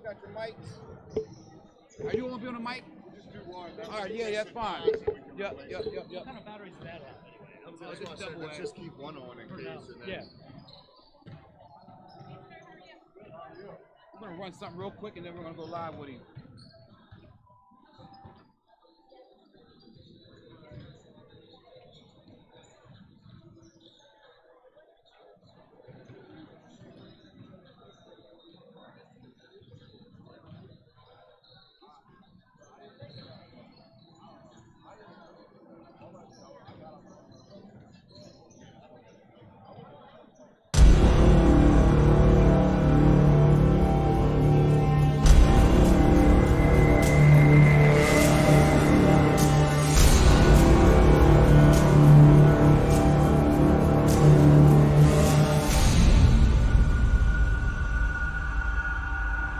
got your mics. Are you want to be on the mic? Just do one. All right, yeah, that's fine. Yep. What kind of batteries does that have anyway? Let's just keep one on in case. And then... Yeah. We're going to run something real quick, and then we're going to go live with him.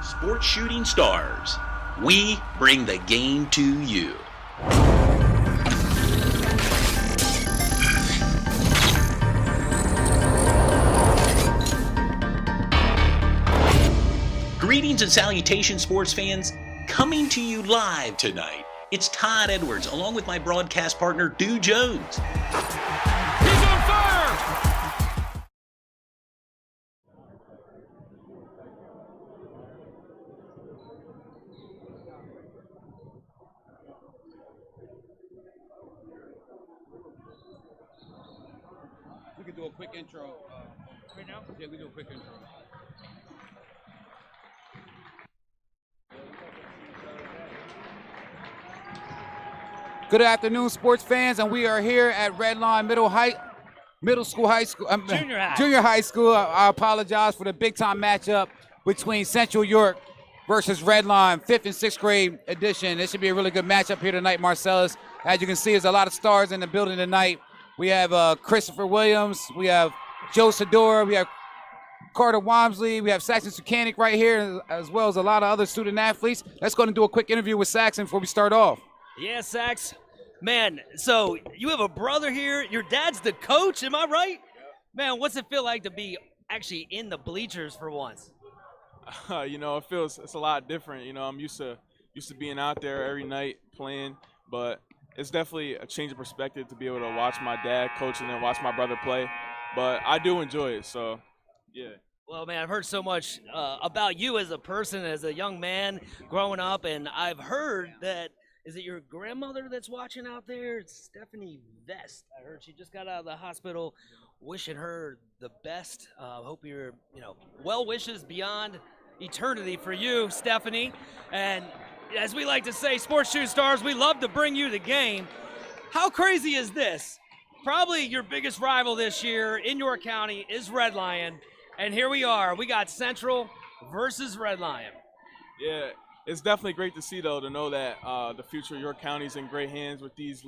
Sports Shooting Stars. We bring the game to you. Greetings and salutations, sports fans. Coming to you live tonight, it's Todd Edwards, along with my broadcast partner, Dew Jones. He's on fire! We can do a quick intro. Right now? Yeah, we do a quick intro. Good afternoon, sports fans, and we are here at Redline Junior High School. I apologize for the big-time matchup between Central York versus Redline, 5th and 6th grade edition. This should be a really good matchup here tonight, Marcellus. As you can see, there's a lot of stars in the building tonight. We have Christopher Williams, we have Joe Sador, we have Carter Wamsley, we have Saxon Sukanik right here, as well as a lot of other student athletes. Let's go and do a quick interview with Saxon before we start off. Yeah, Sax. Man, so you have a brother here. Your dad's the coach, am I right? Man, what's it feel like to be actually in the bleachers for once? It's a lot different. I'm used to being out there every night playing, but it's definitely a change of perspective to be able to watch my dad coach and then watch my brother play. But I do enjoy it, so yeah. Well, man, I've heard so much about you as a person, as a young man growing up, and I've heard that, is it your grandmother that's watching out there? It's Stephanie Vest. I heard she just got out of the hospital. Wishing her the best. Hope you're, well wishes beyond eternity for you, Stephanie. And as we like to say, Sports Shooting Stars, we love to bring you the game. How crazy is this? Probably your biggest rival this year in York County is Red Lion. And here we are. We got Central versus Red Lion. Yeah, it's definitely great to see, though, to know that the future of York County is in great hands with these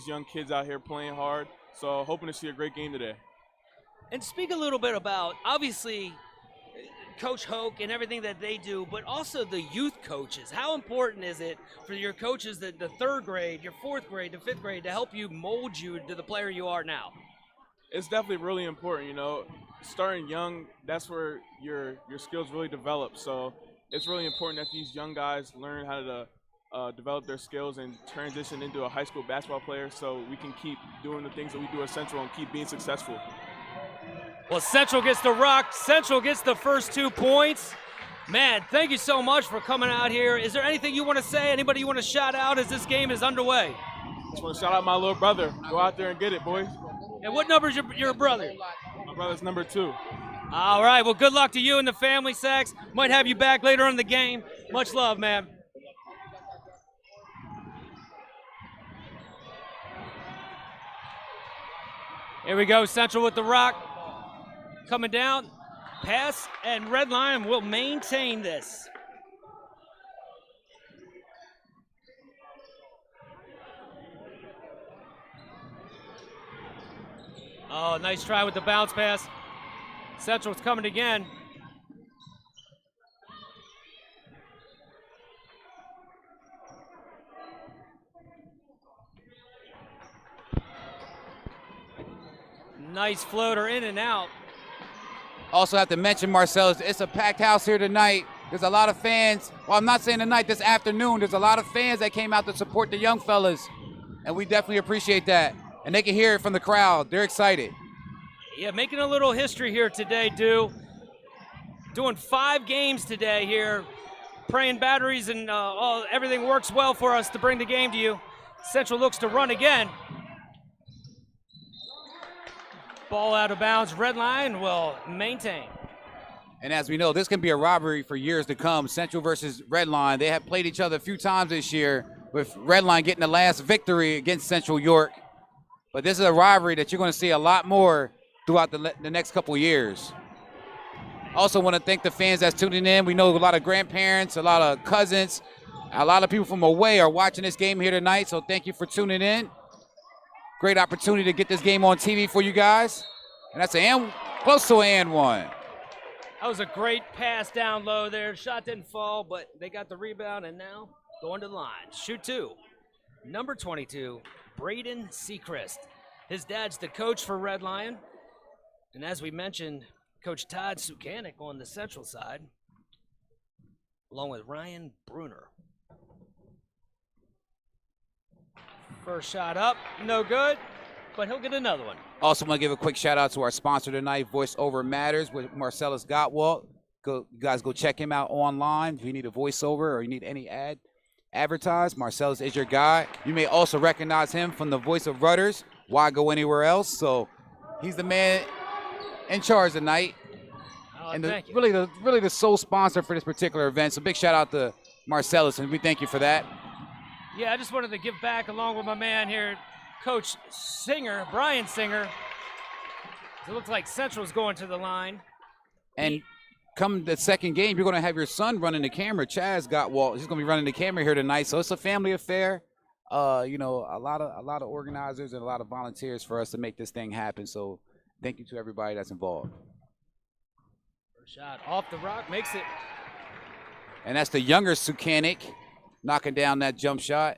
young kids out here playing hard. So hoping to see a great game today. And speak a little bit about, obviously, Coach Hoke and everything that they do, but also the youth coaches. How important is it for your coaches, the 3rd grade, your 4th grade, the 5th grade, to help you mold you to the player you are now? It's definitely really important, Starting young, that's where your skills really develop. So it's really important that these young guys learn how to develop their skills and transition into a high school basketball player so we can keep doing the things that we do at Central and keep being successful. Well, Central gets the rock. Central gets the first 2 points. Man, thank you so much for coming out here. Is there anything you want to say? Anybody you want to shout out as this game is underway? Just want to shout out my little brother. Go out there and get it, boys. And what number is your brother? My brother's number 2. All right, well, good luck to you and the family, Sax. Might have you back later in the game. Much love, man. Here we go, Central with the rock. Coming down, pass, and Red Lion will maintain this. Oh, nice try with the bounce pass. Central's coming again. Nice floater in and out. Also have to mention, Marcellus, it's a packed house here tonight. There's a lot of fans. Well, I'm not saying tonight, this afternoon, there's a lot of fans that came out to support the young fellas, and we definitely appreciate that. And they can hear it from the crowd. They're excited. Yeah, making a little history here today, doing 5 games today here, praying batteries and everything works well for us to bring the game to you. Central looks to run again. Ball out of bounds. Red Line will maintain. And as we know, this can be a rivalry for years to come. Central versus Red Line. They have played each other a few times this year, with Red Line getting the last victory against Central York. But this is a rivalry that you're going to see a lot more throughout the next couple years. Also want to thank the fans that's tuning in. We know a lot of grandparents, a lot of cousins, a lot of people from away are watching this game here tonight, so thank you for tuning in. Great opportunity to get this game on TV for you guys. And that's close to an and one. That was a great pass down low there. Shot didn't fall, but they got the rebound, and now going to the line. Shoot 2. Number 22, Brandon Seacrest. His dad's the coach for Red Lion. And as we mentioned, Coach Todd Sukanik on the Central side, along with Ryan Bruner. First shot up, no good, but he'll get another one. Also want to give a quick shout out to our sponsor tonight, Voice Over Matters with Marcellus Gottwalt. You guys go check him out online. If you need a voiceover or you need any advertised, Marcellus is your guy. You may also recognize him from the voice of Rudders. Why go anywhere else? So he's the man in charge tonight. And really the sole sponsor for this particular event. So big shout out to Marcellus, and we thank you for that. Yeah, I just wanted to give back along with my man here, Coach Singer, Brian Singer. It looks like Central's going to the line. And come the second game, you're going to have your son running the camera. Chaz Gottwalt, he's going to be running the camera here tonight. So it's a family affair. You know, a lot of organizers and a lot of volunteers for us to make this thing happen. So thank you to everybody that's involved. First shot off the rock, makes it. And that's the younger Sukanik knocking down that jump shot.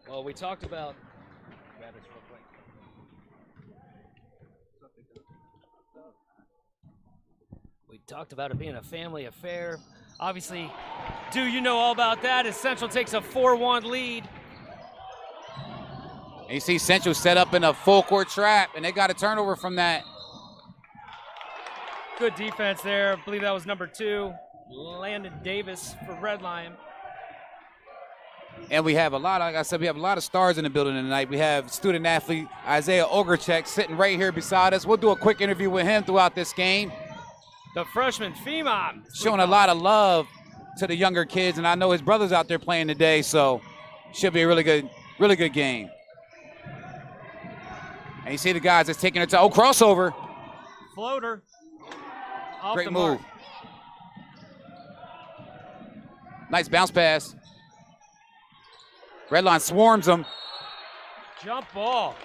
Well, we talked about. Grab this real quick. We talked about it being a family affair. Obviously, you know all about that as Central takes a 4-1 lead. And you see Central set up in a full court trap, and they got a turnover from that. Good defense there. I believe that was number 2, Landon Davis for Red Lion. And we have like I said, we have a lot of stars in the building tonight. We have student athlete Isaiah Ogrechek sitting right here beside us. We'll do a quick interview with him throughout this game. The freshman Femon. Showing a lot of love to the younger kids, and I know his brother's out there playing today, so should be a really good game. And you see the guys that's taking it to crossover. Floater. Off Great the move. mark. Nice bounce pass. Redline swarms them. Jump ball.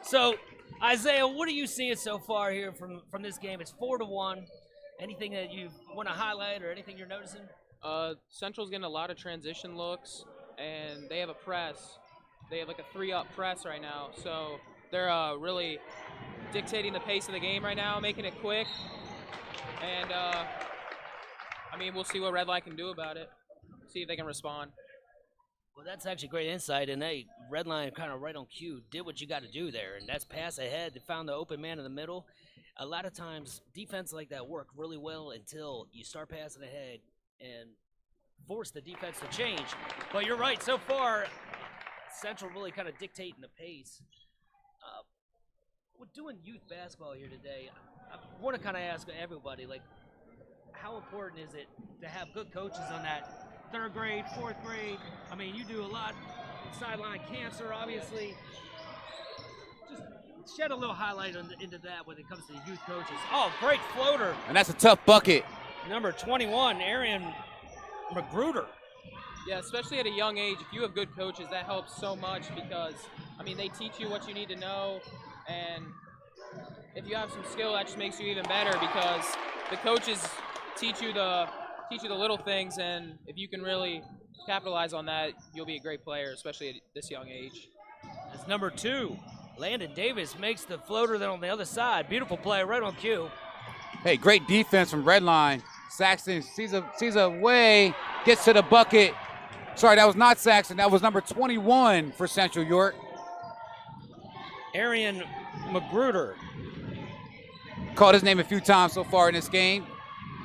So, Isaiah, what are you seeing so far here from this game? It's 4-1. Anything that you want to highlight or anything you're noticing? Central's getting a lot of transition looks, and they have a press. They have like a 3-up press right now. So they're really dictating the pace of the game right now, making it quick. And, I mean, we'll see what Red Light can do about it, see if they can respond. Well, that's actually great insight, and Red Lion kind of right on cue, did what you got to do there, and that's pass ahead. They found the open man in the middle. A lot of times, defense like that work really well until you start passing ahead and force the defense to change. But you're right, so far, Central really kind of dictating the pace. We're doing youth basketball here today. I want to kind of ask everybody, like, how important is it to have good coaches on that 3rd grade, 4th grade? I mean, you do a lot. Sideline cancer, obviously. Just shed a little highlight into that when it comes to youth coaches. Oh, great floater. And that's a tough bucket. Number 21, Arian Magruder. Yeah, especially at a young age, if you have good coaches, that helps so much because, I mean, they teach you what you need to know, and if you have some skill, that just makes you even better because the coaches teach you the little things, and if you can really capitalize on that, you'll be a great player, especially at this young age. That's number 2. Landon Davis makes the floater then on the other side. Beautiful play, right on cue. Hey, great defense from Redline. Saxton sees a way, gets to the bucket. Sorry, that was not Saxton. That was number 21 for Central York. Arian Magruder. Called his name a few times so far in this game.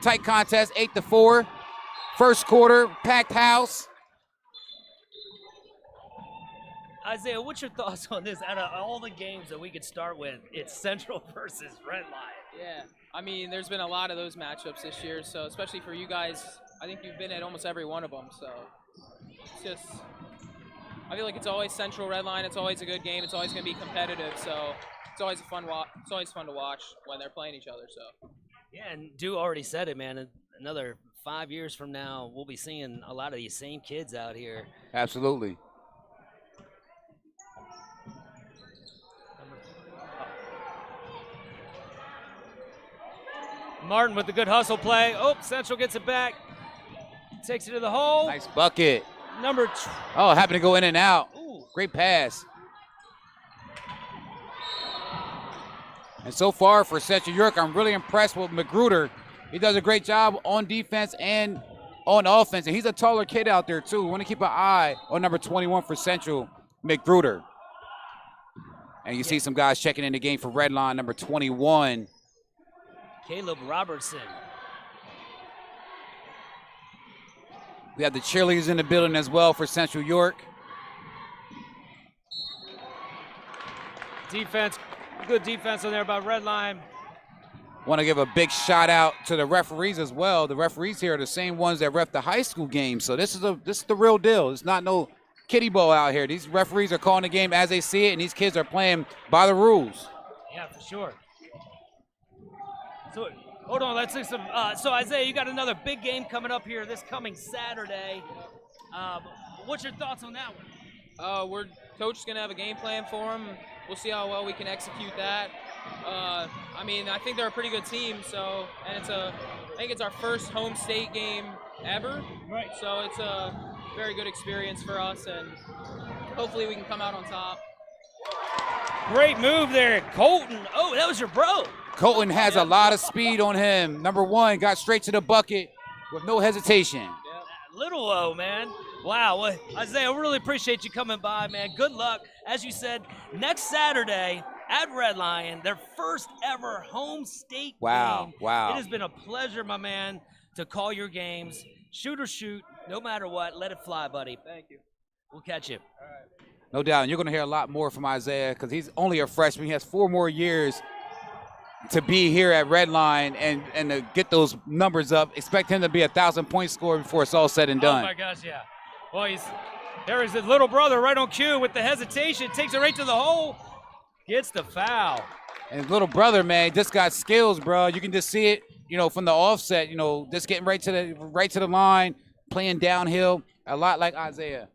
Tight contest, 8-4. First quarter, packed house. Isaiah, what's your thoughts on this? Out of all the games that we could start with, it's Central versus Redline. Yeah, I mean, there's been a lot of those matchups this year, so especially for you guys, I think you've been at almost every one of them. So it's just, I feel like it's always Central Redline. It's always a good game. It's always going to be competitive. So it's always it's always fun to watch when they're playing each other. So Yeah, and Dew already said it, man. Another 5 years from now, we'll be seeing a lot of these same kids out here. Absolutely. Martin with the good hustle play. Oh, Central gets it back. Takes it to the hole. Nice bucket. Number Oh, happened to go in and out. Ooh. Great pass. And so far for Central York, I'm really impressed with Magruder. He does a great job on defense and on offense. And he's a taller kid out there, too. We want to keep an eye on number 21 for Central, Magruder. And you see some guys checking in the game for Redline, number 21. Caleb Robertson. We have the cheerleaders in the building as well for Central York. Defense, good defense on there by Redline. Want to give a big shout out to the referees as well. The referees here are the same ones that ref the high school game. So this is the real deal. It's not no kiddie ball out here. These referees are calling the game as they see it, and these kids are playing by the rules. Yeah, for sure. So, hold on, let's see some. So, Isaiah, you got another big game coming up here this coming Saturday. What's your thoughts on that one? Coach is going to have a game plan for them. We'll see how well we can execute that. I mean, I think they're a pretty good team. So, and I think it's our first home state game ever. Right. So it's a very good experience for us, and hopefully we can come out on top. Great move there, Colton. Oh, that was your bro. Colton has a lot of speed on him. Number 1 got straight to the bucket with no hesitation. Little O, man. Wow. Well, Isaiah, I really appreciate you coming by, man. Good luck. As you said, next Saturday at Red Lion, their first ever home state game. Wow. It has been a pleasure, my man, to call your games. Shoot or shoot, no matter what. Let it fly, buddy. Thank you. We'll catch you. All right. No doubt. And you're going to hear a lot more from Isaiah because he's only a freshman. He has 4 more years to be here at Redline and to get those numbers up. Expect him to be 1,000-point scorer before it's all said and done. Oh, my gosh, yeah. Well, there is his little brother right on cue with the hesitation. Takes it right to the hole. Gets the foul. And his little brother, man, just got skills, bro. You can just see it, from the offset, just getting right to the line, playing downhill, a lot like Isaiah.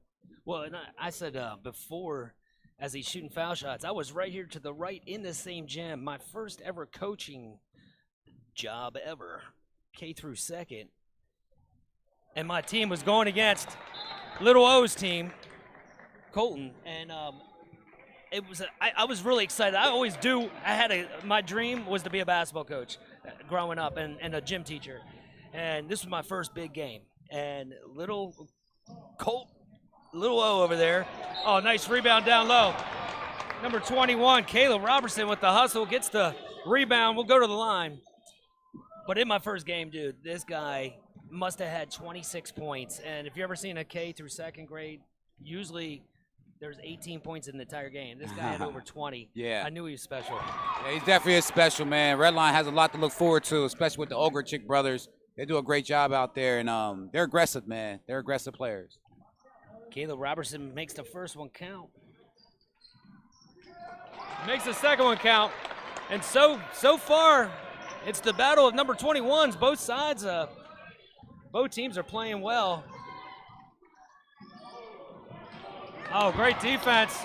Well, and I said before, as he's shooting foul shots, I was right here to the right in the same gym. My first ever coaching job ever, K through second. And my team was going against Little O's team, Colton. And it was I was really excited. I always do. My dream was to be a basketball coach growing up and a gym teacher. And this was my first big game. And little O over there. Oh, nice rebound down low. Number 21, Caleb Robertson with the hustle, gets the rebound. We'll go to the line. But in my first game, dude, this guy must have had 26 points. And if you ever seen a K through second grade, usually there's 18 points in the entire game. This guy had over 20. Yeah. I knew he was special. Yeah, he's definitely a special, man. Redline has a lot to look forward to, especially with the Ogrechik brothers. They do a great job out there, and they're aggressive, man. They're aggressive players. Caleb Robertson makes the first one count. Makes the second one count. And so far, it's the battle of number 21s. Both sides, both teams are playing well. Oh, great defense.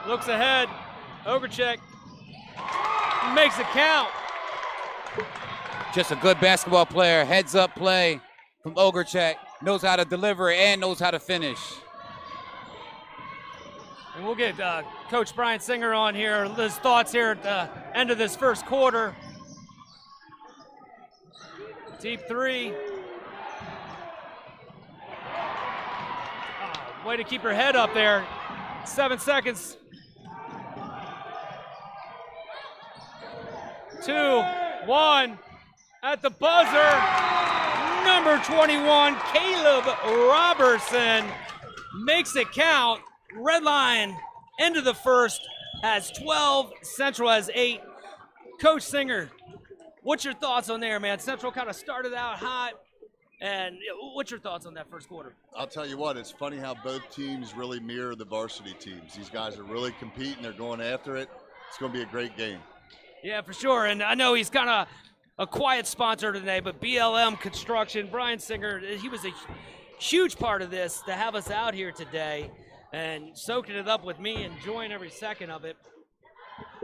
Looks ahead. Ogrechik makes it count. Just a good basketball player. Heads up play from Ogrechik. Knows how to deliver and knows how to finish. And we'll get Coach Brian Singer on here. His thoughts here at the end of this first quarter. Deep three. Way to keep her head up there. 7 seconds. 2, 1. At the buzzer, number 21, Caleb Robertson makes it count. Red Lion, end of the first, has 12. Central has 8. Coach Singer, what's your thoughts on there, man? Central kind of started out hot. And what's your thoughts on that first quarter? I'll tell you what, it's funny how both teams really mirror the varsity teams. These guys are really competing. They're going after it. It's going to be a great game. Yeah, for sure. And I know he's kind of a quiet sponsor today, but BLM Construction, Brian Singer, he was a huge part of this to have us out here today and soaking it up with me, enjoying every second of it.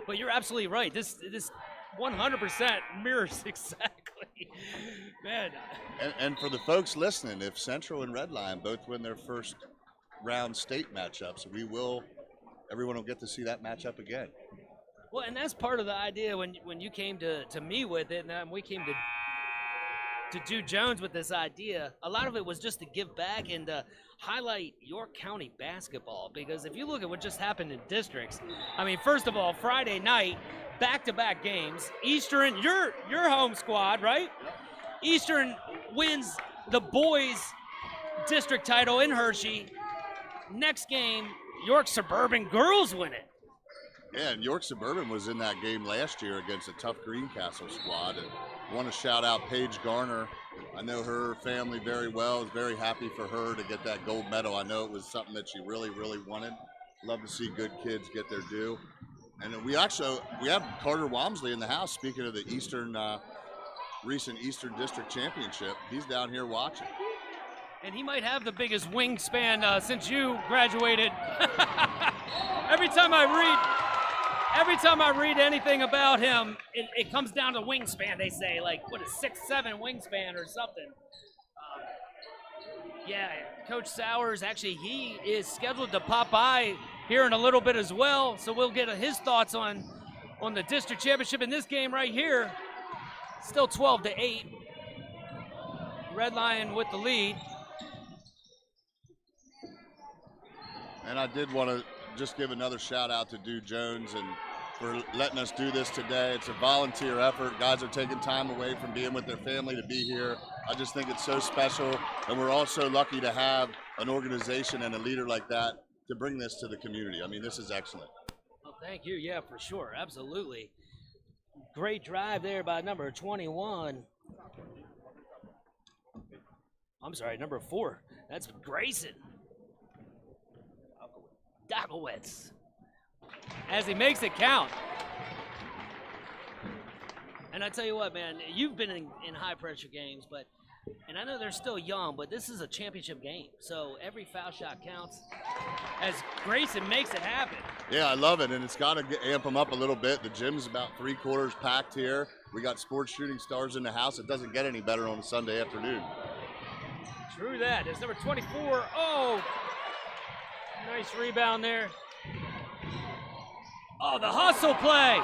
But you're absolutely right. This 100% mirrors exactly. Man. And for the folks listening, if Central and Red Lion both win their first round state matchups, everyone will get to see that matchup again. Well, and that's part of the idea when you came to me with it, and then we came to Dude Jones with this idea. A lot of it was just to give back and to highlight York County basketball, because if you look at what just happened in districts, I mean, first of all, Friday night, back-to-back games. Eastern, your home squad, right? Eastern wins the boys district title in Hershey. Next game, York Suburban girls win it. Yeah, and York Suburban was in that game last year against a tough Greencastle squad. And I want to shout out Paige Garner. I know her family very well. I was very happy for her to get that gold medal. I know it was something that she really, really wanted. Love to see good kids get their due. And we have Carter Walmsley in the house. Speaking of the recent Eastern District Championship, he's down here watching. And he might have the biggest wingspan since you graduated. Every time I read anything about him, it comes down to wingspan. They say, like, what is 6'7" wingspan or something. Yeah, Coach Sowers, actually, he is scheduled to pop by here in a little bit as well. So we'll get his thoughts on the district championship in this game right here. Still 12-8. Red Lion with the lead. And I did want to just give another shout out to Dude Jones and for letting us do this today. It's a volunteer effort. Guys are taking time away from being with their family to be here. I just think it's so special, and we're all so lucky to have an organization and a leader like that to bring this to the community. I mean, this is excellent. Well, thank you. Yeah, for sure. Absolutely. Great drive there by number 21. I'm sorry, number 4. That's Grayson Dakowitz. As he makes it count. And I tell you what, man, you've been in high-pressure games, and I know they're still young, but this is a championship game, so every foul shot counts. As Grayson makes it happen. Yeah, I love it, and it's got to amp them up a little bit. The gym's about 3/4 packed here. We got sports shooting stars in the house. It doesn't get any better on a Sunday afternoon. True that. It's number 24. Oh, nice rebound there. Oh, the hustle play.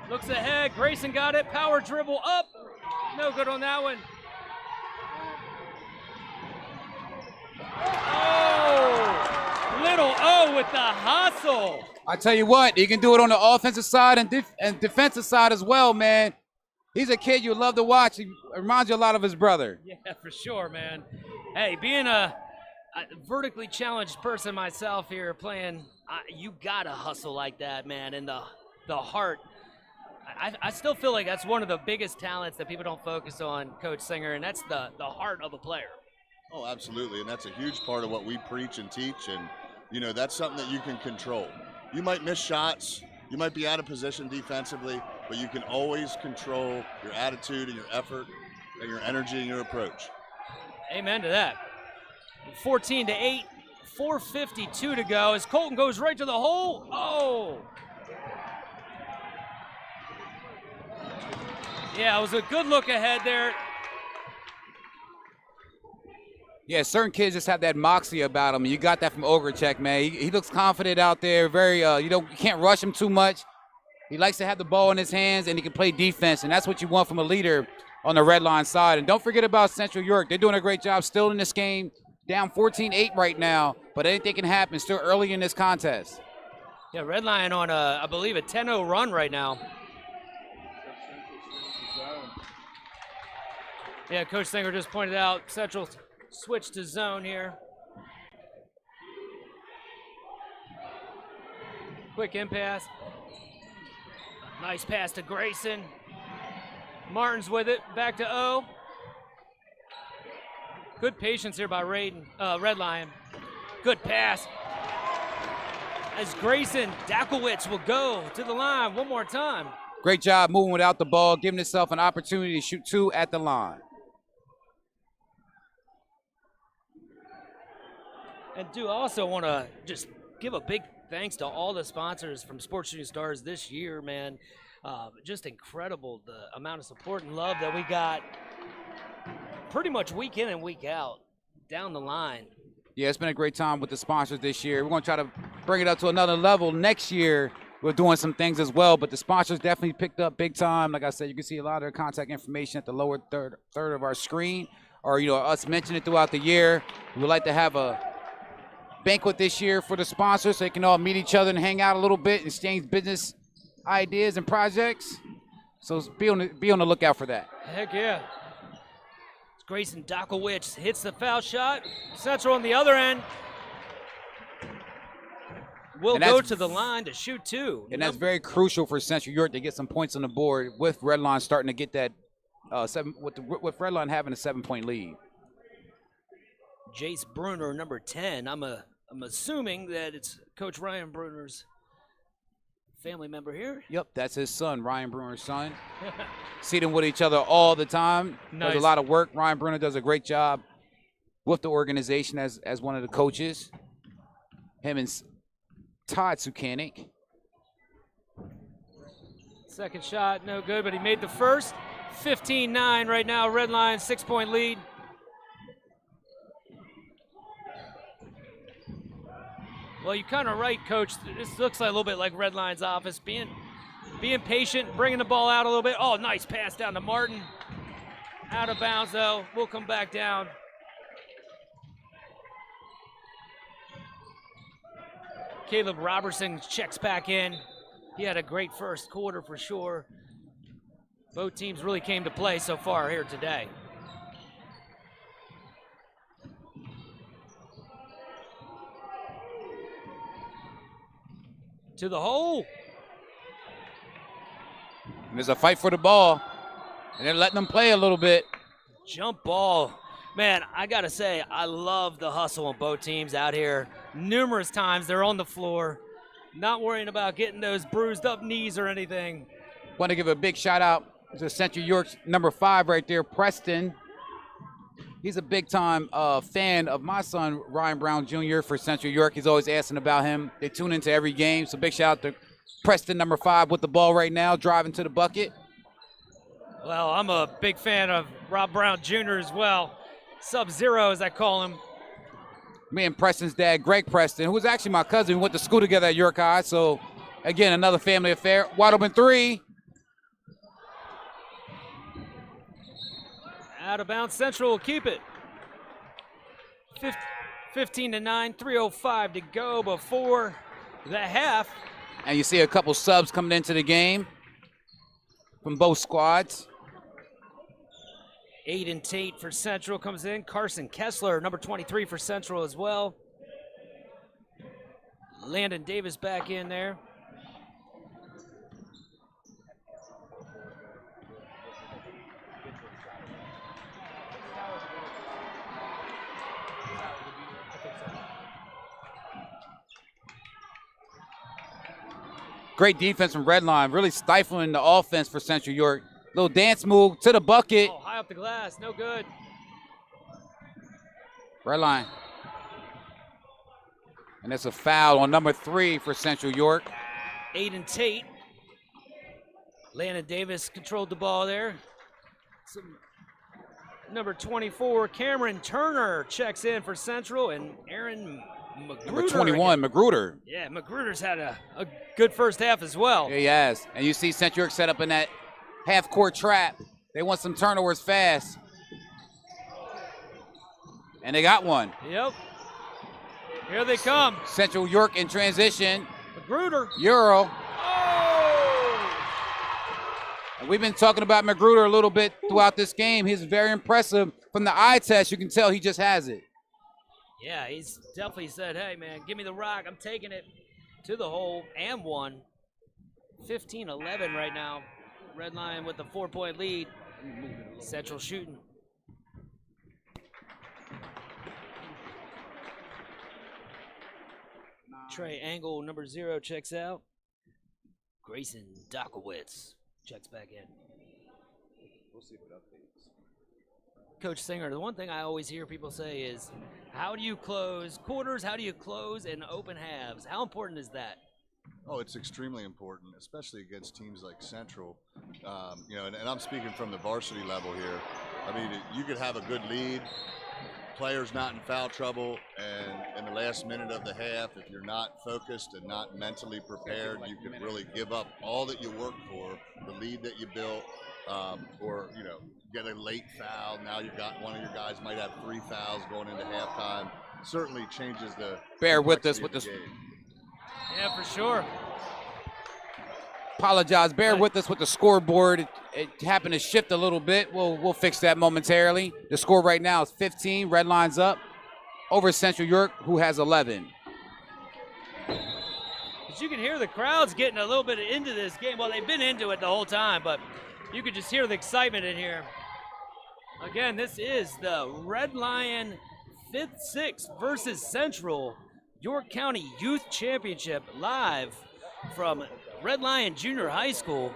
Looks ahead. Grayson got it. Power dribble up. No good on that one. Oh, little O with the hustle. I tell you what, he can do it on the offensive side and defensive side as well, man. He's a kid you love to watch. He reminds you a lot of his brother. Yeah, for sure, man. Hey, being a vertically challenged person myself here playing, you gotta hustle like that, man. And the heart, I still feel like that's one of the biggest talents that people don't focus on, Coach Singer, and that's the heart of a player. Oh, absolutely, and that's a huge part of what we preach and teach, and, you know, that's something that you can control. You might miss shots, you might be out of position defensively, but you can always control your attitude and your effort and your energy and your approach. Amen to that. 14-8, 4:52 to go as Colton goes right to the hole. Oh! Yeah, it was a good look ahead there. Yeah, certain kids just have that moxie about him. You got that from Ogrechek, man. He looks confident out there. Very, you can't rush him too much. He likes to have the ball in his hands, and he can play defense, and that's what you want from a leader on the red line side. And don't forget about Central York. They're doing a great job still in this game, down 14-8 right now, but anything can happen still early in this contest. Yeah, Redline on, I believe, a 10-0 run right now. Yeah, Coach Singer just pointed out Central switched to zone here. Quick in pass. Nice pass to Grayson. Martin's with it, back to O. Good patience here by Red Lion. Good pass. As Grayson Dakowitz will go to the line one more time. Great job moving without the ball, giving himself an opportunity to shoot 2 at the line. And do also want to just give a big thanks to all the sponsors from Sports Shooting Stars this year, man. Just incredible the amount of support and love that we got pretty much week in and week out down the line. Yeah, it's been a great time with the sponsors this year. We're going to try to bring it up to another level next year. We're doing some things as well, but the sponsors definitely picked up big time. Like I said, you can see a lot of their contact information at the lower third of our screen, or us mention it throughout the year. We would like to have a banquet this year for the sponsors so they can all meet each other and hang out a little bit and exchange business ideas and projects. So be on the lookout for that. Heck yeah. Grayson Dakowitz hits the foul shot. Central on the other end will go to the line to shoot 2. And that's very crucial for Central York to get some points on the board with Redline starting to get that with Redline having a 7-point lead. Jace Bruner, number 10. I'm assuming that it's Coach Ryan Bruner's family member here. Yep, that's his son, Ryan Bruner's son. See them with each other all the time. Nice. Does a lot of work. Ryan Bruner does a great job with the organization as one of the coaches. Him and Todd Sukanik. Second shot, no good, but he made the first. 15-9 right now, Red Lions 6-point lead. Well, you're kind of right, Coach. This looks like a little bit like Red Lions' office, being patient, bringing the ball out a little bit. Oh, nice pass down to Martin. Out of bounds, though. We'll come back down. Caleb Robertson checks back in. He had a great first quarter for sure. Both teams really came to play so far here today. To the hole. And there's a fight for the ball. And they're letting them play a little bit. Jump ball. Man, I got to say, I love the hustle on both teams out here. Numerous times they're on the floor, not worrying about getting those bruised up knees or anything. Want to give a big shout out to Central York's number 5 right there, Preston. He's a big time fan of my son, Ryan Brown Jr. for Central York. He's always asking about him. They tune into every game. So big shout out to Preston, number 5, with the ball right now, driving to the bucket. Well, I'm a big fan of Rob Brown Jr. as well. Sub-Zero, as I call him. Me and Preston's dad, Greg Preston, who was actually my cousin. We went to school together at York High. So, again, another family affair. Wide open 3. Out of bounds, Central will keep it. 15-9, 3:05 to go before the half. And you see a couple subs coming into the game from both squads. Aiden Tate for Central comes in. Carson Kessler, number 23 for Central as well. Landon Davis back in there. Great defense from Redline, really stifling the offense for Central York. Little dance move to the bucket. Oh, high up the glass, no good. Redline. And it's a foul on number 3 for Central York. Aiden Tate. Landon Davis controlled the ball there. Number 24, Cameron Turner checks in for Central, and Aaron Magruder. Number 21, Magruder. Yeah, Magruder's had a good first half as well. Yeah, he has. And you see Central York set up in that half-court trap. They want some turnovers fast. And they got one. Yep. Here they come. Central York in transition. Magruder. Euro. Oh! And we've been talking about Magruder a little bit throughout this game. He's very impressive. From the eye test, you can tell he just has it. Yeah, he's definitely said, hey, man, give me the rock. I'm taking it to the hole and one. 15-11 right now. Red Lion with the 4-point lead. Central shooting. Trey Angle, number 0, checks out. Grayson Dokowitz checks back in. We'll see what updates. Coach Singer, the one thing I always hear people say is, how do you close quarters? How do you close in open halves? How important is that? Oh, it's extremely important, especially against teams like Central. You know, and I'm speaking from the varsity level here. I mean, you could have a good lead, players not in foul trouble, and in the last minute of the half, if you're not focused and not mentally prepared, you can really give up all that you worked for, the lead that you built, or, you know, get a late foul. Now you've got one of your guys might have 3 fouls going into halftime. Certainly changes the Bear with us complexity with of this. the game. Yeah, for sure. Apologize. Bear with us with the scoreboard. It happened to shift a little bit. We'll fix that momentarily. The score right now is 15. Red Line's up over Central York, who has 11. But you can hear the crowds getting a little bit into this game. Well, they've been into it the whole time, but you could just hear the excitement in here. Again, this is the Red Lion 5th-6 versus Central York County Youth Championship live from Red Lion Junior High School.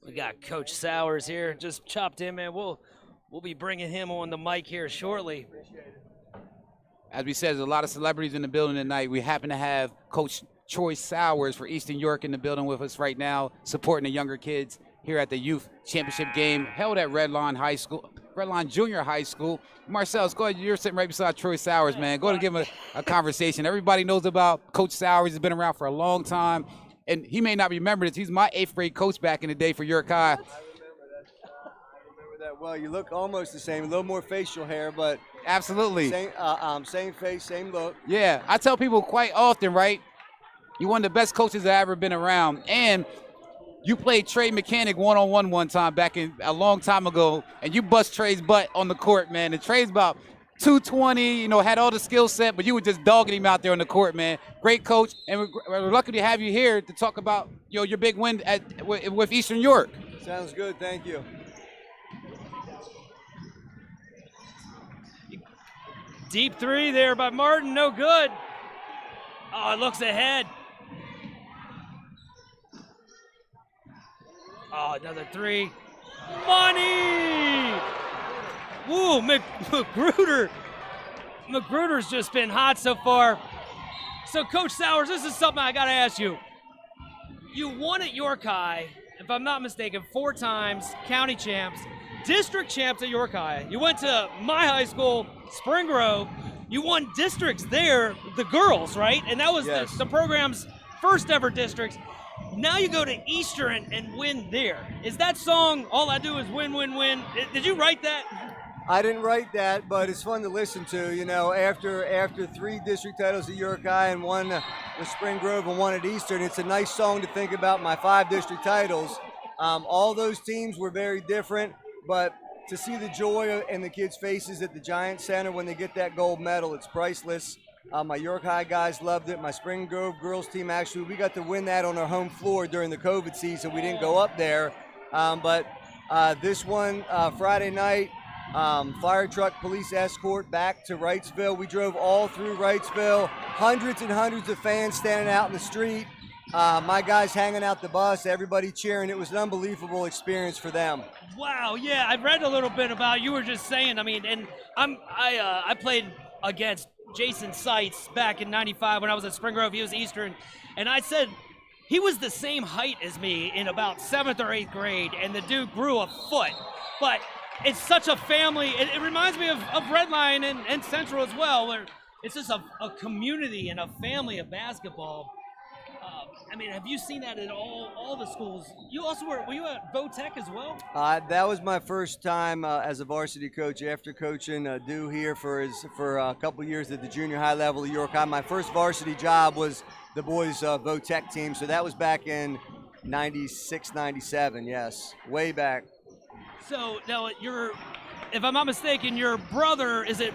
We got Coach Sowers here, just chopped in, man. We'll be bringing him on the mic here shortly. As we said, there's a lot of celebrities in the building tonight. We happen to have Coach Troy Sowers for Eastern York in the building with us right now, supporting the younger kids here at the Youth Championship game held at Red Lion Junior High School. Marcellus, go ahead. You're sitting right beside Troy Sowers, man. Go ahead and give him a conversation. Everybody knows about Coach Sowers. He's been around for a long time, and he may not remember this. He's my 8th grade coach back in the day for York High. I remember that well. You look almost the same, a little more facial hair, but Absolutely. same face, same look. Yeah, I tell people quite often, right? You're one of the best coaches I've ever been around. And you played Trey Mechanic one-on-one one time back in a long time ago, and you bust Trey's butt on the court, man. And Trey's about 220, you know, had all the skill set, but you were just dogging him out there on the court, man. Great coach, and we're lucky to have you here to talk about, you know, your big win with Eastern York. Sounds good, thank you. Deep three there by Martin, no good. Oh, it looks ahead. Oh, another three. Money! Woo, Magruder. Magruder's just been hot so far. So, Coach Sowers, this is something I got to ask you. You won at York High, if I'm not mistaken, 4 times, county champs, district champs at York High. You went to my high school, Spring Grove. You won districts there, the girls, right? And that was Yes. the program's first ever districts. Now you go to Eastern and win there. Is that song, All I Do Is Win, Win, Win? Did you write that? I didn't write that, but it's fun to listen to. You know, after 3 district titles at York High and 1 with Spring Grove and 1 at Eastern, it's a nice song to think about my 5 district titles. All those teams were very different, but to see the joy in the kids' faces at the Giant Center when they get that gold medal, it's priceless. My York High guys loved it. My Spring Grove girls team, actually, we got to win that on our home floor during the COVID season. We didn't go up there. But this one, Friday night, fire truck police escort back to Wrightsville. We drove all through Wrightsville, hundreds and hundreds of fans standing out in the street. My guys hanging out the bus, everybody cheering. It was an unbelievable experience for them. Wow, yeah, I read a little bit about, you were just saying, I mean, and I played against Jason Seitz back in '95 when I was at Spring Grove. He was Eastern, and I said he was the same height as me in about 7th or 8th grade, and the dude grew a foot. But it's such a family. It reminds me of Redline and Central as well, where it's just a community and a family of basketball. I mean, have you seen that at all the schools? You also were you at Votech as well? That was my first time as a varsity coach after coaching Dew here for a couple years at the junior high level of York High. My first varsity job was the boys' Votech team, so that was back in 96, 97, yes, way back. So now if I'm not mistaken, your brother, is it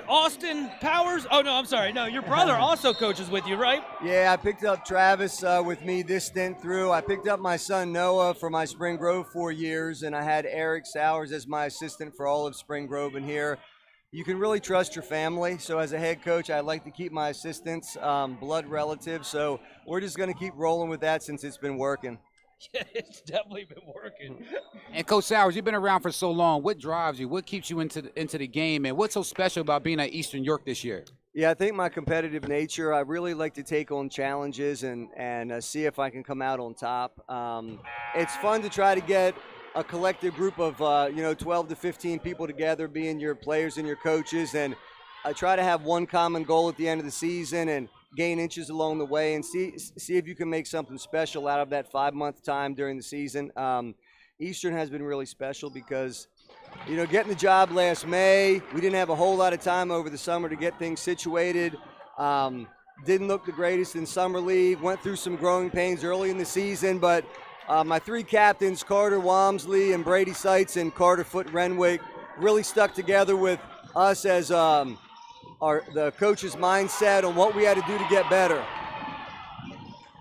Austin Powers? Oh, no, I'm sorry. No, your brother also coaches with you, right? Yeah, I picked up Travis with me this stint through. I picked up my son Noah for my Spring Grove 4 years, and I had Eric Sowers as my assistant for all of Spring Grove. And here, you can really trust your family. So as a head coach, I like to keep my assistants blood relatives. So we're just going to keep rolling with that since it's been working. Yeah, it's definitely been working. And Coach Sowers, you've been around for so long. What drives you? What keeps you into the game? And what's so special about being at Eastern York this year? Yeah, I think my competitive nature. I really like to take on challenges and see if I can come out on top. It's fun to try to get a collective group of 12 to 15 people together, being your players and your coaches, and I try to have one common goal at the end of the season and gain inches along the way and see if you can make something special out of that 5-month time during the season. Eastern has been really special because, getting the job last May, we didn't have a whole lot of time over the summer to get things situated. Didn't look the greatest in summer league, went through some growing pains early in the season, but my 3 captains, Carter Walmsley and Brady Seitz and Carter Foot Renwick, really stuck together with us as the coach's mindset on what we had to do to get better.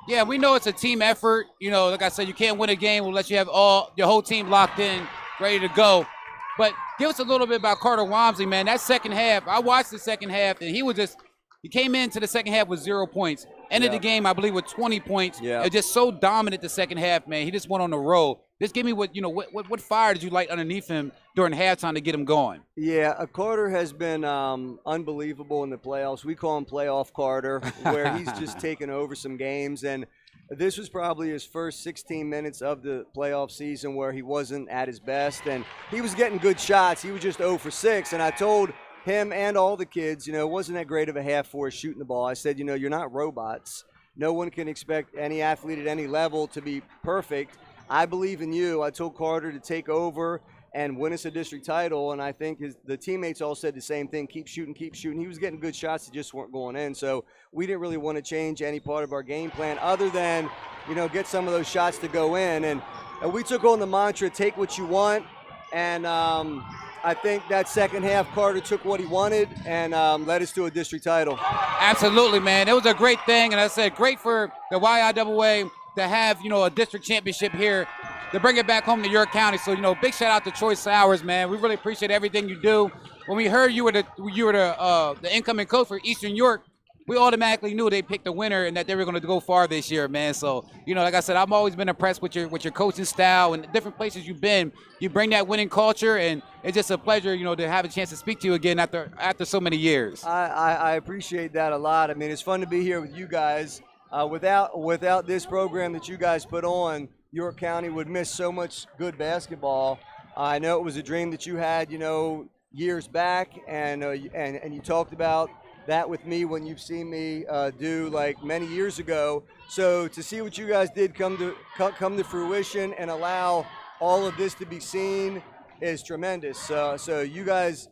Yeah, we know it's a team effort. Like I said, you can't win a game unless you have your whole team locked in, ready to go. But give us a little bit about Carter Walmsley, man. That second half, I watched the second half, and he came into the second half with 0 points. Ended the game, I believe, with 20 points. Yeah. It was just so dominant the second half, man. He just went on the roll. Just give me what fire did you light underneath him during halftime to get him going? Yeah, Carter has been unbelievable in the playoffs. We call him Playoff Carter, where he's just taken over some games. And this was probably his first 16 minutes of the playoff season where he wasn't at his best. And he was getting good shots. He was just 0 for 6. And I told him and all the kids, it wasn't that great of a half for us shooting the ball. I said, you're not robots. No one can expect any athlete at any level to be perfect. I believe in you. I told Carter to take over and win us a district title, and I think the teammates all said the same thing, keep shooting, keep shooting. He was getting good shots that just weren't going in, so we didn't really want to change any part of our game plan other than, get some of those shots to go in. And we took on the mantra, take what you want, and I think that second half, Carter took what he wanted and led us to a district title. Absolutely, man. It was a great thing, and I said great for the YIAA to have, a district championship here, to bring it back home to York County. So, big shout out to Troy Sowers, man. We really appreciate everything you do. When we heard you were the incoming coach for Eastern York, we automatically knew they picked a winner and that they were going to go far this year, man. So, like I said, I've always been impressed with your coaching style and the different places you've been. You bring that winning culture, and it's just a pleasure, to have a chance to speak to you again after so many years. I appreciate that a lot. I mean, it's fun to be here with you guys. Without this program that you guys put on, York County would miss so much good basketball. I know it was a dream that you had, years back, and you talked about that with me when you've seen me do like many years ago. So to see what you guys did come to fruition and allow all of this to be seen is tremendous. So you guys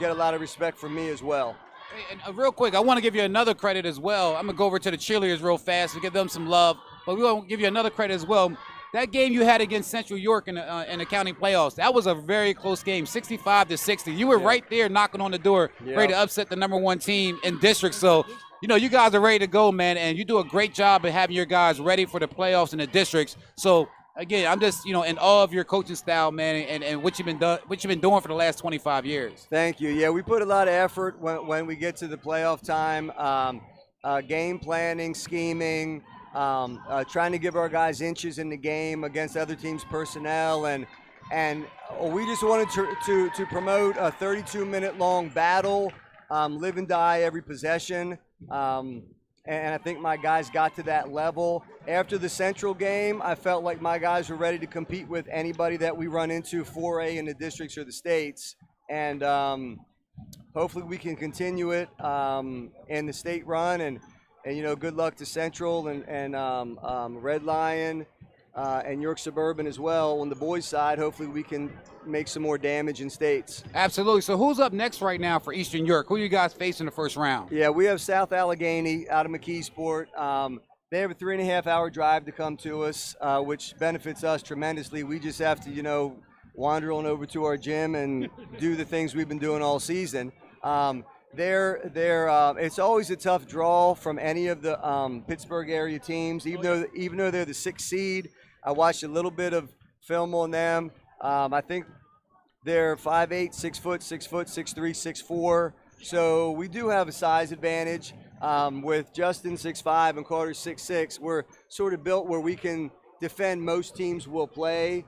get a lot of respect from me as well. Hey, and real quick, I want to give you another credit as well. I'm going to go over to the cheerleaders real fast and give them some love. But we want to give you another credit as well. That game you had against Central York in the county playoffs, that was a very close game, 65-60. You were right there knocking on the door, ready to upset the #1 team in district. So, you guys are ready to go, man, and you do a great job of having your guys ready for the playoffs in the districts. So, again, I'm just, in awe of your coaching style, man, and what you've been doing for the last 25 years. Thank you. Yeah, we put a lot of effort when we get to the playoff time, game planning, scheming, trying to give our guys inches in the game against other teams' personnel, and we just wanted to promote a 32-minute long battle, live and die every possession. and I think my guys got to that level. After the Central game, I felt like my guys were ready to compete with anybody that we run into 4A in the districts or the states, and hopefully we can continue it in the state run, and good luck to Central and Red Lion and York Suburban as well. On the boys' side, hopefully we can make some more damage in states. Absolutely. So who's up next right now for Eastern York? Who you guys face in the first round? Yeah, we have South Allegheny out of McKeesport. They have a 3.5-hour drive to come to us, which benefits us tremendously. We just have to, wander on over to our gym and do the things we've been doing all season. It's always a tough draw from any of the Pittsburgh area teams, even though they're the 6th seed. I watched a little bit of film on them. I think they're 5'8", 6 foot, 6'3", 6'4". So we do have a size advantage. With Justin 6'5" and Carter 6'6", we're sort of built where we can defend most teams will play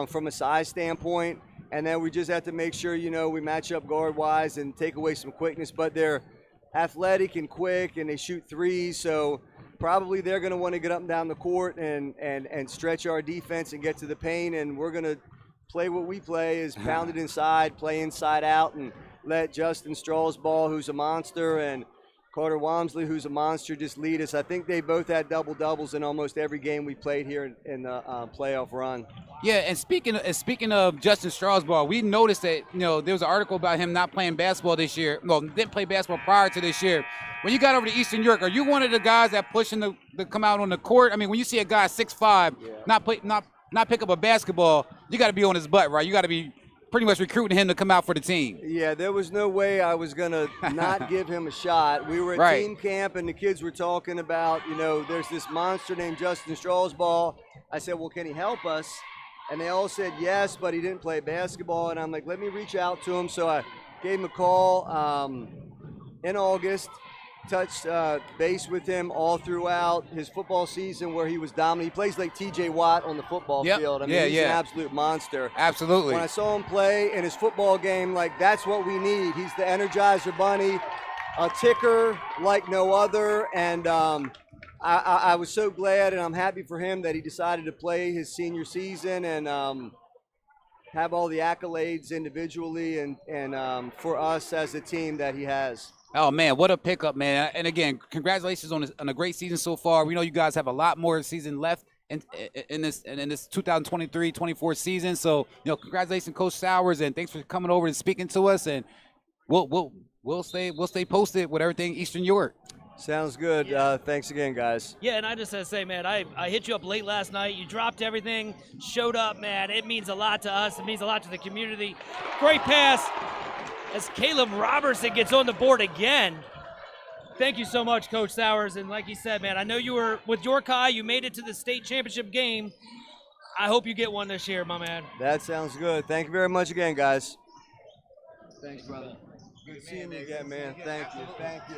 from a size standpoint. And then we just have to make sure, we match up guard-wise and take away some quickness. But they're athletic and quick, and they shoot threes. So probably they're going to want to get up and down the court and stretch our defense and get to the paint. And we're going to play what we play, is pound it inside, play inside out, and let Justin Strasball, who's a monster, and Carter Walmsley, who's a monster, just lead us. I think they both had double-doubles in almost every game we played here in the playoff run. Yeah, and speaking of Justin Strasball, we noticed that, there was an article about him not playing basketball this year. Well, didn't play basketball prior to this year. When you got over to Eastern York, are you one of the guys that pushing to come out on the court? I mean, when you see a guy 6'5", not pick up a basketball, you got to be on his butt, right? You got to be pretty much recruiting him to come out for the team. Yeah, there was no way I was going to not give him a shot. We were at team camp, and the kids were talking about, there's this monster named Justin Strasball. I said, well, can he help us? And they all said yes, but he didn't play basketball. And I'm like, let me reach out to him. So I gave him a call in August, touched base with him all throughout his football season where he was dominant. He plays like T.J. Watt on the football field. I mean, he's an absolute monster. Absolutely. When I saw him play in his football game, that's what we need. He's the Energizer Bunny, a ticker like no other. And I was so glad, and I'm happy for him that he decided to play his senior season and have all the accolades individually and for us as a team that he has. Oh, man, what a pickup, man. And, again, congratulations on a great season so far. We know you guys have a lot more season left in this 2023-24 season. So, congratulations, Coach Sowers, and thanks for coming over and speaking to us. And we'll stay posted with everything Eastern York. Sounds good. Thanks again, guys. Yeah, and I just had to say, man, I hit you up late last night. You dropped everything, showed up, man. It means a lot to us. It means a lot to the community. Great pass as Caleb Robertson gets on the board again. Thank you so much, Coach Sowers. And like you said, man, I know you were with York High. You made it to the state championship game. I hope you get one this year, my man. That sounds good. Thank you very much again, guys. Thanks, brother. Good seeing you again, man. Thank you. Thank you.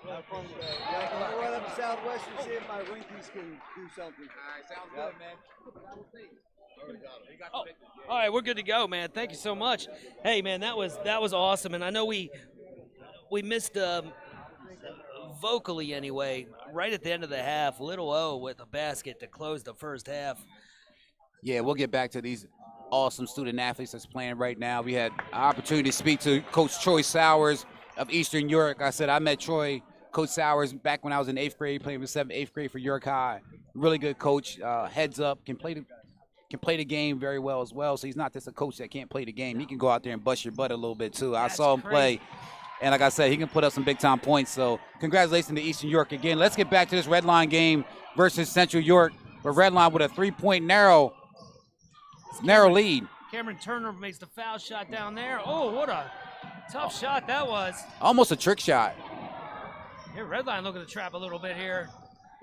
Have fun today. Yeah, I'm going to run up to Southwest and see if my Winkies can do something. All right, sounds good, man. Oh, all right, we're good to go, man. Thank you so much. Hey, man, that was awesome, and I know we missed vocally anyway. Right at the end of the half, Little O with a basket to close the first half. Yeah, we'll get back to these awesome student athletes that's playing right now. We had an opportunity to speak to Coach Troy Sowers of Eastern York. I said I met Coach Sowers back when I was in 8th grade, playing in 7th, 8th grade for York High. Really good coach, heads up, can play the game very well as well. So he's not just a coach that can't play the game. He can go out there and bust your butt a little bit too. I saw him play, and like I said, he can put up some big-time points. So congratulations to Eastern York again. Let's get back to this Redline game versus Central York, where Redline with a 3-point narrow lead. Cameron Turner makes the foul shot down there. Oh, what a tough shot that was. Almost a trick shot. Yeah, Redline looking to trap a little bit here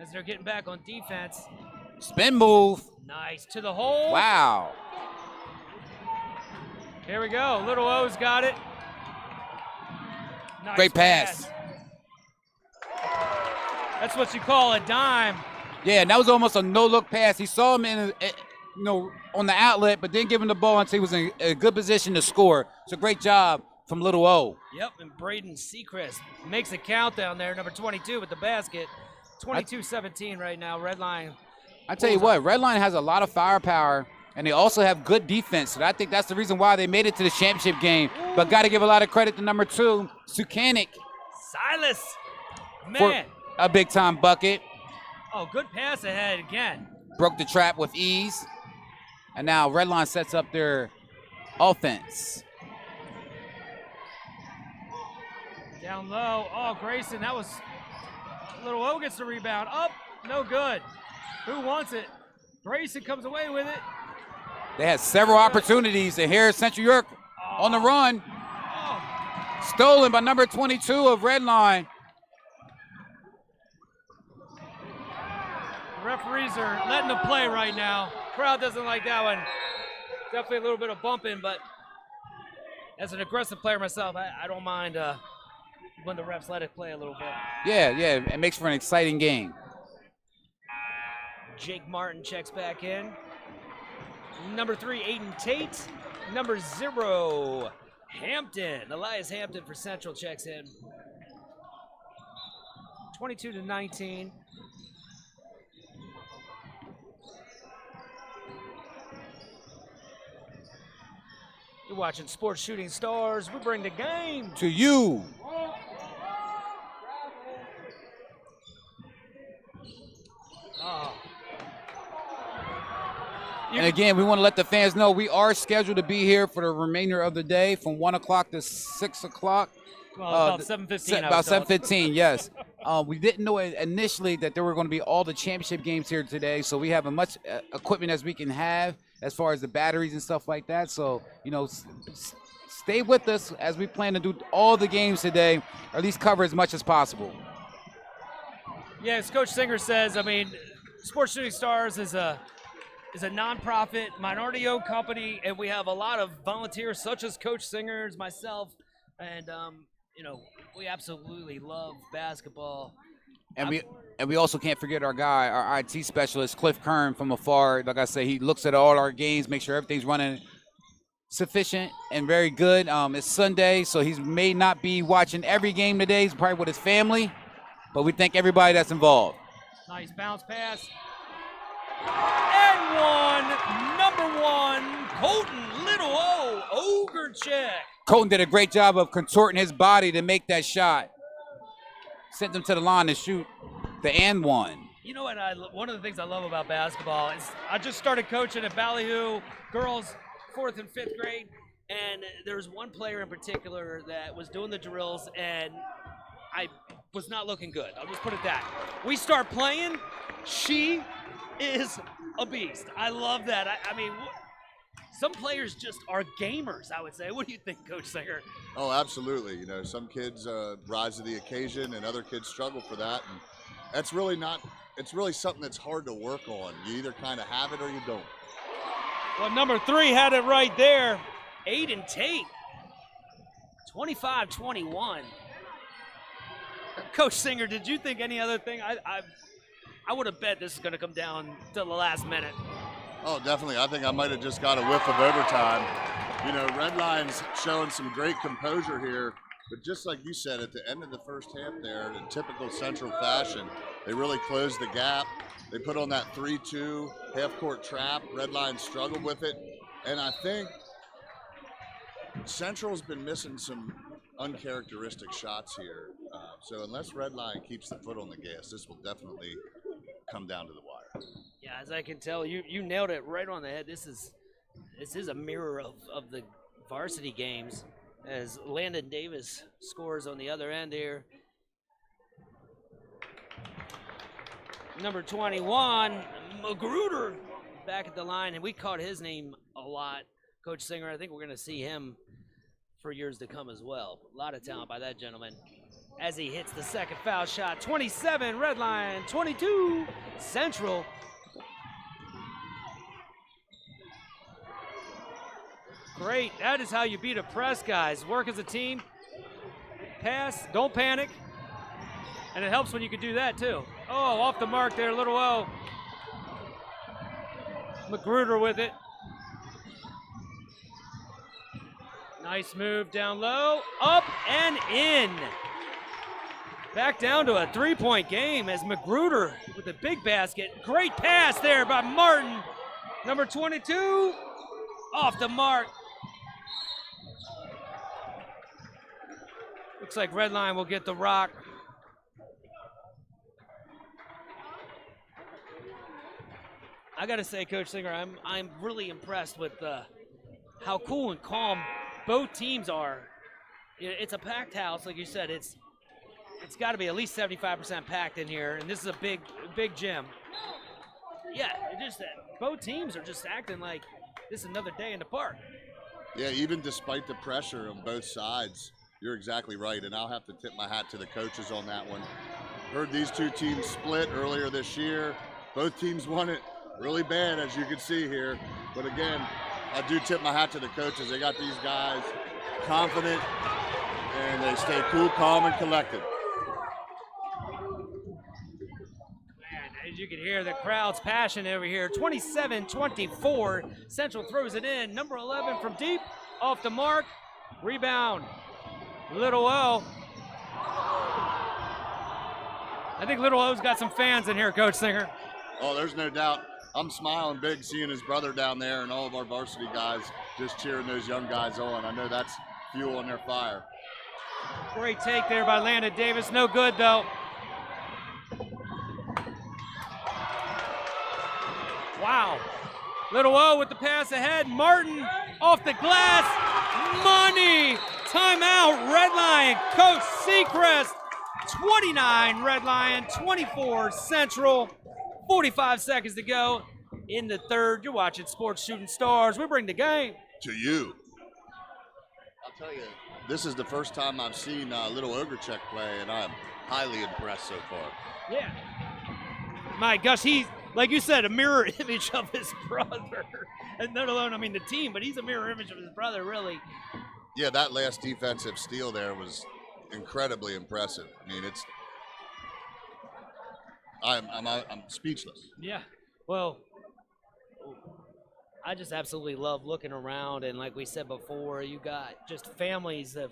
as they're getting back on defense. Spin move. Nice to the hole. Wow. Here we go. Little O's got it. Nice Great pass. That's what you call a dime. Yeah, and that was almost a no-look pass. He saw him on the outlet, but didn't give him the ball until he was in a good position to score. So great job from Little O. Yep, and Braden Seacrest makes a count down there, number 22 with the basket. 22-17 right now, Redline. I tell you what, Redline has a lot of firepower, and they also have good defense. So I think that's the reason why they made it to the championship game. But got to give a lot of credit to number 2, Sukanik, Silas, for man. a big-time bucket. Oh, good pass ahead again. Broke the trap with ease. And now Redline sets up their offense. Down low. Oh, Grayson, that was Little O gets the rebound. Up, no good. Who wants it? Grayson comes away with it. They had several opportunities, and here's Central York on the run. Stolen by number 22 of Redline. The referees are letting them play right now. Crowd doesn't like that one. Definitely a little bit of bumping, but as an aggressive player myself, I don't mind when the refs let it play a little bit. Yeah, it makes for an exciting game. Jake Martin checks back in. Number 3, Aiden Tate. Number 0, Hampton. Elias Hampton for Central checks in. 22-19. You're watching Sports Shooting Stars. We bring the game to you. And again, we want to let the fans know we are scheduled to be here for the remainder of the day from 1 o'clock to 6 o'clock. Well, about 7:15. About 7:15, yes. We didn't know initially that there were going to be all the championship games here today, so we have as much equipment as we can have as far as the batteries and stuff like that. So, you know, stay with us as we plan to do all the games today, or at least cover as much as possible. Yeah, as Coach Singer says, I mean, Sports Shooting Stars is a nonprofit, minority-owned company, and we have a lot of volunteers, such as Coach Singers, myself, and you know, we absolutely love basketball. And we also can't forget our guy, our IT specialist, Cliff Kern from afar. Like I say, he looks at all our games, make sure everything's running sufficient and very good. It's Sunday, so he may not be watching every game today. He's probably with his family, but we thank everybody that's involved. Nice bounce pass. And one, number 1, Colton Little O, Ogre check. Colton did a great job of contorting his body to make that shot. Sent him to the line to shoot the and one. You know what? One of the things I love about basketball is I just started coaching at Ballyhoo girls 4th and 5th grade, and there's one player in particular that was doing the drills, and I was not looking good. I'll just put it that. We start playing, she is a beast. I love that. I mean, some players just are gamers, I would say. What do you think, Coach Singer? Oh, absolutely. You know, some kids rise to the occasion and other kids struggle for that. And that's really not, it's really something that's hard to work on. You either kind of have it or you don't. Well, number 3 had it right there. Aiden Tate, 25-21. Coach Singer, did you think any other thing? I would have bet this is going to come down to the last minute. Oh, definitely. I think I might have just got a whiff of overtime. You know, Redline's showing some great composure here, but just like you said, at the end of the first half there, in typical Central fashion, they really closed the gap. They put on that 3-2 half-court trap. Redline struggled with it, and I think Central's been missing some uncharacteristic shots here. So unless Redline keeps the foot on the gas, this will definitely come down to the wire. Yeah, as I can tell, you nailed it right on the head. This is a mirror of the varsity games as Landon Davis scores on the other end here. Number 21, Magruder back at the line, and we caught his name a lot. Coach Singer, I think we're going to see him for years to come as well. A lot of talent by that gentleman. As he hits the second foul shot, 27, Redline, 22, Central. Great, that is how you beat a press, guys. Work as a team, pass, don't panic, and it helps when you can do that too. Oh, off the mark there, Little O. Magruder with it. Nice move down low, up and in. Back down to a 3-point game as Magruder with a big basket. Great pass there by Martin. Number 22, off the mark. Looks like Redline will get the rock. I gotta say, Coach Singer, I'm really impressed with how cool and calm both teams are. It's a packed house, like you said. It's got to be at least 75% packed in here, and this is a big gym. Yeah, both teams are just acting like this is another day in the park. Yeah, even despite the pressure on both sides, you're exactly right, and I'll have to tip my hat to the coaches on that one. Heard these two teams split earlier this year. Both teams won it really bad, as you can see here. But again, I do tip my hat to the coaches. They got these guys confident, and they stay cool, calm, and collected. As you can hear the crowd's passion over here. 27-24. Central throws it in. Number 11 from deep, off the mark. Rebound. Little O. I think Little O's got some fans in here, Coach Singer. Oh, there's no doubt. I'm smiling big seeing his brother down there and all of our varsity guys just cheering those young guys on. I know that's fuel on their fire. Great take there by Landon Davis. No good, though. Wow. Little O with the pass ahead. Martin off the glass. Money. Timeout. Red Lion. Coach Seacrest. 29 Red Lion, 24 Central. 45 seconds to go in the third. You're watching Sports Shooting Stars. We bring the game to you. I'll tell you, this is the first time I've seen Little Ogrechek play, and I'm highly impressed so far. Yeah. My gosh, he's, like you said, a mirror image of his brother. And not alone, I mean, the team, but he's a mirror image of his brother, really. Yeah, that last defensive steal there was incredibly impressive. I mean, I'm speechless. Yeah. Well, I just absolutely love looking around, and like we said before, you got just families of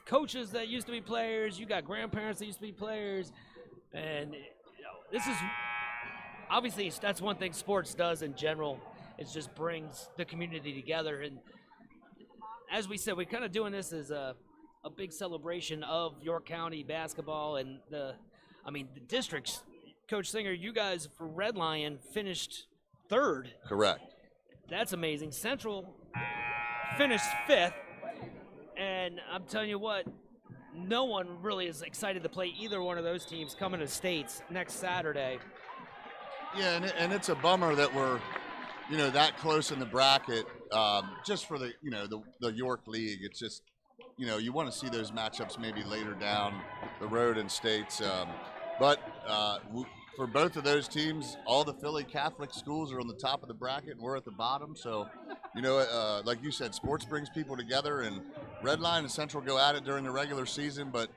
coaches that used to be players. You got grandparents that used to be players, and this is obviously that's one thing sports does in general. It just brings the community together, and as we said, we're kind of doing this as a big celebration of York County basketball and the districts. Coach Singer, you guys for Red Lion finished third. Correct. That's amazing. Central finished fifth, and I'm telling you what, no one really is excited to play either one of those teams coming to States next Saturday. Yeah, and it's a bummer that we're, that close in the bracket, just for the York League. It's just, you want to see those matchups maybe later down the road in States. But for both of those teams, all the Philly Catholic schools are on the top of the bracket, and we're at the bottom. So, like you said, sports brings people together, and Red Lion and Central go at it during the regular season. But,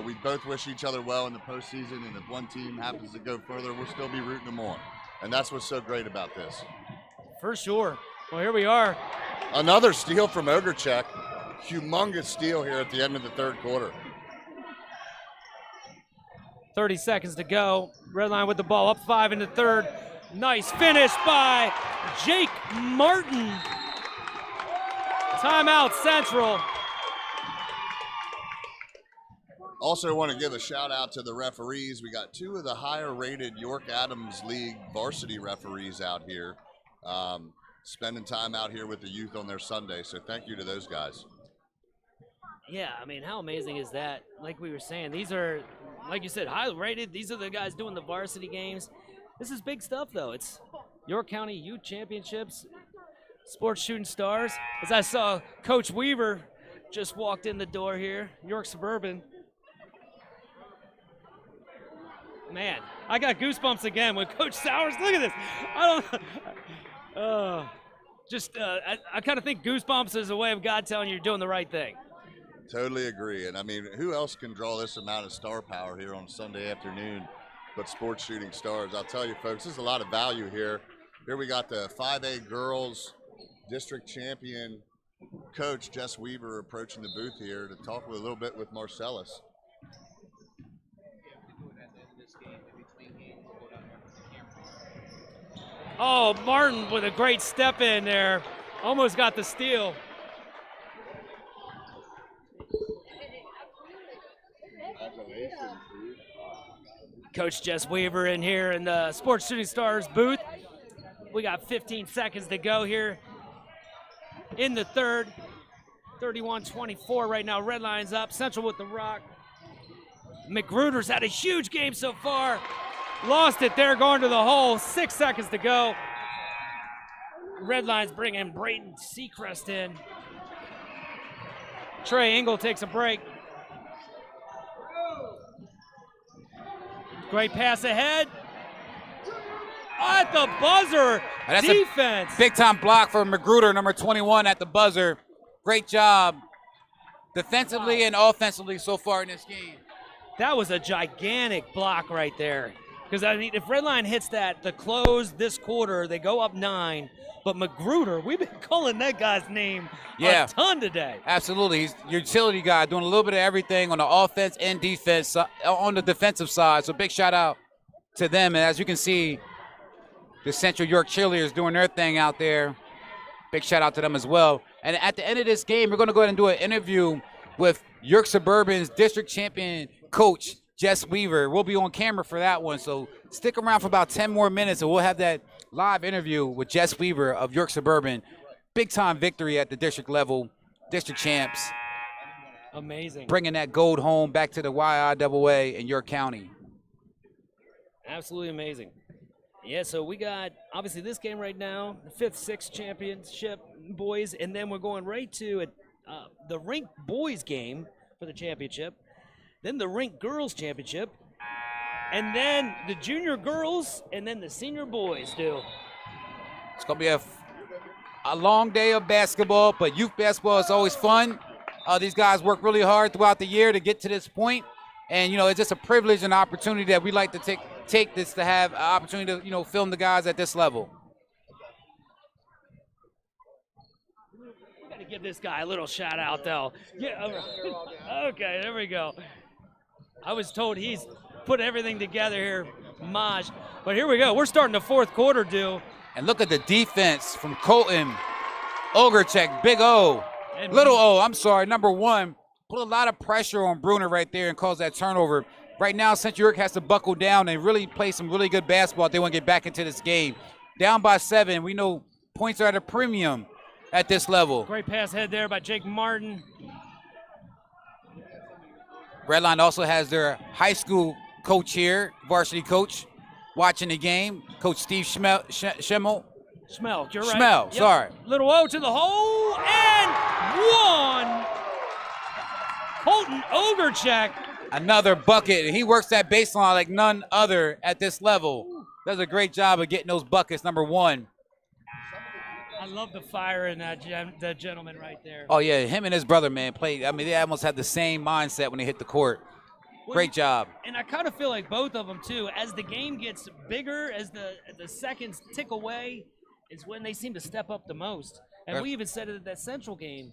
we both wish each other well in the postseason, and if one team happens to go further, we'll still be rooting them on. And that's what's so great about this. For sure. Well, here we are. Another steal from Ogrechek. Humongous steal here at the end of the third quarter. 30 seconds to go. Red Line with the ball, up 5 in the third. Nice finish by Jake Martin. Timeout Central. Also want to give a shout out to the referees. We got 2 of the higher rated York Adams League varsity referees out here, spending time out here with the youth on their Sunday. So thank you to those guys. Yeah, I mean, how amazing is that? Like we were saying, these are, like you said, highly rated. These are the guys doing the varsity games. This is big stuff, though. It's York County Youth Championships, Sports Shooting Stars. As I saw Coach Weaver just walked in the door here, York Suburban. Man, I got goosebumps again with Coach Sowers. Look at this. I kind of think goosebumps is a way of God telling you you're doing the right thing. Totally agree. And I mean, who else can draw this amount of star power here on Sunday afternoon but Sports Shooting Stars? I'll tell you, folks, there's a lot of value here. Here we got the 5A girls district champion coach, Jess Weaver, approaching the booth here to talk a little bit with Marcellus. Oh, Martin with a great step in there. Almost got the steal. Coach Jess Weaver in here in the Sports Shooting Stars booth. We got 15 seconds to go here in the third. 31-24 right now. Red Lions up. Central with the rock. McGruder's had a huge game so far. Lost it there, going to the hole. 6 seconds to go. Red Lions bringing Brayton Seacrest in. Trey Engel takes a break. Great pass ahead. At the buzzer. That's defense. a big-time block for Magruder, number 21 at the buzzer. Great job defensively and offensively so far in this game. That was a gigantic block right there. Because, I mean, if Redline hits that, the close this quarter, they go up 9. But Magruder, we've been calling that guy's name a ton today. Absolutely. He's your utility guy, doing a little bit of everything on the offense and defense, on the defensive side. So big shout out to them. And as you can see, the Central York cheerleaders doing their thing out there. Big shout out to them as well. And at the end of this game, we're going to go ahead and do an interview with York Suburban's district champion coach, Jess Weaver. We'll be on camera for that one. So stick around for about 10 more minutes and we'll have that live interview with Jess Weaver of York Suburban. Big time victory at the district level, district champs. Amazing. Bringing that gold home back to the YIAA in York County. Absolutely amazing. Yeah, so we got, obviously, this game right now, the 5th, 6th championship boys, and then we're going right to the rink boys game for the championship, then the rink girls championship, and then the junior girls, and then the senior boys do. It's going to be a long day of basketball, but youth basketball is always fun. These guys work really hard throughout the year to get to this point, and, you know, it's just a privilege and opportunity that we like to take this to have an opportunity to, you know, film the guys at this level. We got to give this guy a little shout out, though. Yeah. Okay, there we go. I was told he's put everything together here, Maj. But here we go. We're starting the fourth quarter, dude. And look at the defense from Colton, Ogrechek, Big O, And Little O, I'm sorry, number 1. Put a lot of pressure on Bruner right there and cause that turnover. Right now, Central York has to buckle down and really play some really good basketball if they want to get back into this game. Down by 7, we know points are at a premium at this level. Great pass head there by Jake Martin. Redline also has their high school coach here, varsity coach, watching the game. Coach Steve Schmel, you're right. Schmel, Yep. sorry. Little O to the hole, and 1. Colton Ogrechek. Another bucket. He works that baseline like none other at this level. Does a great job of getting those buckets, number 1. I love the fire in that gentleman right there. Oh, yeah, him and his brother, man, played. I mean, they almost had the same mindset when they hit the court. Great job. And I kind of feel like both of them, too. As the game gets bigger, as the seconds tick away, is when they seem to step up the most. And we even said it at that Central game.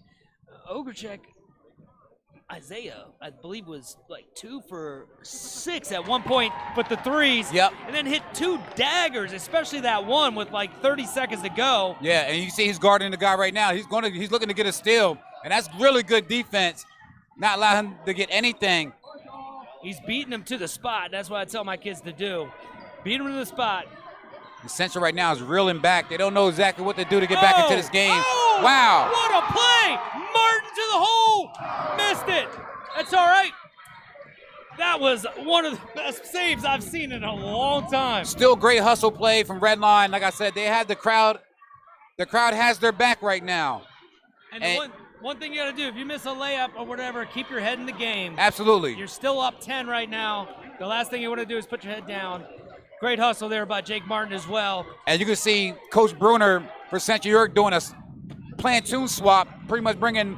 Ogrechek, Isaiah, I believe, was like 2 for 6 at one point with the threes. Yep. And then hit 2 daggers, especially that one with like 30 seconds to go. Yeah, and you see he's guarding the guy right now. He's looking to get a steal, and that's really good defense. Not allow him to get anything. He's beating him to the spot. That's what I tell my kids to do. Beat him to the spot. The Central right now is reeling back. They don't know exactly what to do to get back into this game. Wow. What a play! Martin to the hole! Missed it. That's all right. That was one of the best saves I've seen in a long time. Still great hustle play from Redline. Like I said, they had the crowd. The crowd has their back right now. And one thing you got to do, if you miss a layup or whatever, keep your head in the game. Absolutely. You're still up 10 right now. The last thing you want to do is put your head down. Great hustle there by Jake Martin as well. And you can see Coach Bruner for Central York doing a platoon swap, pretty much bringing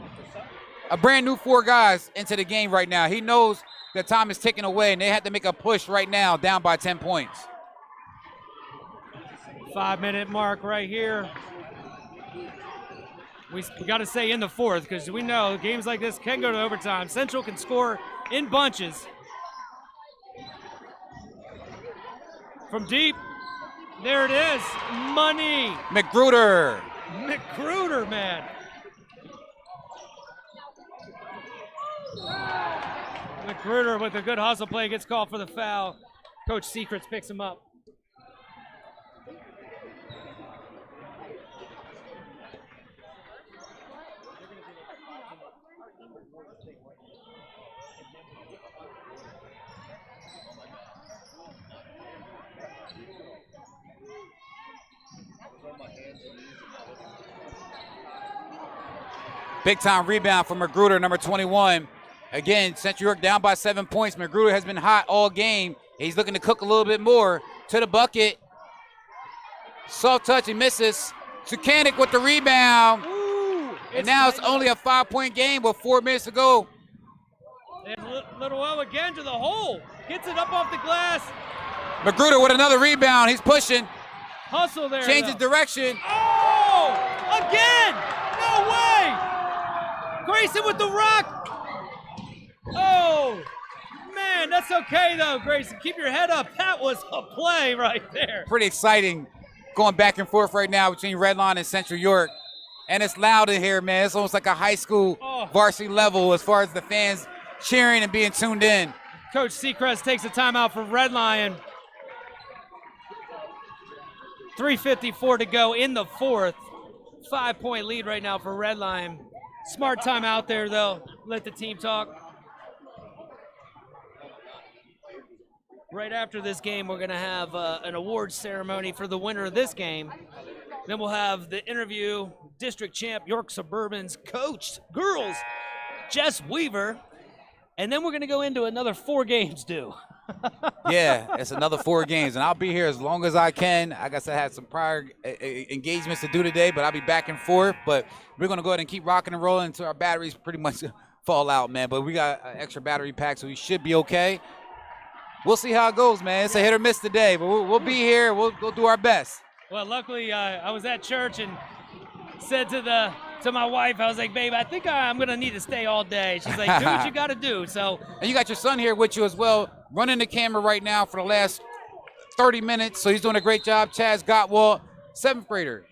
a brand new 4 guys into the game right now. He knows that time is ticking away, and they have to make a push right now, down by 10 points. 5-minute mark right here. We got to say in the fourth because we know games like this can go to overtime. Central can score in bunches. From deep, there it is, money. McGruder. McGruder, man. McGruder with a good hustle play gets called for the foul. Coach Secrets picks him up. Big time rebound for Magruder, number 21. Again, Central York down by 7 points. Magruder has been hot all game. He's looking to cook a little bit more. To the bucket. Soft touch, he misses. Sukanik with the rebound. Ooh, and now it's only a 5-point game with 4 minutes to go. And Little O again to the hole. Gets it up off the glass. Magruder with another rebound. He's pushing. Hustle there. Changes direction. Oh! Again! No way! Grayson with the rock. Oh, man, that's okay, though, Grayson. Keep your head up. That was a play right there. Pretty exciting going back and forth right now between Redline and Central York. And it's loud in here, man. It's almost like a high school varsity level as far as the fans cheering and being tuned in. Coach Seacrest takes a timeout for Red Lion. 3:54 to go in the fourth. 5-point lead right now for Red Lion. Smart time out there, though. Let the team talk. Right after this game, we're going to have an awards ceremony for the winner of this game. Then we'll have the interview, district champ York Suburban's coach, girls, Jess Weaver. And then we're going to go into another 4 games due. Yeah, it's another 4 games, and I'll be here as long as I can. Like I said, I had some prior engagements to do today, but I'll be back and forth. But we're going to go ahead and keep rocking and rolling until our batteries pretty much fall out, man. But we got an extra battery pack, so we should be okay. We'll see how it goes, man. It's a hit or miss today, but we'll be here. We'll do our best. Well, luckily, I was at church and said to my wife, I was like, babe, I think I'm going to need to stay all day. She's like, do what you got to do. So, and you got your son here with you as well, running the camera right now for the last 30 minutes. So he's doing a great job. Chaz Gottwald, 7th grader.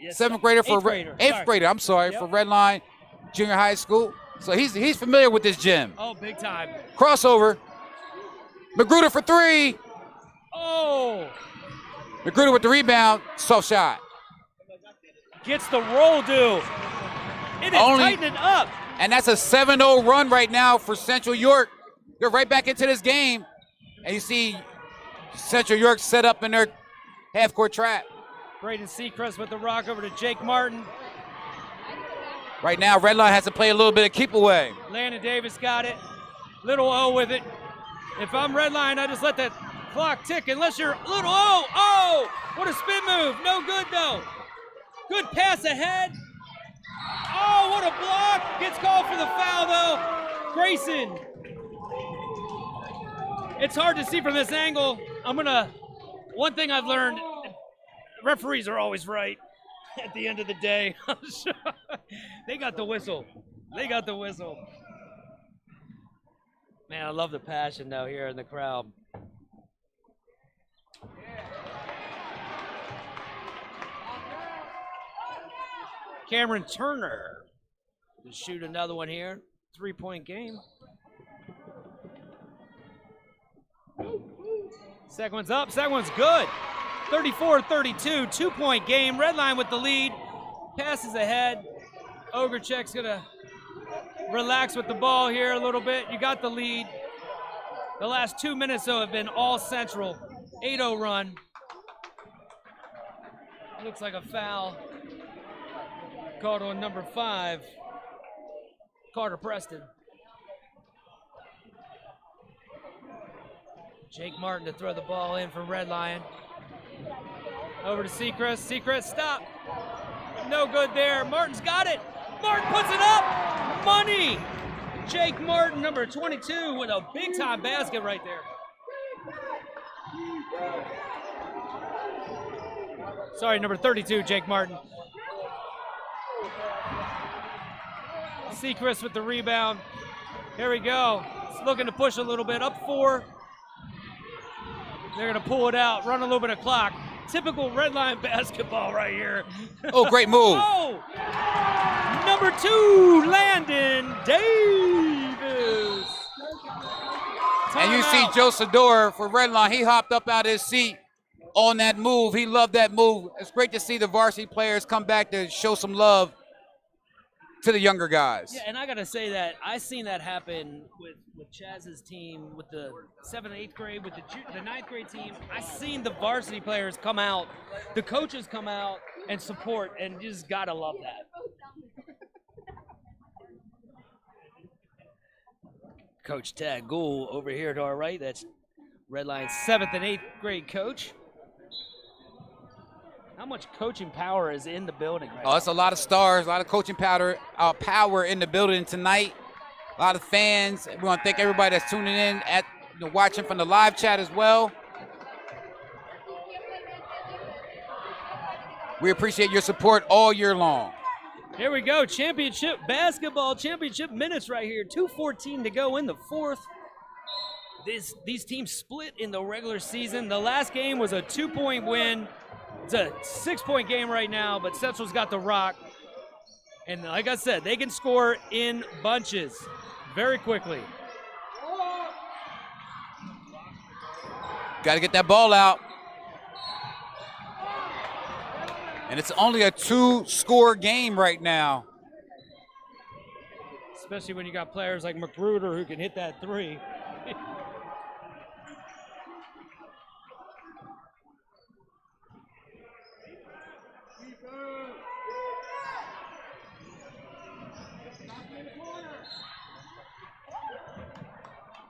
yes, 7th grader for 8th grader. I'm sorry, Yep. for Redline Junior High School. So he's familiar with this gym. Oh, big time. Crossover. Magruder for 3. Oh, Magruder with the rebound. Soft shot. gets the roll due. It is tightening up. And that's a 7-0 run right now for Central York. They're right back into this game. And you see Central York set up in their half-court trap. Braden Seacrest with the rock over to Jake Martin. Right now, Redline has to play a little bit of keep away. Landon Davis got it. Little O with it. If I'm Redline, I just let that clock tick unless you're Little O. Oh, what a spin move. No good, though. Good pass ahead. Oh, what a block. Gets called for the foul, though. Grayson. It's hard to see from this angle. One thing I've learned, referees are always right at the end of the day. They got the whistle. They got the whistle. Man, I love the passion, though, here in the crowd. Cameron Turner to shoot another one here. 3-point game. Second one's up. Second one's good. 34-32, 2-point game. Redline with the lead. Passes ahead. Ogrechek's going to relax with the ball here a little bit. You got the lead. The last 2 minutes, though, have been all Central. 8-0 run. Looks like a foul called on number 5, Carter Preston. Jake Martin to throw the ball in for Red Lion. Over to Seacrest. Seacrest, stop. No good there. Martin's got it. Martin puts it up. Money. Jake Martin, number 22, with a big-time basket right there. Sorry, number 32, Jake Martin. Seacrest with the rebound. Here we go. It's looking to push a little bit. Up 4. They're going to pull it out, run a little bit of clock. Typical Redline basketball right here. Oh, great move. Oh! Number 2, Landon Davis. And you see Joe Sador for Redline. He hopped up out of his seat on that move. He loved that move. It's great to see the varsity players come back to show some love to the younger guys. Yeah, and I got to say that I seen that happen with Chaz's team, with the 7th and 8th grade, with the 9th grade team. I seen the varsity players come out, the coaches come out and support, and you just got to love that. Coach Tad Gould over here to our right. That's Redline's 7th and 8th grade coach. How much coaching power is in the building right now? Oh, it's a lot of stars, a lot of coaching power in the building tonight. A lot of fans. We want to thank everybody that's tuning in, watching from the live chat as well. We appreciate your support all year long. Here we go, championship basketball, championship minutes right here. 2:14 to go in the 4th. These teams split in the regular season. The last game was a 2-point win. It's a 6-point game right now, but Central's got the rock. And like I said, they can score in bunches very quickly. Got to get that ball out. And it's only a 2-score game right now. Especially when you got players like Magruder who can hit that 3.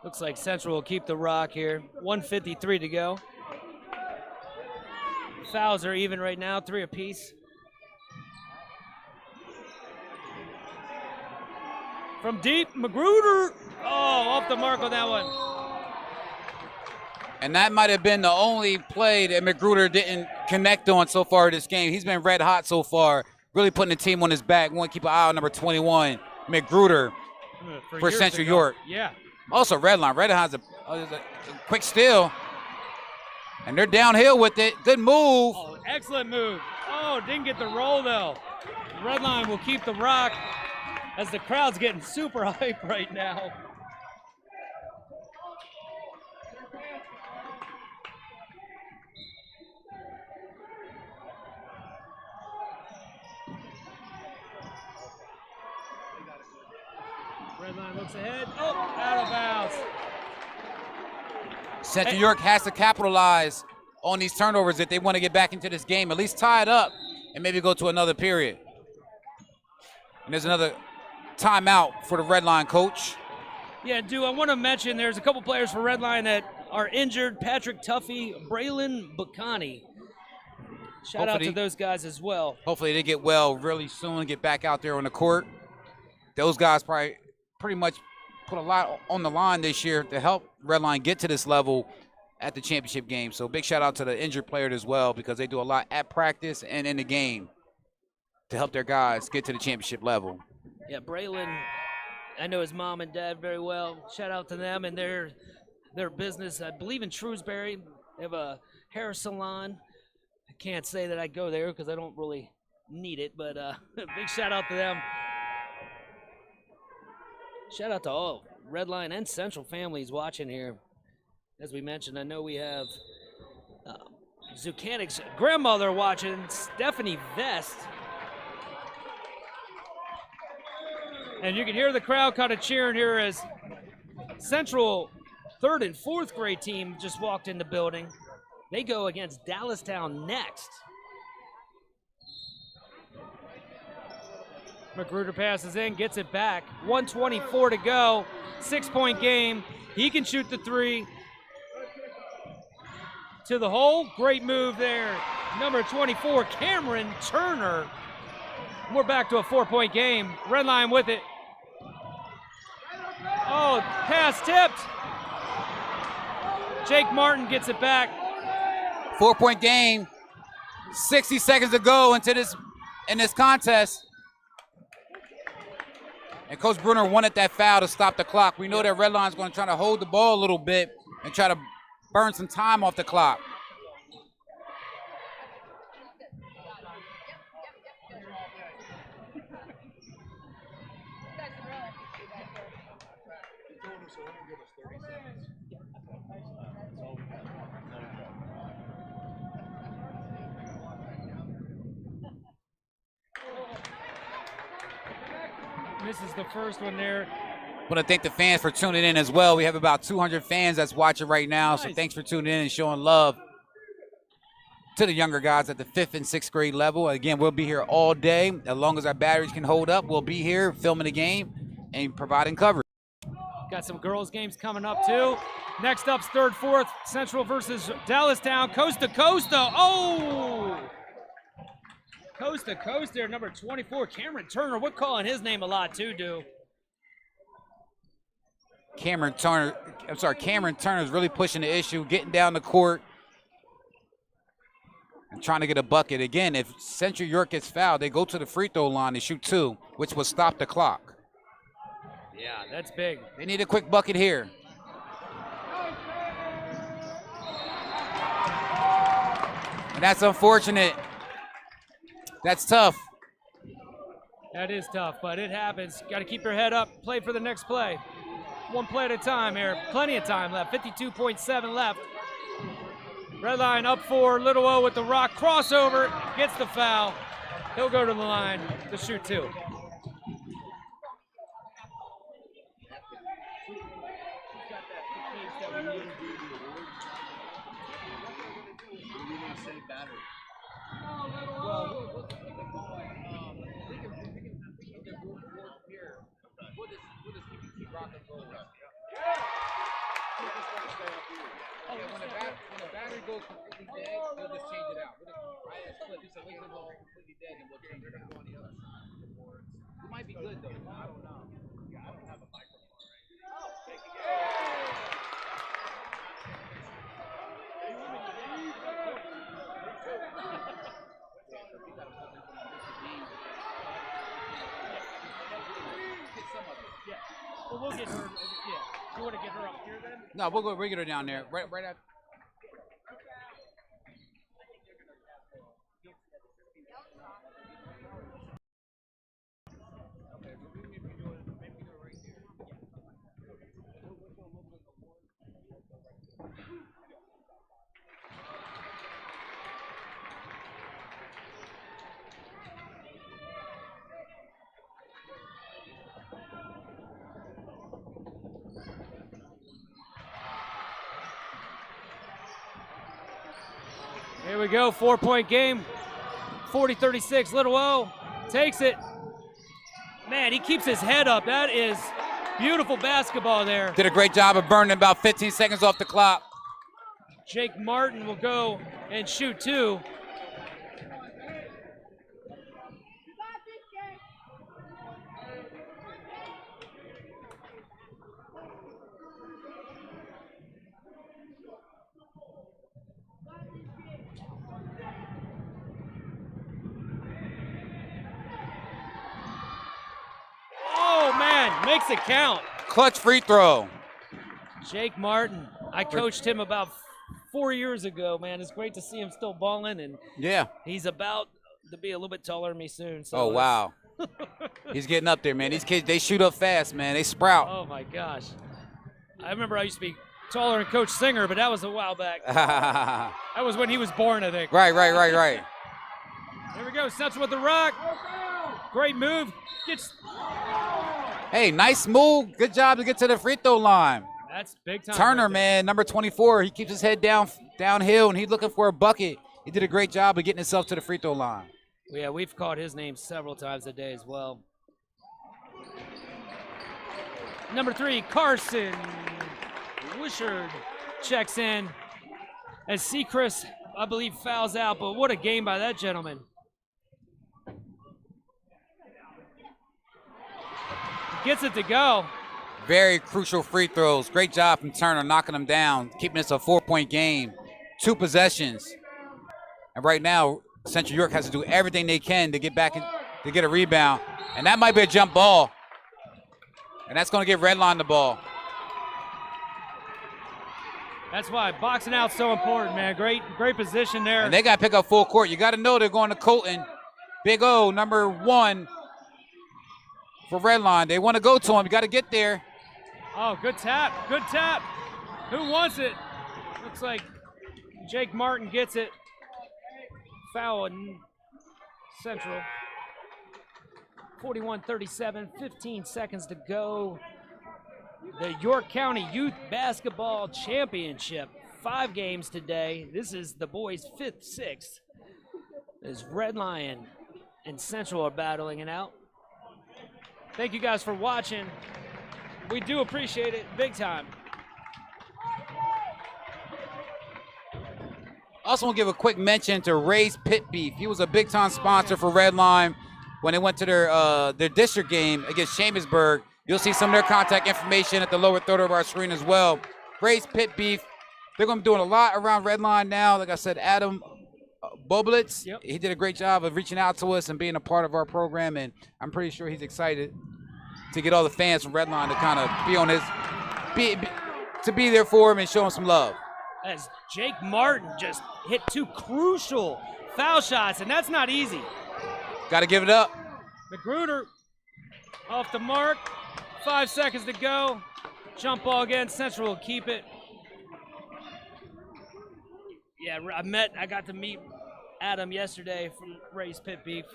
Looks like Central will keep the rock here. 1:53 to go. Fouls are even right now, 3 apiece. From deep, Magruder. Oh, off the mark on that one. And that might have been the only play that Magruder didn't connect on so far this game. He's been red hot so far, really putting the team on his back. We want to keep an eye on number 21, Magruder, for Central York. Yeah. Also, Redline. Redline has a quick steal. And they're downhill with it. Good move. Oh, excellent move. Oh, didn't get the roll, though. Redline will keep the rock as the crowd's getting super hype right now. Redline looks ahead. Oh, out of bounds. Central York has to capitalize on these turnovers if they want to get back into this game, at least tie it up and maybe go to another period. And there's another timeout for the Redline coach. Yeah, I want to mention there's a couple players for Redline that are injured. Patrick Tuffy, Braylon Bacani. Shout out to those guys as well. Hopefully they get well really soon and get back out there on the court. Those guys pretty much put a lot on the line this year to help Redline get to this level at the championship game. So big shout out to the injured players as well, because they do a lot at practice and in the game to help their guys get to the championship level. Yeah, Braylon, I know his mom and dad very well. Shout out to them and their business. I believe in Shrewsbury. They have a hair salon. I can't say that I go there because I don't really need it, but big shout out to them. Shout out to all Redline and Central families watching here. As we mentioned, I know we have Zucanic's grandmother watching, Stephanie Vest. And you can hear the crowd kind of cheering here as Central 3rd and 4th grade team just walked in the building. They go against Dallastown next. Magruder passes in, gets it back. 1:24 to go. 6-point game. He can shoot the 3. To the hole. Great move there. Number 24, Cameron Turner. We're back to a 4-point game. Redline with it. Oh, pass tipped. Jake Martin gets it back. 4-point game. 60 seconds to go in this contest. And Coach Bruner wanted that foul to stop the clock. We know that Redline's going to try to hold the ball a little bit and try to burn some time off the clock. Misses the first one there. I want to thank the fans for tuning in as well. We have about 200 fans that's watching right now, so Nice. thanks for tuning in and showing love to the younger guys at the 5th and 6th grade level. Again, we'll be here all day. As long as our batteries can hold up, we'll be here filming the game and providing coverage. Got some girls games coming up too. Next up's 3rd, 4th, Central versus Dallastown, coast to coast. Oh! Coast to coast there, number 24, Cameron Turner. We're calling his name a lot too, dude. Cameron Turner is really pushing the issue, getting down the court and trying to get a bucket. Again, if Central York gets fouled, they go to the free throw line and shoot 2, which will stop the clock. Yeah, that's big. They need a quick bucket here. And that's unfortunate. That's tough. That is tough, but it happens. Got to keep your head up, play for the next play. One play at a time here. Plenty of time left. 52.7 left. Redline up 4. Little O with the rock crossover. Gets the foul. He'll go to the line to shoot 2. When the battery goes completely dead, we'll just change it out. We'll just wait till it's completely dead and we'll change it out. It might be good though. I don't know. Yeah, I don't have a microphone Yeah. Well, we'll get her. Yeah. You want to get her up here then? No, we'll get her down there. Right after. Here we go, 4-point game. 40-36, Little O takes it. Man, he keeps his head up. That is beautiful basketball there. Did a great job of burning about 15 seconds off the clock. Jake Martin will go and shoot 2. Oh, man, makes it count. Clutch free throw. Jake Martin, I coached him about 4 years ago, man. It's great to see him still balling, and Yeah. he's about to be a little bit taller than me soon. So Oh, wow. He's getting up there, man. These kids, they shoot up fast, man. They sprout. Oh, my gosh. I remember I used to be taller than Coach Singer, but that was a while back. Right. That was when he was born, I think. Right. Here we go, Central with the rock. Great move. Gets. Hey, nice move. Good job to get to the free throw line. That's big time. Turner, right there. man, number 24. He keeps his head downhill, and he's looking for a bucket. He did a great job of getting himself to the free throw line. Yeah, we've called his name several times a day as well. Number 3, Carson Wishard checks in. As Seacrest, I believe, fouls out, but what a game by that gentleman. Gets it to go. Very crucial free throws. Great job from Turner knocking them down, keeping this a 4-point game. 2 possessions. And right now, Central York has to do everything they can to get back to get a rebound. And that might be a jump ball. And that's going to give Redline the ball. That's why boxing out's so important, man. Great position there. And they got to pick up full court. You got to know they're going to Colton. Big O, number 1 for Redline. They want to go to him. You got to get there. Oh, good tap. Good tap. Who wants it? Looks like Jake Martin gets it. Foul in Central. 41-37, 15 seconds to go. The York County Youth Basketball Championship. 5 games today. This is the boys' 5th, 6th. As Red Lion and Central are battling it out. Thank you guys for watching. We do appreciate it big time. Also want to give a quick mention to Ray's Pit Beef. He was a big-time sponsor for Redline when they went to their district game against Chambersburg. You'll see some of their contact information at the lower third of our screen as well. Ray's Pit Beef. They're going to be doing a lot around Redline now. Like I said, Adam Boblitz, he did a great job of reaching out to us and being a part of our program, and I'm pretty sure he's excited to get all the fans from Redline to kind of be on his, to be there for him and show him some love. As Jake Martin just hit 2 crucial foul shots, and that's not easy. Got to give it up. Magruder off the mark. 5 seconds to go. Jump ball again. Central will keep it. Yeah, I got to meet Adam yesterday from Ray's Pit Beef.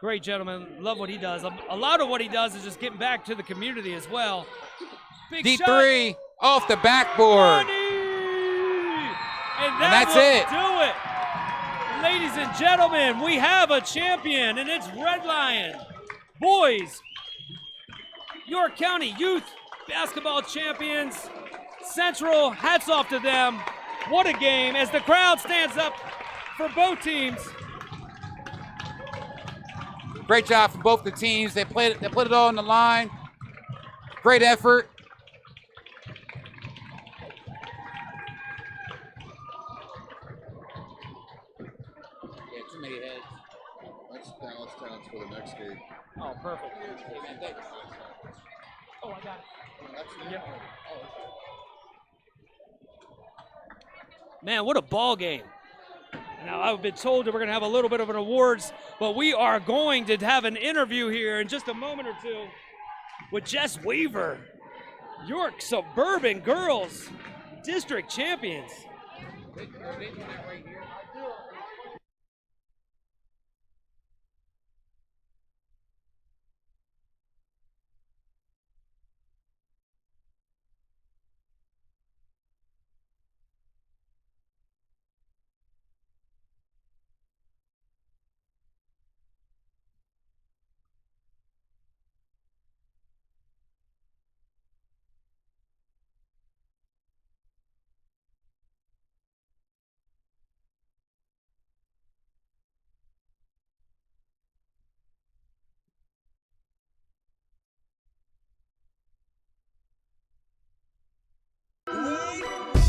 Great gentleman. Love what he does. A lot of what he does is just getting back to the community as well. Big Deep shot. 3 off the backboard. And that's will it. Do it. Ladies and gentlemen, we have a champion, and it's Red Lion. Boys, York County Youth Basketball Champions. Central, hats off to them. What a game as the crowd stands up for both teams. Great job from both the teams. They put it all on the line. Great effort. Yeah, too many heads. That's Dallas Towns for the next game. Oh, perfect. Oh, I got it. Yep. Man, what a ball game. Now, I've been told that we're going to have a little bit of an awards, but we are going to have an interview here in just a moment or two with Jess Weaver, York Suburban Girls District Champions.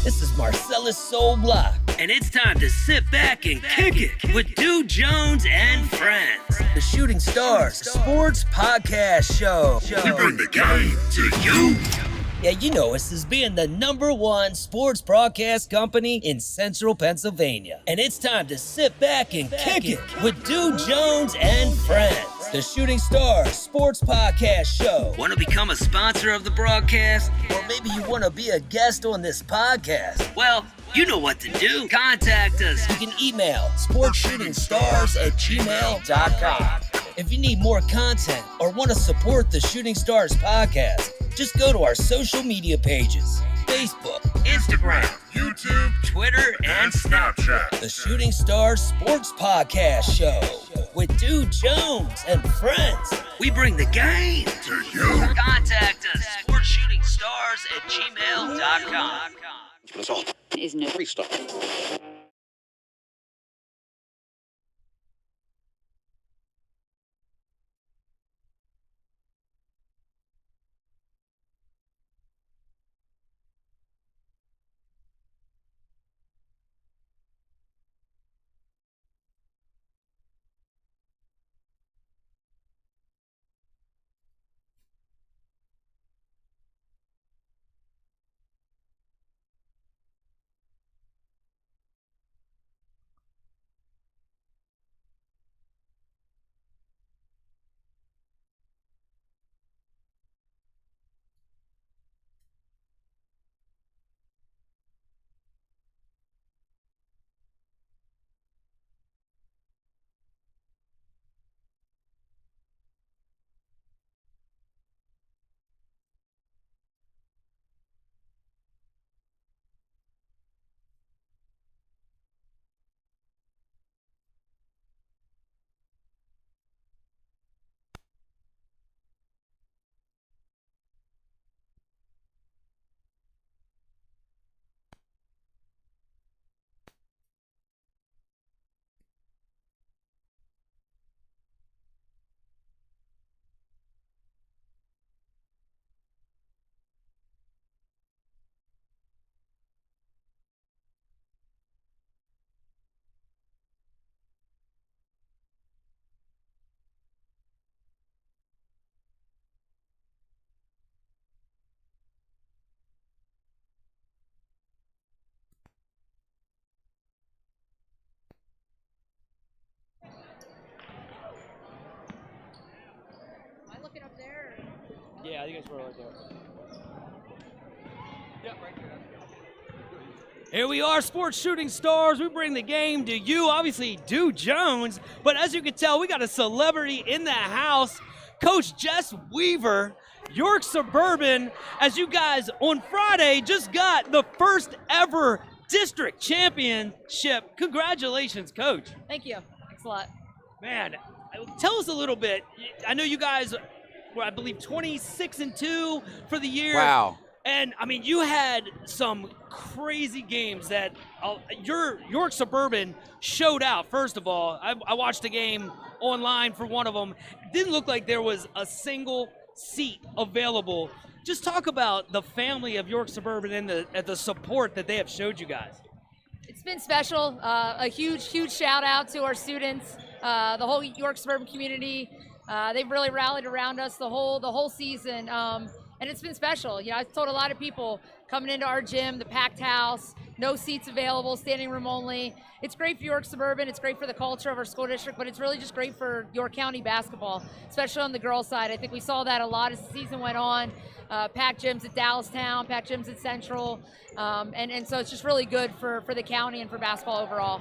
This is Marcellus Soul Block, and it's time to sit back and kick it with Dude Jones and friends. The Shooting Stars Sports Podcast Show. We bring the game to you. Yeah, you know us as being the #1 sports broadcast company in Central Pennsylvania. And it's time to sit back and kick it with Dude Jones and friends. The Shooting Stars Sports Podcast Show. Want to become a sponsor of the broadcast? Or maybe you want to be a guest on this podcast? Well, you know what to do. Contact us. You can email sportshootingstars@gmail.com. If you need more content or want to support the Shooting Stars podcast, just go to our social media pages: Facebook, Instagram, YouTube, Twitter, and Snapchat. The Shooting Stars Sports Podcast Show with Dude Jones and friends. We bring the game To you. Contact us, sportshootingstars@gmail.com. Is no restart. Yeah, you guys were right there. Yeah, right there. Here we are, Sports Shooting Stars. We bring the game to you. Obviously, Du Jones. But as you can tell, we got a celebrity in the house. Coach Jess Weaver, York Suburban, as you guys on Friday just got the first ever district championship. Congratulations, Coach. Thank you. Thanks a lot. Man, tell us a little bit. I know you guys were, I believe, 26-2 for the year. Wow. And, I mean, you had some crazy games that your York Suburban showed out, first of all. I watched the game online for one of them. It didn't look like there was a single seat available. Just talk about the family of York Suburban and the support that they have showed you guys. It's been special. A huge shout out to our students, the whole York Suburban community. They've really rallied around us the whole season. And it's been special. You know, I told a lot of people coming into our gym, the packed house, no seats available, standing room only. It's great for York Suburban. It's great for the culture of our school district, but it's really just great for York County basketball, especially on the girls' side. I think we saw that a lot as the season went on. Packed gyms at Dallastown, packed gyms at Central. And so it's just really good for the county and for basketball overall.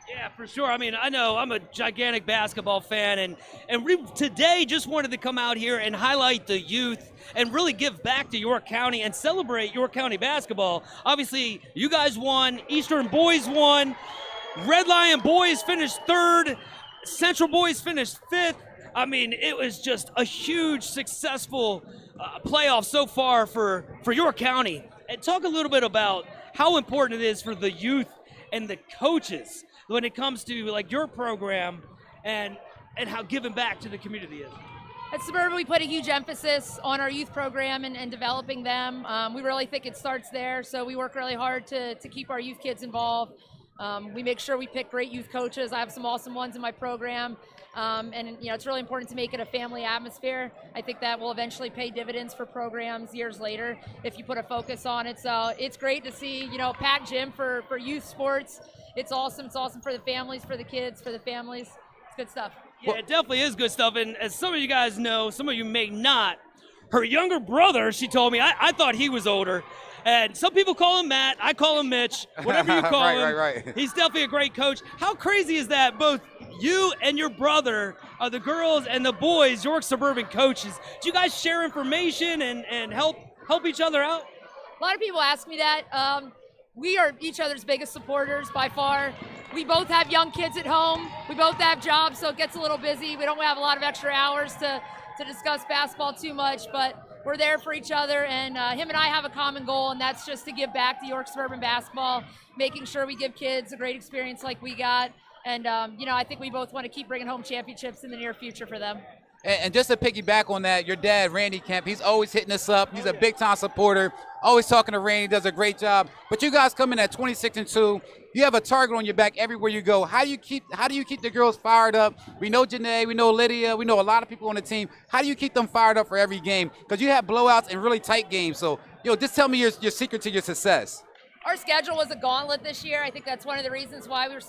Yeah, for sure. I mean, I know I'm a gigantic basketball fan, and we today just wanted to come out here and highlight the youth and really give back to York County and celebrate York County basketball. Obviously, you guys won. Eastern boys won. Red Lion boys finished third. Central boys finished fifth. I mean, it was just a huge, successful playoff so far for York County. And talk a little bit about how important it is for the youth and the coaches when it comes to like your program and how giving back to the community is. At Suburban, we put a huge emphasis on our youth program and developing them. We really think it starts there, so we work really hard to keep our youth kids involved. We make sure we pick great youth coaches. I have some awesome ones in my program. And you know, it's really important to make it a family atmosphere. I think that will eventually pay dividends for programs years later if you put a focus on it. So it's great to see, you know, packed gym for youth sports. It's awesome. It's awesome for the families, for the kids, for the families. It's good stuff. Yeah, it definitely is good stuff. And as some of you guys know, some of you may not, her younger brother, she told me, I thought he was older. And some people call him Matt. I call him Mitch. Whatever you call him. Right. He's definitely a great coach. How crazy is that? Both you and your brother are the girls and the boys, York Suburban coaches. Do you guys share information and help each other out? A lot of people ask me that. We are each other's biggest supporters by far. We both have young kids at home. We both have jobs, so it gets a little busy. We don't have a lot of extra hours to discuss basketball too much, but we're there for each other, and him and I have a common goal, and that's just to give back to York Suburban basketball, making sure we give kids a great experience like we got. And, you know, I think we both want to keep bringing home championships in the near future for them. And just to piggyback on that, your dad, Randy Kemp, he's always hitting us up. He's a big-time supporter, always talking to Randy, does a great job. But you guys come in at 26-2. You have a target on your back everywhere you go. How do you keep the girls fired up? We know Janae, we know Lydia, we know a lot of people on the team. How do you keep them fired up for every game? Because you have blowouts and really tight games. So, just tell me your secret to your success. Our schedule was a gauntlet this year. I think that's one of the reasons why we're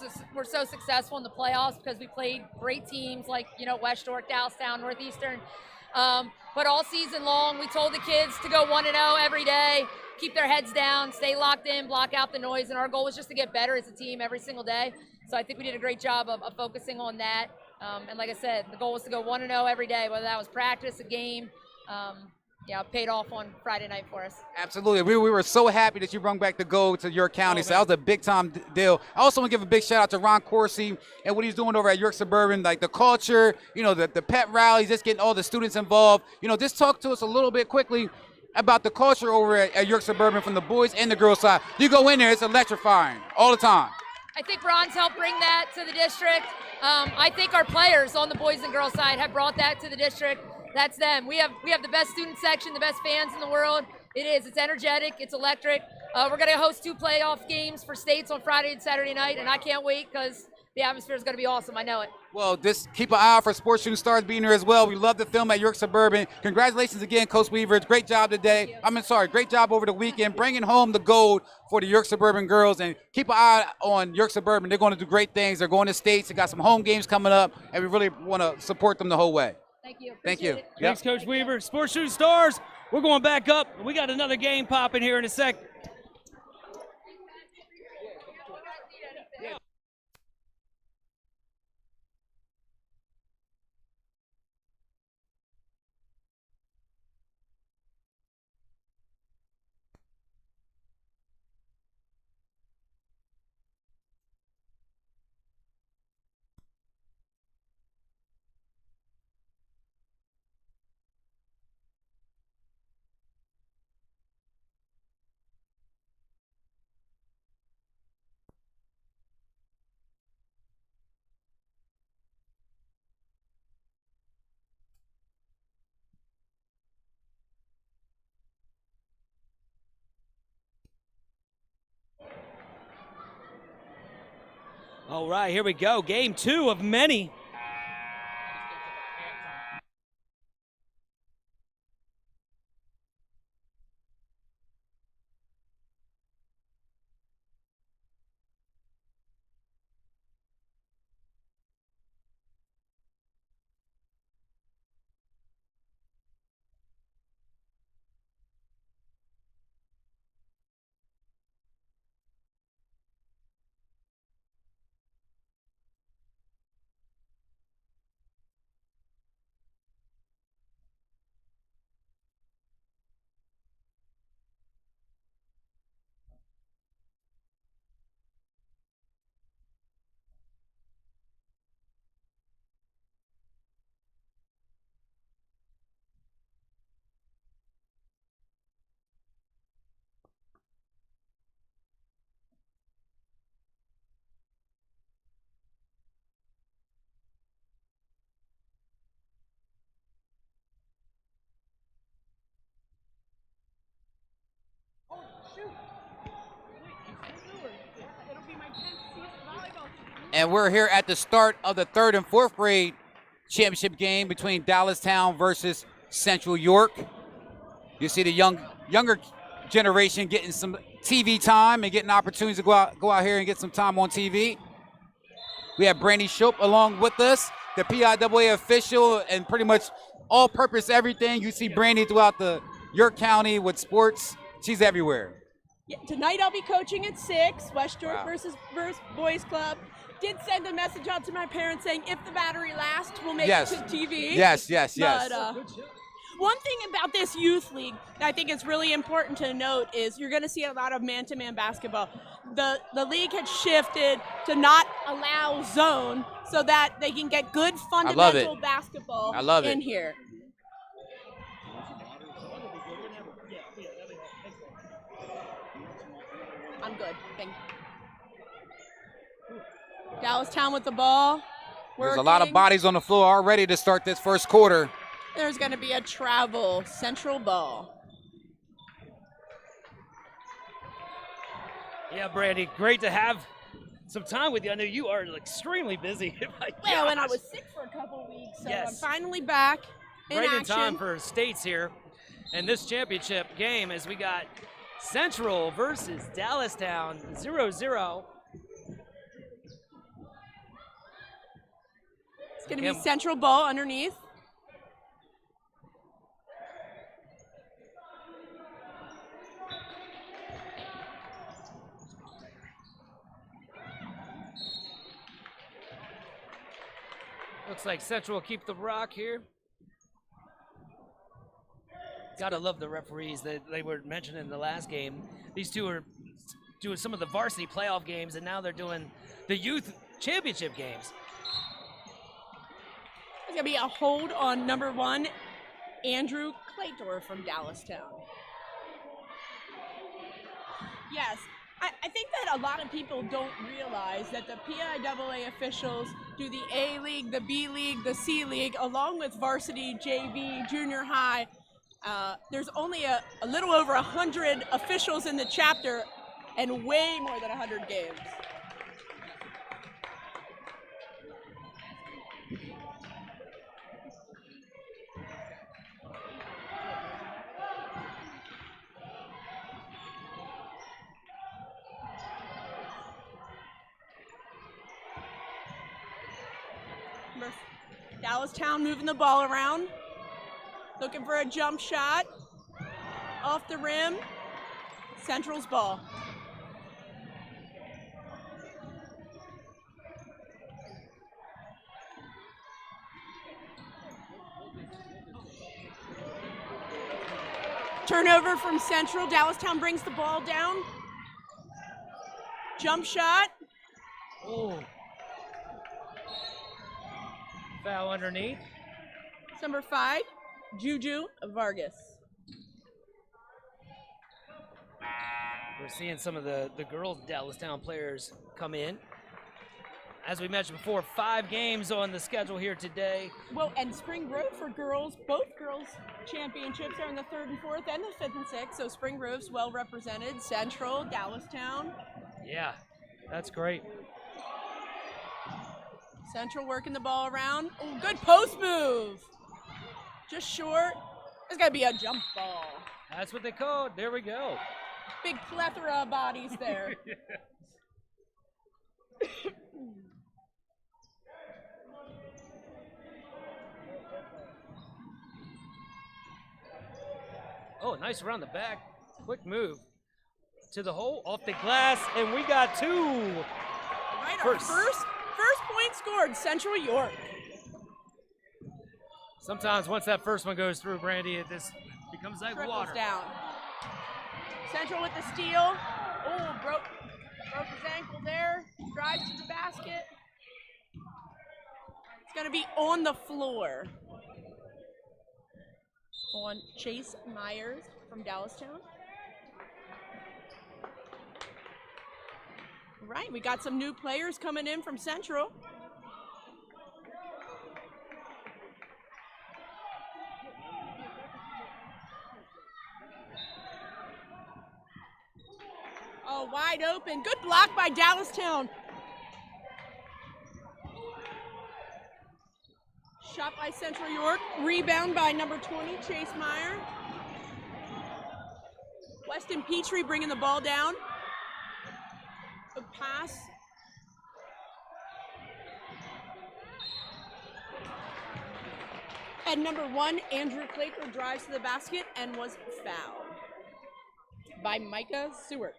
so successful in the playoffs, because we played great teams like, West York, Dallastown, Northeastern. But all season long, we told the kids to go 1-0 every day, keep their heads down, stay locked in, block out the noise. And our goal was just to get better as a team every single day. So I think we did a great job of focusing on that. And like I said, the goal was to go 1-0 every day, whether that was practice, a game. It paid off on Friday night for us. Absolutely. We were so happy that you brought back the gold to York County. So that was a big-time deal. I also want to give a big shout-out to Ron Corsi and what he's doing over at York Suburban, like the culture, the pep rallies, just getting all the students involved. Just talk to us a little bit quickly about the culture over at York Suburban from the boys and the girls side. You go in there, it's electrifying all the time. I think Ron's helped bring that to the district. I think our players on the boys and girls side have brought that to the district. That's them. We have the best student section, the best fans in the world. It's energetic, it's electric. We're going to host 2 playoff games for states on Friday and Saturday night, and I can't wait because the atmosphere is going to be awesome. I know it. Well, just keep an eye out for Sports Shooting Stars being here as well. We love the film at York Suburban. Congratulations again, Coach Weaver. Great job today. Great job over the weekend, bringing home the gold for the York Suburban girls. And keep an eye on York Suburban. They're going to do great things. They're going to states. They got some home games coming up, and we really want to support them the whole way. Thank you. Thank you. Appreciate it. Thanks, Coach Weaver. Sports Shooting Stars, we're going back up. We got another game popping here in a sec. All right, here we go. Game 2 of many. And we're here at the start of the 3rd and 4th grade championship game between Dallastown versus Central York. You see the younger generation getting some TV time and getting opportunities to go out here and get some time on TV. We have Brandy Shope along with us, the PIAA official and pretty much all-purpose everything. You see Brandy throughout the York County with sports. She's everywhere. Yeah, tonight I'll be coaching at 6, West York versus Boys Club. Did send a message out to my parents saying if the battery lasts, we'll make it to TV. Yes. But, one thing about this youth league that I think is really important to note is you're going to see a lot of man-to-man basketball. The league had shifted to not allow zone so that they can get good fundamental basketball in here. I'm good. Thank you. Dallastown with the ball. There's a lot of bodies on the floor already to start this first quarter. There's going to be a travel central ball. Yeah, Brandy, great to have some time with you. I know you are extremely busy. Well, and I was sick for a couple weeks, so I'm finally back in action. Right in time for states here. And this championship game as we got Central versus Dallastown 0-0. It's going to be central ball underneath. Looks like Central will keep the rock here. Gotta love the referees that they were mentioned in the last game. These two are doing some of the varsity playoff games, and now they're doing the youth championship games. There's going to be a hold on number 1, Andrew Claytor from Dallastown. Yes, I think that a lot of people don't realize that the PIAA officials do the A League, the B League, the C League, along with varsity, JV, junior high. There's only a little over 100 officials in the chapter and way more than 100 games. Dallastown moving the ball around. Looking for a jump shot. Off the rim. Central's ball. Turnover from Central. Dallastown brings the ball down. Jump shot. Oh. Foul underneath. Number 5, Juju Vargas. We're seeing some of the girls Dallastown players come in. As we mentioned before, 5 games on the schedule here today. Well, and Spring Grove for girls, both girls championships are in the 3rd and 4th and the 5th and 6th. So Spring Grove's well represented. Central, Dallastown. Yeah, that's great. Central working the ball around. Oh, good post move. Just short. There's got to be a jump ball. That's what they call it. There we go. Big plethora of bodies there. Oh, nice around the back. Quick move. To the hole, off the glass, and we got 2. Right, our first point scored, Central York. Sometimes once that first one goes through, Brandy, it just becomes like Trickles water. down. Central with the steal. Oh, broke his ankle there. Drives to the basket. It's going to be on the floor. On Chase Myers from Dallastown. Right, we got some new players coming in from Central. Oh, wide open. Good block by Dallastown. Shot by Central York. Rebound by number 20, Chase Meyer. Weston Petrie bringing the ball down. Good pass. And number 1, Andrew Claker drives to the basket and was fouled by Micah Seward.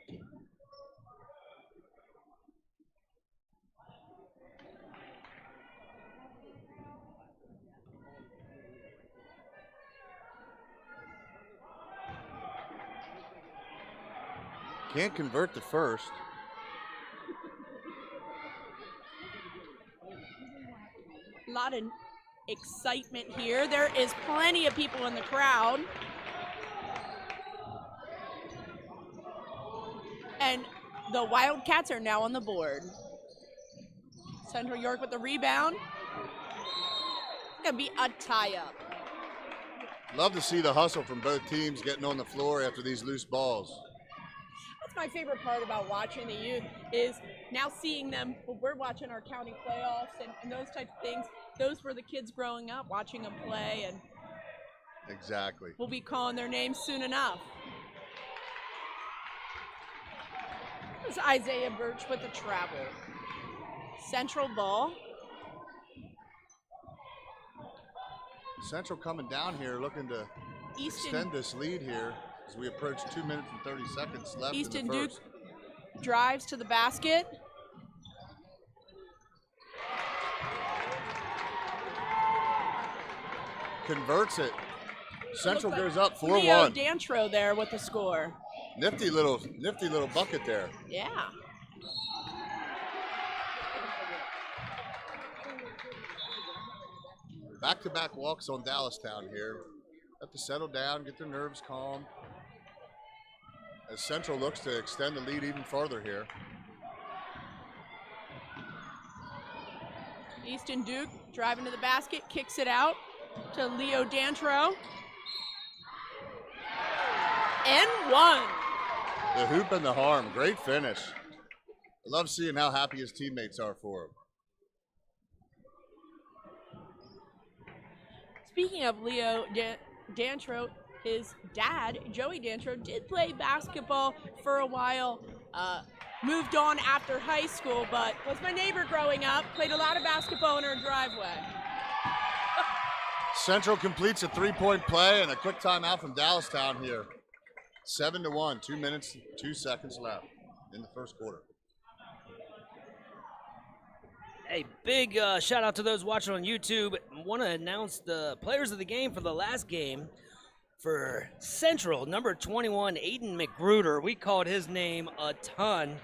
Can't convert the first. A lot of excitement here. There is plenty of people in the crowd. And the Wildcats are now on the board. Central York with the rebound. Gonna be a tie-up. Love to see the hustle from both teams getting on the floor after these loose balls. That's my favorite part about watching the youth is now seeing them. When we're watching our county playoffs and those types of things. Those were the kids growing up watching them play, and exactly. We'll be calling their names soon enough. It's Isaiah Birch with the travel. Central ball. Central coming down here looking to extend this lead here as we approach 2 minutes and 30 seconds left Easton in the Duke first. drives to the basket. Converts it. Central goes up 4-1. Leo Dantro there with the score. Nifty little bucket there. Yeah. Back-to-back walks on Dallastown here. Have to settle down, get their nerves calm. As Central looks to extend the lead even further here. Easton Duke driving to the basket, kicks it out to Leo Dantro. And 1. The hoop and the harm, great finish. I love seeing how happy his teammates are for him. Speaking of Leo Dantro, his dad, Joey Dantro, did play basketball for a while, moved on after high school, but was my neighbor growing up, played a lot of basketball in her driveway. Central completes a 3-point play and a quick timeout from Dallastown here. 7-1, 2 minutes, 2 seconds left in the first quarter. A big shout out to those watching on YouTube. Want to announce the players of the game for the last game. For Central, number 21, Aiden McGruder. We called his name a ton.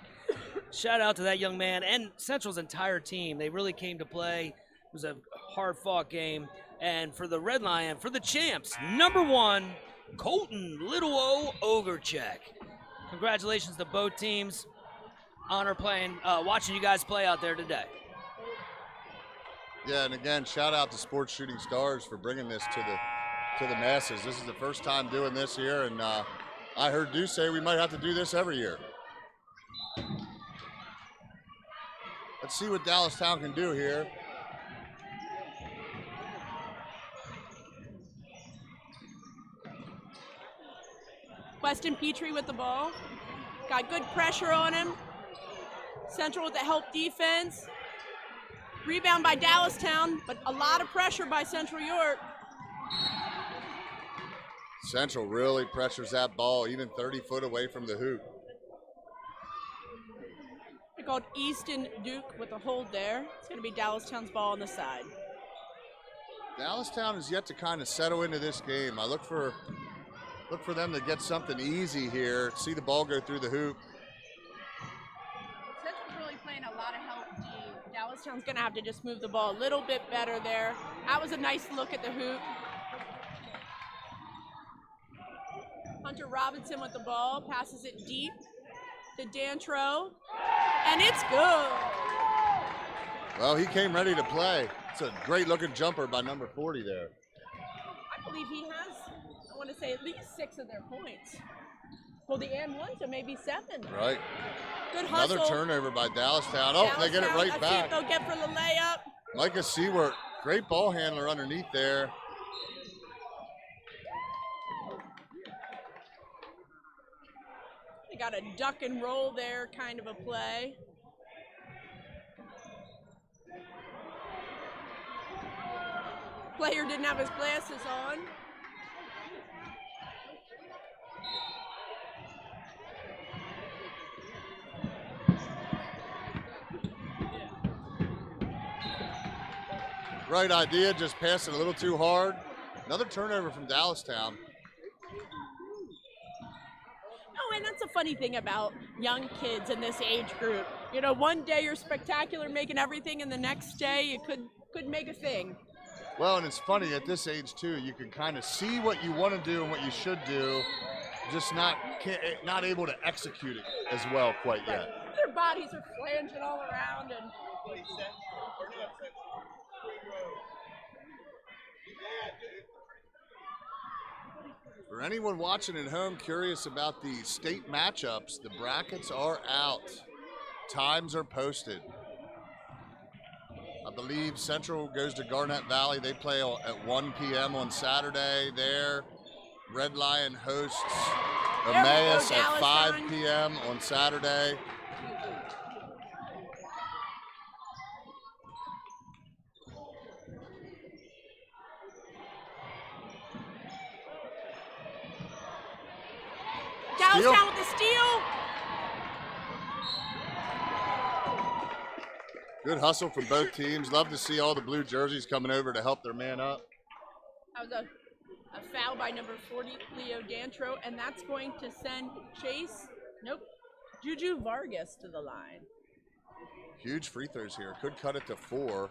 Shout out to that young man and Central's entire team. They really came to play. It was a hard-fought game. And for the Red Lion, for the champs, number 1, Colton Little O Ogercheck. Congratulations to both teams. Honor watching you guys play out there today. Yeah, and again, shout out to Sports Shooting Stars for bringing this to the masses. This is the first time doing this here, and I heard Deuce say we might have to do this every year. Let's see what Dallastown can do here. Weston Petrie with the ball. Got good pressure on him. Central with the help defense. Rebound by Dallastown, but a lot of pressure by Central York. Central really pressures that ball, even 30 foot away from the hoop. They called Easton Duke with a hold there. It's going to be Dallastown's ball on the side. Dallastown is yet to kind of settle into this game. I look for them to get something easy here, see the ball go through the hoop. Central's really playing a lot of help D. Dallastown's going to have to just move the ball a little bit better there. That was a nice look at the hoop. Hunter Robinson with the ball, passes it deep to Dantro, and it's good. Well, he came ready to play. It's a great looking jumper by number 40 there. I believe he has, I want to say, at least 6 of their points. Well, the and 1, so maybe 7. Right. Good hustle. Another turnover by Dallastown. Oh, they get it right Let's back. see if they'll get for the layup. Micah Seward, great ball handler underneath there. They got a duck and roll there, kind of a play. Player didn't have his glasses on. Right idea, just passed it a little too hard. Another turnover from Dallastown. Oh, and that's a funny thing about young kids in this age group. You know, one day you're spectacular, making everything, and the next day you could make a thing. Well, and it's funny at this age too. You can kind of see what you want to do and what you should do, just not able to execute it as well quite yet. Their bodies are flanging all around, and for anyone watching at home curious about the state matchups, the brackets are out. Times are posted. I believe Central goes to Garnett Valley. They play at 1 p.m. on Saturday there. Red Lion hosts Emmaus at 5 p.m. on Saturday. Dallastown with the steal. Good hustle from both teams. Love to see all the blue jerseys coming over to help their man up. That was a foul by number 40, Leo Dantro, and that's going to send Juju Vargas to the line. Huge free throws here. Could cut it to 4.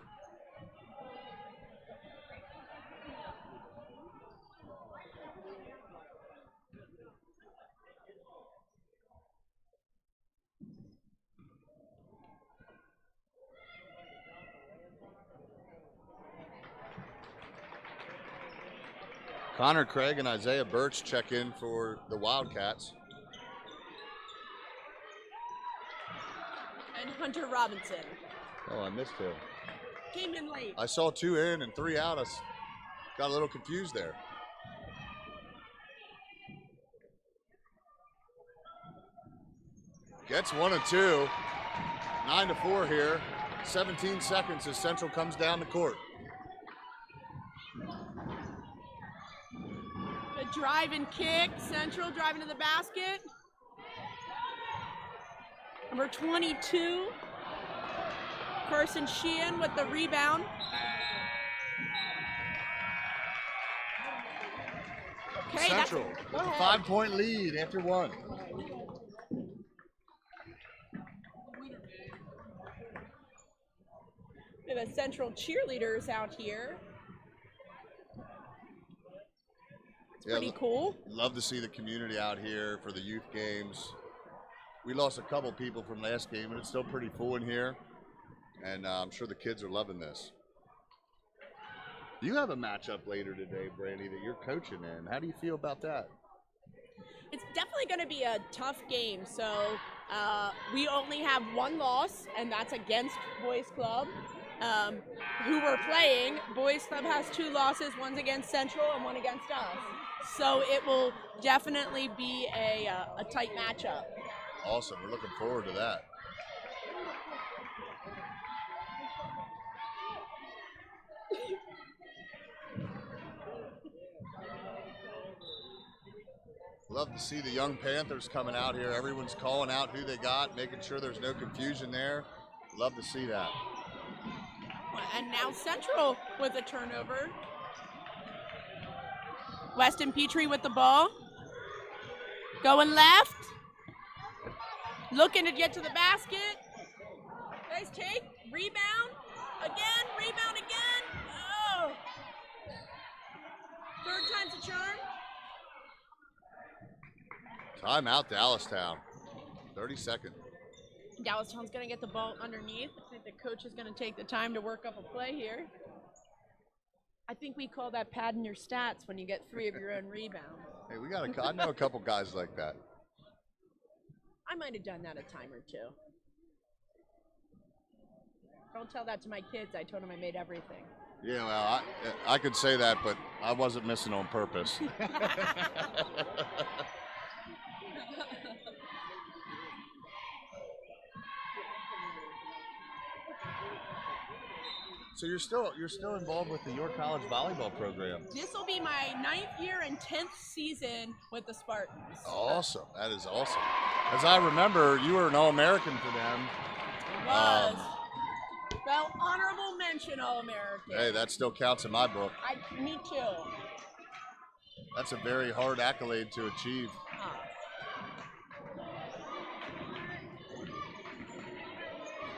Connor Craig and Isaiah Birch check in for the Wildcats. And Hunter Robinson. Oh, I missed him. Came in late. I saw 2 in and 3 out. I got a little confused there. Gets 1 of 2. 9-4 here. 17 seconds as Central comes down the court. drive and kick. Central driving to the basket. Number 22, Carson Sheehan with the rebound. Okay, Central with a 5-point lead after one. We have the Central cheerleaders out here. Pretty cool. Love to see the community out here for the youth games. We lost a couple people from last game, but it's still pretty full in here. And I'm sure the kids are loving this. You have a matchup later today, Brandy, that you're coaching in. How do you feel about that? It's definitely going to be a tough game. So we only have one loss, and that's against Boys Club, who we're playing. Boys Club has 2 losses. One's against Central and one against us. So it will definitely be a tight matchup. Awesome. We're looking forward to that. Love to see the young Panthers coming out here. Everyone's calling out who they got, making sure there's no confusion there. Love to see that. And now Central with a turnover. Weston Petrie with the ball. Going left. Looking to get to the basket. Nice take. Rebound. Again. Rebound again. Oh. Third time's a charm. Timeout, Dallastown. 30 seconds. Dallastown's going to get the ball underneath. I think the coach is going to take the time to work up a play here. I think we call that padding your stats when you get 3 of your own rebounds. Hey, I know a couple guys like that. I might have done that a time or 2. Don't tell that to my kids. I told them I made everything. Yeah, well, I could say that, but I wasn't missing on purpose. So you're still involved with the York College volleyball program. This will be my 9th year and 10th season with the Spartans. Awesome. That is awesome. As I remember, you were an All-American for them. Was. Well, honorable mention All-American. Hey, that still counts in my book. Me too. That's a very hard accolade to achieve.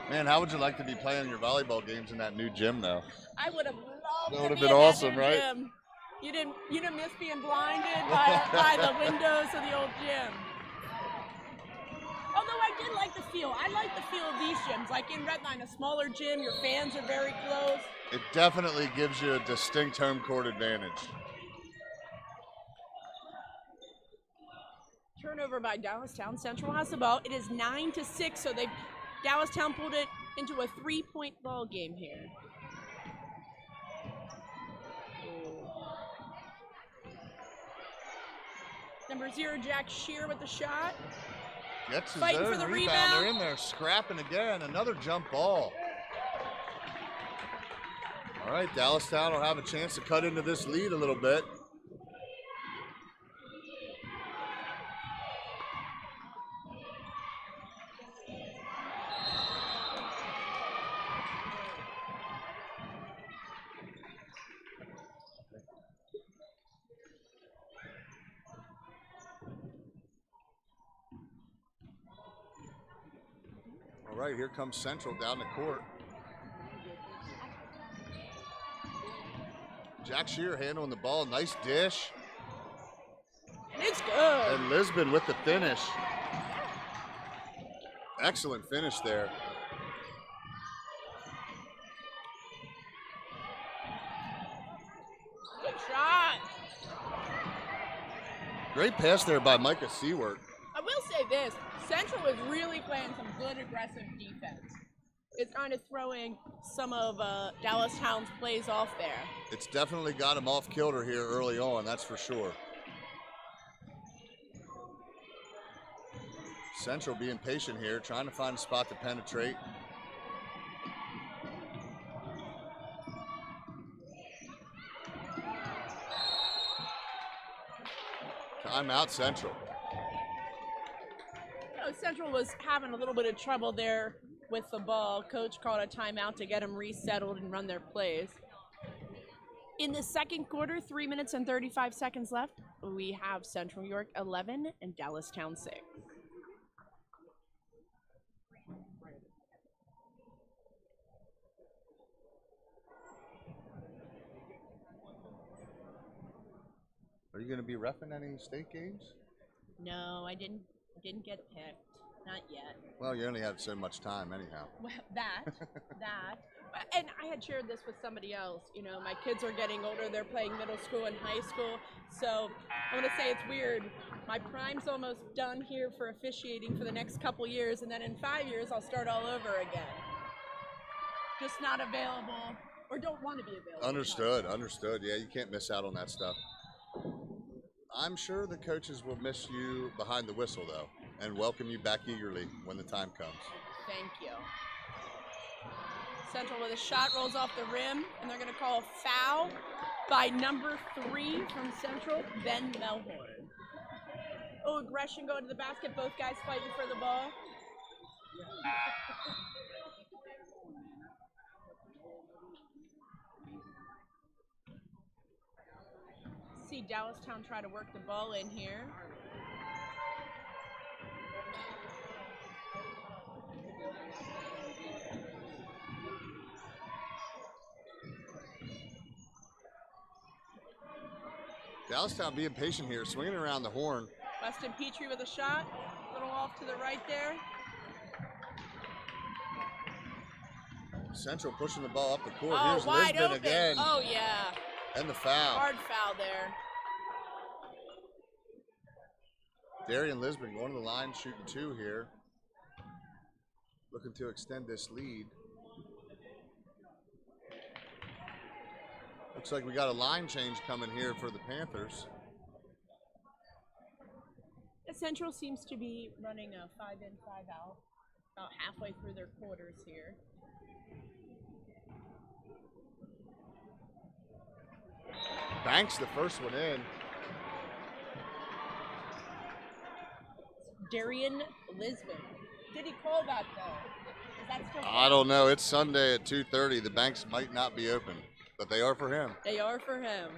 Man, how would you like to be playing your volleyball games in that new gym, though? I would have loved That to would have be been in that awesome, new right? gym. You didn't miss being blinded by the windows of the old gym. Although I did like the feel. I like the feel of these gyms. Like in Redline, a smaller gym, your fans are very close. It definitely gives you a distinct home court advantage. Turnover by Dallastown. Central has the ball. It is 9-6, so Dallastown pulled it into a 3-point ball game here. Number 0, Jack Shear with the shot. Gets his Fighting own for the rebound. rebound. They're in there scrapping again. Another jump ball. All right, Dallastown will have a chance to cut into this lead a little bit. All right, here comes Central down the court. Jack Shear handling the ball, nice dish. It's good. And Lisbon with the finish. Excellent finish there. Good shot. Great pass there by Micah Seward. I will say this. Central is really playing some good aggressive defense. It's kind of throwing some of Dallastown's plays off there. It's definitely got him off kilter here early on, that's for sure. Central being patient here, trying to find a spot to penetrate. Timeout Central. Central was having a little bit of trouble there with the ball. Coach called a timeout to get them resettled and run their plays. In the second quarter, 3 minutes and 35 seconds left, we have Central York 11 and Dallastown 6. Are you going to be reffing any state games? No, I didn't get picked. Not yet. Well, you only have so much time anyhow. Well, that. And I had shared this with somebody else. You know, my kids are getting older. They're playing middle school and high school. So I want to say it's weird. My prime's almost done here for officiating for the next couple years. And then in 5 years, I'll start all over again. Just not available or don't want to be available. Understood. Yeah, you can't miss out on that stuff. I'm sure the coaches will miss you behind the whistle, though, and welcome you back eagerly when the time comes. Thank you. Central with a shot rolls off the rim, and they're going to call a foul by number 3 from Central, Ben Melhorn. Oh, aggression going to the basket. Both guys fighting for the ball. See Dallastown try to work the ball in here. Dallastown being patient here, swinging around the horn. Weston Petrie with a shot. A little off to the right there. Central pushing the ball up the court. Oh, Here's wide Lisbon open. again. Oh, yeah. And the foul. Hard foul there. Darian Lisbon going to the line, shooting 2 here. Looking to extend this lead. Looks like we got a line change coming here for the Panthers. Central seems to be running a 5-in, 5-out, about halfway through their quarters here. Banks the first one in. Darian Lisbon. Did he call that though? Is that still I don't know. It's Sunday at 2:30. The banks might not be open, but they are for him. They are for him.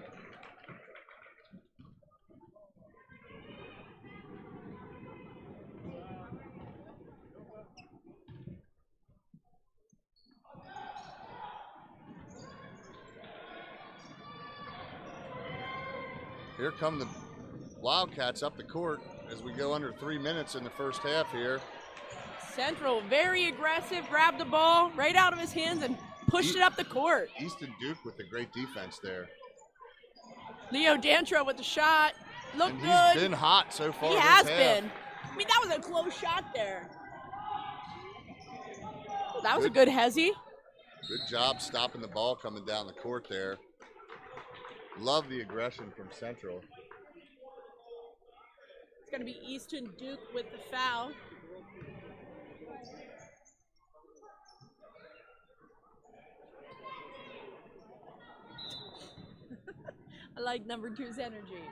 Here come the Wildcats up the court as we go under 3 minutes in the first half here. Central, very aggressive, grabbed the ball right out of his hands and pushed it up the court. Easton Duke with a great defense there. Leo Dantro with the shot. Looked And good. he's been hot so far. He this has half. been. I mean, that was a close shot there. That was a good hezzy. Good job stopping the ball coming down the court there. Love the aggression from Central. It's going to be Easton Duke with the foul. I like number 2's energy.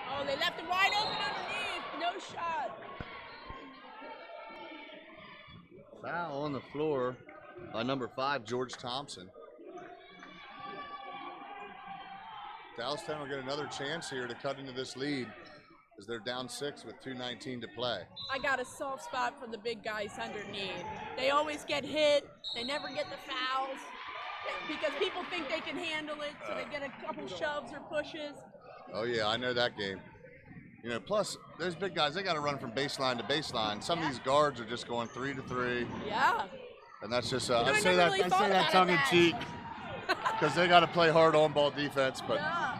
Oh, they left it wide open underneath. No shot. Foul on the floor by number 5, George Thompson. Dallastown will get another chance here to cut into this lead as they're down 6 with 2:19 to play. I got a soft spot for the big guys underneath. They always get hit. They never get the fouls because people think they can handle it, so they get a couple shoves or pushes. Oh, yeah, I know that game. You know, plus, those big guys, they got to run from baseline to baseline. Some of these guards are just going 3 to 3. Yeah. And that's just, You know, I say that tongue in cheek because they got to play hard on-ball defense. But Yeah.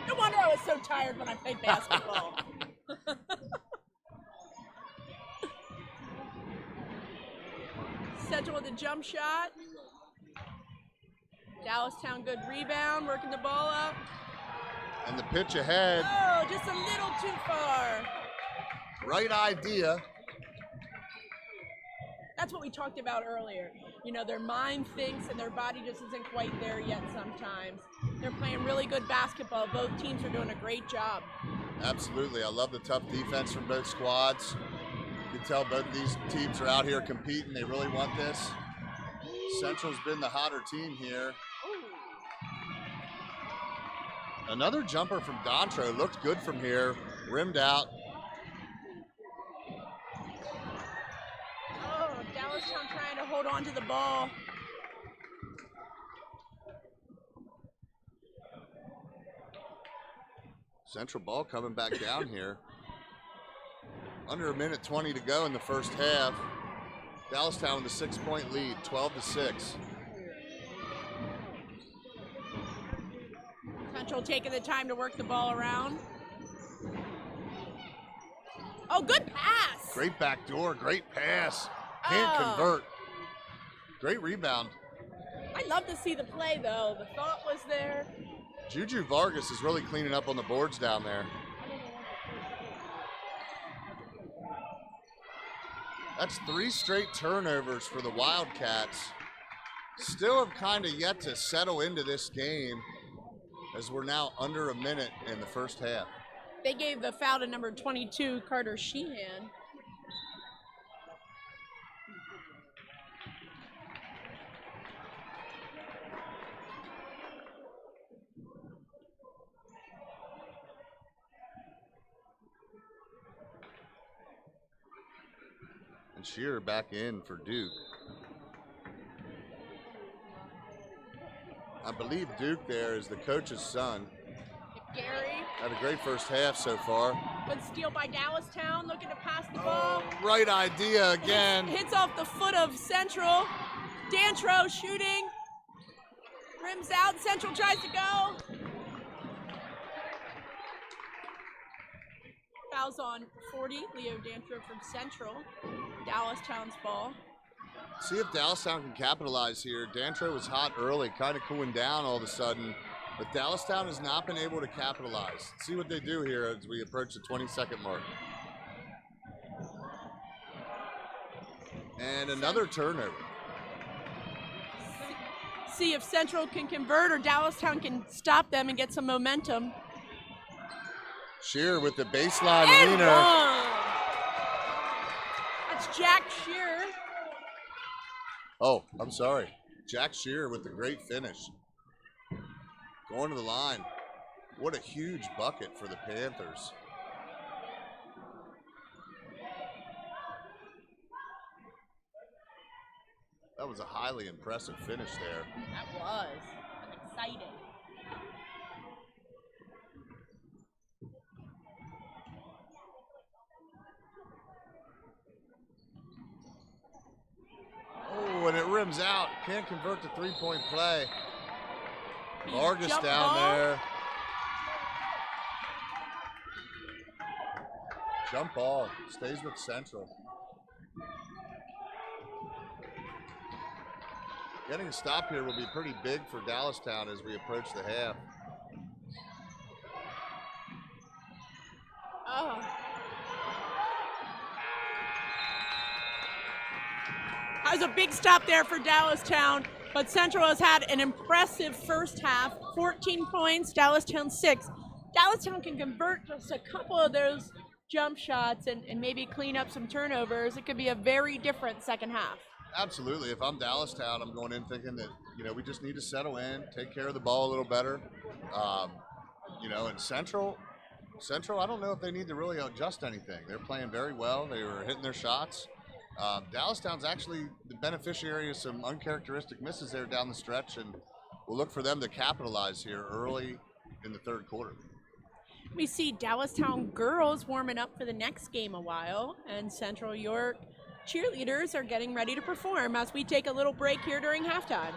No wonder I was so tired when I played basketball. Central with a jump shot. Dallastown, good rebound, working the ball up. and the pitch ahead. Oh, just a little too far. Right idea. that's what we talked about earlier. You know, their mind thinks and their body just isn't quite there yet sometimes. They're playing really good basketball. Both teams are doing a great job. Absolutely. I love the tough defense from both squads. You can tell both of these teams are out here competing. They really want this. Central's been the hotter team here. Another jumper from Dontro. Looked good from here. Rimmed out. Oh, Dallastown trying to hold on to the ball. Central ball coming back down here. Under a minute 20 to go in the first half. Dallastown with a 6-point lead, 12-6. Central taking the time to work the ball around. Oh, good pass. Great backdoor, great pass. Can't convert. Great rebound. I love to see the play, though. The thought was there. Juju Vargas is really cleaning up on the boards down there. That's 3 straight turnovers for the Wildcats. Still have kind of yet to settle into this game as we're now under a minute in the first half. They gave the foul to number 22, Carter Sheehan. And Shearer back in for Duke. I believe Duke there is the coach's son. Gary. Had a great first half so far. Good steal by Dallastown, looking to pass the ball. Right idea again. Hits off the foot of Central. Dantro shooting. Rims out, Central tries to go. Fouls on 40, Leo Dantro from Central. Dallastown's ball. See if Dallastown can capitalize here. Dantro was hot early, kind of cooling down all of a sudden, but Dallastown has not been able to capitalize. See what they do here as we approach the 20-second mark. And another turnover. See if Central can convert or Dallastown can stop them and get some momentum. Shearer with the baseline And leaner. one. That's Jack Shearer. Oh, I'm sorry. Jack Shearer with the great finish. Going to the line. What a huge bucket for the Panthers. That was a highly impressive finish there. That was exciting. Oh, and it rims out. Can't convert the three-point play. Vargas Jump down ball. there. Jump ball. Stays with Central. Getting a stop here will be pretty big for Dallastown as we approach the half. Oh. That was a big stop there for Dallastown, but Central has had an impressive first half, 14 points, Dallastown 6. Dallastown can convert just a couple of those jump shots and maybe clean up some turnovers. It could be a very different second half. Absolutely. If I'm Dallastown, I'm going in thinking that, we just need to settle in, take care of the ball a little better. And Central, I don't know if they need to really adjust anything. They're playing very well. They were hitting their shots. Dallastown's actually the beneficiary of some uncharacteristic misses there down the stretch, and we'll look for them to capitalize here early in the third quarter. We see Dallastown girls warming up for the next game a while, and Central York cheerleaders are getting ready to perform as we take a little break here during halftime.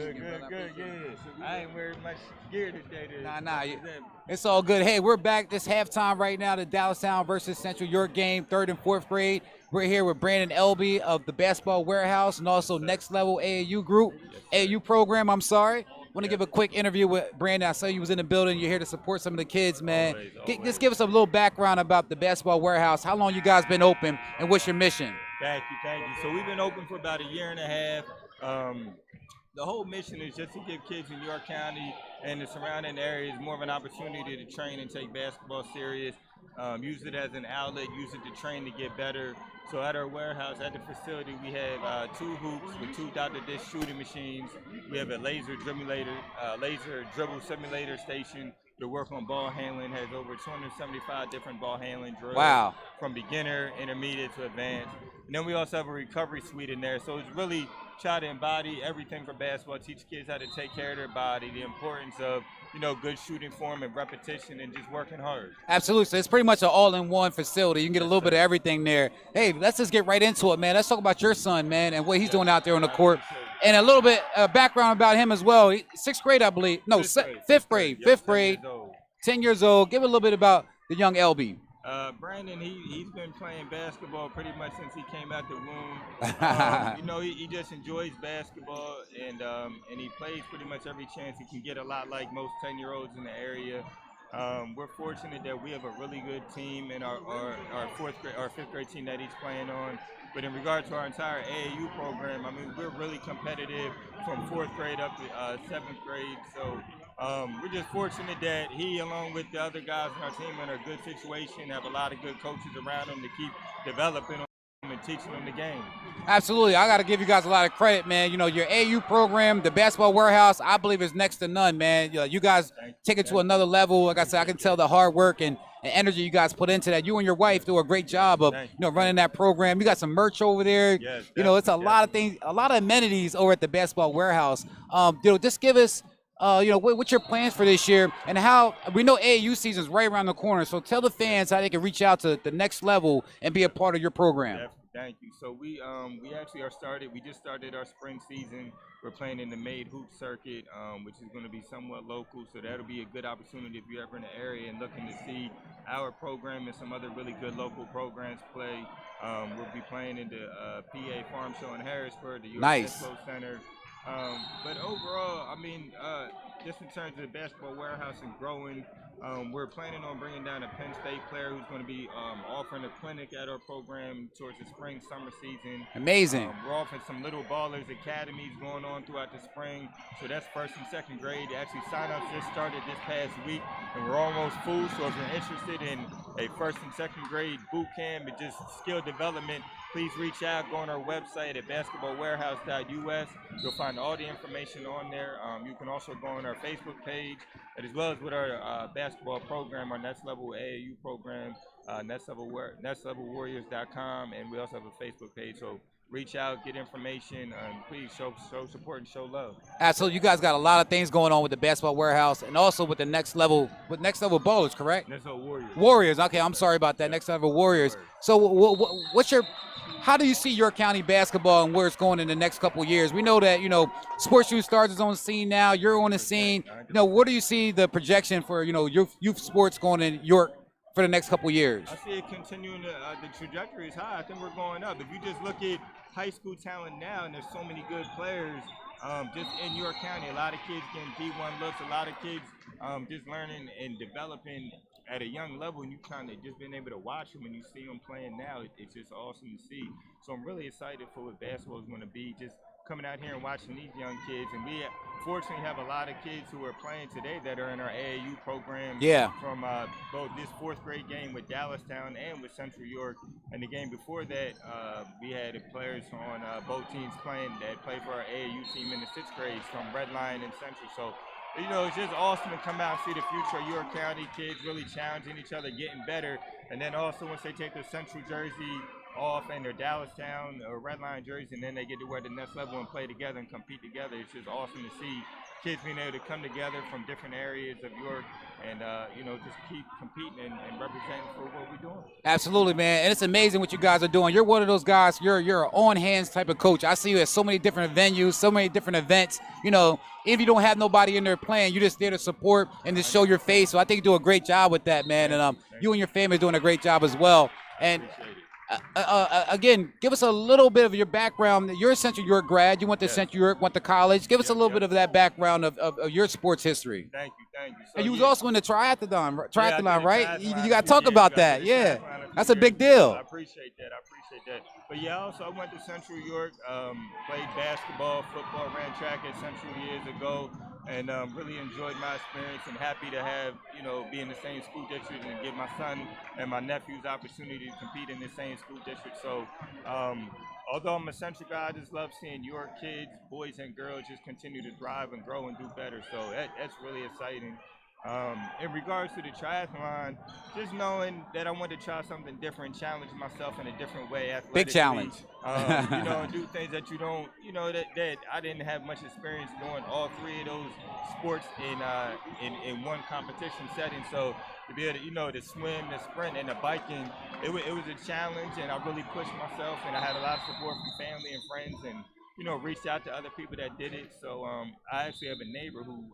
meeting you, brother. I appreciate it. I ain't wearing much gear today. It's all good. Hey, we're back this halftime right now, the Dallastown versus Central York game, 3rd and 4th grade. We're here with Brandon Elby of the Basketball Warehouse and also Next Level AAU Group, AAU program, I'm sorry. Want to give a quick interview with Brandon. I saw you was in the building. You're here to support some of the kids, man. Just give us a little background about the Basketball Warehouse. How long you guys been open, and what's your mission? Thank you. So we've been open for about a year and a half. The whole mission is just to give kids in York County and the surrounding areas more of an opportunity to train and take basketball serious. Use it as an outlet, use it to train to get better. So at our warehouse, at the facility, we have 2 hoops with 2 Dr. Dish shooting machines. We have a laser dribble simulator station to work on ball handling. Has over 275 different ball handling drills. Wow. From beginner, intermediate to advanced. And then we also have a recovery suite in there. So it's really try to embody everything for basketball, teach kids how to take care of their body, the importance of, good shooting form and repetition and just working hard. Absolutely. So it's pretty much an all-in-one facility. You can get a little bit of everything there. Hey, let's just get right into it, man. Let's talk about your son, man, and what he's doing out there on the court. And a little bit background about him as well. 6th grade, I believe. No, 5th grade. 5th grade. 10 years old. Give a little bit about the young Elby. Brandon, he's been playing basketball pretty much since he came out the womb. He just enjoys basketball, and he plays pretty much every chance he can get, a lot like most 10-year-olds in the area. We're fortunate that we have a really good team in our 5th grade team that he's playing on. But in regard to our entire AAU program, we're really competitive from 4th grade up to 7th grade. So we're just fortunate that he, along with the other guys in our team, are in a good situation, have a lot of good coaches around him to keep developing them and teaching them the game. Absolutely. I got to give you guys a lot of credit, man. Your AAU program, the Basketball Warehouse, I believe is next to none, man. You guys take it to another level. Like I said, I can tell the hard work and energy you guys put into that. You and your wife do a great job of running that program. You got some merch over there. Yes, it's a lot of things, a lot of amenities over at the Basketball Warehouse. Just give us what's your plans for this year, and how we know AAU season is right around the corner. So tell the fans how they can reach out to the next level and be a part of your program. Thank you. So we actually we just started our spring season. We're playing in the Made Hoop circuit, which is going to be somewhat local. So that'll be a good opportunity if you're ever in the area and looking to see our program and some other really good local programs play. We'll be playing in the PA Farm Show in Harrisburg, the U.S. Expo Center. But overall, just in terms of the Basketball Warehouse and growing, we're planning on bringing down a Penn State player who's going to be offering a clinic at our program towards the spring-summer season. Amazing. We're offering some Little Ballers Academies going on throughout the spring. So that's 1st and 2nd grade. Actually, sign-ups just started this past week, and we're almost full. So if you're interested in a 1st and 2nd grade boot camp and just skill development, please reach out. Go on our website at basketballwarehouse.us. You'll find all the information on there. You can also go on our Facebook page, as well as with our basketball program, our Next Level AAU program, nextlevelwarriors.com, and we also have a Facebook page. So reach out, get information, and please show support and show love. Absolutely. You guys got a lot of things going on with the Basketball Warehouse and also with the Next Level Ballers, correct? Next Level Warriors. Warriors. Okay, I'm sorry about that. Next Level Warriors. So how do you see York County basketball and where it's going in the next couple of years? We know that, Sports Youth Stars is on the scene now. You're on the scene. What do you see the projection for, youth sports going in York for the next couple of years? I see it continuing. The trajectory is high. I think we're going up. If you just look at high school talent now, and there's so many good players just in York County. A lot of kids getting D1 looks. A lot of kids just learning and developing at a young level, and you kind of just been able to watch them and you see them playing now. It's just awesome to see. So I'm really excited for what basketball is going to be, just coming out here and watching these young kids. And we fortunately have a lot of kids who are playing today that are in our AAU program. Yeah. From both this 4th grade game with Dallastown and with Central York. And the game before that, we had players on both teams playing that play for our AAU team in the 6th grade from Red Lion and Central. So it's just awesome to come out and see the future of York County kids really challenging each other, getting better. And then also once they take their Central jersey off and their Dallastown or Red Line jersey, and then they get to wear the next level and play together and compete together, it's just awesome to see kids being able to come together from different areas of York and, just keep competing and representing for what we're doing. Absolutely, man. And it's amazing what you guys are doing. You're one of those guys, you're an on-hands type of coach. I see you at so many different venues, so many different events. If you don't have nobody in there playing, you're just there to support and to show your face. So I think you do a great job with that, man. And you and your family are doing a great job as well. And again, give us a little bit of your background. You're a Central York grad. You went to Central York, went to college. Give us a little bit of that background of your sports history. Thank you. So, And you was also in the triathlon, right? You got to talk years about ago. that. Yeah, that's a Years big ago. deal. I appreciate that. But yeah, also I went to Central York, played basketball, football, ran track at Central years ago, and really enjoyed my experience and happy to have, be in the same school district and give my son and my nephews opportunity to compete in the same school district. So although I'm a Central guy, I just love seeing York kids, boys and girls, just continue to thrive and grow and do better. So that's really exciting. In regards to the triathlon, just knowing that I wanted to try something different, challenge myself in a different way. Big challenge. And do things that you don't, that I didn't have much experience doing all three of those sports in one competition setting. So to be able to, the swim, the sprint, and the biking, it was a challenge, and I really pushed myself, and I had a lot of support from family and friends, and reached out to other people that did it. So I actually have a neighbor who's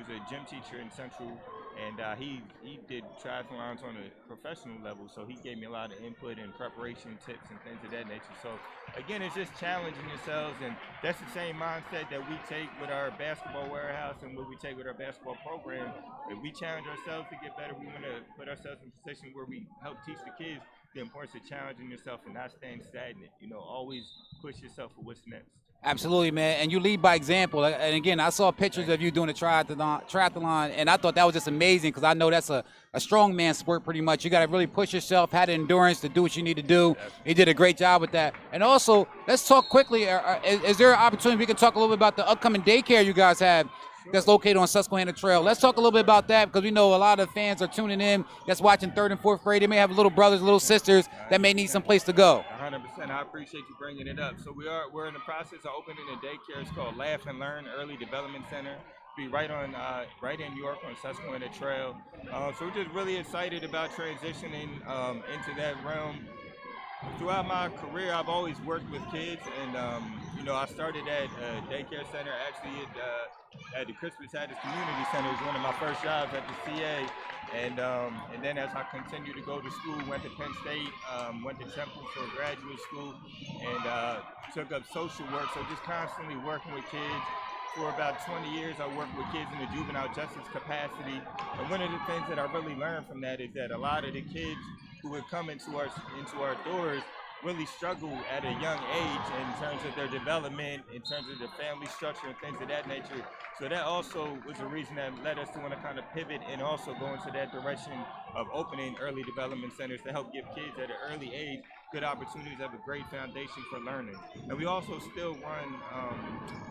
a gym teacher in Central, and he did triathlons on a professional level, so he gave me a lot of input and preparation tips and things of that nature. So again, it's just challenging yourselves, and that's the same mindset that we take with our basketball warehouse and what we take with our basketball program. If we challenge ourselves to get better, we want to put ourselves in a position where we help teach the kids the importance of challenging yourself and not staying stagnant. Always push yourself for what's next. Absolutely, man. And you lead by example. And again, I saw pictures of you doing the triathlon, and I thought that was just amazing because I know that's a strong man sport pretty much. You got to really push yourself, have the endurance to do what you need to do. You did a great job with that. And also, let's talk quickly. Is there an opportunity we can talk a little bit about the upcoming daycare you guys have that's located on Susquehanna Trail? Let's talk a little bit about that because we know a lot of fans are tuning in that's watching 3rd and 4th grade. They may have little brothers, little sisters that may need some place to go. 100%. I appreciate you bringing it up. So we're in the process of opening a daycare. It's called Laugh and Learn Early Development Center. Be right in York on Susquehanna Trail. So we're just really excited about transitioning into that realm. Throughout my career, I've always worked with kids, and I started at a daycare center actually at the Christmas Hatches Community Center. It was one of my first jobs at the CA, and then as I continued to go to school, went to Penn State, went to Temple for graduate school, and took up social work. So just constantly working with kids. For about 20 years, I worked with kids in the juvenile justice capacity, and one of the things that I really learned from that is that a lot of the kids who would come into our doors really struggle at a young age in terms of their development, in terms of the family structure and things of that nature. So that also was a reason that led us to want to kind of pivot and also go into that direction of opening early development centers to help give kids at an early age good opportunities, have a great foundation for learning. And we also still run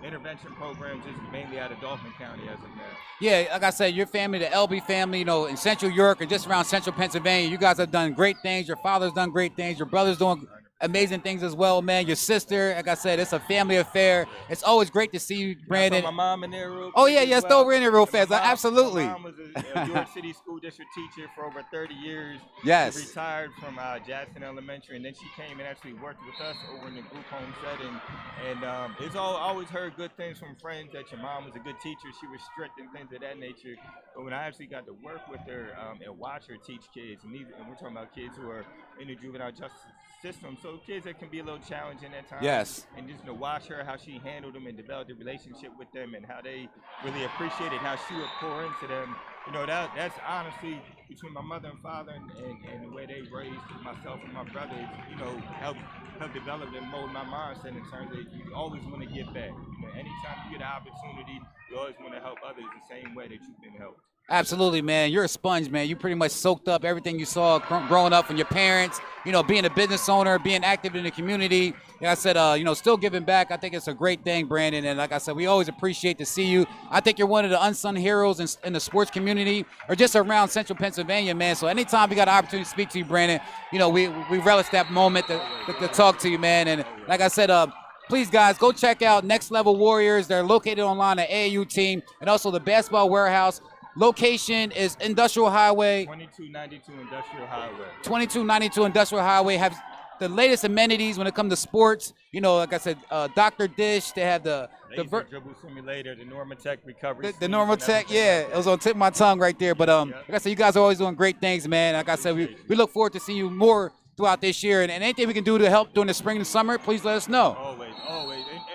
intervention programs just mainly out of Dauphin County as of now. Yeah, like I said, your family, the Elby family, in Central York and just around Central Pennsylvania, you guys have done great things. Your father's done great things. Your brother's doing amazing things as well, man. Your sister, like I said, it's a family affair. It's always great to see you, Brandon. My mom in there real quick. Oh, yeah, throw her in there real fast. Absolutely. My mom was a York City school district teacher for over 30 years. Yes. She retired from Jackson Elementary, and then she came and actually worked with us over in the group home setting. And it's always heard good things from friends that your mom was a good teacher. She was strict and things of that nature. But when I actually got to work with her and watch her teach kids, and we're talking about kids who are in the juvenile justice system, so kids that can be a little challenging at times. Yes. And just to watch her, how she handled them and developed a relationship with them, and how they really appreciated how she would pour into them. That's honestly between my mother and father and the way they raised myself and my brothers, help develop and mold my mindset in terms of you always want to give back. Anytime you get an opportunity, you always want to help others the same way that you've been helped. Absolutely, man. You're a sponge, man. You pretty much soaked up everything you saw growing up from your parents, being a business owner, being active in the community. Like I said, still giving back. I think it's a great thing, Brandon. And like I said, we always appreciate to see you. I think you're one of the unsung heroes in the sports community or just around Central Pennsylvania, man. So anytime we got an opportunity to speak to you, Brandon, we relish that moment to talk to you, man. And like I said, please, guys, go check out Next Level Warriors. They're located online at AAU Team, and also the Basketball Warehouse. Location is Industrial Highway. 2292 Industrial Highway. 2292 Industrial Highway. Have the latest amenities when it comes to sports. You know, like I said, Dr. Dish. They have the dribble simulator, the Normatec recovery. The Normatec, yeah, it was on the tip of my tongue right there. But like I said, you guys are always doing great things, man. Like I said, we look forward to seeing you more throughout this year. And anything we can do to help during the spring and summer, please let us know. Always.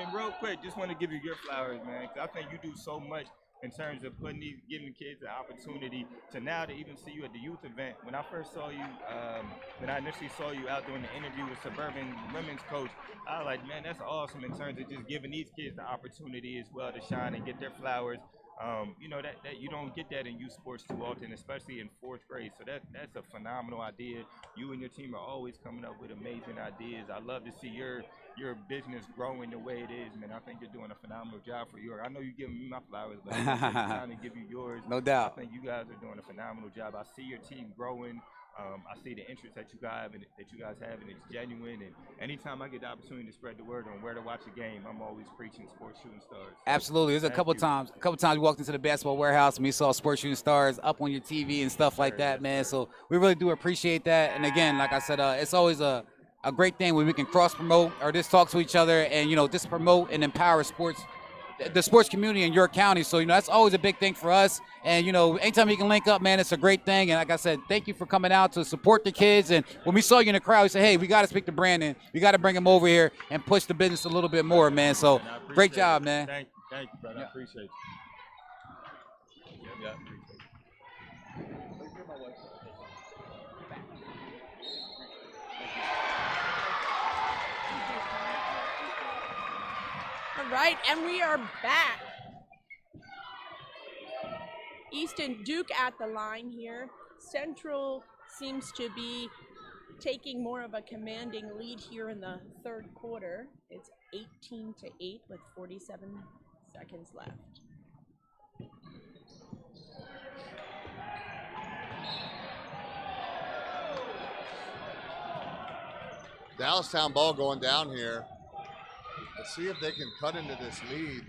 And real quick, just want to give you your flowers, man. 'Cause I think you do so much in terms of giving kids the opportunity to now to even see you at the youth event. When I first saw you, when I initially saw you out doing the interview with Suburban Women's Coach, I was like, man, that's awesome in terms of just giving these kids the opportunity as well to shine and get their flowers. You know, that you don't get that in youth sports too often, especially in 4th grade. So that's a phenomenal idea. You and your team are always coming up with amazing ideas. I love to see your business growing the way it is, man. I think you're doing a phenomenal job for yours. I know you're giving me my flowers, but I'm trying to give you yours. No doubt. I think you guys are doing a phenomenal job. I see your team growing. I see the interest that you guys have, and it's genuine. And anytime I get the opportunity to spread the word on where to watch a game, I'm always preaching Sports Shooting Stars. Absolutely. There's a couple times we walked into the Basketball Warehouse and we saw Sports Shooting Stars up on your TV and stuff like that, man. So we really do appreciate that. And again, like I said, it's always a great thing when we can cross promote or just talk to each other and, you know, just promote and empower the sports community in York County. So, you know, that's always a big thing for us. And, you know, anytime we can link up, man, it's a great thing. And like I said, thank you for coming out to support the kids. And when we saw you in the crowd, we said, hey, we got to speak to Brandon. We got to bring him over here and push the business a little bit more, man. So great job, man. Thank you, brother. I appreciate you. Yeah, All right, and we are back. Easton Duke at the line here. Central seems to be taking more of a commanding lead here in the 3rd quarter. It's 18-8 with 47 seconds left. Dallastown ball going down here. Let's see if they can cut into this lead.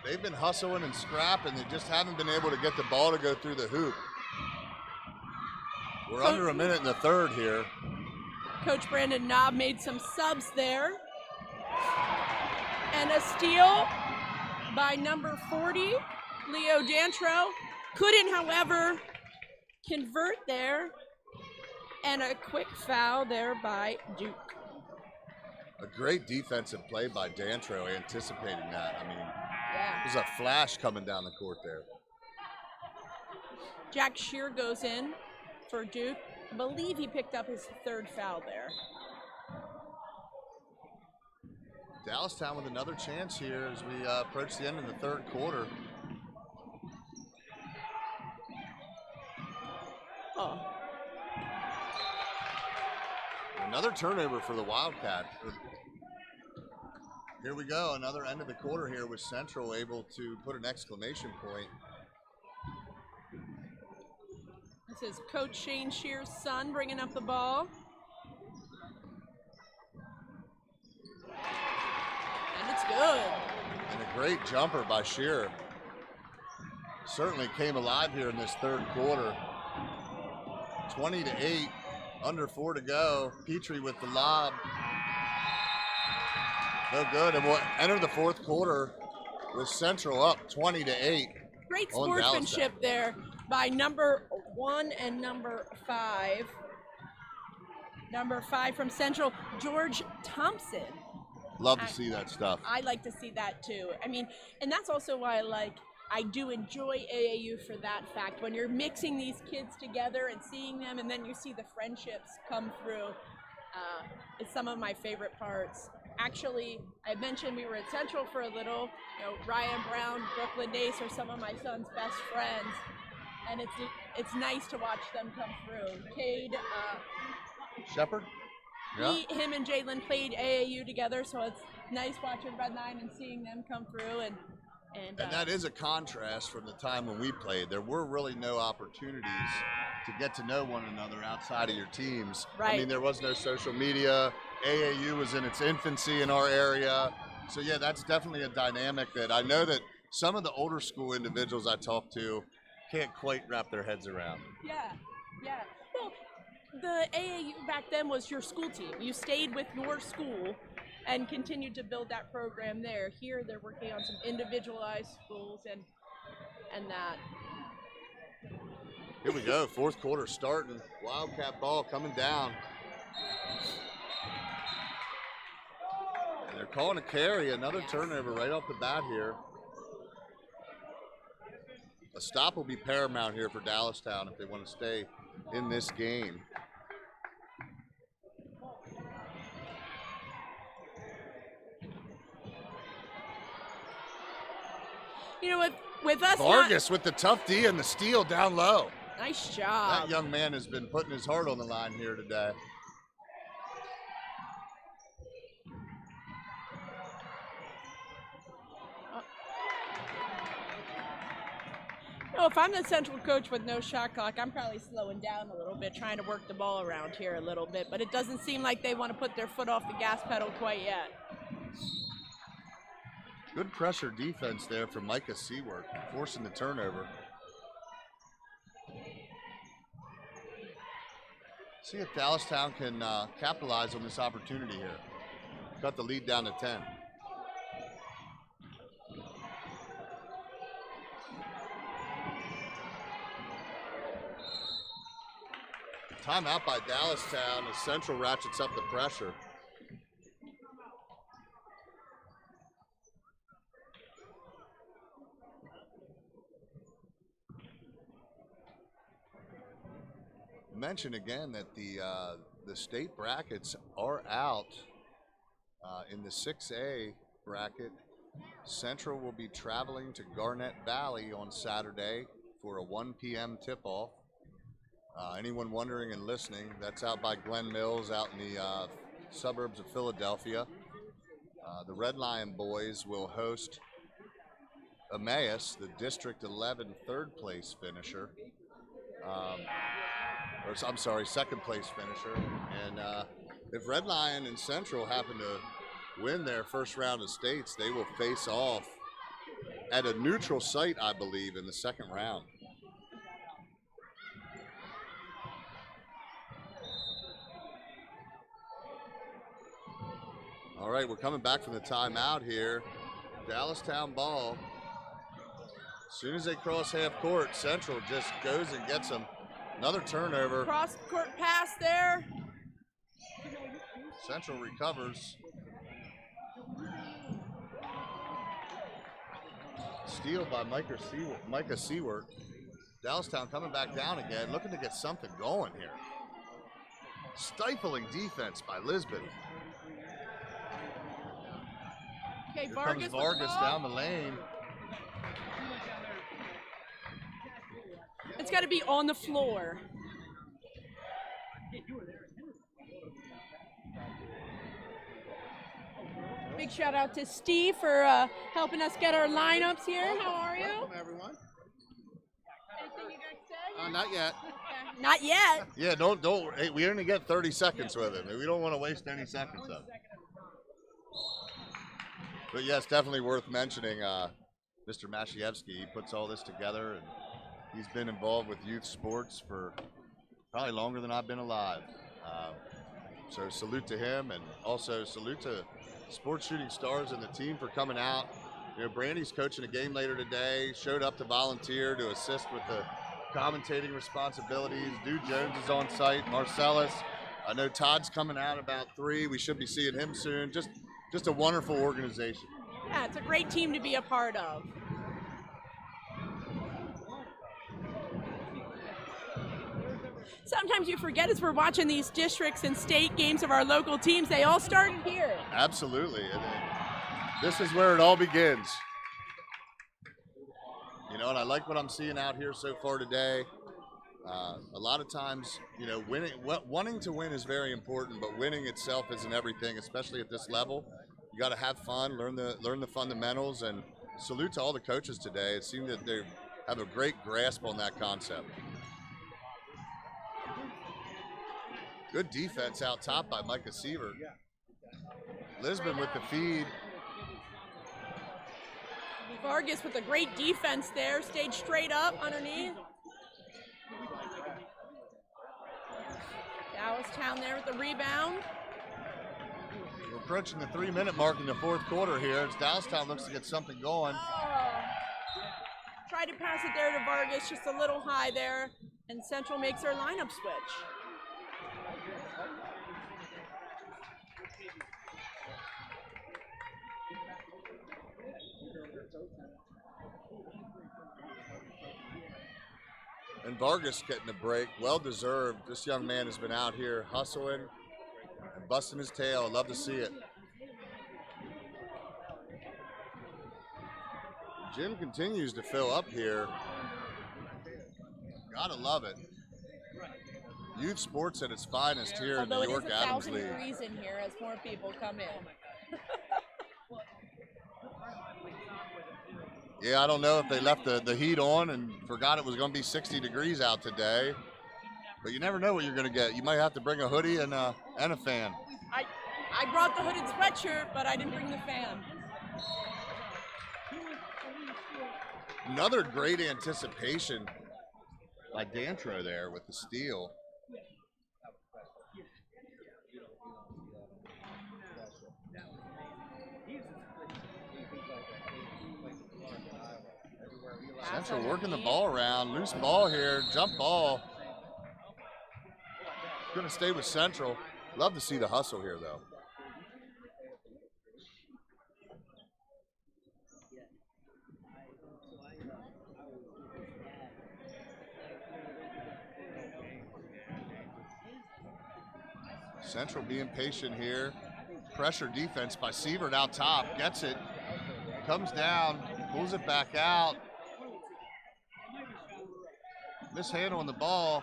They've been hustling and scrapping. They just haven't been able to get the ball to go through the hoop. We're under a minute in the 3rd here. Coach Brandon Knob made some subs there. And a steal by number 40, Leo Dantro. Couldn't, however, convert there. And a quick foul there by Duke. A great defensive play by Dantro, anticipating that. I mean, there's a flash coming down the court there. Jack Shear goes in for Duke. I believe he picked up his 3rd foul there. Dallastown with another chance here as we approach the end of the 3rd quarter. Oh. Another turnover for the Wildcats. Here we go, another end of the quarter here with Central able to put an exclamation point. This is Coach Shane Shear's son bringing up the ball. And it's good. And a great jumper by Shear. Certainly came alive here in this 3rd quarter. 20-8. Under 4 to go. Petrie with the lob. No good. And we'll enter the 4th quarter with Central up 20-8. Great sportsmanship there by number 1 and number 5. Number 5 from Central, George Thompson. Love to see that stuff. I like to see that too. I mean, and that's also why I do enjoy AAU for that fact. When you're mixing these kids together and seeing them, and then you see the friendships come through, it's some of my favorite parts. Actually, I mentioned we were at Central for a little. You know, Ryan Brown, Brooklyn Nace are some of my son's best friends, and it's nice to watch them come through. Cade Shepard? Yeah. Him and Jalen played AAU together, so it's nice watching Red Line and seeing them come through. And And that is a contrast from the time when we played. There were really no opportunities to get to know one another outside of your teams. Right. I mean, there was no social media. AAU was in its infancy in our area. So, yeah, that's definitely a dynamic that I know that some of the older school individuals I talk to can't quite wrap their heads around. Yeah. Well, the AAU back then was your school team. You stayed with your school and continued to build that program there. Here, they're working on some individualized schools and that. Here we go, fourth quarter starting. Wildcat ball coming down. And they're calling a carry, another turnover right off the bat here. A stop will be paramount here for Dallastown if they want to stay in this game. You know, with us Vargas with the tough D and the steal down low. Nice job. That young man has been putting his heart on the line here today. No, if I'm the Central coach with no shot clock, I'm probably slowing down a little bit, trying to work the ball around here a little bit. But it doesn't seem like they want to put their foot off the gas pedal quite yet. Good pressure defense there from Micah Seward, forcing the turnover. See if Dallastown can capitalize on this opportunity here. Cut the lead down to 10. Timeout by Dallastown as Central ratchets up the pressure. Mention again that the state brackets are out in the 6A bracket. Central will be traveling to Garnett Valley on Saturday for a 1 p.m. tip-off. Anyone wondering and listening, that's out by Glen Mills, out in the suburbs of Philadelphia. The Red Lion boys will host Emmaus, the District 11 third place finisher. I'm sorry, second place finisher. And if Red Lion and Central happen to win their first round of states, they will face off at a neutral site, I believe, in the second round. All right, we're coming back from the timeout here. Dallastown ball. As soon as they cross half court, Central just goes and gets them. Another turnover. Cross court pass there. Central recovers. Steal by Micah Seward. Dallastown coming back down again, looking to get something going here. Stifling defense by Lisbon. Okay, Here comes Vargas down the lane. It's got to be on the floor. Big shout out to Steve for helping us get our lineups here. How are you? Welcome, everyone. Anything you guys say? Not yet. Not yet. Yeah, don't. Hey, we only get 30 seconds with it. We don't want to waste any seconds of it. But yes, definitely worth mentioning Mr. Mashievsky. He puts all this together, and he's been involved with youth sports for probably longer than I've been alive. So salute to him, and also salute to Sports Shooting Stars and the team for coming out. You know, Brandy's coaching a game later today, showed up to volunteer to assist with the commentating responsibilities. Dude Jones is on site, Marcellus. I know Todd's coming out about 3. We should be seeing him soon. Just a wonderful organization. Yeah, it's a great team to be a part of. Sometimes you forget as we're watching these districts and state games of our local teams, they all started here. Absolutely. And this is where it all begins. You know, and I like what I'm seeing out here so far today. A lot of times, you know, wanting to win is very important, but winning itself isn't everything, especially at this level. You got to have fun, learn the fundamentals, and salute to all the coaches today. It seemed that they have a great grasp on that concept. Good defense out top by Micah Seaver. Lisbon with the feed. Vargas with a great defense there, stayed straight up underneath. Dallastown there with the rebound. We're approaching the 3-minute mark in the fourth quarter here as Dallastown looks to get something going. Tried to pass it there to Vargas, just a little high there, and Central makes their lineup switch. And Vargas getting a break, well deserved. This young man has been out here hustling and busting his tail. I love to see it. Gym continues to fill up here. Gotta love it. Youth sports at its finest here in the York Adams League. Although it is 1,000 degrees in here as more people come in. Yeah, I don't know if they left the heat on and forgot it was going to be 60 degrees out today. But you never know what you're going to get. You might have to bring a hoodie and a fan. I brought the hooded sweatshirt, but I didn't bring the fan. Another great anticipation by Dantro there with the steal. Central working the ball around. Loose ball here. Jump ball. Going to stay with Central. Love to see the hustle here, though. Central being patient here. Pressure defense by Sievert out top. Gets it. Comes down. Pulls it back out. Mishandling the ball.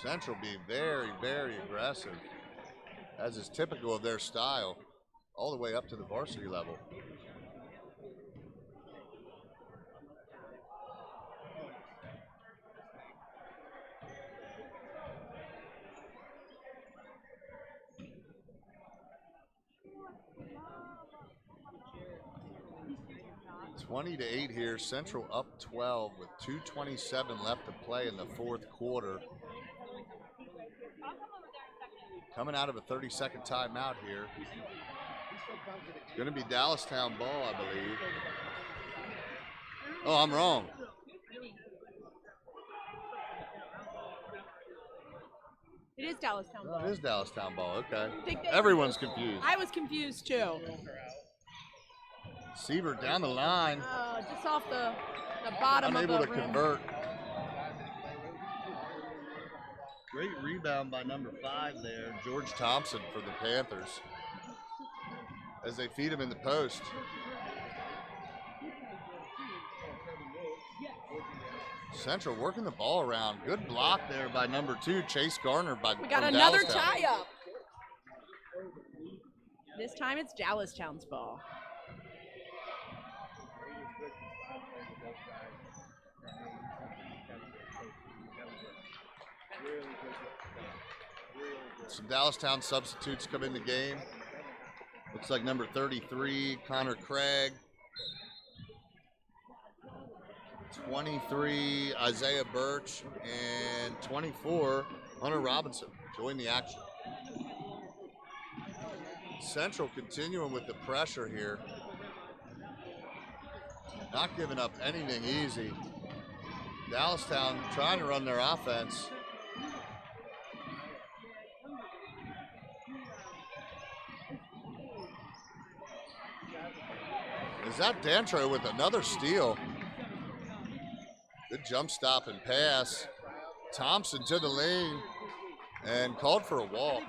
Central being very, very aggressive, as is typical of their style, all the way up to the varsity level. (20-8) here. Central up 12 with 2:27 left to play in the fourth quarter. Coming out of a 30-second timeout here. It's going to be Dallastown ball, I believe. Oh, I'm wrong. It is Dallastown ball. It is Dallastown ball, okay. Everyone's confused. I was confused too. Sievert down the line. Just off the bottom of the Unable to rim. convert. Great rebound by number 5 there, George Thompson for the Panthers, as they feed him in the post. Central working the ball around. Good block there by number 2, Chase Garner. We got another tie-up. This time it's Dallastown's ball. Some Dallastown substitutes come in the game. Looks like number 33, Connor Craig. 23, Isaiah Birch. And 24, Hunter Robinson join the action. Central continuing with the pressure here. Not giving up anything easy. Dallastown trying to run their offense. Is that Dantro with another steal? Good jump stop and pass. Thompson to the lane and called for a walk.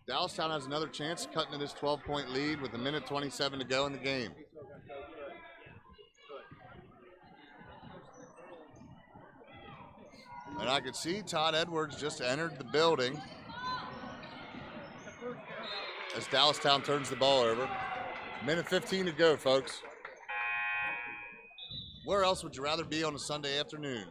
Dallastown has another chance cutting to this 12-point lead with 1:27 to go in the game. And I could see Todd Edwards just entered the building as Dallastown turns the ball over. Minute 15 to go, folks. Where else would you rather be on a Sunday afternoon?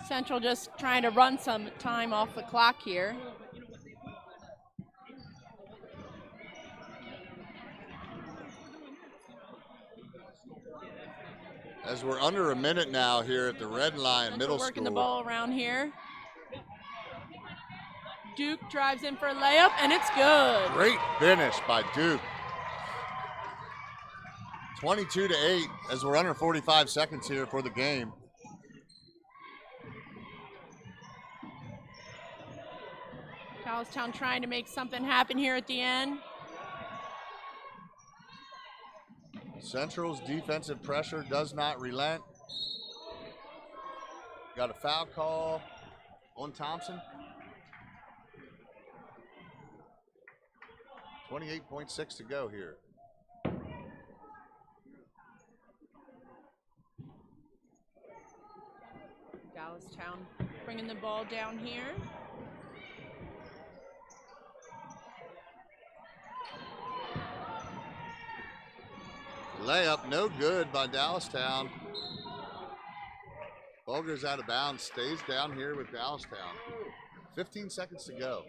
Central just trying to run some time off the clock here. As we're under a minute now here at the Red Lion Middle School. Working the ball around here. Duke drives in for a layup, and it's good. Great finish by Duke. 22-8 as we're under 45 seconds here for the game. Charlestown trying to make something happen here at the end. Central's defensive pressure does not relent. Got a foul call on Thompson. 28.6 to go here. Dallastown bringing the ball down here. Layup no good by Dallastown. Ball goes out of bounds, stays down here with Dallastown. 15 seconds to go.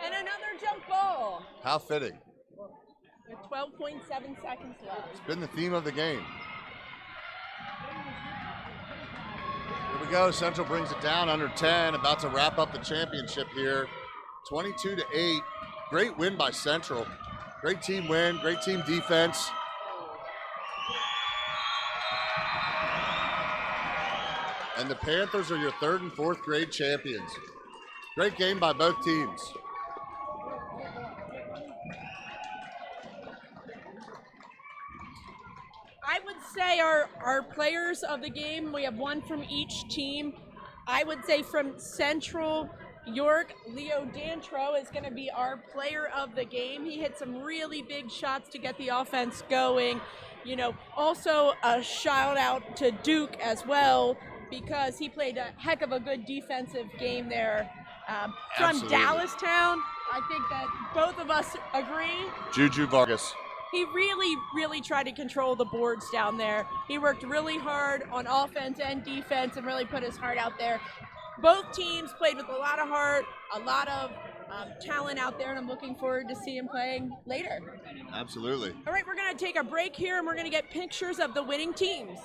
And another jump ball. How fitting. With 12.7 seconds left. It's been the theme of the game. Here we go. Central brings it down under 10. About to wrap up the championship here. 22-8. Great win by Central. Great team win. Great team defense. And the Panthers are your third and fourth grade champions. Great game by both teams. I would say our players of the game, we have one from each team. I would say from Central York, Leo Dantro is going to be our player of the game. He hit some really big shots to get the offense going. You know, also a shout out to Duke as well, because he played a heck of a good defensive game there. From Dallastown, I think that both of us agree. Juju Vargas. He really tried to control the boards down there. He worked really hard on offense and defense and really put his heart out there. Both teams played with a lot of heart, a lot of talent out there, and I'm looking forward to see him playing later. Absolutely. All right, we're going to take a break here, and we're going to get pictures of the winning teams.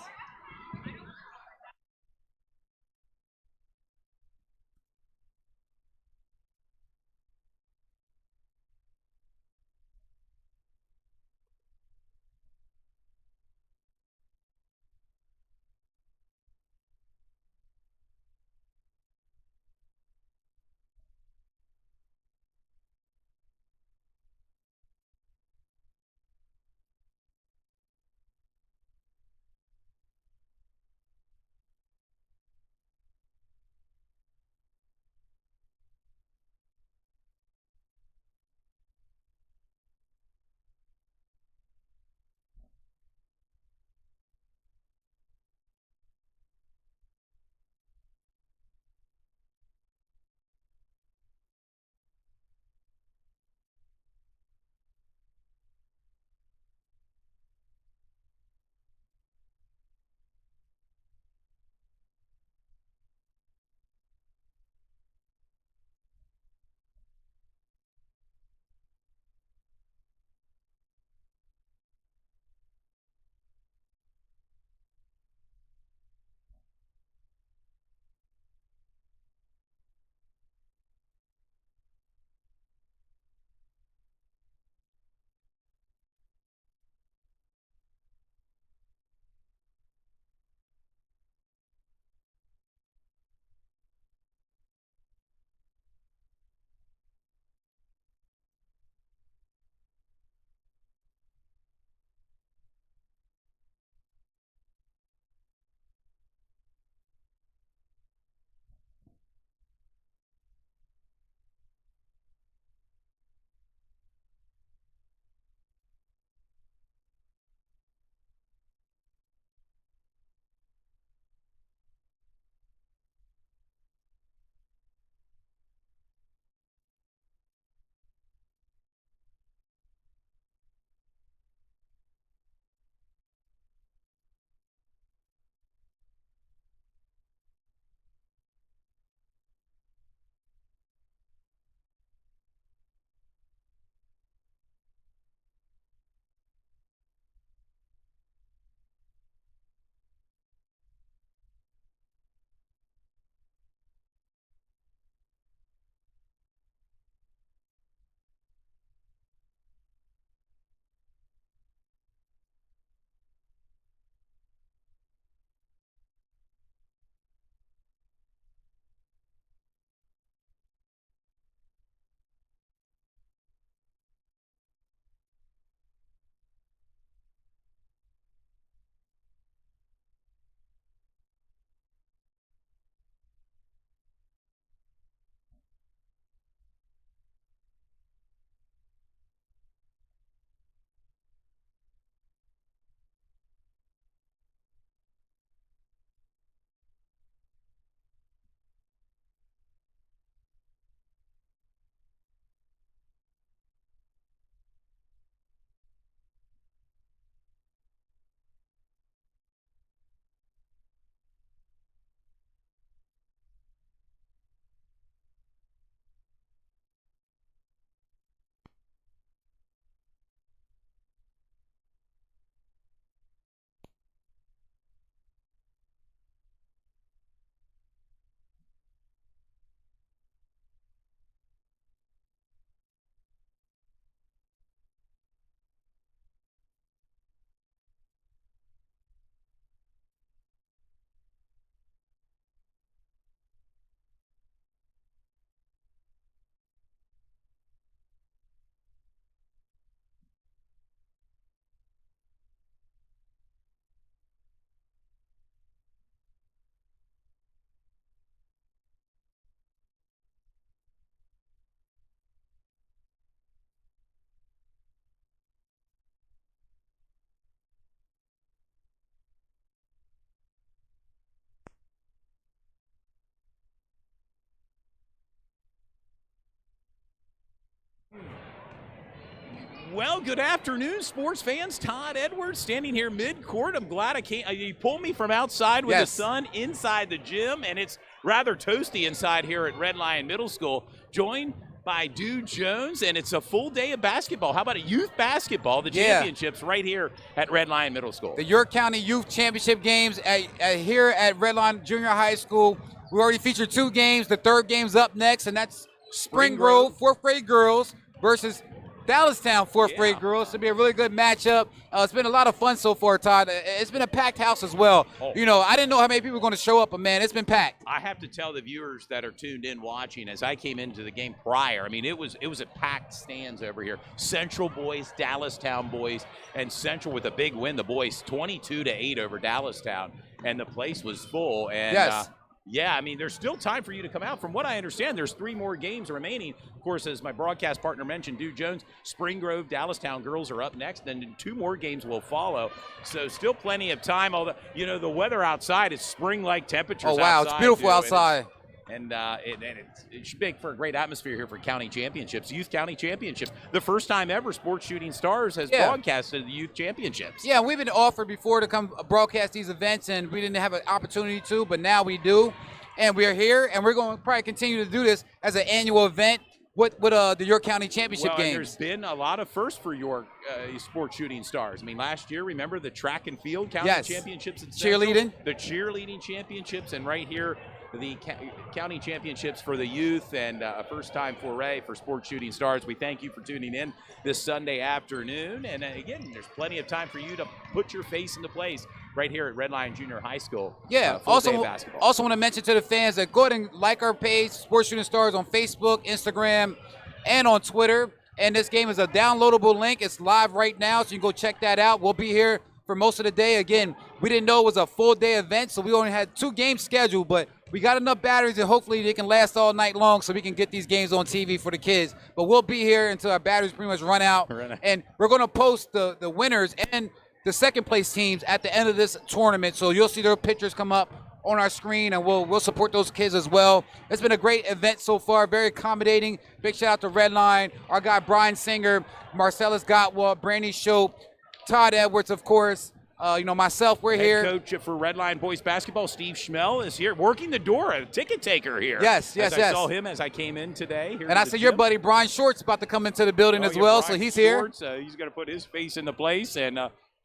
Well, good afternoon, sports fans. Todd Edwards standing here mid-court. I'm glad I came. You pulled me from outside with the sun inside the gym, and it's rather toasty inside here at Red Lion Middle School. Joined by Dude Jones, and it's a full day of basketball. How about it? Youth basketball, the championships right here at Red Lion Middle School. The York County Youth Championship games here at Red Lion Junior High School. We already featured 2 games. The 3rd game's up next, and that's Spring Grove 4th grade girls versus Dallastown 4th grade girls. It'll be a really good matchup. It's been a lot of fun so far, Todd. It's been a packed house as well. You know, I didn't know how many people were going to show up, but man, it's been packed. I have to tell the viewers that are tuned in watching, as I came into the game prior, I mean, it was a packed stands over here. Central boys, Dallastown boys, and Central with a big win. The boys 22-8 over Dallastown, and the place was full. And yeah, I mean, there's still time for you to come out. From what I understand, there's 3 more games remaining. Of course, as my broadcast partner mentioned, Dude Jones, Spring Grove, Dallastown girls are up next, then 2 more games will follow. So still plenty of time. Although, you know, the weather outside is spring-like temperatures. Oh, wow, it's beautiful outside. And it should make for a great atmosphere here for county championships, youth county championships. The first time ever Sports Shooting Stars has broadcasted the youth championships. Yeah, we've been offered before to come broadcast these events, and we didn't have an opportunity to, but now we do. And we're here, and we're going to probably continue to do this as an annual event with the York County Championship games. There's been a lot of firsts for York Sports Shooting Stars. I mean, last year, remember the track and field county championships? At cheerleading. The cheerleading championships, and right here, the county championships for the youth, and a first-time foray for Sports Shooting Stars. We thank you for tuning in this Sunday afternoon. And again, there's plenty of time for you to put your face into place right here at Red Lion Junior High School. Yeah, also want to mention to the fans that go ahead and like our page, Sports Shooting Stars, on Facebook, Instagram, and on Twitter. And this game is a downloadable link. It's live right now, so you can go check that out. We'll be here for most of the day. Again, we didn't know it was a full day event, so we only had 2 games scheduled, but we got enough batteries, and hopefully they can last all night long so we can get these games on TV for the kids. But we'll be here until our batteries pretty much run out. And we're going to post the winners and the second place teams at the end of this tournament. So you'll see their pictures come up on our screen, and we'll support those kids as well. It's been a great event so far, very accommodating. Big shout out to Red Line, our guy Brian Singer, Marcellus Gottwald, Brandy Shope, Todd Edwards, of course. You know, myself, we're here. Head coach for Red Line Boys Basketball, Steve Schmel, is here working the door, a ticket taker here. Yes. I saw him as I came in today. And I said your buddy Brian Short's about to come into the building as well, so he's here. He's going to put his face in the place. And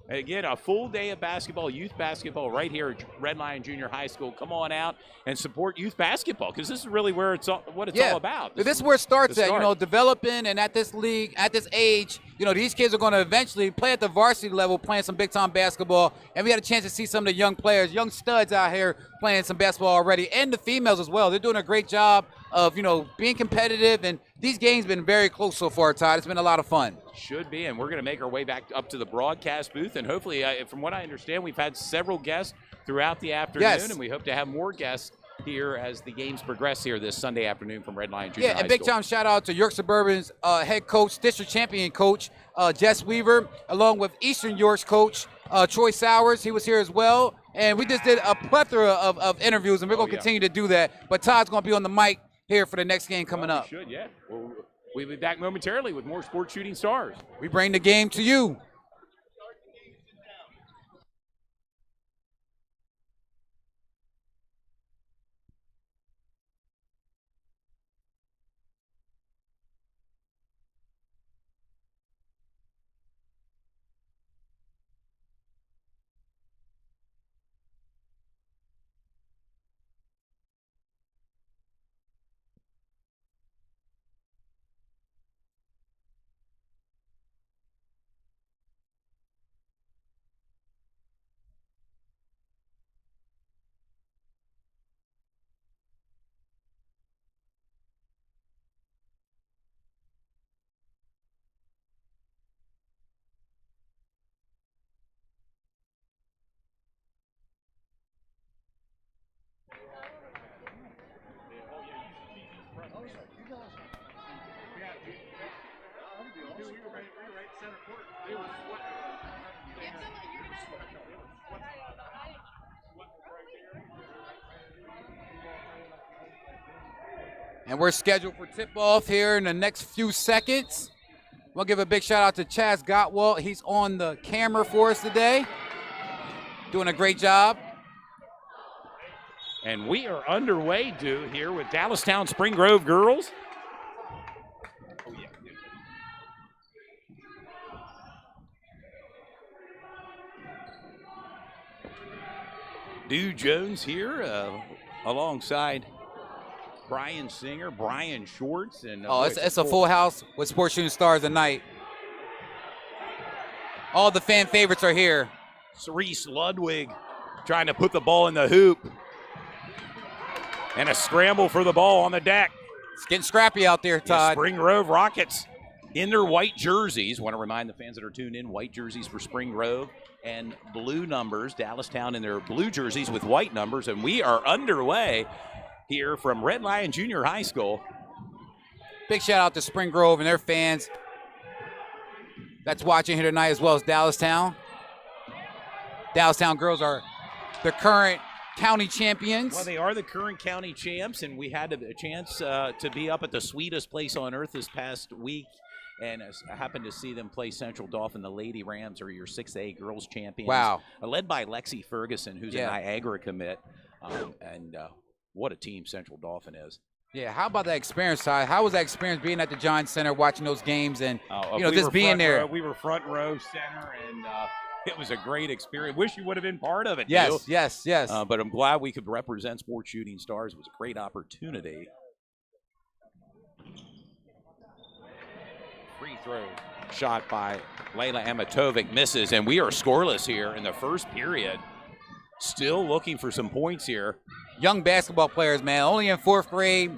again, a full day of basketball, youth basketball right here at Red Lion Junior High School. Come on out and support youth basketball, because this is really where it's all about. This is where it starts at, you know, developing, and at this league, at this age, you know, these kids are going to eventually play at the varsity level, playing some big-time basketball. And we had a chance to see some of the young players, young studs out here playing some basketball already, and the females as well. They're doing a great job of, you know, being competitive, and these games have been very close so far, Todd. It's been a lot of fun. Should be, and we're going to make our way back up to the broadcast booth, and hopefully, from what I understand, we've had several guests throughout the afternoon, and we hope to have more guests here as the games progress here this Sunday afternoon from Red Lion Junior High School. And big-time shout-out to York Suburban's head coach, district champion coach, Jess Weaver, along with Eastern York's coach, Troy Sowers. He was here as well. And we just did a plethora of interviews, and we're going to continue to do that. But Todd's going to be on the mic here for the next game coming up. We should, yeah. We'll be back momentarily with more Sports Shooting Stars. We bring the game to you. And we're scheduled for tip-off here in the next few seconds. We'll give a big shout out to Chaz Gottwald. He's on the camera for us today, doing a great job. And we are underway, dude, here with Dallastown Spring Grove girls. Oh, yeah. Dew Jones here alongside Brian Singer, Brian Schwartz. And it's a full house with Sports Shooting Stars tonight. All the fan favorites are here. Cerise Ludwig trying to put the ball in the hoop. And a scramble for the ball on the deck. It's getting scrappy out there, Todd. The Spring Grove Rockets in their white jerseys. Want to remind the fans that are tuned in, white jerseys for Spring Grove and blue numbers. Dallastown in their blue jerseys with white numbers. And we are underway here from Red Lion Junior High School. Big shout out to Spring Grove and their fans that's watching here tonight, as well as Dallastown. Dallastown girls are the current county champions. Well, they are the current county champs, and we had a chance to be up at the sweetest place on earth this past week, and I happened to see them play Central Dauphin. The Lady Rams are your 6A girls champions. Wow. Led by Lexi Ferguson, who's a Niagara commit, and what a team Central Dauphin is. Yeah, how about that experience, Todd? How was that experience being at the Giants Center, watching those games, and just being there? We were front row center, and it was a great experience. Wish you would have been part of it. Yes, too. yes. But I'm glad we could represent Sports Shooting Stars. It was a great opportunity. Free throw shot by Layla Amatovic misses, and we are scoreless here in the first period. Still looking for some points here. Young basketball players, man, only in 4th grade,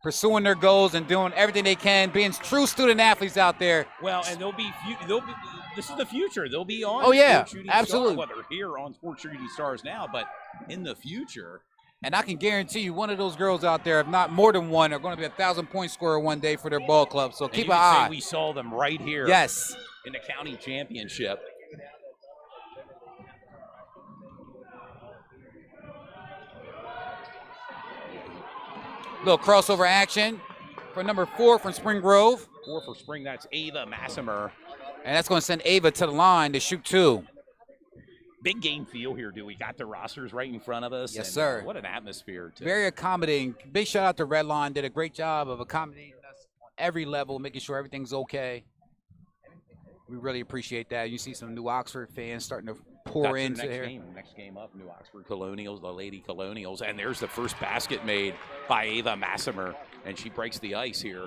pursuing their goals and doing everything they can, being true student athletes out there. Well, and this is the future. They'll be on Sports Shooting absolutely. Stars, whether here on Sports Shooting Stars now, but in the future. And I can guarantee you one of those girls out there, if not more than one, are going to be a 1,000-point scorer one day for their ball club. So keep an eye. We saw them right here. Yes. In the county championship. Little crossover action for number 4 from Spring Grove. 4 for Spring, that's Ava Massimer. And that's going to send Ava to the line to shoot 2. Big game feel here, dude. We got the rosters right in front of us. Yes, and, sir. What an atmosphere, too. Very accommodating. Big shout out to Redline. Did a great job of accommodating us on every level, making sure everything's okay. We really appreciate that. You see some New Oxford fans starting to pour into here. Next game up, New Oxford Colonials, the Lady Colonials. And there's the first basket made by Ava Massimer. And she breaks the ice here.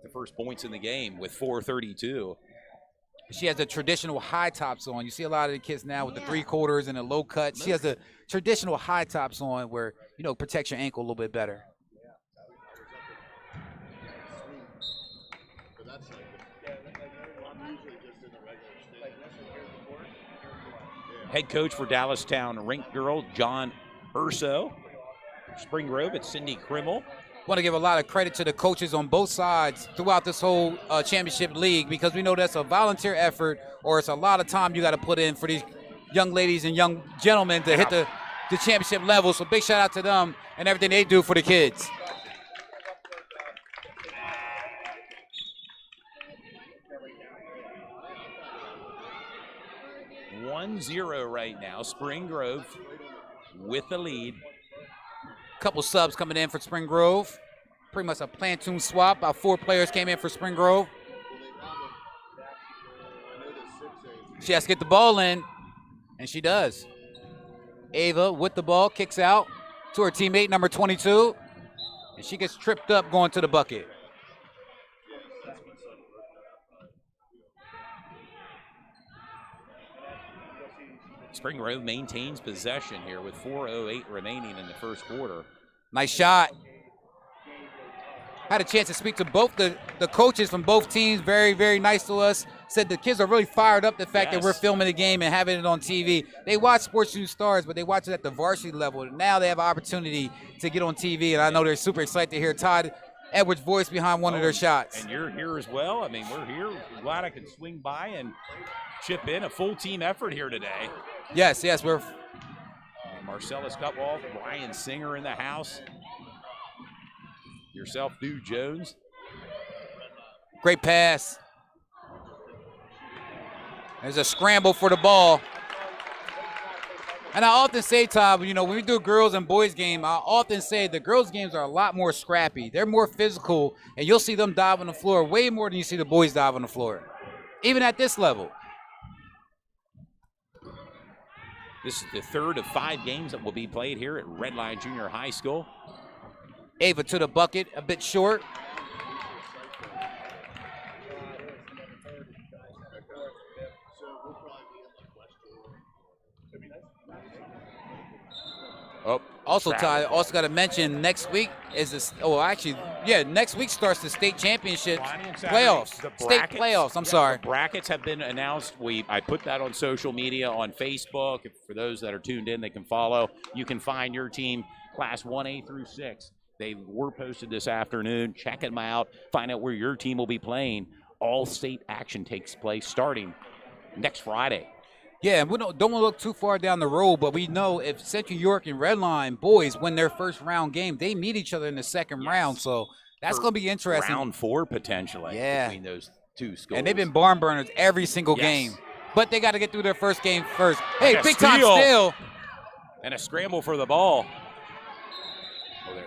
The first points in the game with 4:32. She has the traditional high tops on. You see a lot of the kids now with the 3/4 and the low cut. She has the traditional high tops on where, protects your ankle a little bit better. Head coach for Dallastown Rink Girl, John Urso. Spring Grove, it's Cindy Krimmel. Want to give a lot of credit to the coaches on both sides throughout this whole championship league, because we know that's a volunteer effort, or it's a lot of time you got to put in for these young ladies and young gentlemen to hit the championship level. So big shout out to them and everything they do for the kids. (1-0) right now. Spring Grove with the lead. Couple subs coming in for Spring Grove. Pretty much a platoon swap. About 4 players came in for Spring Grove. She has to get the ball in, and she does. Ava with the ball, kicks out to her teammate, number 22, and she gets tripped up going to the bucket. Spring Grove maintains possession here with 4:08 remaining in the first quarter. Nice shot. Had a chance to speak to both the coaches from both teams. Very, very nice to us. Said the kids are really fired up the fact that we're filming the game and having it on TV. They watch Sports Shooting Stars, but they watch it at the varsity level. Now they have an opportunity to get on TV, and I know they're super excited to hear Todd Edwards' voice behind one of their shots. And you're here as well. I mean, we're here. Glad I could swing by and chip in. A full team effort here today. Yes, we're Marcellus Gutwald, Brian Singer in the house. Yourself, Dew Jones. Great pass. There's a scramble for the ball. And I often say, Todd, you know, when we do girls and boys game, I often say the girls games are a lot more scrappy. They're more physical, and you'll see them dive on the floor way more than you see the boys dive on the floor, even at this level. This is the third of 5 games that will be played here at Redline Junior High School. Ava to the bucket, a bit short. Oh, also, Ty, also got to mention next week is this. Oh, actually, yeah, next week starts the state championship playoffs. State playoffs. I'm sorry. The brackets have been announced. I put that on social media on Facebook. For those that are tuned in, they can follow. You can find your team, Class 1A through 6. They were posted this afternoon. Check them out. Find out where your team will be playing. All state action takes place starting next Friday. Yeah, we don't want to look too far down the road, but we know if Central York and Redline boys win their first round game, they meet each other in the second round. So that's going to be interesting. Round 4 potentially between those two schools. And they've been barn burners every single game. But they got to get through their first game first. Hey, And a big time steal. steal. And a scramble for the ball. Oh, there.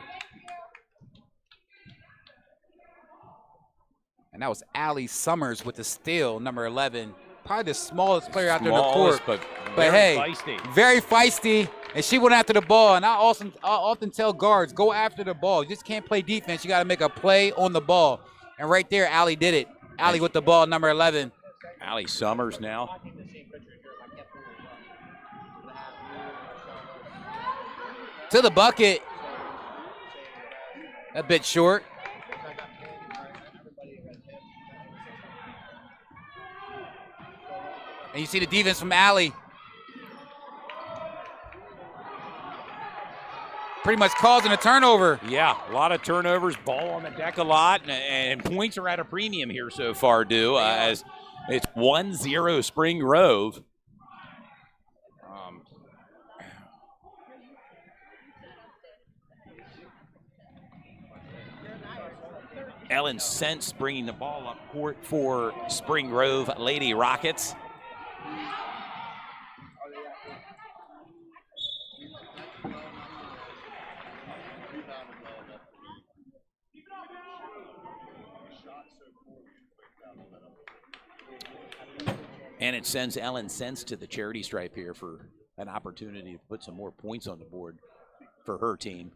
And that was Allie Summers with the steal, number 11. Probably the smallest player out there on the court. But But very hey, feisty. very feisty, and she went after the ball. And I often tell guards, go after the ball. You just can't play defense. You got to make a play on the ball. And right there, Allie did it. Allie with the ball, number 11. Allie Summers now. To the bucket. A bit short. And you see the defense from Allie. Pretty much causing a turnover. Yeah, a lot of turnovers, ball on the deck a lot, and points are at a premium here so far, as it's 1-0 Spring Grove. Ellen Sense bringing the ball up court for Spring Grove Lady Rockets. And it sends Ellen Sense to the charity stripe here for an opportunity to put some more points on the board for her team.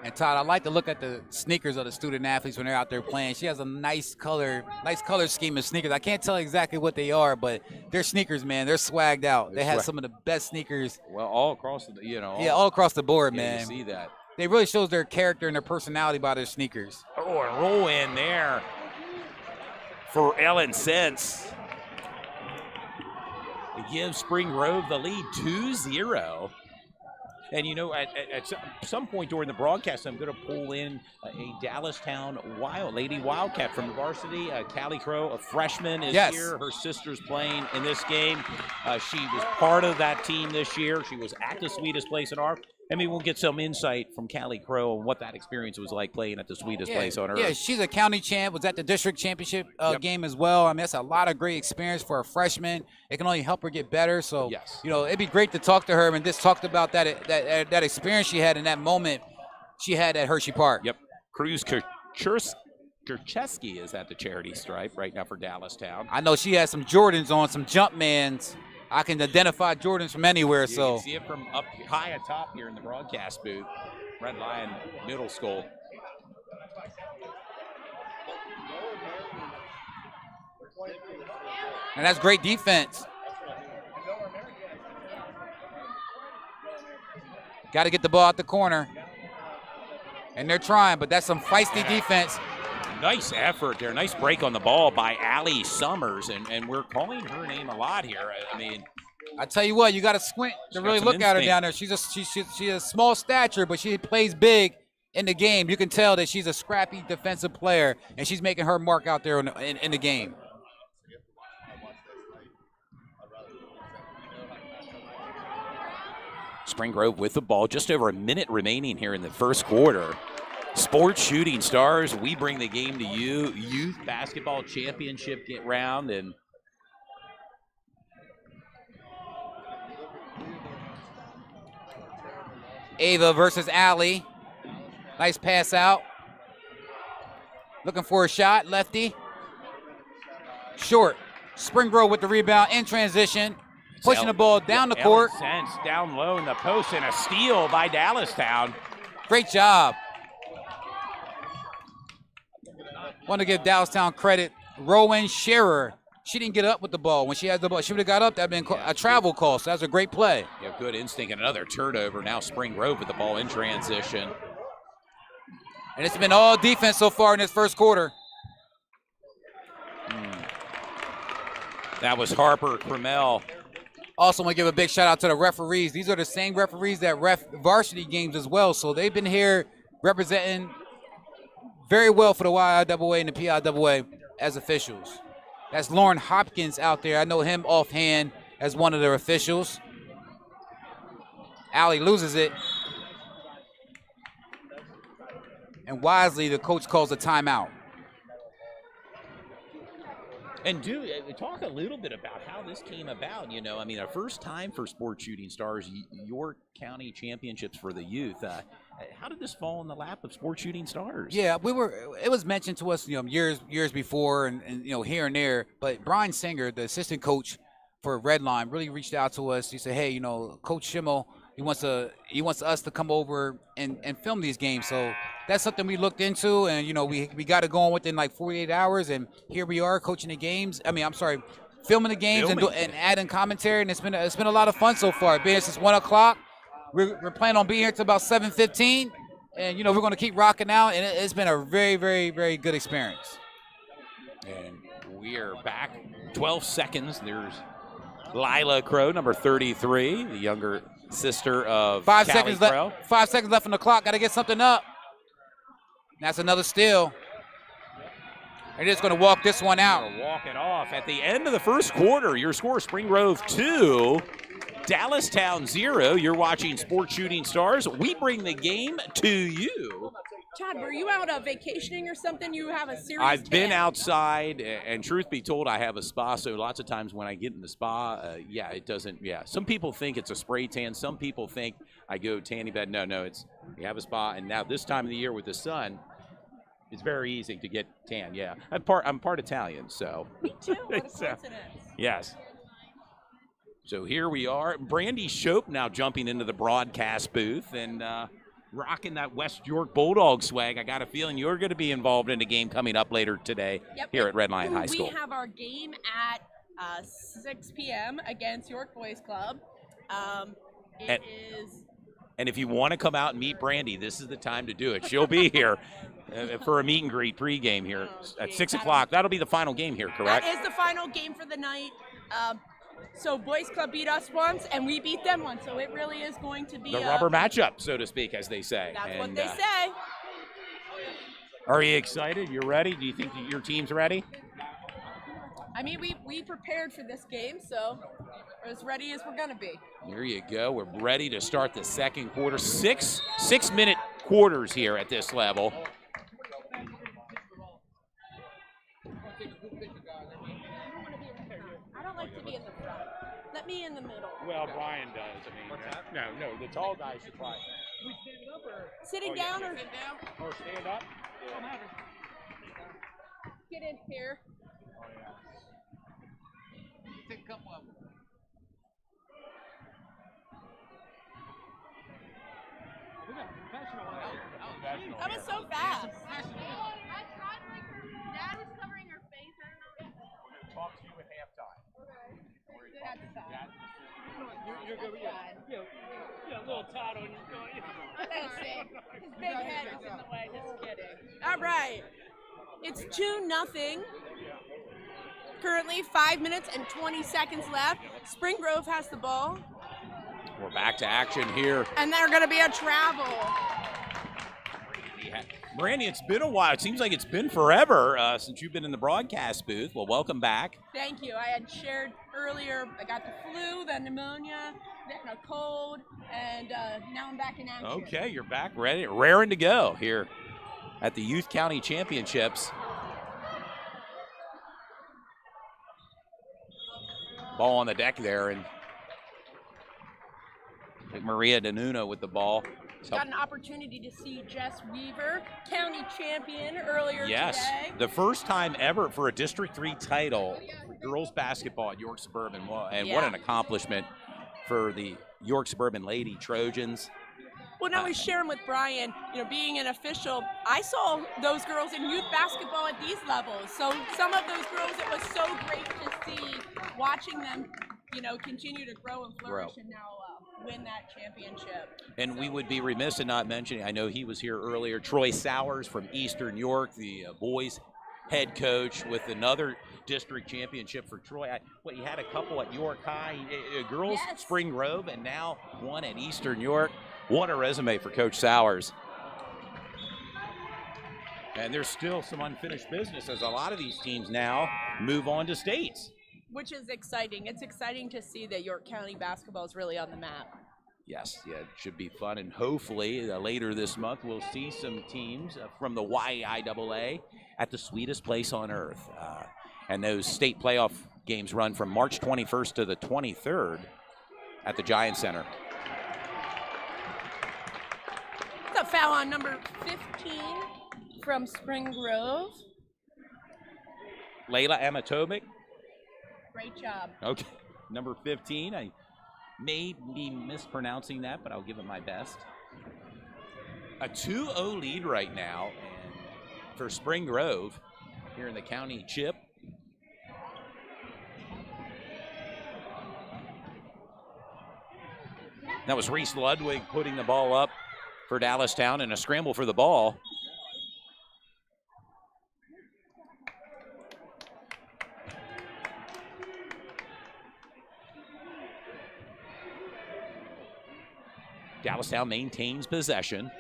And Todd, I like to look at the sneakers of the student athletes when they're out there playing. She has a nice color scheme of sneakers. I can't tell exactly what they are, but they're sneakers, man. They're swagged out. They have some of the best sneakers. Well, all across the, all across the board, man. You see that. They really shows their character and their personality by their sneakers. Oh, a roll in there for Ellen Sense. It gives Spring Grove the lead 2-0. And, at some point during the broadcast, I'm going to pull in a Dallastown Lady Wildcat from the varsity. Cali Crow, a freshman, is here. Her sister's playing in this game. She was part of that team this year. She was at the Sweetest Place in Arp. I mean, we'll get some insight from Cali Crow on what that experience was like playing at the Sweetest Place on Earth. Yeah, she's a county champ, was at the district championship game as well. I mean, that's a lot of great experience for a freshman. It can only help her get better. So, it'd be great to talk to her and just talk about that experience she had in that moment she had at Hershey Park. Yep. Cruz Kercheski is at the charity stripe right now for Dallastown. I know she has some Jordans on, some Jumpmans. I can identify Jordans from anywhere. You so can see it from up high atop here in the broadcast booth. Red Lion Middle School. And that's great defense. Got to get the ball out the corner. And they're trying, but that's some feisty defense. Nice effort there. Nice break on the ball by Allie Summers, and we're calling her name a lot here. I mean, I tell you what, you got to squint to really look at her down there. She's a small stature, but she plays big in the game. You can tell that she's a scrappy defensive player, and she's making her mark out there in the game. Spring Grove with the ball. Just over a minute remaining here in the first quarter. Sports Shooting Stars, we bring the game to you. Youth Basketball Championship round. And Ava versus Allie. Nice pass out. Looking for a shot, lefty. Short. Spring Grove with the rebound in transition. Pushing the ball down the court. Sense down low in the post, and a steal by Dallastown. Great job. Want to give Dallastown credit. Rowan Scherer. She didn't get up with the ball. When she had the ball, she would have got up. That would have been a travel call, so that was a great play. Yeah, good instinct and another turnover. Now Spring Grove with the ball in transition. And it's been all defense so far in this first quarter. That was Harper Cremel. Also want to give a big shout out to the referees. These are the same referees that ref varsity games as well. So they've been here representing very well for the YIAA and the PIAA as officials. That's Lauren Hopkins out there. I know him offhand as one of their officials. Allie loses it. And wisely, the coach calls a timeout. And talk a little bit about how this came about. You know, I mean, our first time for Sports Shooting Stars, York County Championships for the youth. How did this fall in the lap of Sports Shooting Stars? Yeah, it was mentioned to us, years before, and here and there. But Brian Singer, the assistant coach for Redline, really reached out to us. He said, "Hey, Coach Schimmel, he wants us to come over and film these games." So that's something we looked into, and we got it going within like 48 hours, and here we are coaching the games. Filming the games and adding commentary, and it's been a lot of fun so far. Being since 1 o'clock, we're planning on being here till about 7:15, and we're going to keep rocking out, and it's been a very, very, very good experience. And we are back. 12 seconds. There's Lila Crow, number 33, the younger sister of Cali Crow. 5 seconds left on the clock. Got to get something up. That's another steal. They're just going to walk this one out. Walk it off. At the end of the first quarter, your score, Spring Grove 2, Dallastown 0. You're watching Sports Shooting Stars. We bring the game to you. Chad, were you out vacationing or something? You have a serious I've been outside, and truth be told, I have a spa, so lots of times when I get in the spa, it doesn't, some people think it's a spray tan. Some people think I go tanning bed. No, you have a spa, and now this time of the year with the sun, it's very easy to get tan, yeah. I'm part Italian, so. Me too, what a coincidence. Yes. So here we are. Brandy Shope now jumping into the broadcast booth and rocking that West York Bulldog swag. I got a feeling you're going to be involved in a game coming up later today here at Red Lion High School. We have our game at 6 p.m. against York Boys Club. And if you want to come out and meet Brandy, this is the time to do it. She'll be here for a meet and greet pregame here at 6 o'clock. That'll be the final game here, correct? That is the final game for the night. So Boys Club beat us once, and we beat them once. So it really is going to be the rubber matchup, so to speak, as they say. That's what they say. Are you excited? You're ready? Do you think that your team's ready? I mean, we prepared for this game, so we're as ready as we're going to be. There you go. We're ready to start the second quarter. Six-minute quarters here at this level. I don't like to be in the front. Let me in the middle. Well, Brian does. No, the tall guys should try. Sitting down or sit down or stand up? Don't matter. Get in here. Oh, yeah. Take a couple of them. That was so fast. Dad was covering her face. I don't know. Talk to you at halftime. You're good. Yeah, a little Todd on you. His big head is in the way. Just kidding. All right. It's 2-0. Currently 5 minutes and 20 seconds left. Spring Grove has the ball. We're back to action here. And they're going to be a travel. He Brandy, it's been a while. It seems like it's been forever since you've been in the broadcast booth. Well, welcome back. Thank you. I had shared earlier, I got the flu, then pneumonia, then a cold, and now I'm back in action. Okay, you're back, ready, raring to go here at the Youth County Championships. Ball on the deck there, and Maria DeNuno with the ball. Got an opportunity to see Jess Weaver, county champion, earlier Yes, today. the first time ever for a District 3 title for girls basketball at York Suburban, and what an accomplishment for the York Suburban Lady Trojans. Well, now I was sharing with Brian, being an official, I saw those girls in youth basketball at these levels. So some of those girls, it was so great to see, watching them, continue to grow and flourish and now win that championship. And we would be remiss in not mentioning, I know he was here earlier, Troy Sowers from Eastern York, the boys head coach with another district championship for Troy. He had a couple at York High, girls Spring Grove, and now one at Eastern York. What a resume for Coach Sowers. And there's still some unfinished business as a lot of these teams now move on to states. Which is exciting. It's exciting to see that York County basketball is really on the map. Yes, yeah, it should be fun. And hopefully later this month we'll see some teams from the YIAA at the sweetest place on earth. And those state playoff games run from March 21st to the 23rd at the Giant Center. It's a foul on number 15 from Spring Grove. Layla Amatovic. Great job. Okay, number 15. I may be mispronouncing that, but I'll give it my best. A 2-0 lead right now and for Spring Grove here in the county chip. That was Reese Ludwig putting the ball up for Dallastown in a scramble for the ball. Dallastown maintains possession.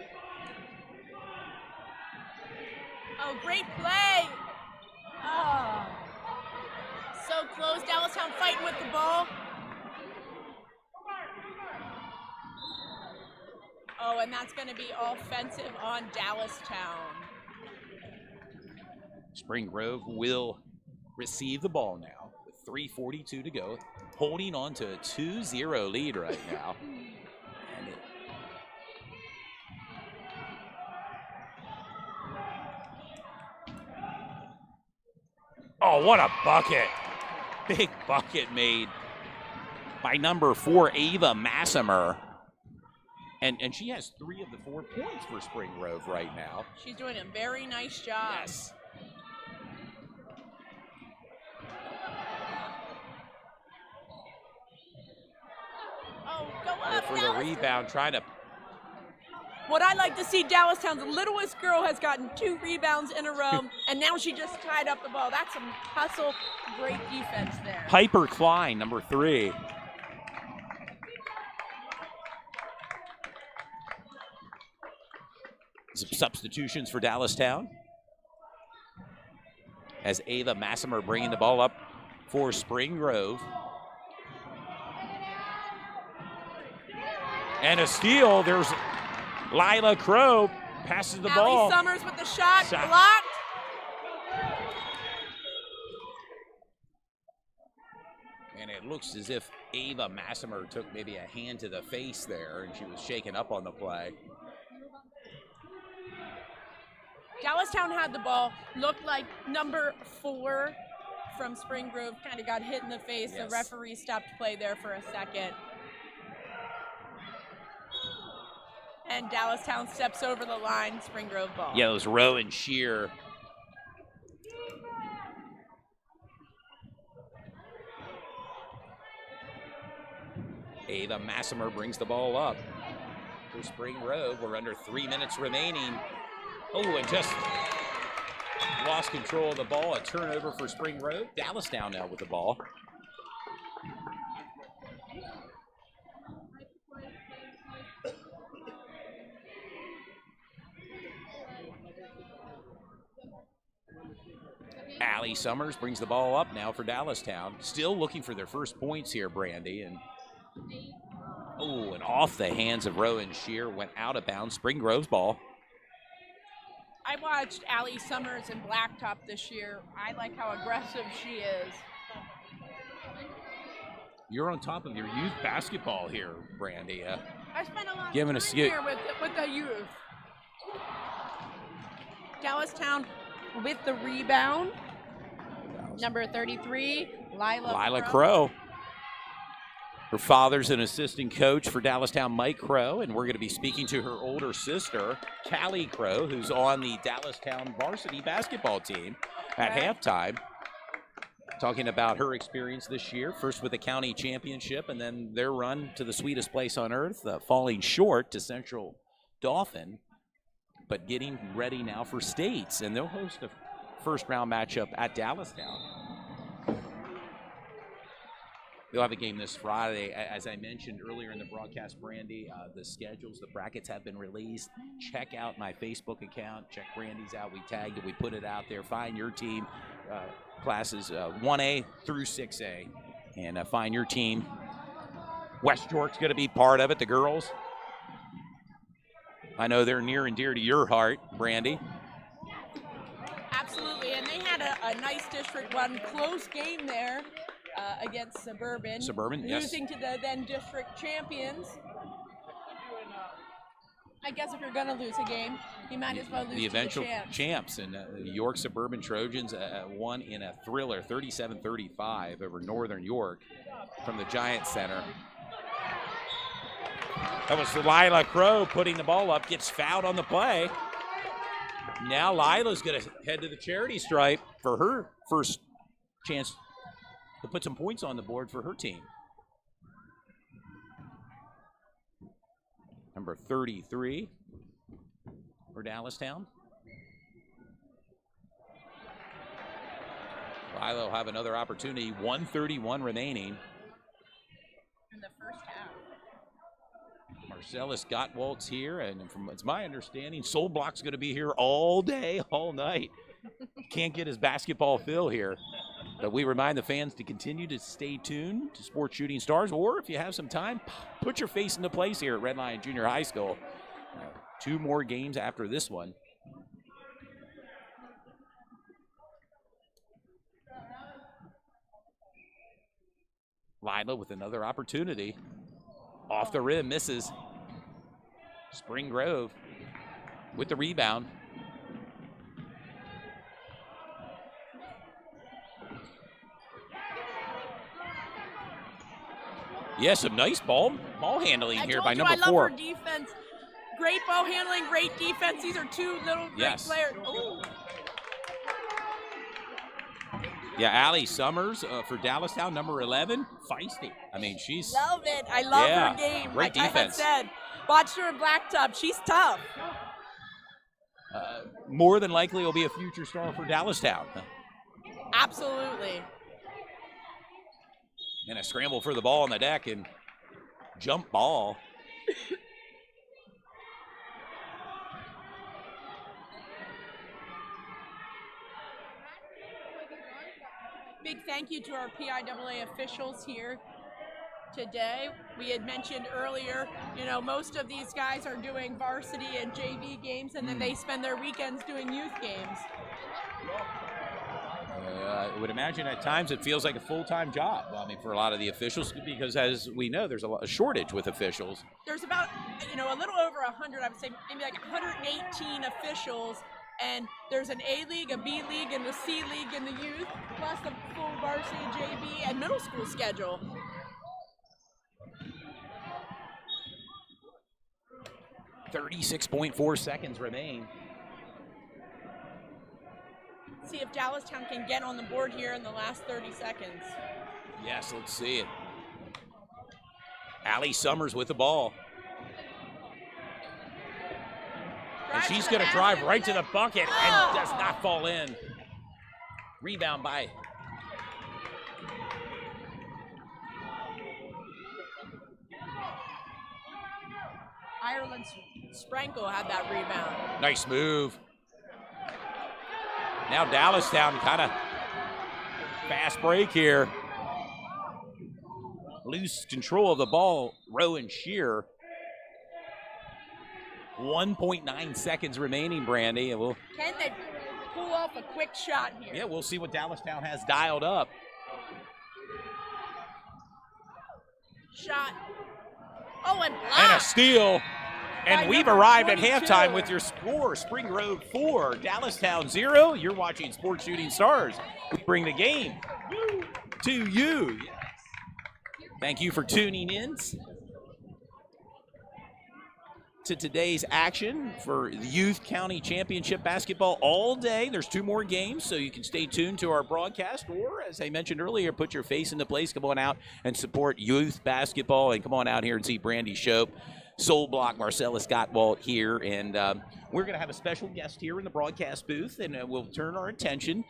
Oh, great play. Oh, so close. Dallastown fighting with the ball. Oh, and that's going to be offensive on Dallastown. Spring Grove will receive the ball now with 3:42 to go, holding on to a 2-0 lead right now. Oh, what a bucket. Big bucket made by number 4, Ava Massimer. And she has 3 of the 4 points for Spring Grove right now. She's doing a very nice job. Yes. Oh, go up, For the rebound, trying to... What I like to see, Dallastown's littlest girl has gotten 2 rebounds in a row, and now she just tied up the ball. That's some hustle, great defense there. Piper Klein, number 3. Some substitutions for Dallastown. As Ava Massimer bringing the ball up for Spring Grove. And a steal. There's Lila Crow passes the ball. Allie Summers with the shot blocked. And it looks as if Ava Massimer took maybe a hand to the face there, and she was shaken up on the play. Dallastown had the ball. Looked like number 4 from Spring Grove kind of got hit in the face. Yes. The referee stopped play there for a second. And Dallastown steps over the line, Spring Grove ball. Yeah, it was Rowan Shear. Ava Massimer brings the ball up for Spring Grove. We're under 3 minutes remaining. Oh, and just lost control of the ball. A turnover for Spring Grove. Dallastown now with the ball. Allie Summers brings the ball up now for Dallastown. Still looking for their first points here, Brandy. And off the hands of Rowan Shear, went out of bounds. Spring Grove's ball. I watched Allie Summers in Blacktop this year. I like how aggressive she is. You're on top of your youth basketball here, Brandy. I spent a lot of Giving time us here with the youth. Dallastown with the rebound. Number 33, Lila Crow. Her father's an assistant coach for Dallastown, Mike Crow, and we're going to be speaking to her older sister, Cali Crow, who's on the Dallastown varsity basketball team at halftime. Talking about her experience this year, first with the county championship and then their run to the sweetest place on earth, falling short to Central Dauphin, but getting ready now for states. And they'll host a first-round matchup at Dallastown. They'll have a game this Friday. As I mentioned earlier in the broadcast, Brandy, the schedules, the brackets have been released. Check out my Facebook account. Check Brandy's out. We tagged it. We put it out there. Find your team. Classes 1A through 6A, and find your team. West York's going to be part of it, the girls. I know they're near and dear to your heart, Brandy. Absolutely, and they had a nice District 1 close game there against Suburban. Yes. Losing to the then district champions. I guess if you're going to lose a game, you might as well lose the eventual to the champs. And the York Suburban Trojans won in a thriller, 37-35 over Northern York from the Giant Center. That was Lila Crow putting the ball up, gets fouled on the play. Now Lila's going to head to the charity stripe for her first chance to put some points on the board for her team. Number 33 for Dallastown. Lila will have another opportunity. 1:31 remaining. In the first half. Marcellus Gottwald's here, and from it's my understanding, Soul Block's going to be here all day, all night. Can't get his basketball fill here. But we remind the fans to continue to stay tuned to Sports Shooting Stars, or if you have some time, put your face into place here at Red Lion Junior High School. 2 more games after this one. Lila with another opportunity. Off the rim, misses. Spring Grove with the rebound. Yes, some nice ball handling here by number 4. I love her defense. Great ball handling, great defense. These are 2 little great players. Ooh. Yeah, Allie Summers for Dallastown, number 11, feisty. I mean, she's... Love it. I love her game. Great defense. I had said, watch her in Blacktop. She's tough. More than likely will be a future star for Dallastown. Absolutely. And a scramble for the ball on the deck and jump ball. Big thank you to our PIAA officials here today. We had mentioned earlier, you know, most of these guys are doing varsity and JV games, and then they spend their weekends doing youth games. I would imagine at times it feels like a full-time job. I mean, for a lot of the officials, because as we know, there's a shortage with officials. There's about, you know, a little over 100, I would say maybe like 118 officials, and there's an A League, a B League, and a C League in the youth, plus a full varsity, JV, and middle school schedule. .4 seconds remain. See if Dallastown can get on the board here in the last 30 seconds. Yes, let's see it. Allie Summers with the ball. And she's going to drive right to the bucket and does not fall in. Rebound by Ireland Sprankle had that rebound. nice move. Now Dallastown kind of Fast break here. Loose control of the ball, Rowan Shear. 1.9 seconds remaining, Brandy. And Can they pull off a quick shot here? we'll see what Dallastown has dialed up. Shot. Oh, and blocked. And a steal. And By we've number arrived at 22. halftime with your score. Spring Grove 4, Dallastown 0. You're watching Sports Shooting Stars. We bring the game to you. Thank you for tuning in to today's action for the Youth County Championship basketball all day. There's 2 more games, so you can stay tuned to our broadcast, or as I mentioned earlier, put your face in the place. Come on out and support youth basketball, and come on out here and see Brandy Shope, Soul Block, Marcellus Gottwald here, and we're going to have a special guest here in the broadcast booth, and we'll turn our attention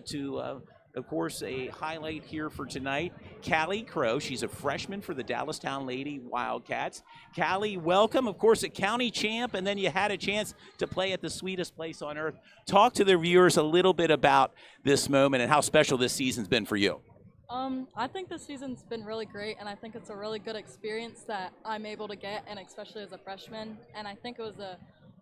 to of course, a highlight here for tonight, Cali Crow. She's a freshman for the Dallastown Lady Wildcats. Cali, welcome. Of course, a county champ, and then you had a chance to play at the sweetest place on earth. Talk to the viewers a little bit about this moment and how special this season's been for you. I think this season's been really great, and I think it's a really good experience that I'm able to get, and especially as a freshman. And I think it was a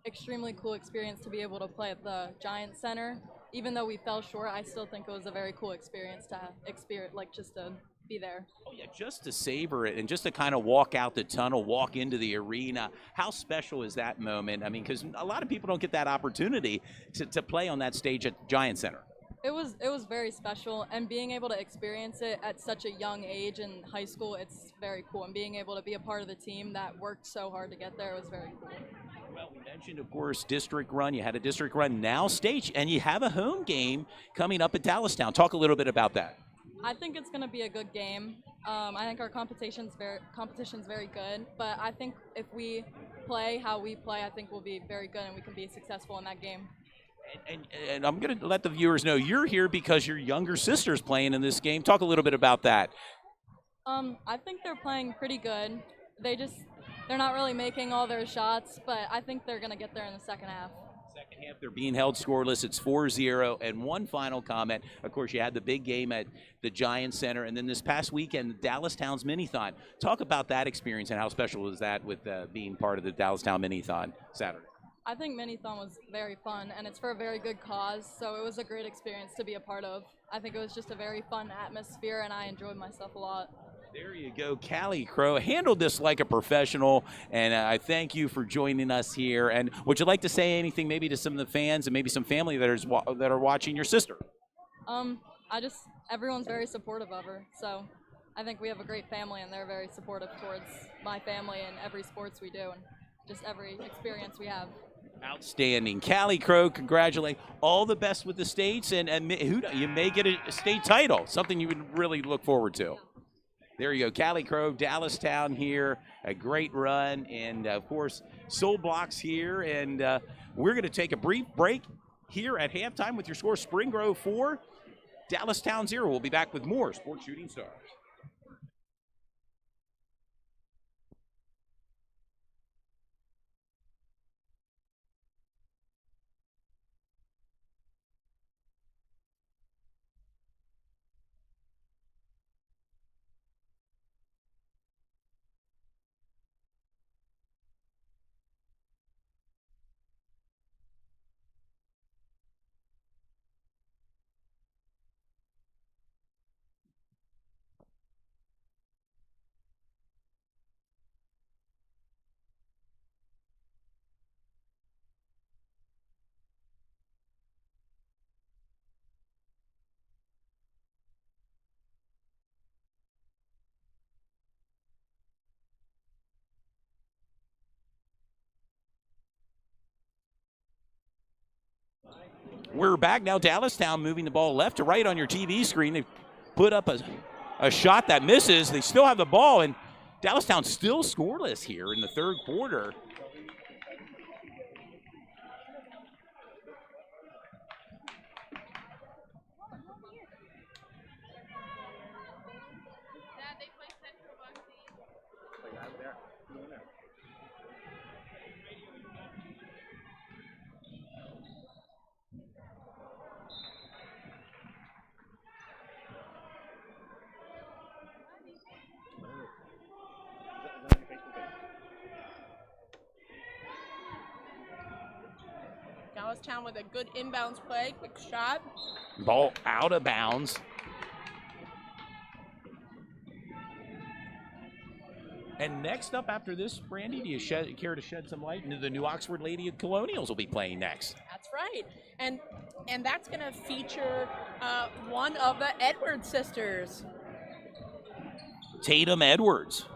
extremely cool experience to be able to play at the Giant Center. Even though we fell short, I still think it was a very cool experience to experience, like just to be there. Oh yeah, just to savor it and just to kind of walk out the tunnel, walk into the arena. How special is that moment? I mean, because a lot of people don't get that opportunity to play on that stage at Giant Center. It was very special, and being able to experience it at such a young age in high school, it's very cool. And being able to be a part of the team that worked so hard to get there was very cool. Well, we mentioned, of course, district run. You had a district run, now state, and you have a home game coming up at Dallastown. Talk a little bit about that. I think it's going to be a good game. I think our competition's very good, but I think if we play how we play, I think we'll be very good and we can be successful in that game. And I'm going to let the viewers know you're here because your younger sister's playing in this game. Talk a little bit about that. I think they're playing pretty good. They're not really making all their shots, but I think they're going to get there in the second half. Second half, they're being held scoreless. It's 4-0. And one final comment. Of course, you had the big game at the Giant Center, and then this past weekend, Dallastown's Minithon. Talk about that experience and how special was that with being part of the Dallastown Minithon Saturday. I think Minithon was very fun, and it's for a very good cause, so it was a great experience to be a part of. I think it was just a very fun atmosphere, and I enjoyed myself a lot. There you go. Cali Crow handled this like a professional, and I thank you for joining us here. And would you like to say anything maybe to some of the fans and maybe some family that are watching your sister? Everyone's very supportive of her, so I think we have a great family, and they're very supportive towards my family and every sports we do and just every experience we have. Outstanding. Cali Crow, congratulate. All the best with the states, and you may get a state title, something you would really look forward to. There you go, Cali Crow, Dallastown here, a great run, and of course, Soul Block's here, and we're going to take a brief break here at halftime with your score, Spring Grove 4, Dallastown 0. We'll be back with more Sports Shooting Stars. We're back now. Dallastown moving the ball left to right on your TV screen. They put up a shot that misses. They still have the ball, and Dallastown still scoreless here in the third quarter. Dallastown with a good inbounds play, quick shot. Ball out of bounds. And next up after this, Brandy, do you care to shed some light into the New Oxford Lady Colonials will be playing next? That's right. And that's going to feature one of the Edwards sisters. Tatum Edwards.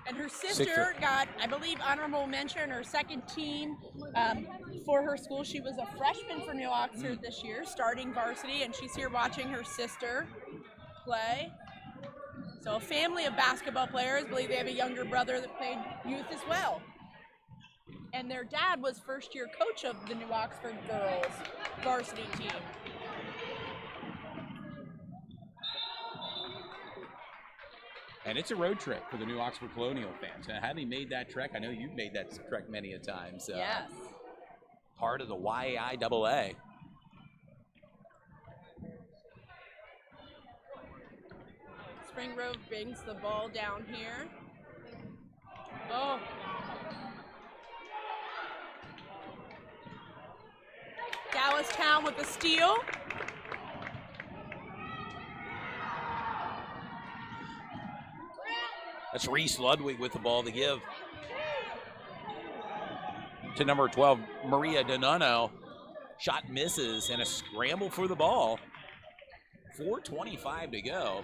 And her sister got, I believe, honorable mention, her second team for her school. She was a freshman for New Oxford this year, starting varsity, and she's here watching her sister play. So a family of basketball players. I believe they have a younger brother that played youth as well. And their dad was first-year coach of the New Oxford girls varsity team. And it's a road trip for the New Oxford Colonial fans. Now, having made that trek, I know you've made that trek many a time. So yes. Part of the YIAA. Spring Grove brings the ball down here. Oh. Dallastown with the steal. That's Reese Ludwig with the ball to give to number 12, Maria Donono. Shot misses and a scramble for the ball. 4:25 to go.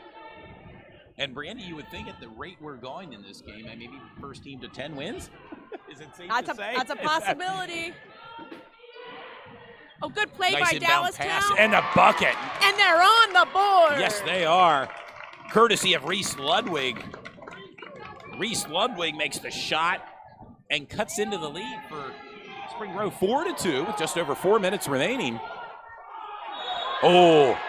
And Brandy, you would think at the rate we're going in this game, maybe first team to 10 wins? Is it safe to say? That's a possibility. Oh, good play Nice by inbound pass Dallastown. and a bucket. And they're on the board. Yes, they are. Courtesy of Reese Ludwig. Reese Ludwig makes the shot and cuts into the lead for Spring Grove 4-2 with just over 4 minutes remaining. Oh.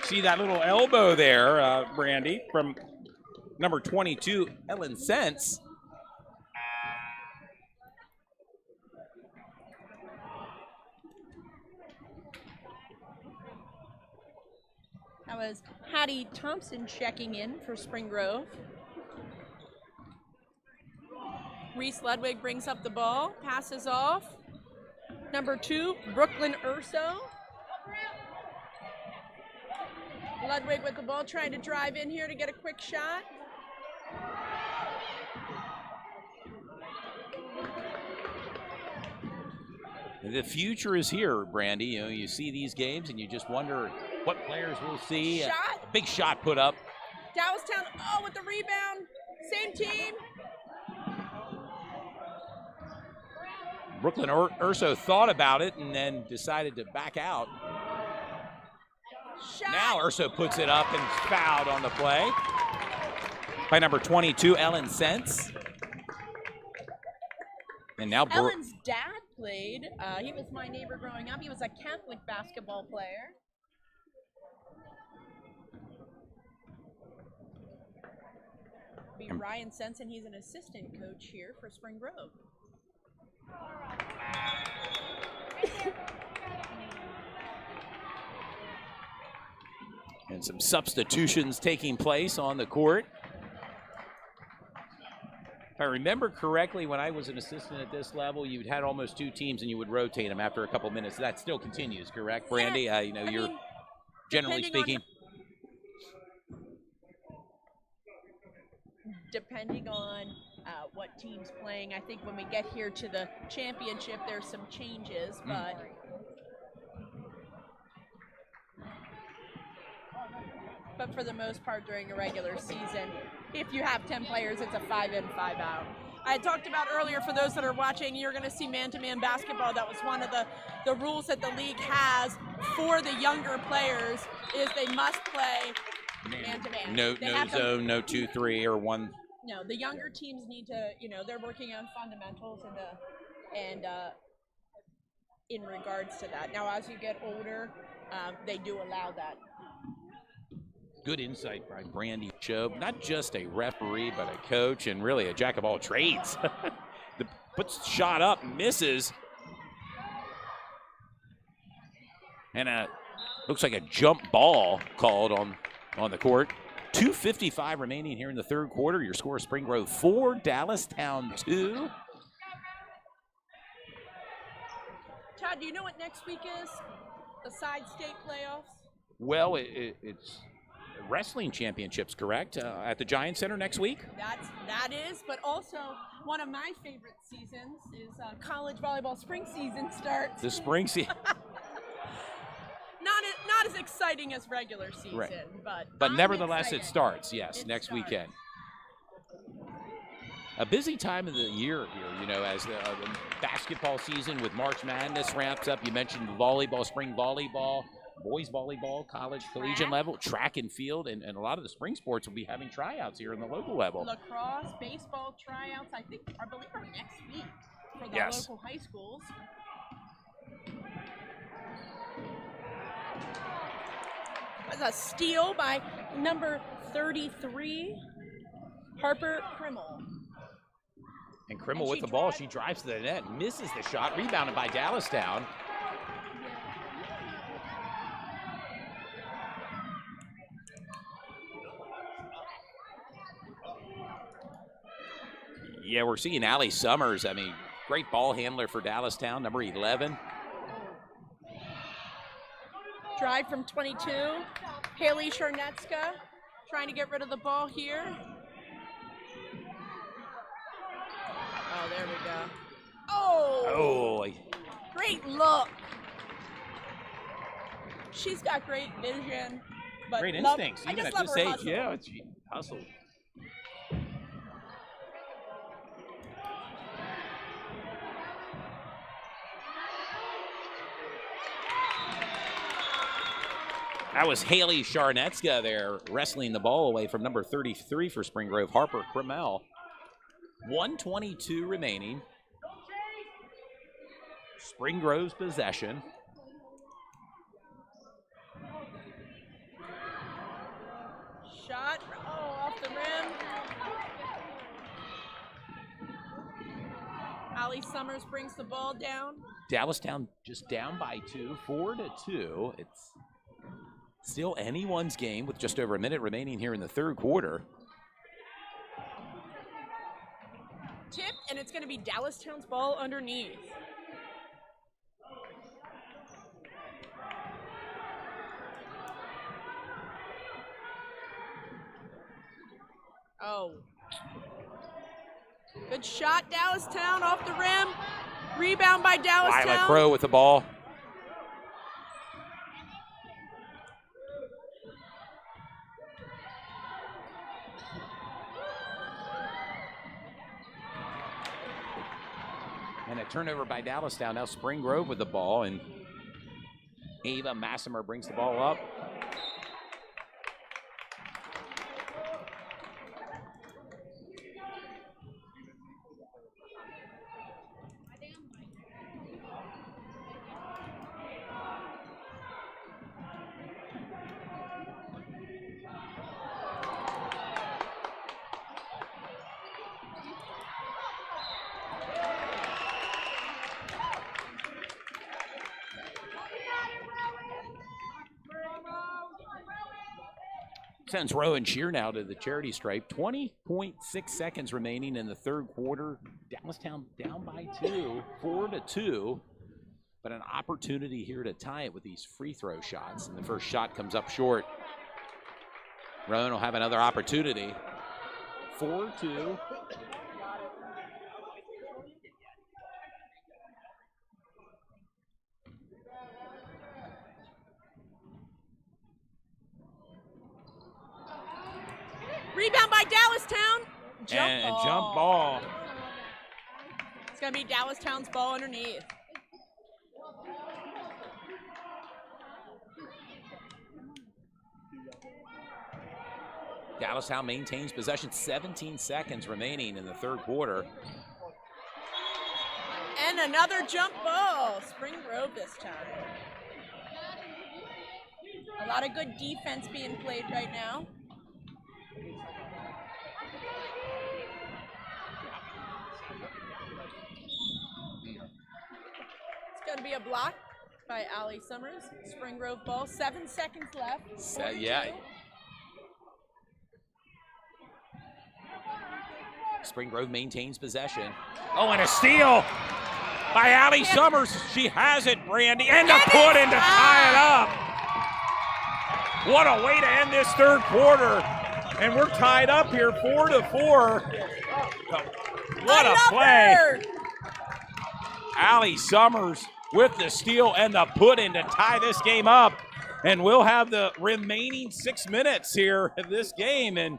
See that little elbow there, Brandy, from number 22, Ellen Sense. That was Hattie Thompson checking in for Spring Grove. Reese Ludwig brings up the ball, passes off. Number 2, Brooklyn Urso. Ludwig with the ball, trying to drive in here to get a quick shot. The future is here, Brandy. You know, you see these games and you just wonder what players we'll see. Shot. A big shot put up. Dallastown, oh, with the rebound. Same team. Brooklyn Urso thought about it and then decided to back out. Shot. Now Urso puts it up and fouled on the play by number 22, Ellen Sense. And now Ellen's dad played. He was my neighbor growing up. He was a Catholic basketball player. Be Ryan Sensen. He's an assistant coach here for Spring Grove. And some substitutions taking place on the court. If I remember correctly, when I was an assistant at this level, you had almost 2 teams and you would rotate them after a couple minutes. That still continues, correct, Brandy? Yeah, You know, you're generally speaking. Depending on what team's playing, I think when we get here to the championship, there's some changes, but for the most part during a regular season, if you have 10 players, it's a 5 in, 5 out. I had talked about earlier, for those that are watching, you're going to see man-to-man basketball. That was one of the rules that the league has for the younger players, is they must play man-to-man. No zone, no 2-3 or 1. No, the younger teams need to, they're working on fundamentals and in regards to that. Now, as you get older, they do allow that. Good insight by Brandy Chobe. Not just a referee, but a coach and really a jack of all trades. Puts shot up, misses. And looks like a jump ball called on the court. 2:55 remaining here in the third quarter. Your score, Spring Grove 4, Dallastown 2. Todd, do you know what next week is? The side state playoffs? Well, it's wrestling championships, correct? At the Giant Center next week? That is, but also one of my favorite seasons is college volleyball spring season starts. The spring season. Not as exciting as regular season, Right. but nevertheless, excited. it starts, yes, next weekend. A busy time of the year here, you know, as the basketball season with March Madness ramps up. You mentioned volleyball, spring volleyball, boys volleyball, college, collegiate level, track and field, and a lot of the spring sports will be having tryouts here in the local level. Lacrosse, baseball tryouts, I believe are next week for the Yes. local high schools. That's a steal by number 33, Harper Krimmel. And Krimmel with the ball, she drives to the net, misses the shot, rebounded by Dallastown. Yeah, we're seeing Allie Summers. I mean, great ball handler for Dallastown, number 11. Drive from 22. Haley Charnetska trying to get rid of the ball here. Oh, there we go. Oh! Great look. She's got great vision. But Great instincts, I even just at love this her age. hustle. Yeah, she hustled. That was Haley Charnetska there wrestling the ball away from number 33 for Spring Grove, Harper Krimmel. 1:22 remaining. Spring Grove's possession. Shot, off the rim. Allie Summers brings the ball down. Dallastown just down by 2, 4-2. It's still anyone's game with just over a minute remaining here in the third quarter. Tip, and it's going to be Dallastown's ball underneath. Oh. Good shot, Dallastown off the rim. Rebound by Dallastown. Cali Crow with the ball. And a turnover by Dallastown. Now Spring Grove with the ball, and Ava Massimer brings the ball up. Sends Rowan Shear now to the charity stripe. 20.6 seconds remaining in the third quarter. Dallastown down by 2, 4-2. But an opportunity here to tie it with these free throw shots. And the first shot comes up short. Rowan will have another opportunity. 4-2. Rebound by Dallastown. Jump ball. It's going to be Dallastown's ball underneath. Dallastown maintains possession. 17 seconds remaining in the third quarter. And another jump ball. Spring Grove this time. A lot of good defense being played right now. It's going to be a block by Allie Summers. Spring Grove ball. 7 seconds left. Yeah. Spring Grove maintains possession. Oh, and a steal! by Allie Summers. She has it, Brandy, and the put in to tie it up. What a way to end this third quarter. And we're tied up here 4-4. What a play. Allie Summers with the steal and the put in to tie this game up. And we'll have the remaining 6 minutes here of this game. And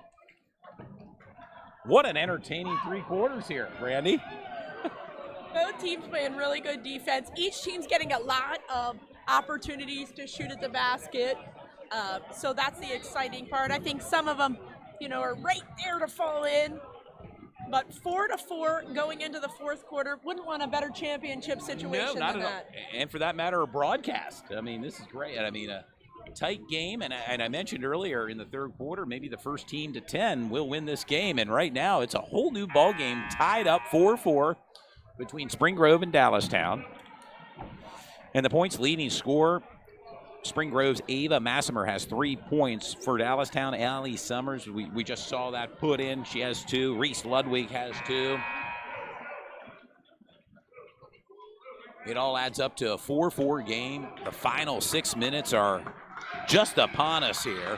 what an entertaining 3 quarters here, Brandy. Both teams playing really good defense. Each team's getting a lot of opportunities to shoot at the basket. So that's the exciting part. I think some of them, are right there to fall in. But 4-4 going into the fourth quarter, wouldn't want a better championship situation not than at all. that. And for that matter, a broadcast. I mean, this is great. I mean, a tight game. And I mentioned earlier in the third quarter, maybe the first team to 10 will win this game. And right now, it's a whole new ball game, tied up 4-4 between Spring Grove and Dallastown. And the points leading scorer, Spring Grove's Ava Massimer has 3 points. For Dallastown, Allie Summers, we just saw that put in. She has 2. Reese Ludwig has 2. It all adds up to a 4-4 game. The final 6 minutes are just upon us here.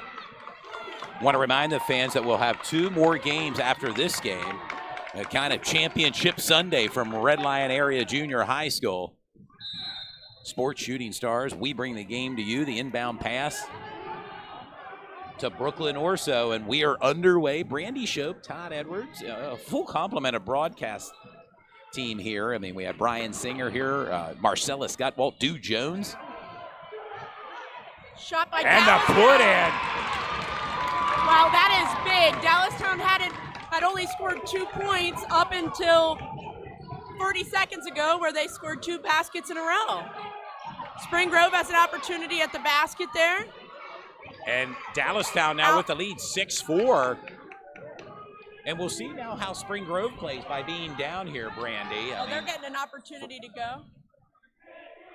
I want to remind the fans that we'll have 2 more games after this game. A kind of championship Sunday from Red Lion Area Junior High School. Sports Shooting Stars, we bring the game to you. The inbound pass to Brooklyn Orso, and we are underway. Brandy Shope, Todd Edwards, a full complement of broadcast team here. I mean, we have Brian Singer here, Marcella Scott, Walt Dew Jones. Shot by and a put in. Wow, that is big. Dallastown had only scored 2 points up until 30 seconds ago, where they scored 2 baskets in a row. Spring Grove has an opportunity at the basket there. And Dallastown now with the lead, 6-4. And we'll see now how Spring Grove plays by being down here, Brandy. They're getting an opportunity to go.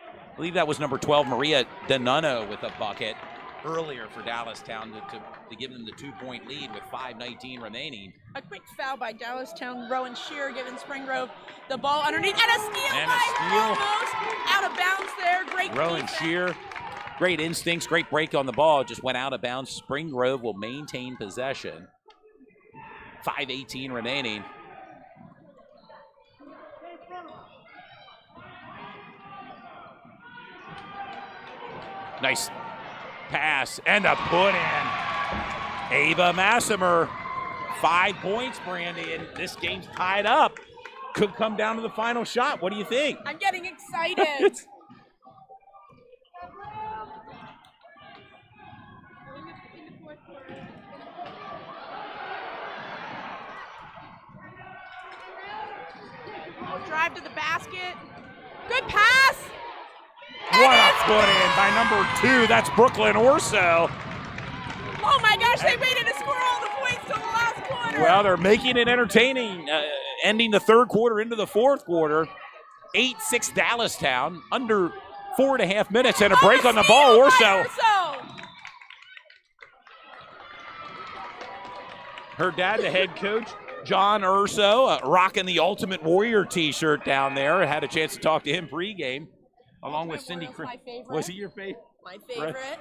I believe that was number 12, Maria Donano, with a bucket earlier for Dallastown to give them the 2-point lead with 5:19 remaining. A quick foul by Dallastown. Rowan Shear giving Spring Grove the ball underneath. And a steal by her, almost out of bounds there. Great Rowan defense. Shear, great instincts, great break on the ball. Just went out of bounds. Spring Grove will maintain possession. 5:18 remaining. Nice pass and a put in. Ava Massimer, 5 points, Brandy, and this game's tied up. Could come down to the final shot. What do you think? I'm getting excited. Drive to the basket. Good pass. What a put in by number 2. That's Brooklyn Orso. Oh my gosh, they waited to score all the points till the last quarter. Well, they're making it entertaining, ending the third quarter into the fourth quarter. 8-6 Dallastown, under 4.5 minutes, and a break on the ball. Orso. Her dad, the head coach, John Urso, rocking the Ultimate Warrior t-shirt down there. I had a chance to talk to him pregame, along with Cindy. Was he your favorite? My favorite.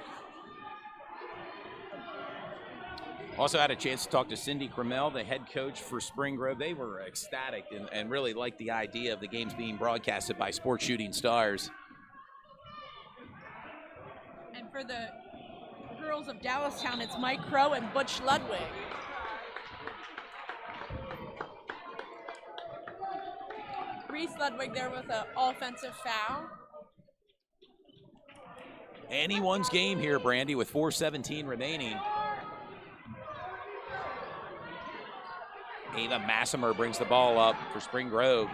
Also had a chance to talk to Cindy Cremel, the head coach for Spring Grove. They were ecstatic and really liked the idea of the games being broadcasted by Sports Shooting Stars. And for the girls of Dallastown, it's Mike Crow and Butch Ludwig. Reese Ludwig there with an offensive foul. Anyone's game here, Brandy, with 4:17 remaining. Ava Massimer brings the ball up for Spring Grove.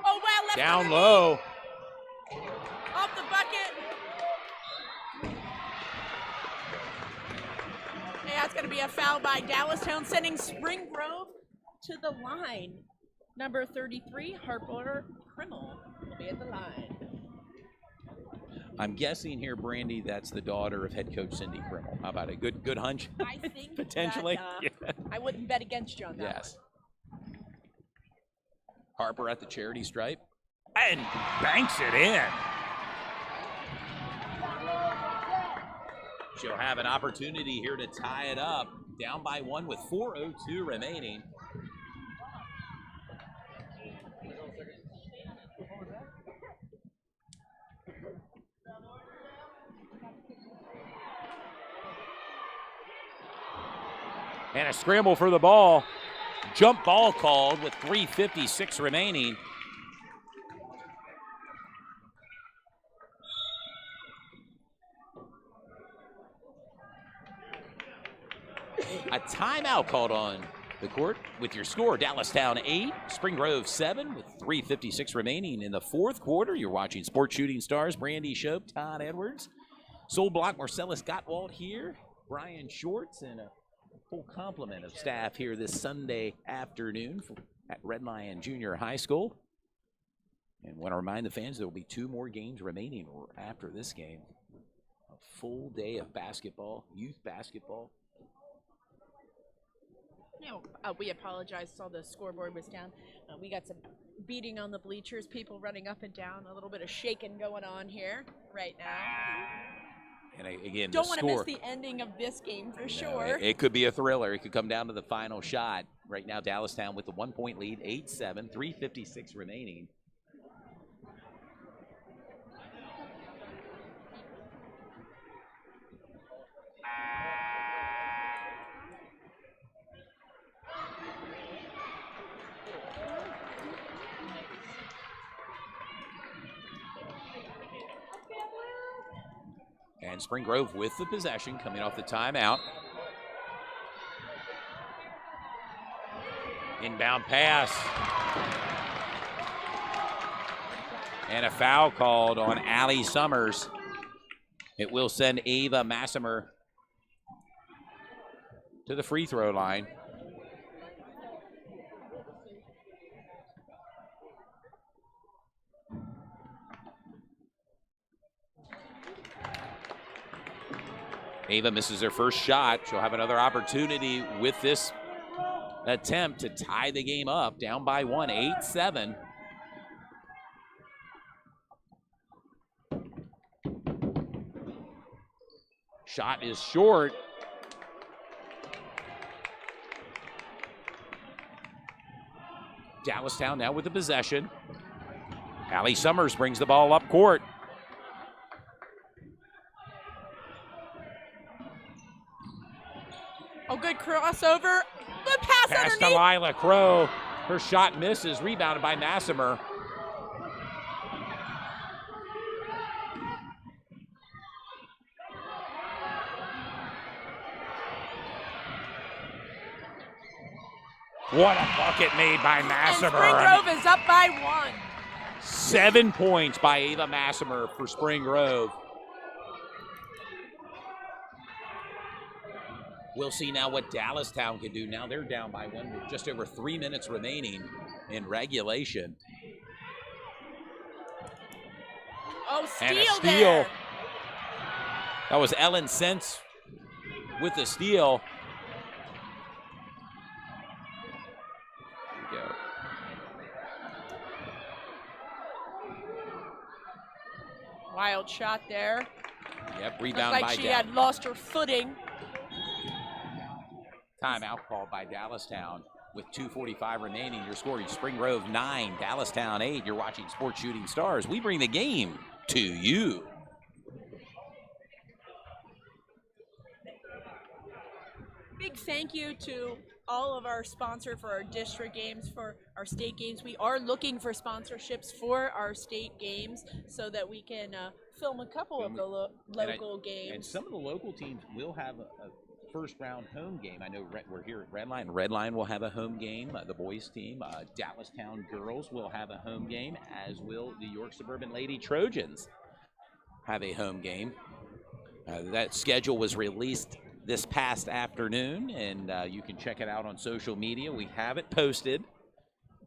Oh, well, left down underneath. low. Off the bucket. Yeah, that's going to be a foul by Dallastown, sending Spring Grove to the line. Number 33, Harper Krimmel, will be at the line. I'm guessing here, Brandy, that's the daughter of head coach Cindy Krimmel. How about a good hunch? I think potentially. that, I wouldn't bet against you on that. Yes. Harper at the charity stripe and banks it in. She'll have an opportunity here to tie it up. Down by 1 with 4:02 remaining. And a scramble for the ball. Jump ball called with 3:56 remaining. A timeout called on the court with your score. Dallastown 8, Spring Grove 7 with 3:56 remaining in the fourth quarter. You're watching Sports Shooting Stars. Brandy Shope, Todd Edwards, Soul Block, Marcellus Gottwald here, Brian Shorts, and a full complement of staff here this Sunday afternoon at Red Lion Junior High School. And want to remind the fans there will be 2 more games remaining after this game. A full day of basketball, youth basketball. We apologize. Saw the scoreboard was down. We got some beating on the bleachers, people running up and down, a little bit of shaking going on here right now. And again, don't the want score, to miss the ending of this game for no, sure. It could be a thriller. It could come down to the final shot. Right now, Dallastown with the 1-point lead, 8-7, 3:56 remaining. And Spring Grove with the possession coming off the timeout. Inbound pass. And a foul called on Allie Summers. It will send Ava Massimer to the free throw line. Ava misses her first shot. She'll have another opportunity with this attempt to tie the game up. Down by 1, 8-7. Shot is short. Dallastown now with the possession. Allie Summers brings the ball up court. Oh, good crossover. Good pass to underneath. Lila Crow. Her shot misses, rebounded by Massimer. What a bucket made by Massimer. And Spring Grove is up by 1. 7 points by Ava Massimer for Spring Grove. We'll see now what Dallastown can do. Now they're down by 1 with just over 3 minutes remaining in regulation. Oh, steal, And a steal. there. That was Ellen Sense with the steal. There we go. Wild shot there. Yep, Looked rebound like by she Dallas. had lost her footing. Timeout called by Dallastown with 2:45 remaining. Your score, Spring Grove 9, Dallastown 8. You're watching Sports Shooting Stars. We bring the game to you. Big thank you to all of our sponsors for our district games, for our state games. We are looking for sponsorships for our state games so that we can film a couple of the local games. And some of the local teams will have a first round home game. I know we're here at Red Line. Red Line will have a home game. The boys team, Dallastown girls will have a home game, as will the York Suburban Lady Trojans have a home game. That schedule was released this past afternoon, and you can check it out on social media. We have it posted.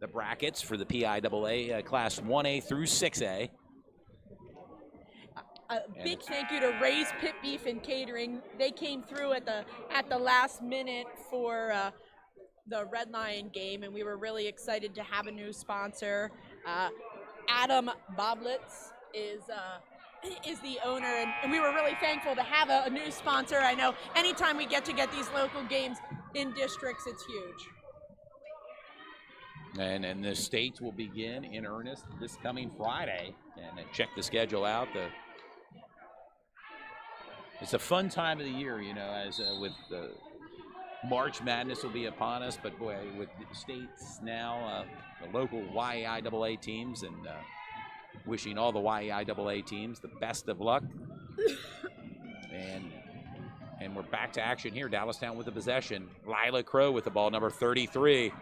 The brackets for the PIAA Class 1A through 6A. A big thank you to Ray's Pit Beef and Catering. They came through at the last minute for the Red Lion game, and we were really excited to have a new sponsor. Adam Boblitz is the owner, and we were really thankful to have a new sponsor. I know anytime we get these local games in districts, it's huge. And the states will begin in earnest this coming Friday. And check the schedule out. It's a fun time of the year, you know, as with the March Madness will be upon us. But boy, with the states now, the local YEIAA teams, and wishing all the YEIAA teams the best of luck. And we're back to action here. Dallastown with the possession. Lila Crow with the ball, number 33.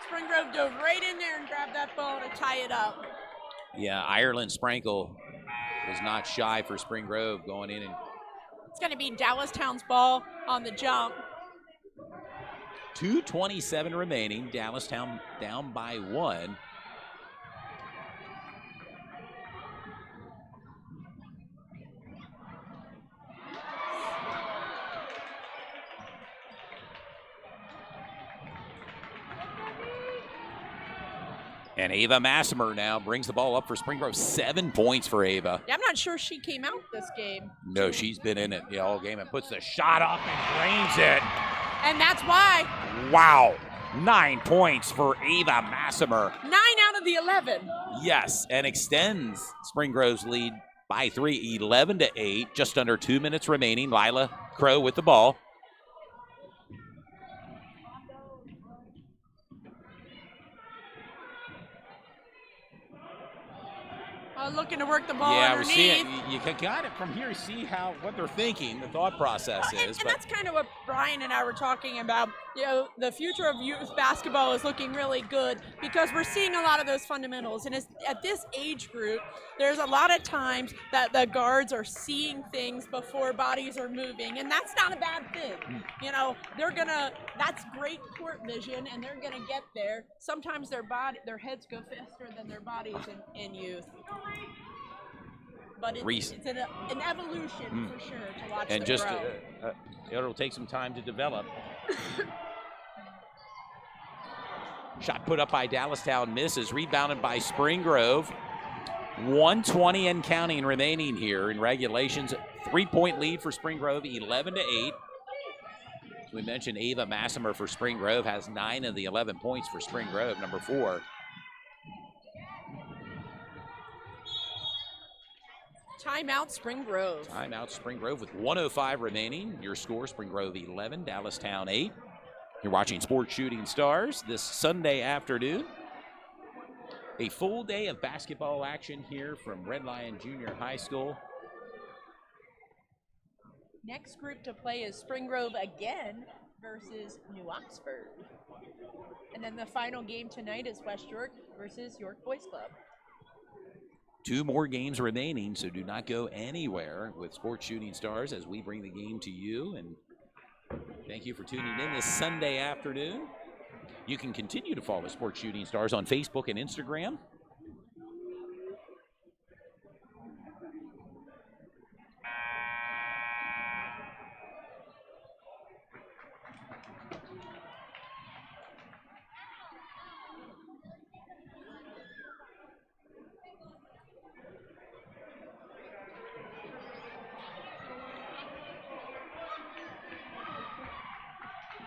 Spring Grove dove right in there and grabbed that ball to tie it up. Yeah, Ireland Sprankle was not shy for Spring Grove going in. And it's going to be Dallastown's ball on the jump. 2:27 remaining. Dallastown down by 1. And Ava Massimer now brings the ball up for Spring Grove. 7 points for Ava. Yeah, I'm not sure she came out this game. No, she's been in it the all game and puts the shot up and drains it. And that's why. Wow. 9 points for Ava Massimer. 9 out of the 11. Yes, and extends Spring Grove's lead by 3, 11-8. Just under 2 minutes remaining. Lila Crow with the ball. Looking to work the ball underneath. We see it. You can kind of from here see what they're thinking, the thought process is. And that's kind of what Brian and I were talking about. You know, the future of youth basketball is looking really good because we're seeing a lot of those fundamentals. And at this age group, there's a lot of times that the guards are seeing things before bodies are moving, and that's not a bad thing. You know, that's great court vision, and they're gonna get there. Sometimes their heads go faster than their bodies in youth. But it's an evolution for sure to watch and them just grow. it'll take some time to develop. Shot put up by Dallastown, misses. Rebounded by Spring Grove. 1:20 and counting remaining here in regulations. 3-point lead for Spring Grove, 11-8. As we mentioned, Ava Massimer for Spring Grove has 9 of the 11 points for Spring Grove, number 4. Timeout Spring Grove. Timeout Spring Grove with 1:05 remaining. Your score, Spring Grove 11, Dallastown 8. You're watching Sports Shooting Stars this Sunday afternoon. A full day of basketball action here from Red Lion Junior High School. Next group to play is Spring Grove again versus New Oxford. And then the final game tonight is West York versus York Boys Club. 2 more games remaining, so do not go anywhere with Sports Shooting Stars as we bring the game to you. And thank you for tuning in this Sunday afternoon. You can continue to follow Sports Shooting Stars on Facebook and Instagram.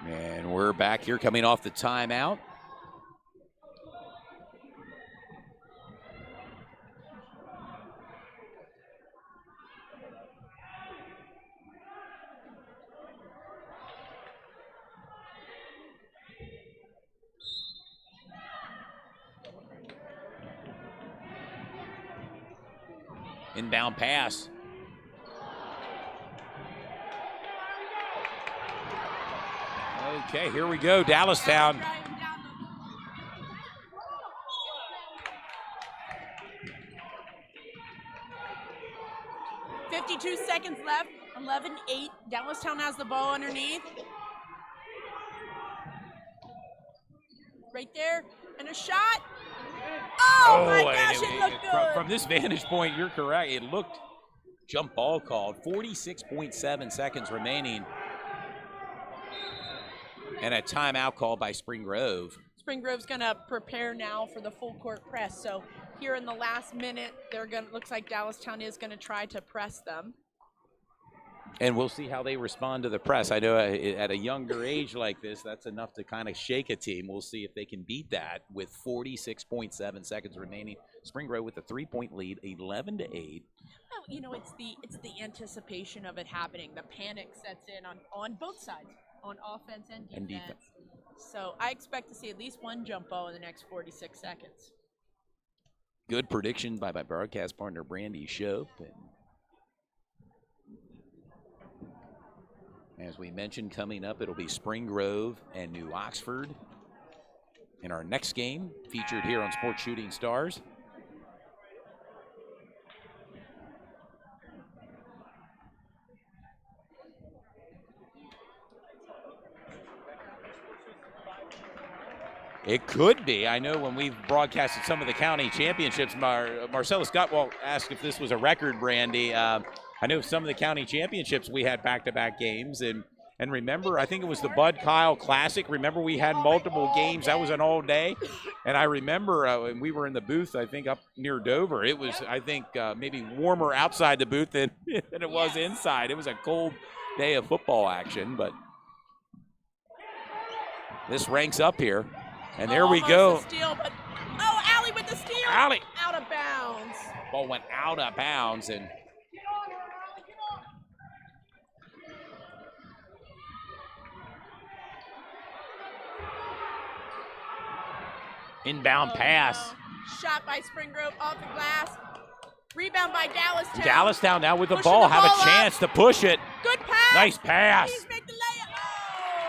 And we're back here coming off the timeout. Inbound pass. Okay, here we go, Dallastown. .52 seconds left, 11-8. Dallastown has the ball underneath. Right there, and a shot. Oh my gosh, it looked good. From this vantage point, you're correct. It looked jump ball called. 46.7 seconds remaining. And a timeout call by Spring Grove. Spring Grove's going to prepare now for the full court press. So here in the last minute, looks like Dallastown is going to try to press them. And we'll see how they respond to the press. I know at a younger age like this, that's enough to kind of shake a team. We'll see if they can beat that with 46.7 seconds remaining. Spring Grove with a 3-point lead, 11-8. Well, you know, it's the anticipation of it happening. The panic sets in on both sides, on offense and defense. So I expect to see at least one jump ball in the next 46 seconds. Good prediction by my broadcast partner, Brandy Shope. As we mentioned, coming up, it'll be Spring Grove and New Oxford in our next game, featured here on Sports Shooting Stars. It could be. I know when we've broadcasted some of the county championships, Marcella Scott asked if this was a record, Brandy. I know some of the county championships we had back-to-back games, and remember, I think it was the Bud Kyle Classic. Remember, we had multiple games. That was an all day, and I remember when we were in the booth, I think up near Dover. It was, I think, maybe warmer outside the booth than it was inside. It was a cold day of football action, but this ranks up here. And there we go. Steal, but Allie with the steal. Allie. Out of bounds. Ball went out of bounds, and inbound pass. Shot by Spring Grove off the glass. Rebound by Dallastown. Dallastown now with the ball. Have a chance to push it. Good pass. Nice pass. Please make the layup.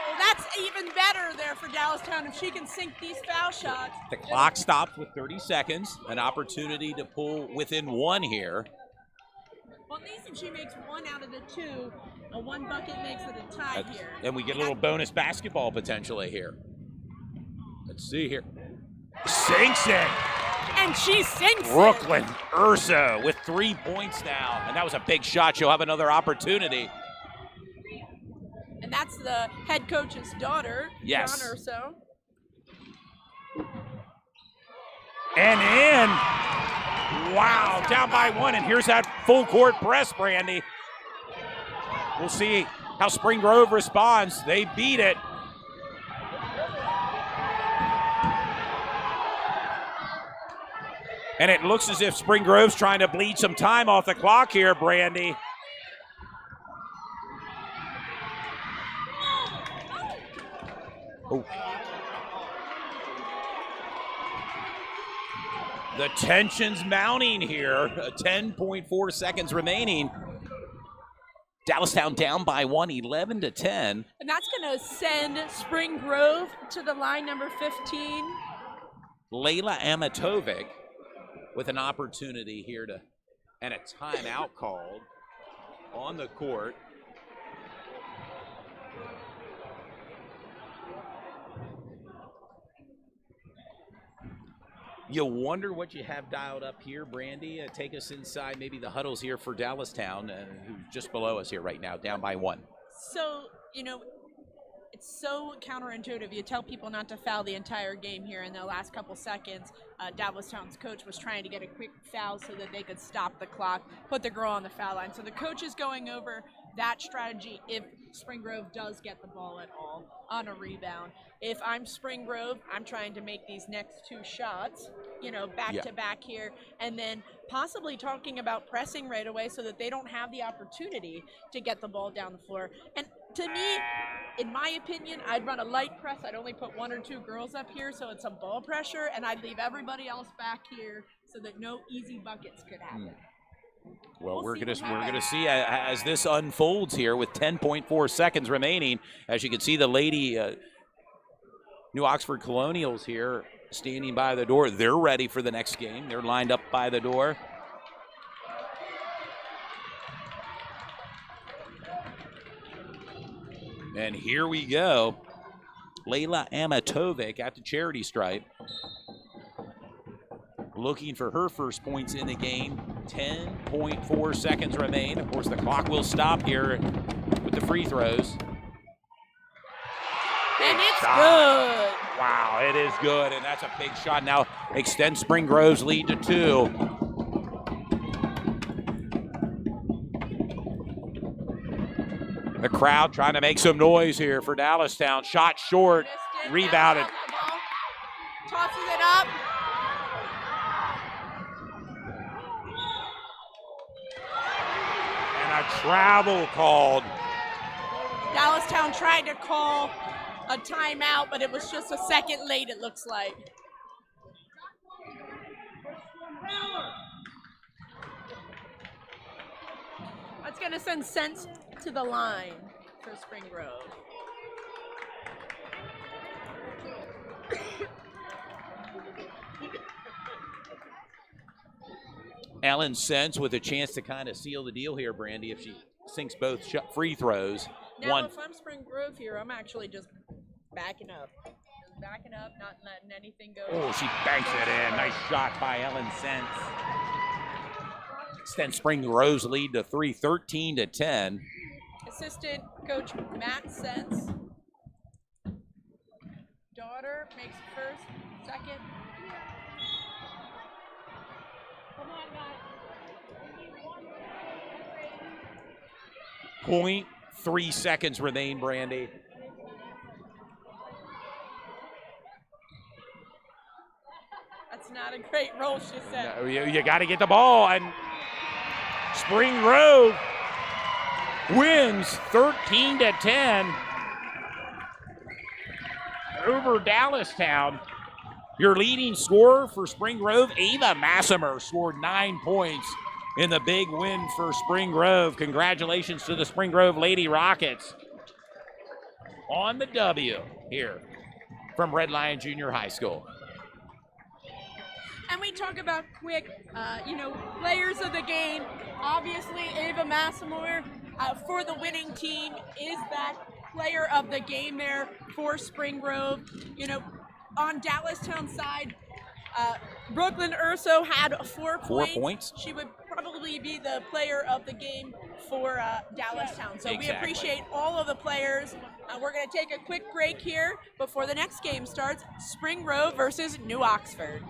Oh, that's even better there for Dallastown if she can sink these foul shots. The clock stops with 30 seconds. An opportunity to pull within one here. Well, at least if she makes one out of the two, a one bucket makes it a tie here. And we get a little bonus basketball potentially here. Let's see here. Sinks it. And she sinks Brooklyn Urso with 3 points now. And that was a big shot. She'll have another opportunity. And that's the head coach's daughter, yes. John Urso. And in. Wow, down by one. And here's that full court press, Brandy. We'll see how Spring Grove responds. They beat it. And it looks as if Spring Grove's trying to bleed some time off the clock here, Brandy. Oh. The tension's mounting here. 10.4 seconds remaining. Dallastown down by 1, 11-10. And that's going to send Spring Grove to the line number 15. Layla Amatovic with an opportunity here and a timeout called on the court. You wonder what you have dialed up here, Brandy. Take us inside maybe the huddles here for Dallastown, who's just below us here right now, down by 1. So, you know, it's so counterintuitive. You tell people not to foul the entire game here in the last couple seconds. Dallastown's coach was trying to get a quick foul so that they could stop the clock, put the girl on the foul line. So the coach is going over that strategy if Spring Grove does get the ball at all on a rebound. If I'm Spring Grove, I'm trying to make these next 2 shots, you know, back to back here, and then possibly talking about pressing right away so that they don't have the opportunity to get the ball down the floor. And to me, in my opinion, I'd run a light press. I'd only put 1 or 2 girls up here so it's some ball pressure, and I'd leave everybody else back here so that no easy buckets could happen. Well, we're gonna see as this unfolds here with 10.4 seconds remaining. As you can see, the lady New Oxford Colonials here standing by the door. They're ready for the next game. They're lined up by the door. And here we go. Layla Amatovic at the charity stripe. Looking for her first points in the game. 10.4 seconds remain. Of course, the clock will stop here with the free throws. And it's shot. good. Wow, it is good, and that's a big shot. Now extends Spring Grove's lead to 2. The crowd trying to make some noise here for Dallastown. Shot short, rebounded. Tosses it up. And a travel called. Dallastown tried to call a timeout, but it was just a second late, it looks like. That's going to send Sense to the line for Spring Grove. Ellen Sense with a chance to kind of seal the deal here, Brandy, if she sinks both free throws. Now, if I'm Spring Grove here, I'm actually just backing up. Just backing up, not letting anything go. Oh, she banks it in. Nice shot by Ellen Sense. Extends Spring Grove's lead to 3, 13-10. Assistant coach Matt Sense. Daughter makes first, second. Come on, guys. 0.3 seconds remain, Brandy. That's not a great roll, she said. No, you got to get the ball, and Spring Grove wins 13-10 over Dallastown. Your leading scorer for Spring Grove, Ava Massimer, scored 9 points in the big win for Spring Grove. Congratulations to the Spring Grove Lady Rockets on the W here from Red Lion Junior High School. And we talk about quick, players of the game. Obviously, Ava Massimore for the winning team is that player of the game there for Spring Grove. On Dallastown side, Brooklyn Urso had 4 points. 4 points. She would probably be the player of the game for Dallastown. So we appreciate all of the players. We're going to take a quick break here before the next game starts. Spring Grove versus New Oxford.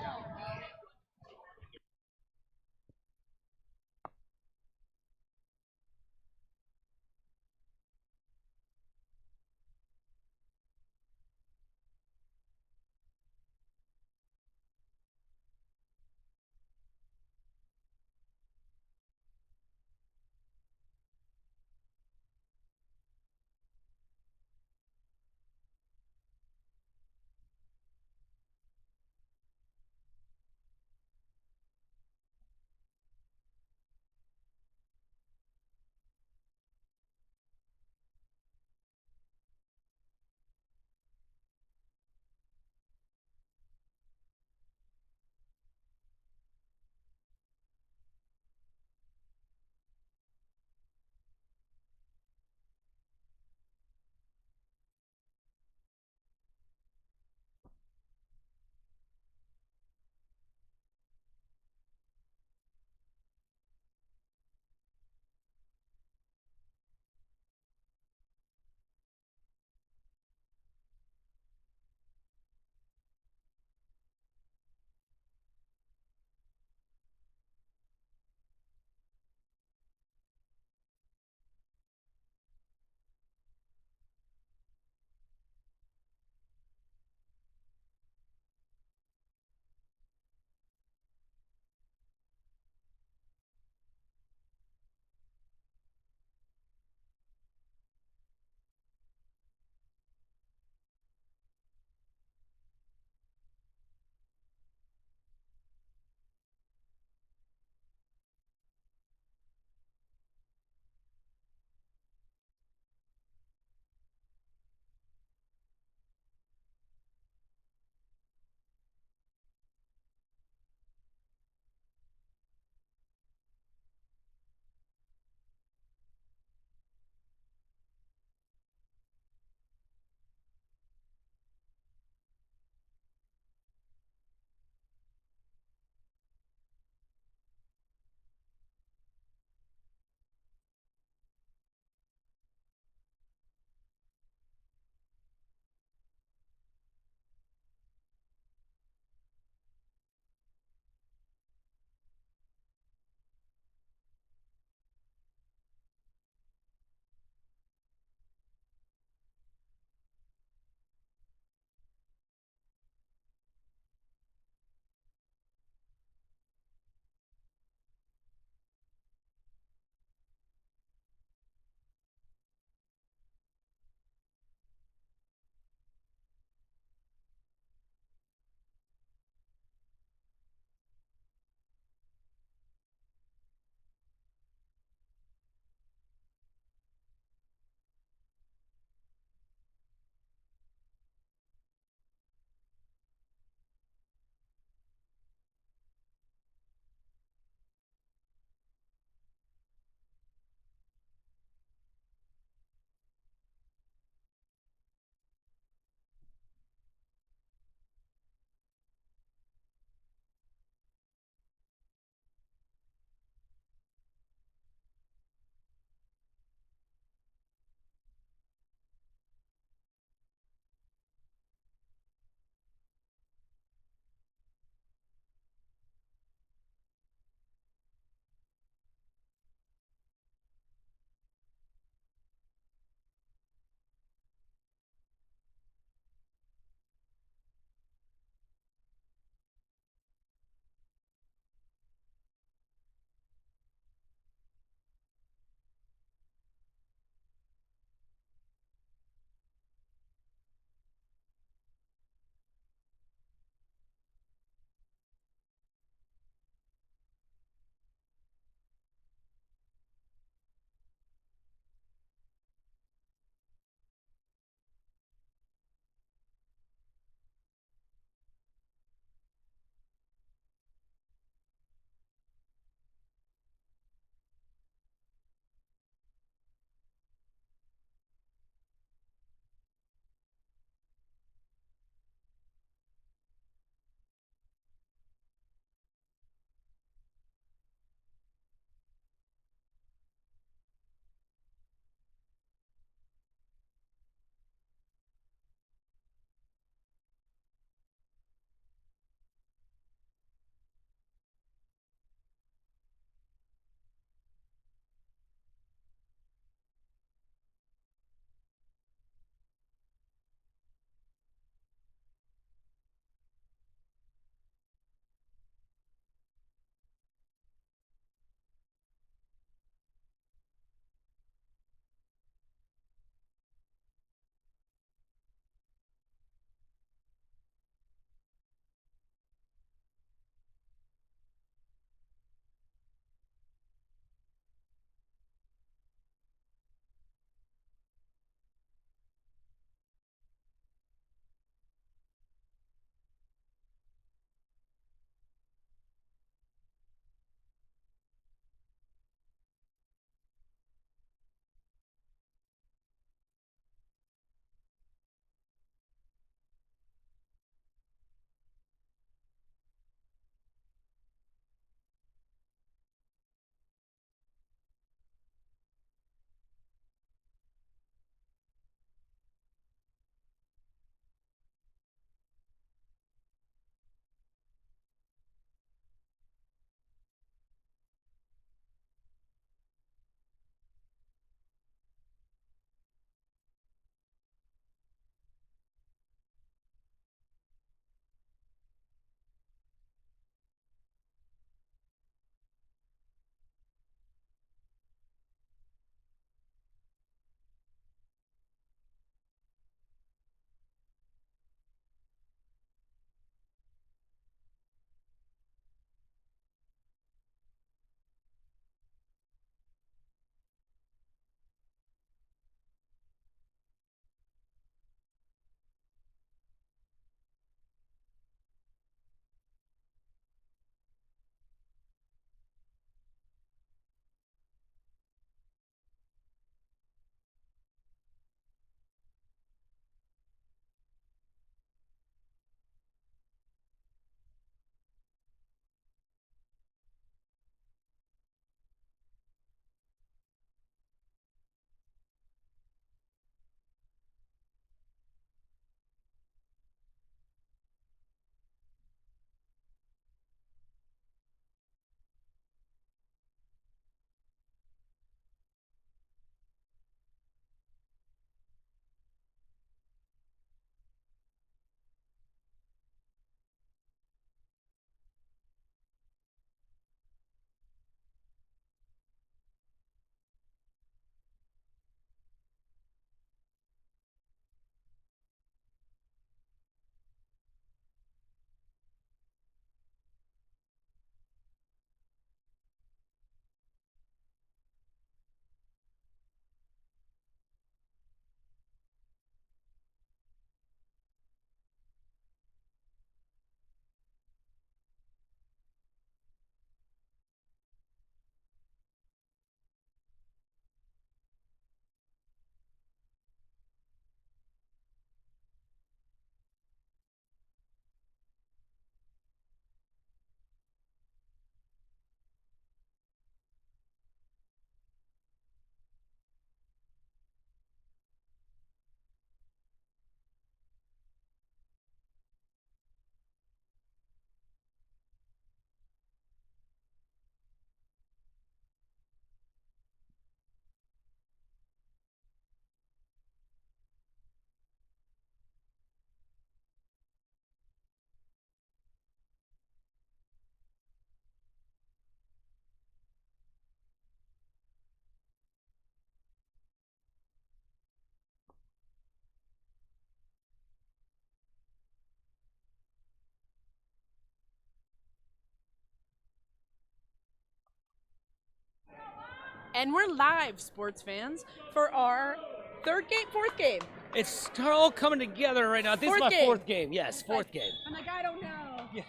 And we're live, sports fans, for our fourth game. It's all coming together right now. This is my fourth game. Yes, fourth game. I'm like, I don't know. Yeah.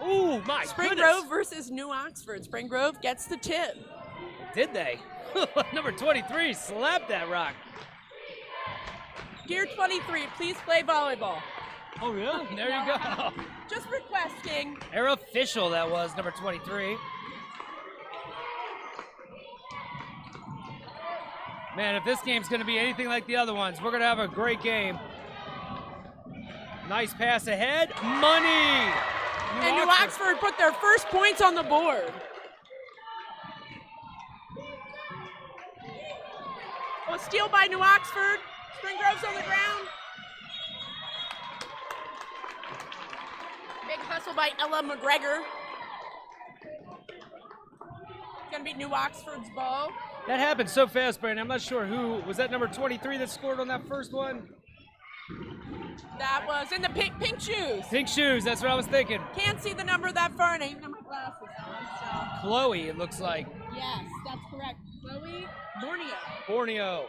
Ooh, my Spring goodness. Grove versus New Oxford. Spring Grove gets the tip. Did they? Number 23 slapped that rock. Gear 23, please play volleyball. Oh, really? There you go. Just requesting. Air official that was, number 23. Man, if this game's going to be anything like the other ones, we're going to have a great game. Nice pass ahead. Money! New Oxford put their first points on the board. Oh, steal by New Oxford. Spring Grove's on the ground. Big hustle by Ella McGregor. Gonna be New Oxford's ball. That happened so fast, Brandon. I'm not sure who. Was that number 23 that scored on that first one? That was in the pink shoes. Pink shoes, that's what I was thinking. Can't see the number that far, and I even have my glasses on, so. Chloe, it looks like. Yes, that's correct. Chloe Borneo.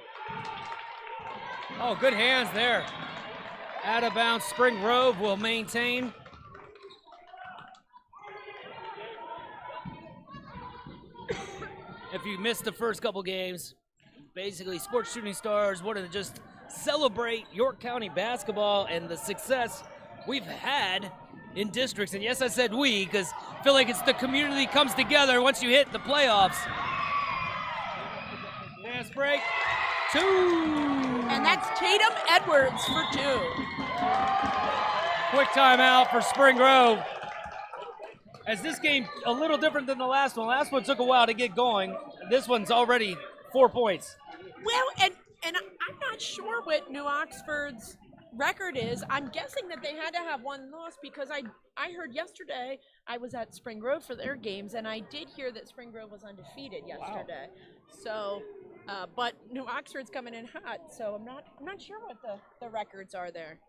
Oh, good hands there. Out of bounds, Spring Grove will maintain. If you missed the first couple games, basically Sports Shooting Stars wanted to just celebrate York County basketball and the success we've had in districts. And yes, I said we, because I feel like it's the community comes together once you hit the playoffs. Fast break. 2. And that's Tatum Edwards for 2. Quick timeout for Spring Grove. As this game a little different than the last one. Last one took a while to get going. This one's already 4 points. Well, and I'm not sure what New Oxford's record is. I'm guessing that they had to have one loss because I heard yesterday, I was at Spring Grove for their games, and I did hear that Spring Grove was undefeated yesterday. Wow. So, but New Oxford's coming in hot, so I'm not sure what the records are there.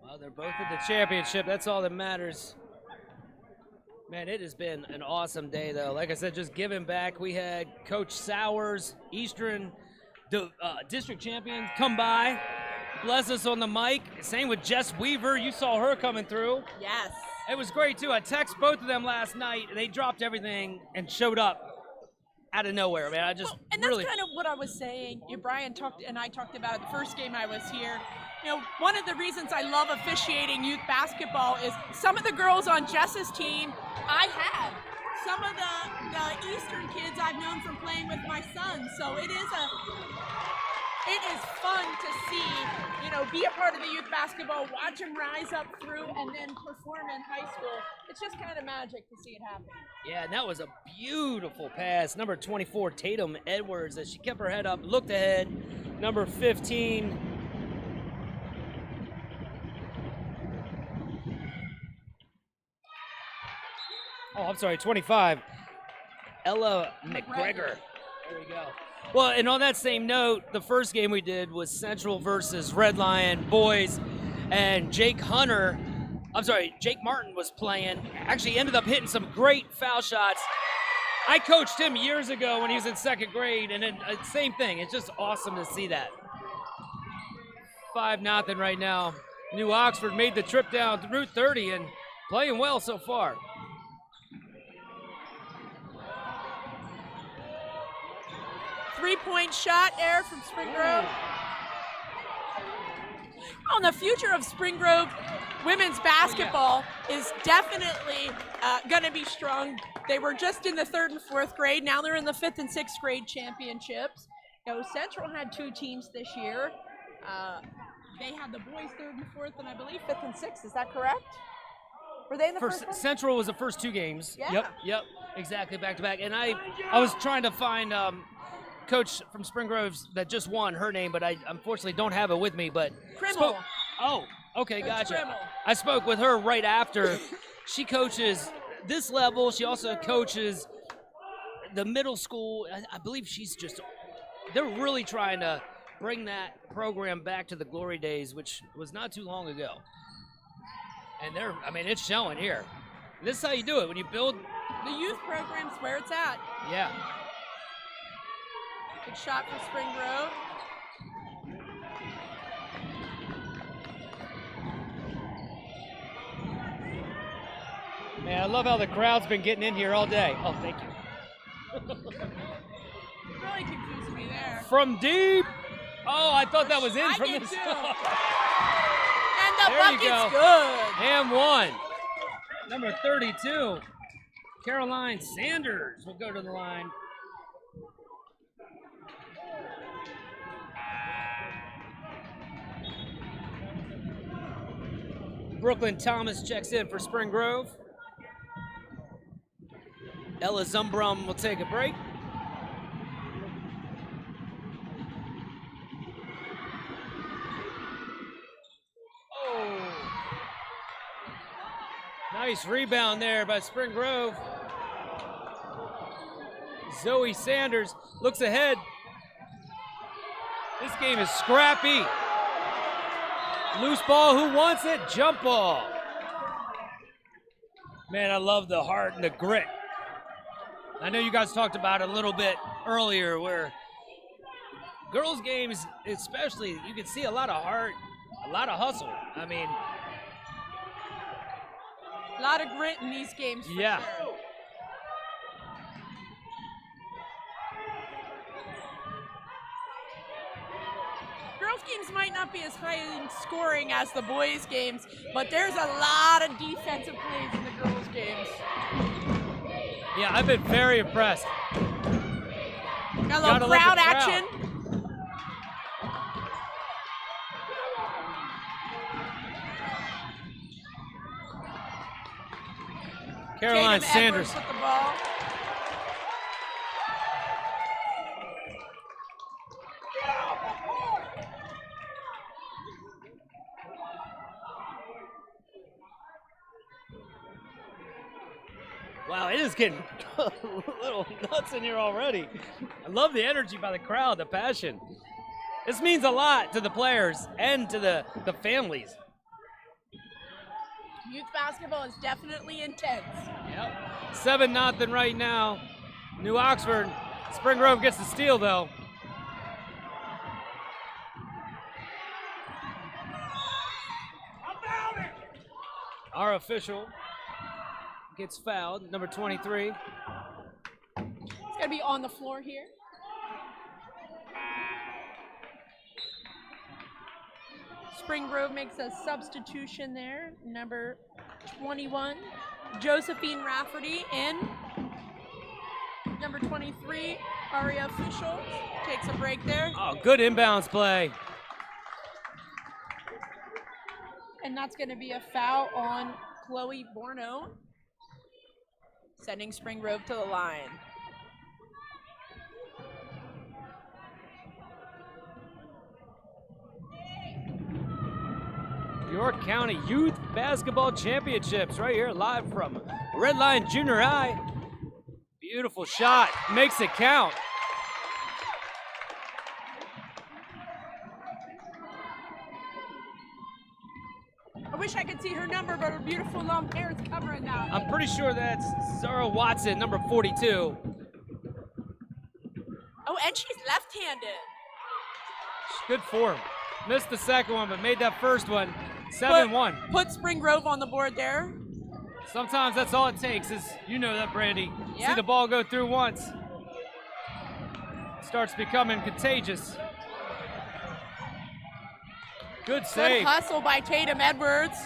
Well, they're both at the championship. That's all that matters. Man, it has been an awesome day, though. Like I said, just giving back. We had Coach Sowers, Eastern district champion, come by, bless us on the mic. Same with Jess Weaver. You saw her coming through. Yes. It was great, too. I texted both of them last night. They dropped everything and showed up out of nowhere, man. And that's kind of what I was saying. Brian and I talked about it the first game I was here. You know, one of the reasons I love officiating youth basketball is some of the girls on Jess's team I had. Some of the Eastern kids I've known from playing with my son. So it is fun to see, be a part of the youth basketball, watch them rise up through and then perform in high school. It's just kind of magic to see it happen. Yeah, and that was a beautiful pass. Number 24, Tatum Edwards, as she kept her head up, looked ahead. Number 15, oh, I'm sorry, 25, Ella McGregor. There we go. Well, and on that same note, the first game we did was Central versus Red Lion boys, and Jake Martin was playing. Actually ended up hitting some great foul shots. I coached him years ago when he was in second grade, and same thing. It's just awesome to see that. 5-0 right now. New Oxford made the trip down to Route 30 and playing well so far. Three-point shot air from Spring Grove. Oh, and the future of Spring Grove women's basketball is definitely going to be strong. They were just in the 3rd and 4th grade. Now they're in the 5th and 6th grade championships. Central had 2 teams this year. They had the boys 3rd and 4th, and I believe 5th and 6th. Is that correct? Were they in the first one? Central was the first 2 games. Yeah. Yep, exactly, back to back. And I was trying to find coach from Spring Groves that just won, her name, but I unfortunately don't have it with me. But Krimmel. Oh, okay, gotcha. Krimmel. I spoke with her right after. She coaches this level. She also coaches the middle school. I believe they're really trying to bring that program back to the glory days, which was not too long ago. And it's showing here. This is how you do it. When you build The youth program's where it's at. Yeah. Good shot for Spring Grove. Man, I love how the crowd's been getting in here all day. Oh, thank you. Really confused me there. From deep. Oh, I thought that was in from did this. too. And the There you bucket's go. good. And one. Number 32, Caroline Sanders will go to the line. Brooklyn Thomas checks in for Spring Grove. Ella Zumbrum will take a break. Nice rebound there by Spring Grove. Zoe Sanders looks ahead. This game is scrappy. Loose ball, who wants it? Jump ball. Man, I love the heart and the grit. I know you guys talked about it a little bit earlier where girls games especially, you can see a lot of heart, a lot of hustle. I mean, A lot of grit in these games. For yeah. Sure. Girls games might not be as high in scoring as the boys games, but there's a lot of defensive plays in the girls games. Yeah, I've been very impressed. Got a little crowd action. Caroline Tatum Sanders. Edwards with the ball. Wow, it is getting a little nuts in here already. I love the energy by the crowd, the passion. This means a lot to the players and to the families. Youth basketball is definitely intense. Yep. 7-0 right now. New Oxford. Spring Grove gets the steal, though. Our official gets fouled, number 23. It's gonna be on the floor here. Spring Grove makes a substitution there. Number 21, Josephine Rafferty in. Number 23, Aria Fischel takes a break there. Oh, good inbounds play. And that's going to be a foul on Chloe Borno, sending Spring Grove to the line. York County Youth Basketball Championships right here live from Red Line Junior High. Beautiful shot, makes it count. I wish I could see her number, but her beautiful long hair is covering that. I'm pretty sure that's Zara Watson, number 42. Oh, and she's left-handed. Good form. Missed the second one, but made that first one. 7-1. Put Spring Grove on the board there. Sometimes that's all it takes is, you know that, Brandy. Yep. See the ball go through once. Starts becoming contagious. Good save. Good hustle by Tatum Edwards.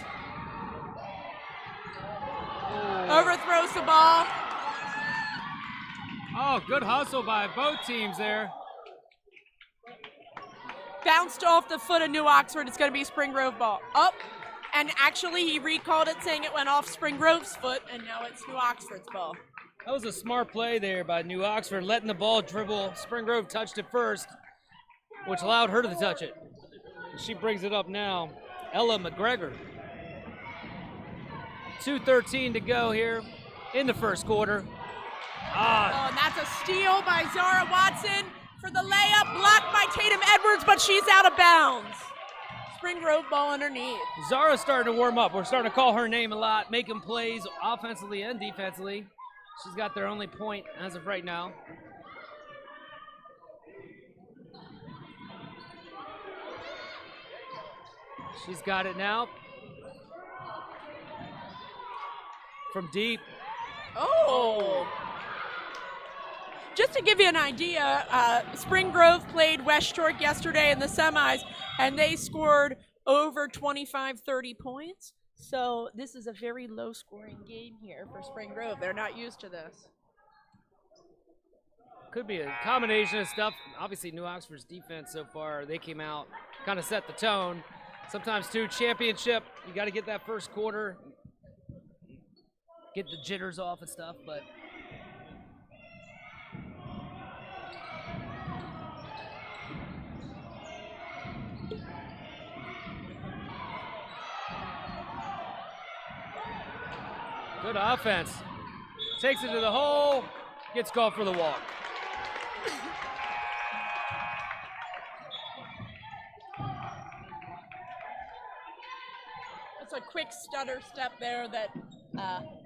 Overthrows the ball. Oh, good hustle by both teams there. Bounced off the foot of New Oxford. It's going to be Spring Grove ball. Up. And actually, he recalled it, saying it went off Spring Grove's foot, and now it's New Oxford's ball. That was a smart play there by New Oxford, letting the ball dribble. Spring Grove touched it first, which allowed her to touch it. She brings it up now. Ella McGregor. 2:13 to go here in the first quarter. Oh, and that's a steal by Zara Watson for the layup, blocked by Tatum Edwards, but she's out of bounds. Spring Grove ball underneath. Zara's starting to warm up. We're starting to call her name a lot, making plays offensively and defensively. She's got their only point as of right now. She's got it now. From deep. Oh! Just to give you an idea, Spring Grove played West York yesterday in the semis, and they scored over 25, 30 points. So this is a very low-scoring game here for Spring Grove. They're not used to this. Could be a combination of stuff. Obviously, New Oxford's defense so far, they came out, kind of set the tone. Sometimes, too, championship, you got to get that first quarter, get the jitters off and stuff, but good offense. Takes it to the hole, gets called for the walk. It's a quick stutter step there that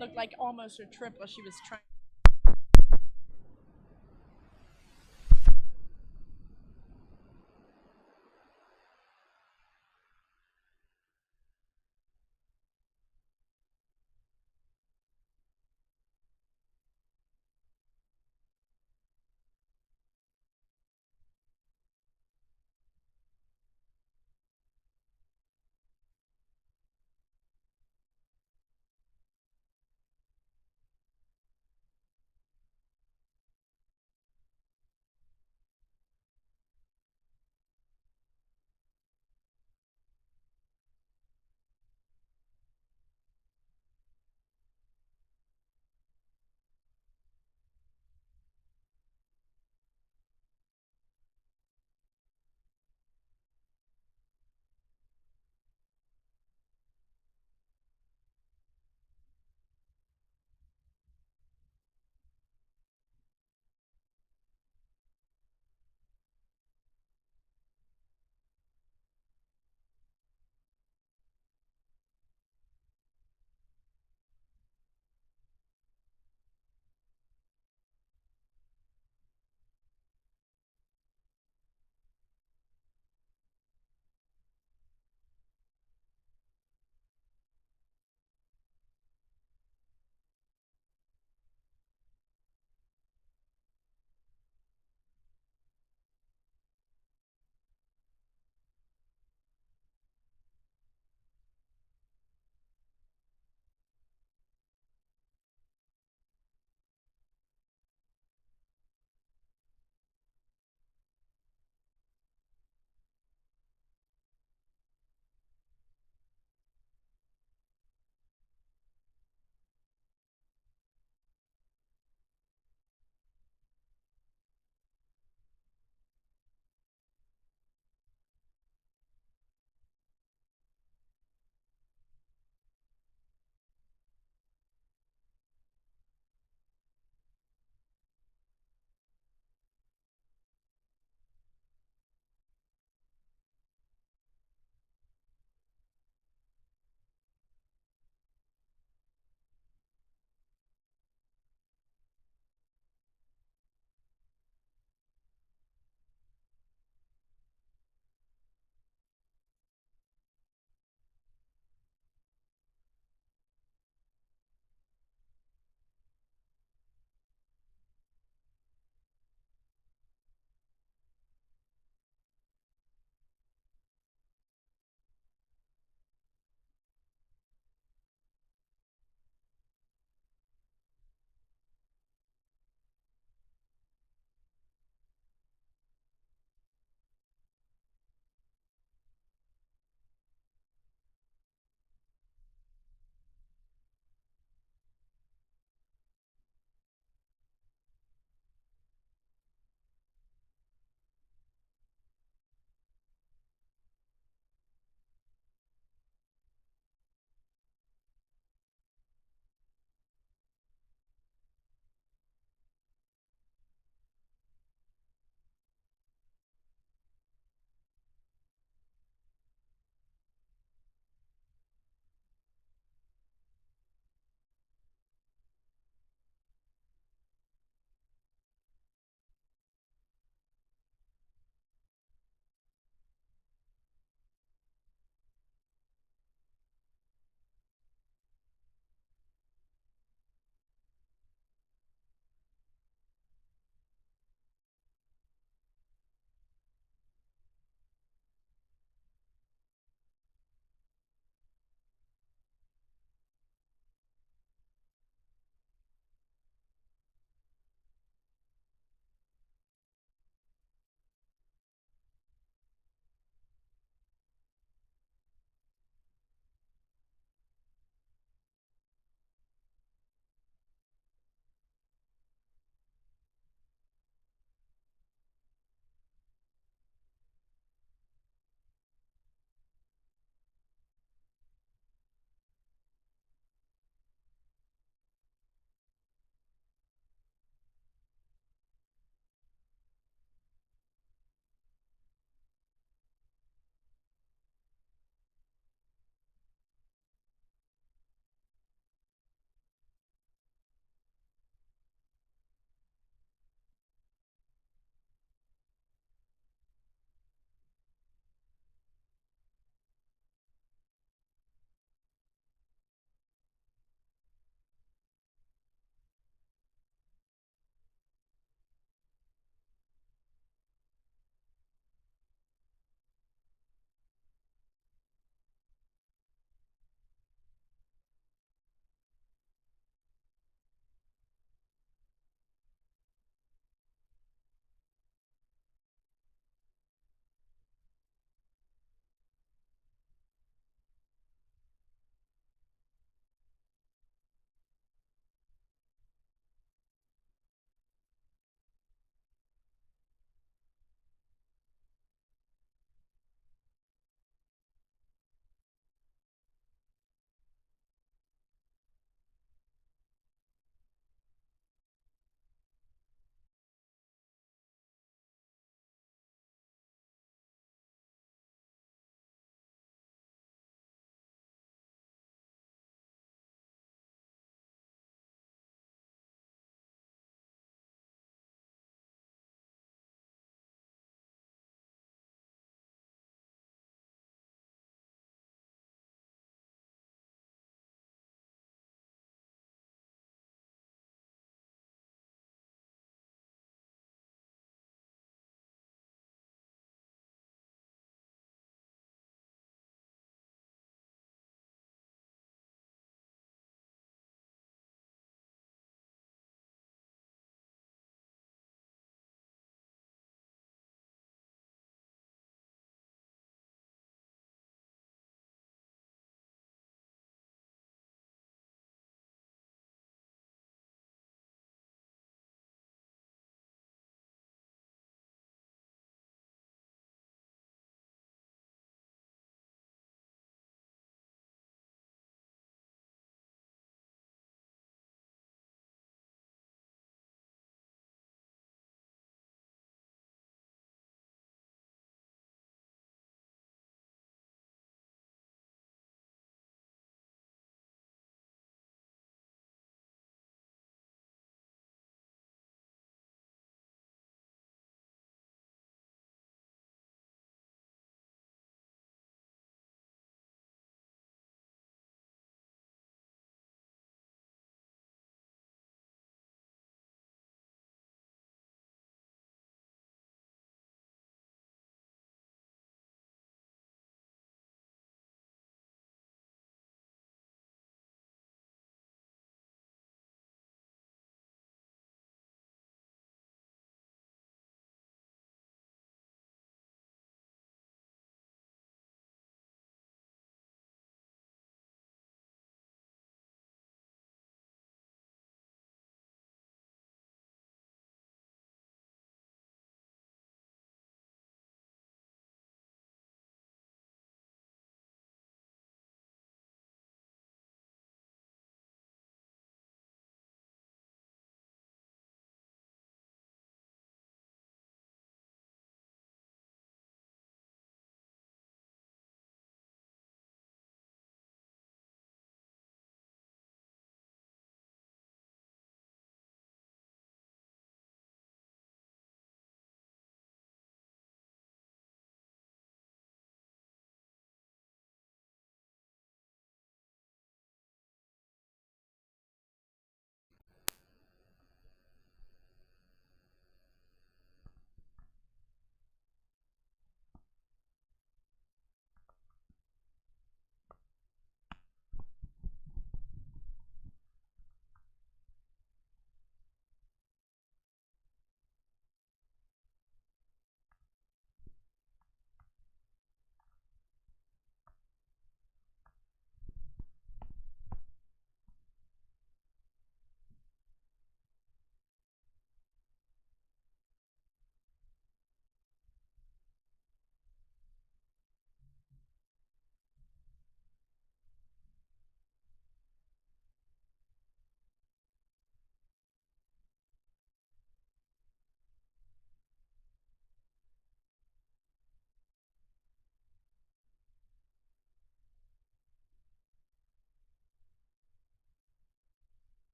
looked like almost a triple. She was trying.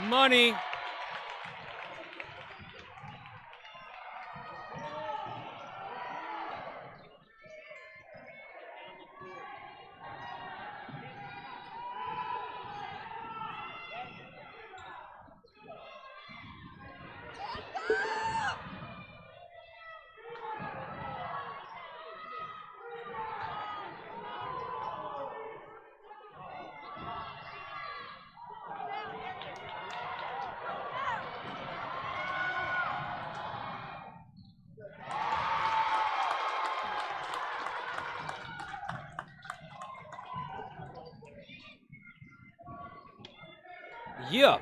Money. Yeah.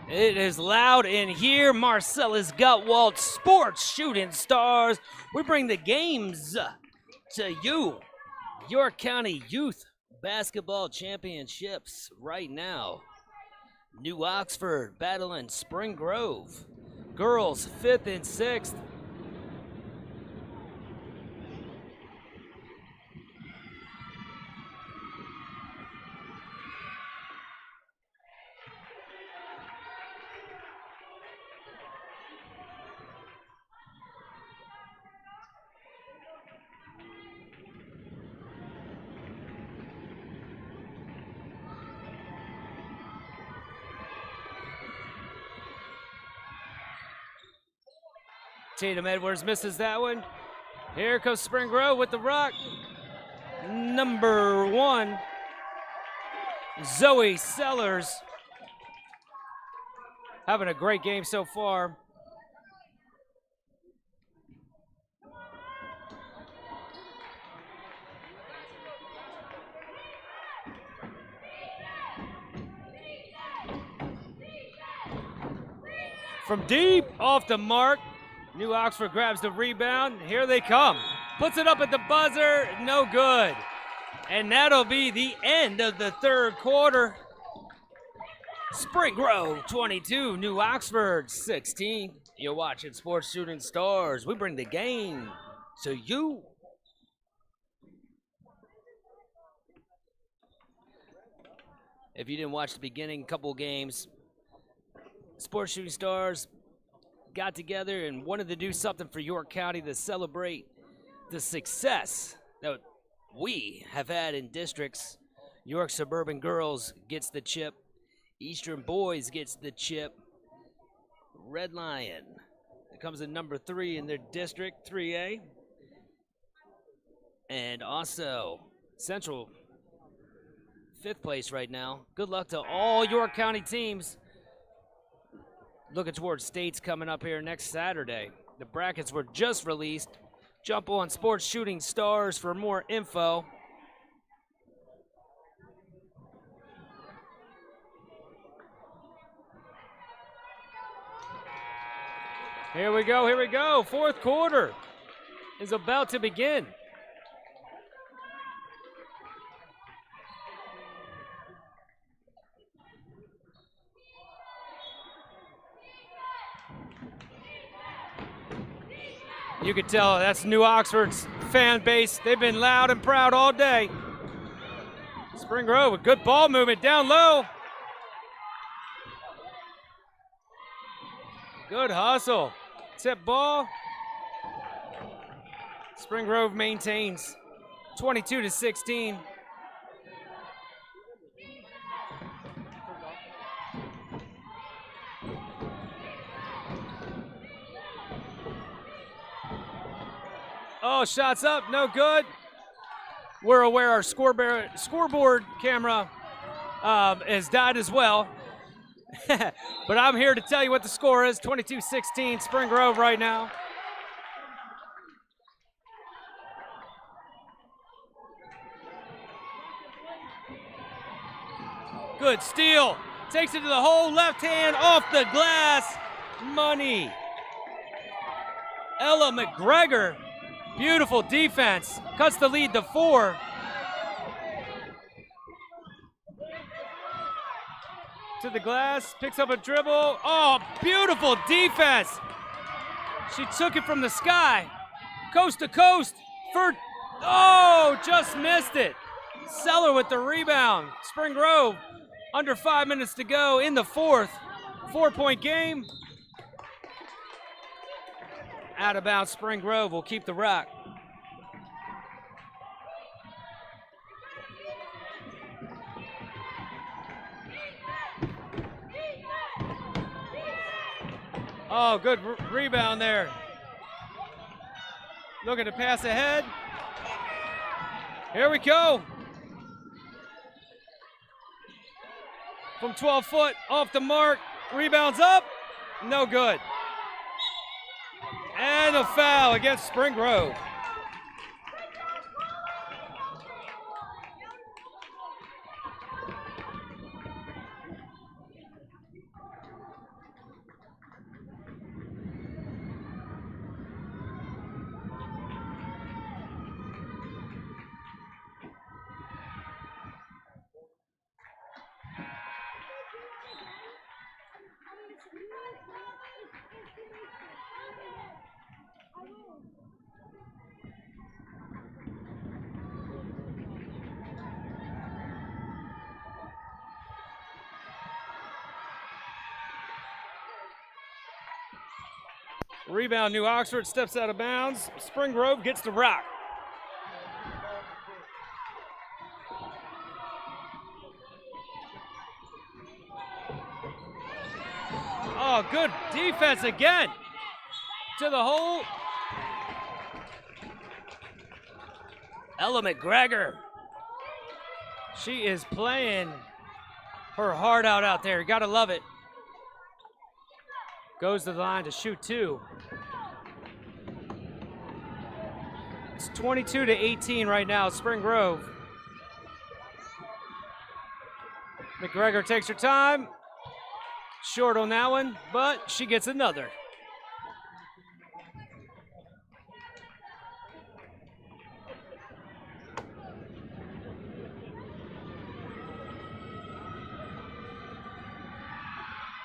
It is loud in here. Marcellus Gutwalt Sports Shooting Stars. We bring the games to you. York County Youth Basketball Championships right now. New Oxford battling Spring Grove. Girls 5th and 6th. Tatum Edwards misses that one. Here comes Spring Grove with the rock. Number 1, Zoe Sellers. Having a great game so far. From deep, off the mark. New Oxford grabs the rebound. Here they come. Puts it up at the buzzer. No good. And that'll be the end of the third quarter. Spring Grove 22, New Oxford 16. You're watching Sports Shooting Stars. We bring the game to you. If you didn't watch the beginning couple games, Sports Shooting Stars got together and wanted to do something for York County to celebrate the success that we have had in districts. York Suburban Girls gets the chip. Eastern Boys gets the chip. Red Lion comes in number 3 in their district, 3A. And also Central, 5th place right now. Good luck to all York County teams. Looking towards states coming up here next Saturday. The brackets were just released. Jump on Sports Shooting Stars for more info. Here we go, here we go. Fourth quarter is about to begin. You can tell that's New Oxford's fan base. They've been loud and proud all day. Spring Grove with good ball movement down low. Good hustle. Tip ball. Spring Grove maintains 22-16. Oh, shots up, no good. We're aware our scoreboard camera has died as well. But I'm here to tell you what the score is. 22-16, Spring Grove right now. Good steal. Takes it to the hole, left hand off the glass. Money. Ella McGregor. Beautiful defense. Cuts the lead to 4. To the glass, picks up a dribble. Oh, beautiful defense. She took it from the sky. Coast to coast. Oh, just missed it. Seller with the rebound. Spring Grove under 5 minutes to go in the fourth. 4-point game. Out of bounds, Spring Grove will keep the rock. Oh, good rebound there. Looking to pass ahead. Here we go. From 12 foot, off the mark. Rebounds up. No good. And a foul against Spring Grove. Rebound, New Oxford steps out of bounds. Spring Grove gets the rock. Oh, good defense again. To the hole. Ella McGregor. She is playing her heart out there. You gotta love it. Goes to the line to shoot two. It's 22-18 right now, Spring Grove. McGregor takes her time. Short on that one, but she gets another.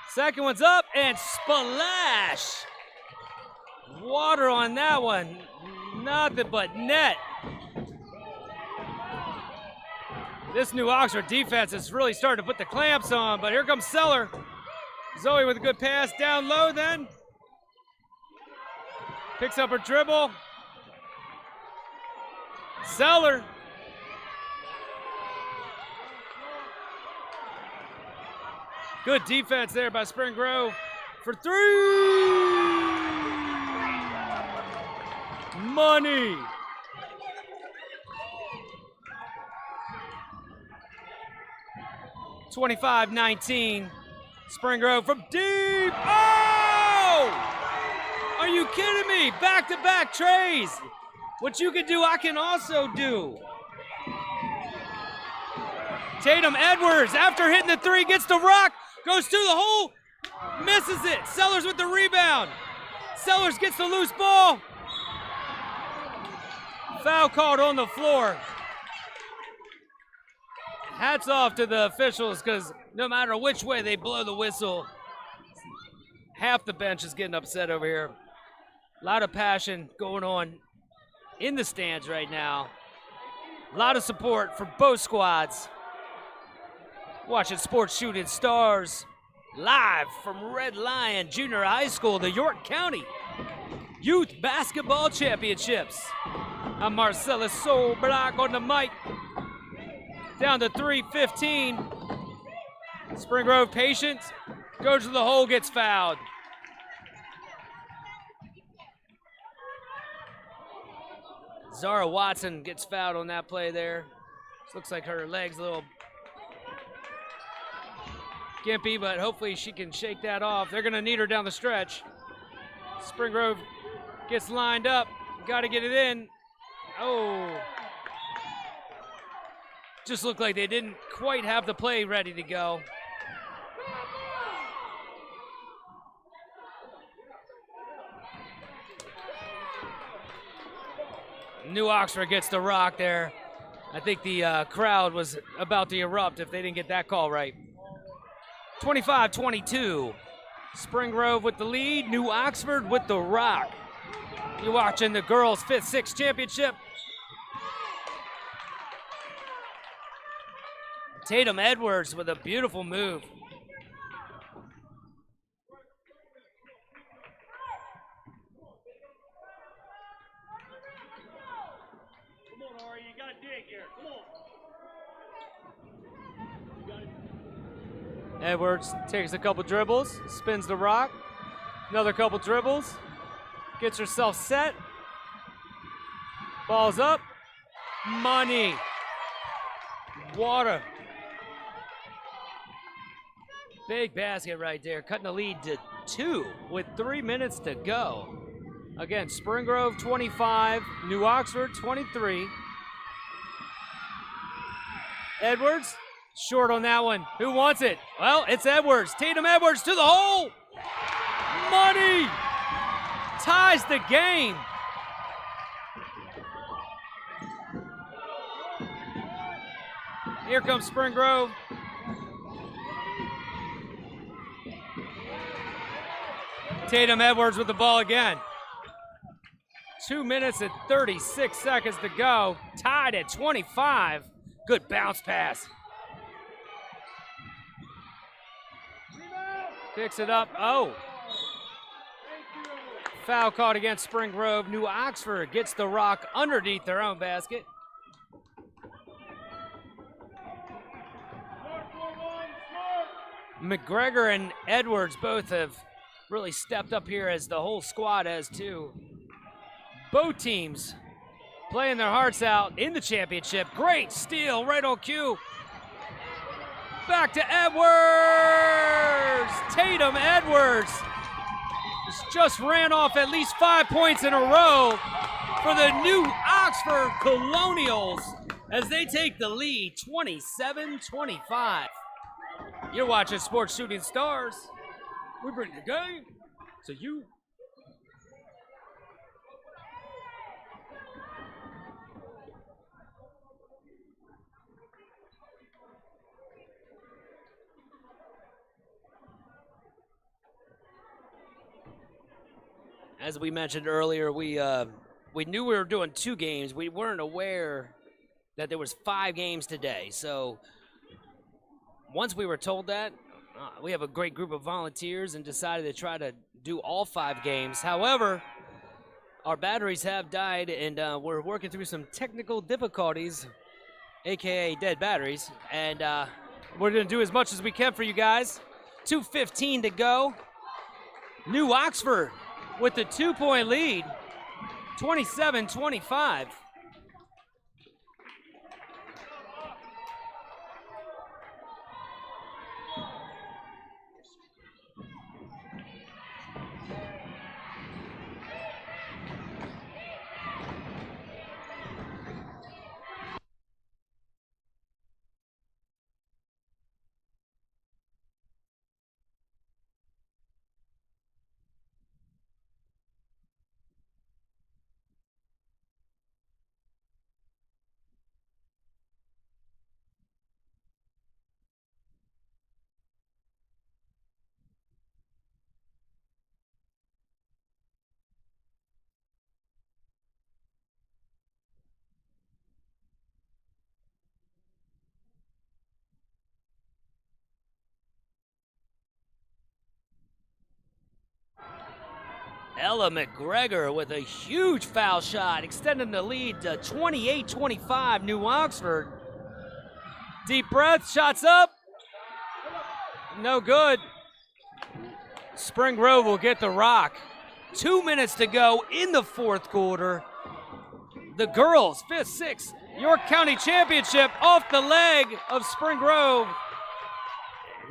Second one's up and splash. Water on that one. Nothing but net. This New Oxford defense is really starting to put the clamps on, but here comes Seller. Zoe with a good pass down low then. Picks up her dribble. Seller. Good defense there by Spring Grove for three. Money. (25-19). Spring Grove from deep. Oh! Are you kidding me? Back-to-back trays. What you can do, I can also do. Tatum Edwards, after hitting the three, gets the rock. Goes to the hole, misses it. Sellers with the rebound. Sellers gets the loose ball. Foul called on the floor. Hats off to the officials, because no matter which way they blow the whistle, half the bench is getting upset over here. A lot of passion going on in the stands right now. A lot of support for both squads. Watching Sports Shooting Stars live from Red Lion Junior High School, the York County Youth Basketball Championships. I'm Marcellus Soul Black on the mic. Down to 3:15. Spring Grove patience. Goes to the hole, gets fouled. Zara Watson gets fouled on that play there. This looks like her leg's a little gimpy, but hopefully she can shake that off. They're going to need her down the stretch. Spring Grove gets lined up. Got to get it in. Oh. Just looked like they didn't quite have the play ready to go. New Oxford gets the rock there. I think the crowd was about to erupt if they didn't get that call right. 25-22. Spring Grove with the lead. New Oxford with the rock. You're watching the girls' 5th-6 championship. Tatum Edwards with a beautiful move. Edwards takes a couple dribbles, spins the rock, another couple dribbles, gets herself set, ball's up, money, water. Big basket right there, cutting the lead to 2 with 3 minutes to go. Again, Spring Grove 25, New Oxford 23. Edwards, short on that one. Who wants it? Well, it's Edwards. Tatum Edwards to the hole. Money ties the game. Here comes Spring Grove. Tatum Edwards with the ball again. 2 minutes and 36 seconds to go. Tied at 25. Good bounce pass. Picks it up. Oh. Foul caught against Spring Grove. New Oxford gets the rock underneath their own basket. McGregor and Edwards both have really stepped up here, as the whole squad has too. Both teams playing their hearts out in the championship. Great steal right on cue. Back to Edwards. Tatum Edwards just ran off at least 5 points in a row for the New Oxford Colonials as they take the lead 27-25. You're watching Sports Shooting Stars. We bring the game to you. As we mentioned earlier, we knew we were doing 2 games. We weren't aware that there was 5 games today. So once we were told that, we have a great group of volunteers and decided to try to do all 5 games. However, our batteries have died, and we're working through some technical difficulties, aka dead batteries, and we're going to do as much as we can for you guys. 2:15 to go. New Oxford with the 2-point lead, 27-25. Ella McGregor with a huge foul shot, extending the lead to 28-25, New Oxford. Deep breath, shots up. No good. Spring Grove will get the rock. 2 minutes to go in the 4th quarter. The girls' 5th, 6th York County Championship off the leg of Spring Grove.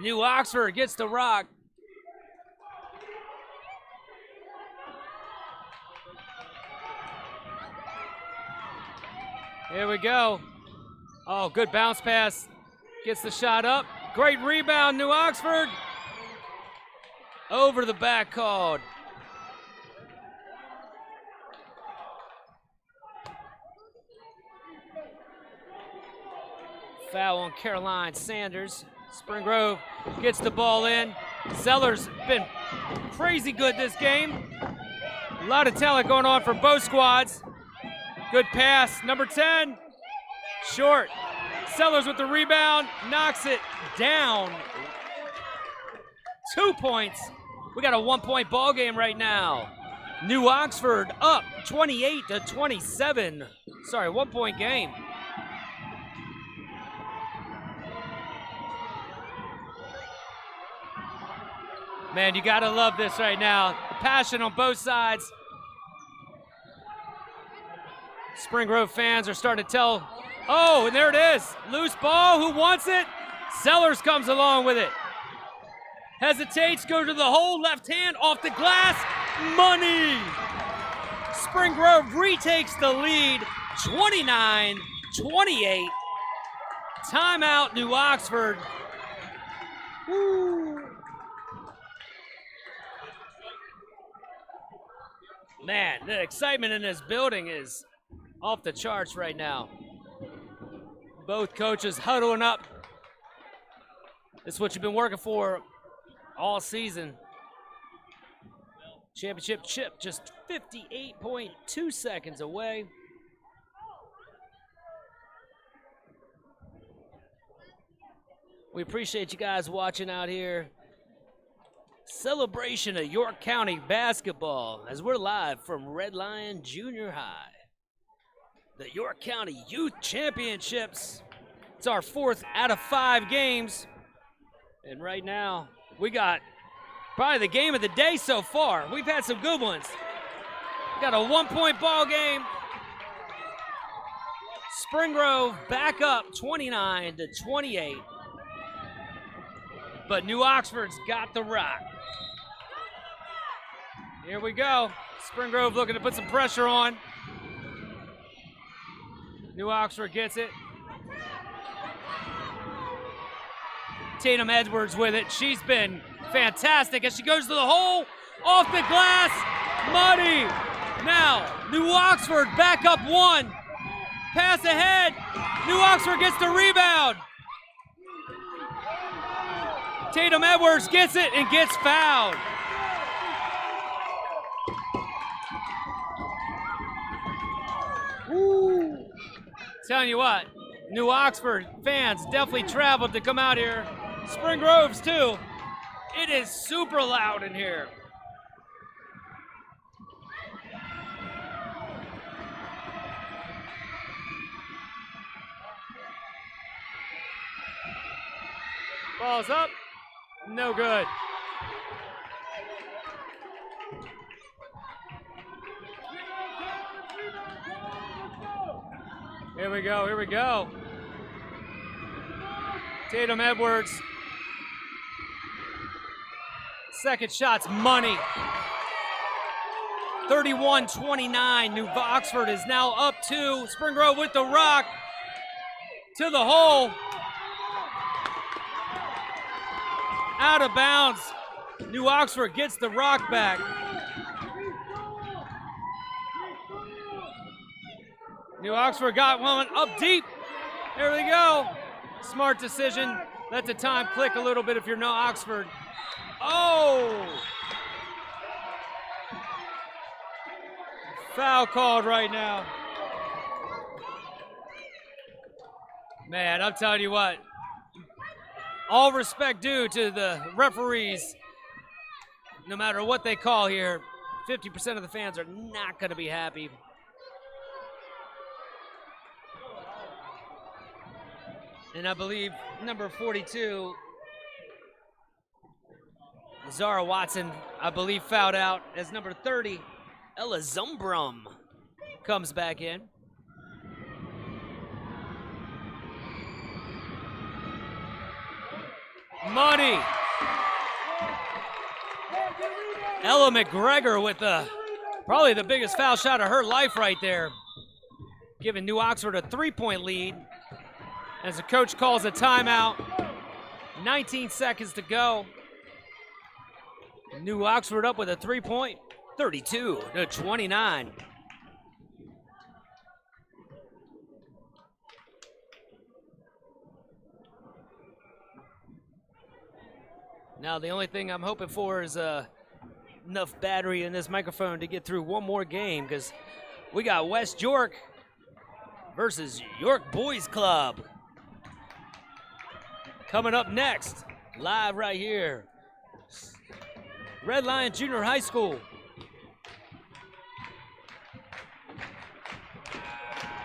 New Oxford gets the rock. Here we go. Oh, good bounce pass. Gets the shot up. Great rebound, New Oxford. Over the back called. Foul on Caroline Sanders. Spring Grove gets the ball in. Zeller's been crazy good this game. A lot of talent going on for both squads. Good pass, number 10, short. Sellers with the rebound, knocks it down. 2 points. We got a 1-point ball game right now. New Oxford up 28-27. Sorry, 1-point game. Man, you gotta love this right now. The passion on both sides. Spring Grove fans are starting to tell, oh, and there it is. Loose ball, who wants it? Sellers comes along with it. Hesitates, goes to the hole, left hand, off the glass, money. Spring Grove retakes the lead, 29-28. Timeout, New Oxford. Woo. Man, the excitement in this building is off the charts right now. Both coaches huddling up. This is what you've been working for all season. Championship chip just 58.2 seconds away. We appreciate you guys watching out here. Celebration of York County basketball as we're live from Red Lion Junior High. The York County Youth Championships. It's our 4th out of 5 games. And right now, we got probably the game of the day so far. We've had some good ones. Got a 1-point ball game. Spring Grove back up 29-28. But New Oxford's got the rock. Here we go. Spring Grove looking to put some pressure on. New Oxford gets it. Tatum Edwards with it. She's been fantastic as she goes to the hole. Off the glass. Muddy. Now, New Oxford back up 1. Pass ahead. New Oxford gets the rebound. Tatum Edwards gets it and gets fouled. Woo. Telling you what, New Oxford fans definitely traveled to come out here. Spring Groves too. It is super loud in here. Ball's up. No good. Here we go, here we go. Tatum Edwards. Second shot's money. 31-29. New Oxford is now up 2. Spring Grove with the rock. To the hole. Out of bounds. New Oxford gets the rock back. New Oxford got one up deep. There we go. Smart decision. Let the time click a little bit if you're New Oxford. Oh! Foul called right now. Man, I'm telling you what. All respect due to the referees. No matter what they call here, 50% of the fans are not going to be happy. And I believe number 42, Zara Watson, I believe fouled out as number 30, Ella Zumbrum comes back in. Money. Ella McGregor with probably the biggest foul shot of her life right there. Giving New Oxford a 3-point lead as the coach calls a timeout. 19 seconds to go. New Oxford up with a 3-point, 32-29. Now the only thing I'm hoping for is enough battery in this microphone to get through one more game, because we got West York versus York Boys Club. Coming up next, live right here, Red Lion Junior High School.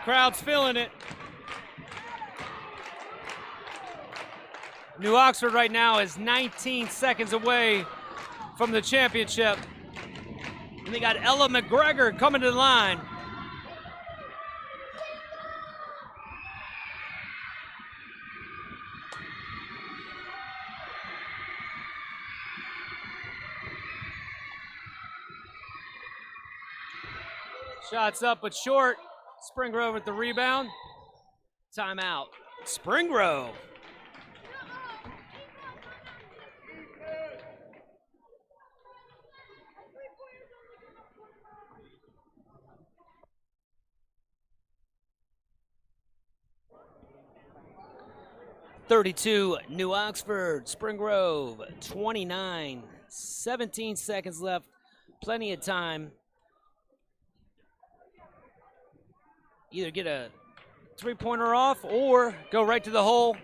Crowd's feeling it. New Oxford right now is 19 seconds away from the championship. And they got Ella McGregor coming to the line. Shots up but short. Spring Grove with the rebound. Timeout. Spring Grove. (32) New Oxford, Spring Grove 29. 17 seconds left. Plenty of time. Either get a three-pointer off or go right to the hole,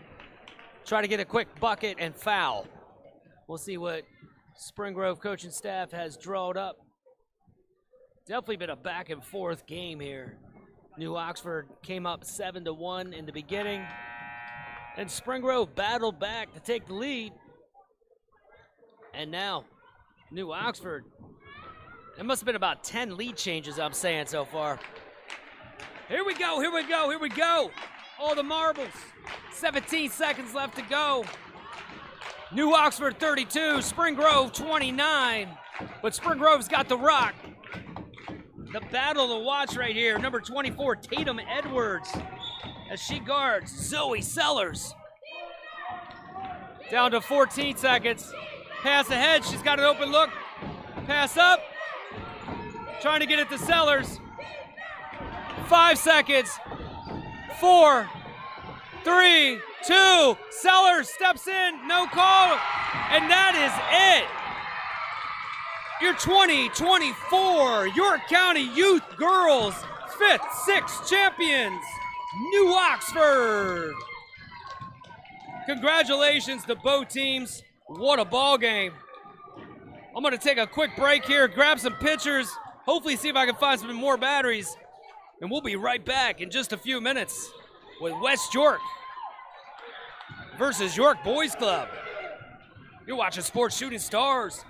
try to get a quick bucket and foul. We'll see what Spring Grove coaching staff has drawn up. Definitely been a back and forth game here. New Oxford came up 7-1 in the beginning, and Spring Grove battled back to take the lead. And now, New Oxford, it must have been about 10 lead changes, I'm saying so far. Here we go, here we go, here we go. All the marbles. 17 seconds left to go. New Oxford 32, Spring Grove 29. But Spring Grove's got the rock. The battle to watch right here. Number 24, Tatum Edwards, as she guards Zoe Sellers. Down to 14 seconds. Pass ahead, she's got an open look. Pass up. Trying to get it to Sellers. 5 seconds. 4, 3, 2. Sellers steps in. No call. And that is it. Your 2024 York County Youth Girls 5th, 6th champions, New Oxford. Congratulations to both teams. What a ball game. I'm going to take a quick break here, grab some pictures, hopefully see if I can find some more batteries. And we'll be right back in just a few minutes with West York versus York Boys Club. You're watching Sports Shooting Stars.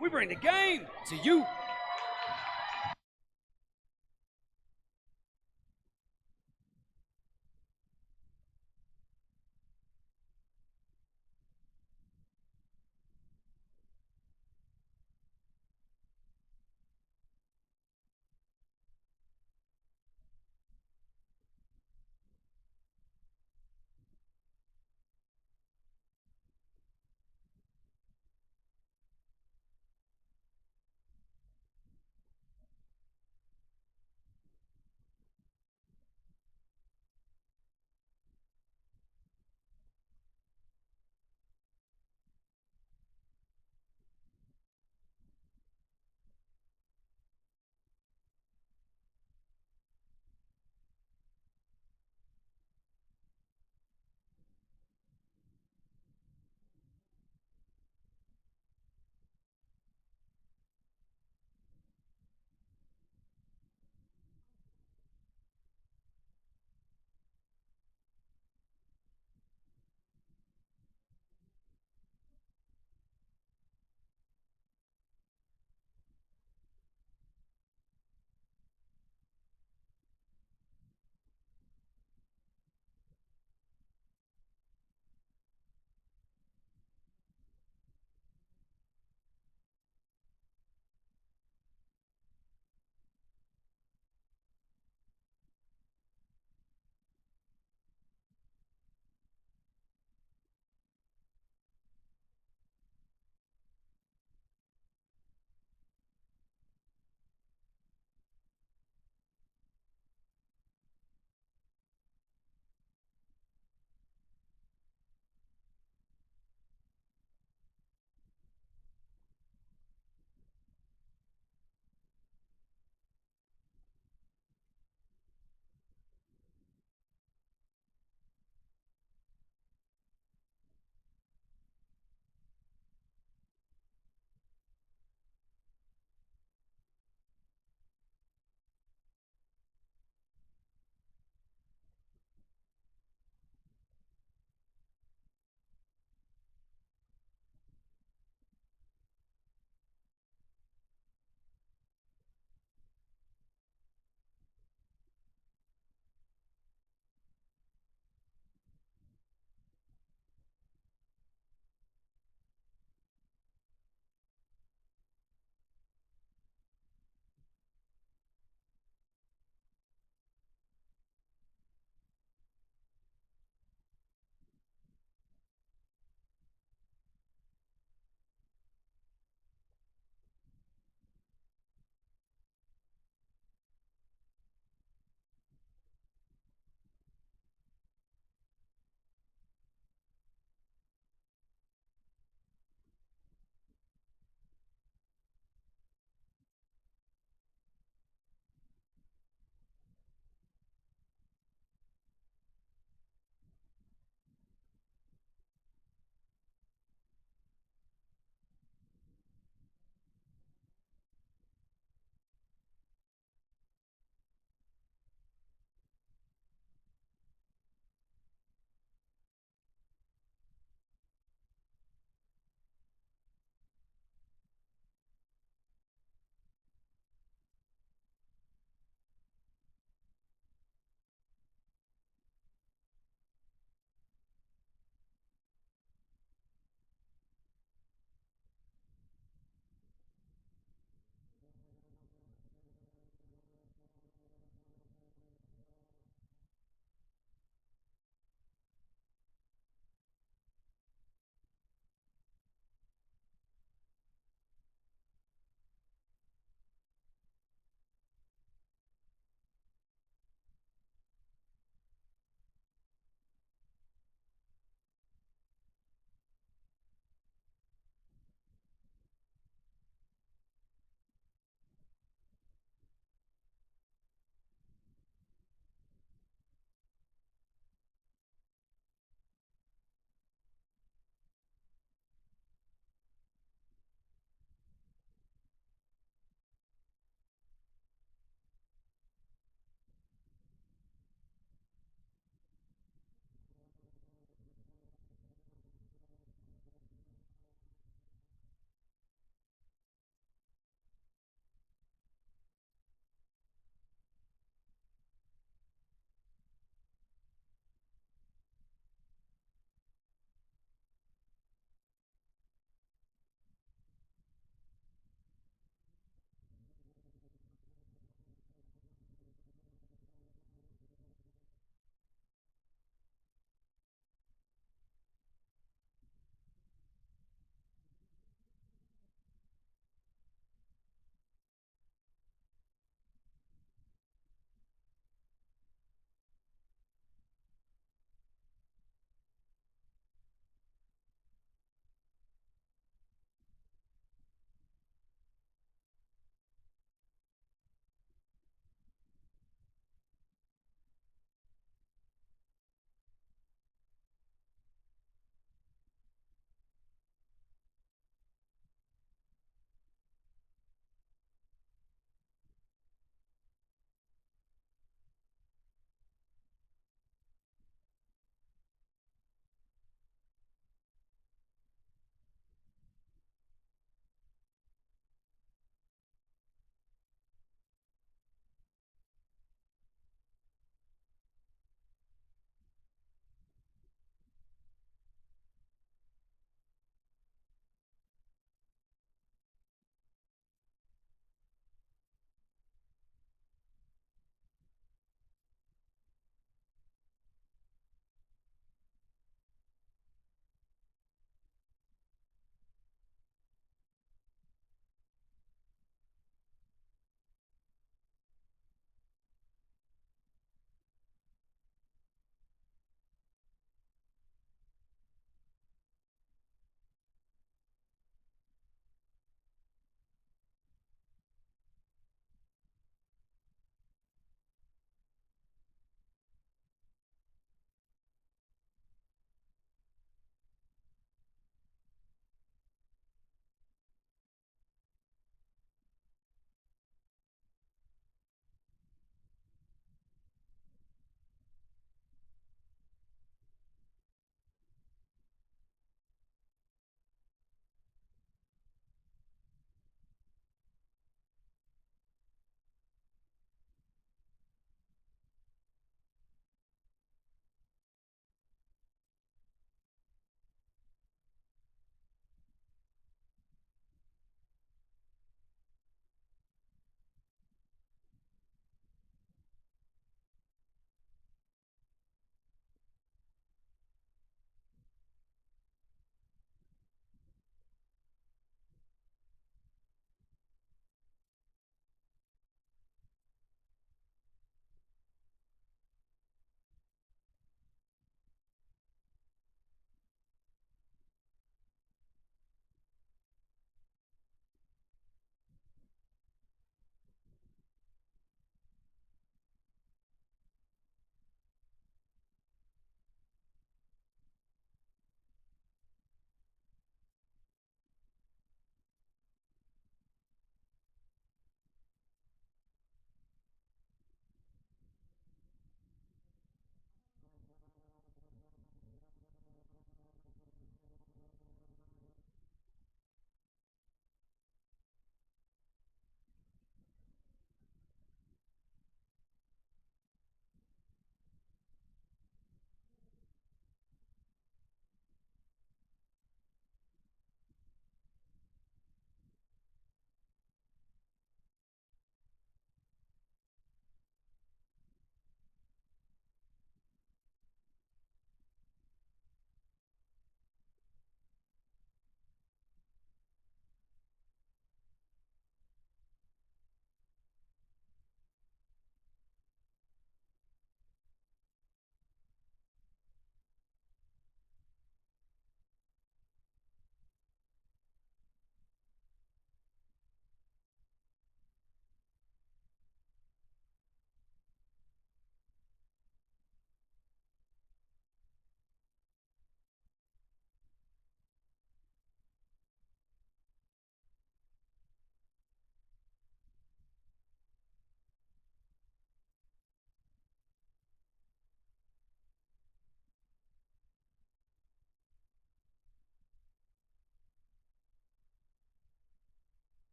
We bring the game to you.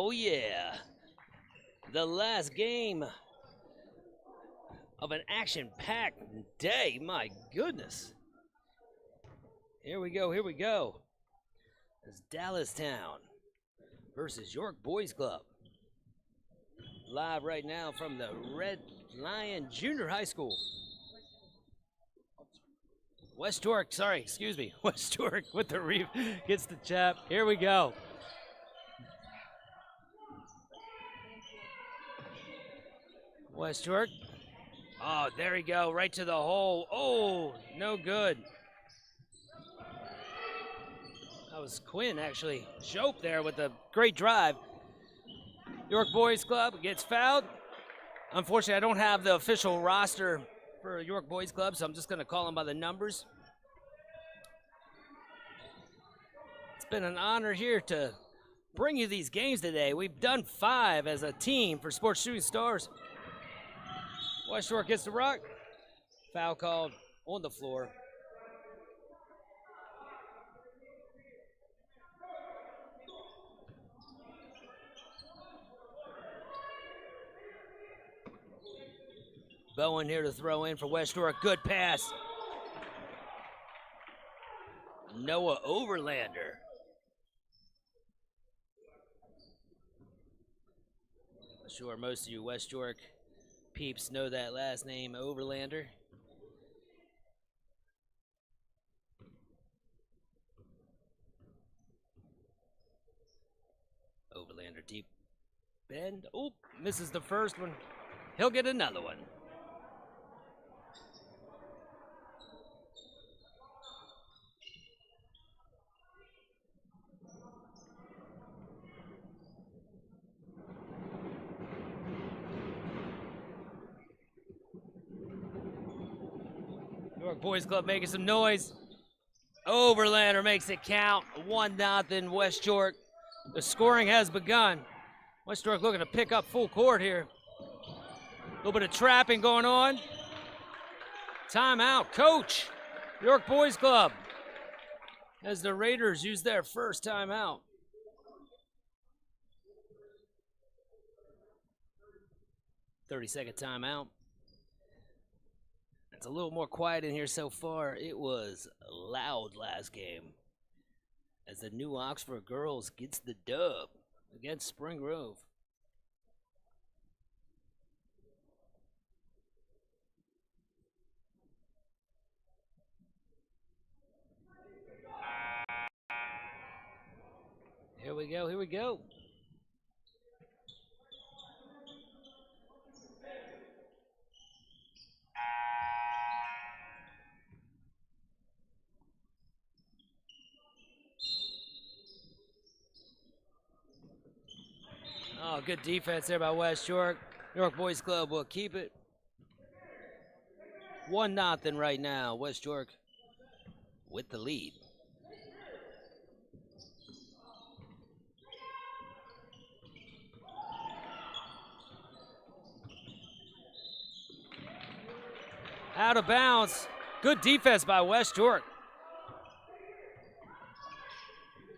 Oh, yeah. The last game of an action-packed day. My goodness. Here we go. Here we go. It's Dallas Town versus York Boys Club. Live right now from the Red Lion Junior High School. West York, sorry, excuse me. West York with the gets the chap. Here we go. West York. Oh, there we go, right to the hole. Oh, no good. That was Quinn, actually. Shope there with a great drive. York Boys Club gets fouled. Unfortunately, I don't have the official roster for York Boys Club, so I'm just going to call them by the numbers. It's been an honor here to bring you these games today. We've done 5 as a team for Sports Shooting Stars. West York gets the rock. Foul called on the floor. Bowen here to throw in for West York. Good pass. Noah Overlander. I'm sure most of you West York peeps know that last name, Overlander. Overlander deep bend. Oh, misses the first one. He'll get another one. York Boys Club making some noise. Overlander makes it count. 1-0 West York. The scoring has begun. West York looking to pick up full court here. A little bit of trapping going on. Timeout, coach. York Boys Club. As the Raiders use their first timeout. "30-second timeout. It's a little more quiet in here so far. It was loud last game as the New Oxford girls gets the dub against Spring Grove. Here we go, here we go. Oh, good defense there by West York. York Boys Club will keep it. 1-0 right now. West York with the lead. Out of bounds. Good defense by West York.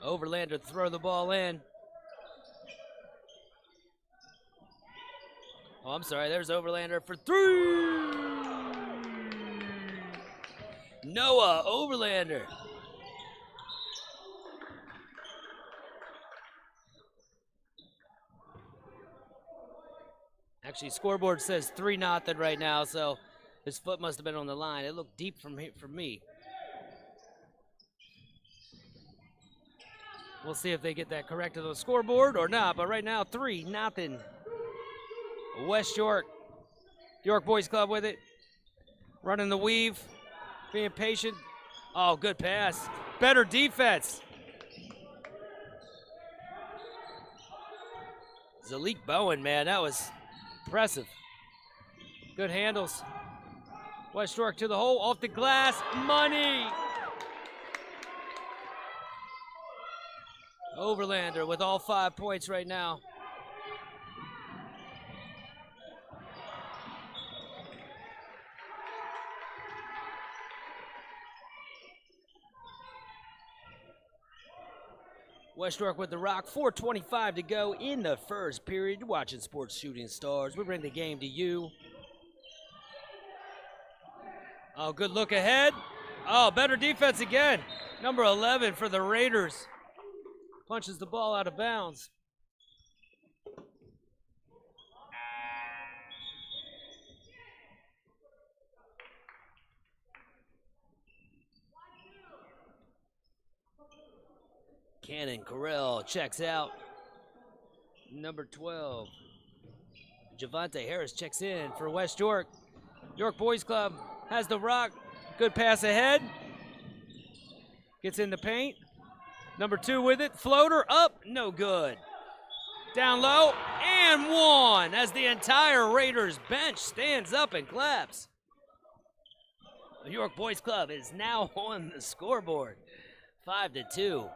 Overlander throw the ball in. Oh, I'm sorry. There's Overlander for 3. Noah Overlander. Actually, scoreboard says 3-0 right now, so his foot must have been on the line. It looked deep from me. We'll see if they get that corrected on the scoreboard or not, but right now 3-0. West York. York Boys Club with it. Running the weave. Being patient. Oh, good pass. Better defense. Zalik Bowen, man, that was impressive. Good handles. West York to the hole, off the glass. Money. Overlander with all 5 points right now. West York with the rock, 4:25 to go in the first period. You're watching Sports Shooting Stars. We bring the game to you. Oh, good look ahead. Oh, better defense again. Number 11 for the Raiders. Punches the ball out of bounds. Cannon Carell checks out. Number 12. Javante Harris checks in for West York. York Boys Club has the rock. Good pass ahead. Gets in the paint. Number 2 with it. Floater up. No good. Down low. And one as the entire Raiders bench stands up and claps. The York Boys Club is now on the scoreboard. 5-2.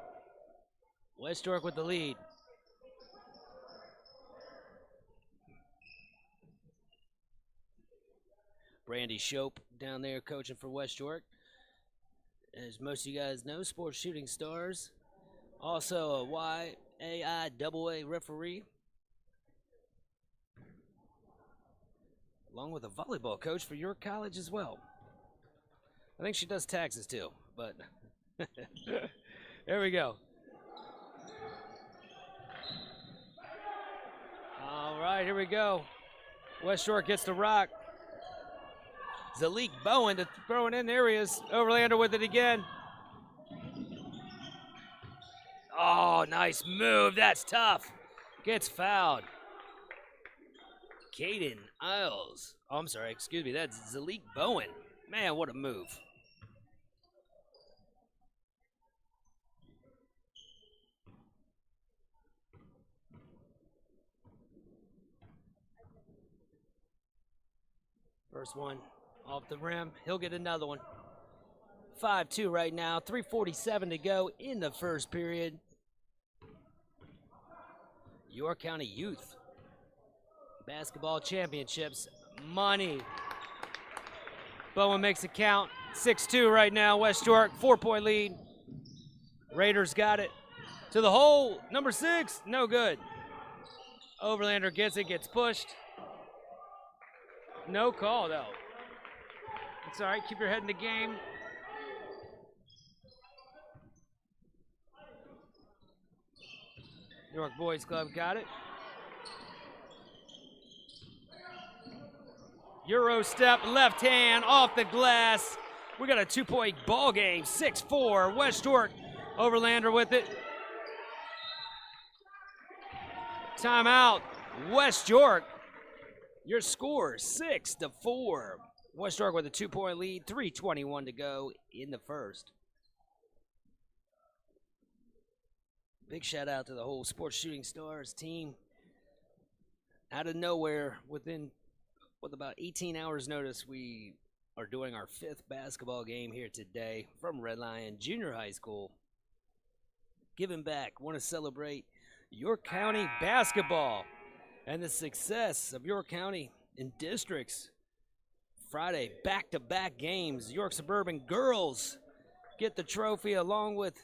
West York with the lead. Brandy Shope down there coaching for West York. As most of you guys know, Sports Shooting Stars. Also a YAIAA referee. Along with a volleyball coach for York College as well. I think she does taxes too, but there we go. All right, here we go. West York gets the rock. Zalik Bowen to throw it in. There he is. Overlander with it again. Oh, nice move. That's tough. Gets fouled. Caden Isles. Oh, I'm sorry. Excuse me. That's Zalik Bowen. Man, what a move. First one off the rim. He'll get another one. 5-2 right now. 3:47 to go in the first period. York County Youth Basketball Championships. Money. Bowen makes it count. 6-2 right now. West York, 4-point lead. Raiders got it. To the hole. Number 6. No good. Overlander gets it. Gets pushed. No call, though. It's all right. Keep your head in the game. York Boys Club got it. Euro step, left hand, off the glass. We got a 2-point ball game. 6-4. West York. Overlander with it. Timeout. West York. Your score, 6-4. West York with a 2-point lead, 3:21 to go in the first. Big shout out to the whole Sports Shooting Stars team. Out of nowhere, with about 18 hours notice, we are doing our 5th basketball game here today from Red Lion Junior High School. Giving back, want to celebrate York County basketball and the success of York County in districts. Friday, back-to-back games. York Suburban girls get the trophy along with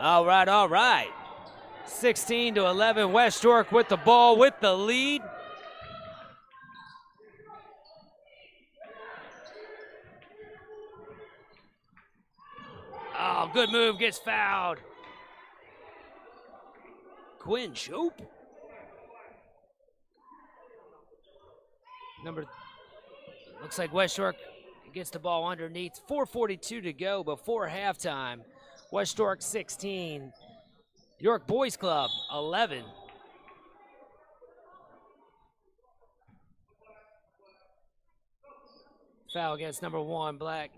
All right. 16-11, West York with the ball, with the lead. Oh, good move, gets fouled. Quinn Shope. Looks like West York gets the ball underneath. 4:42 to go before halftime. West York 16, York Boys Club 11. Foul against number 1, Black.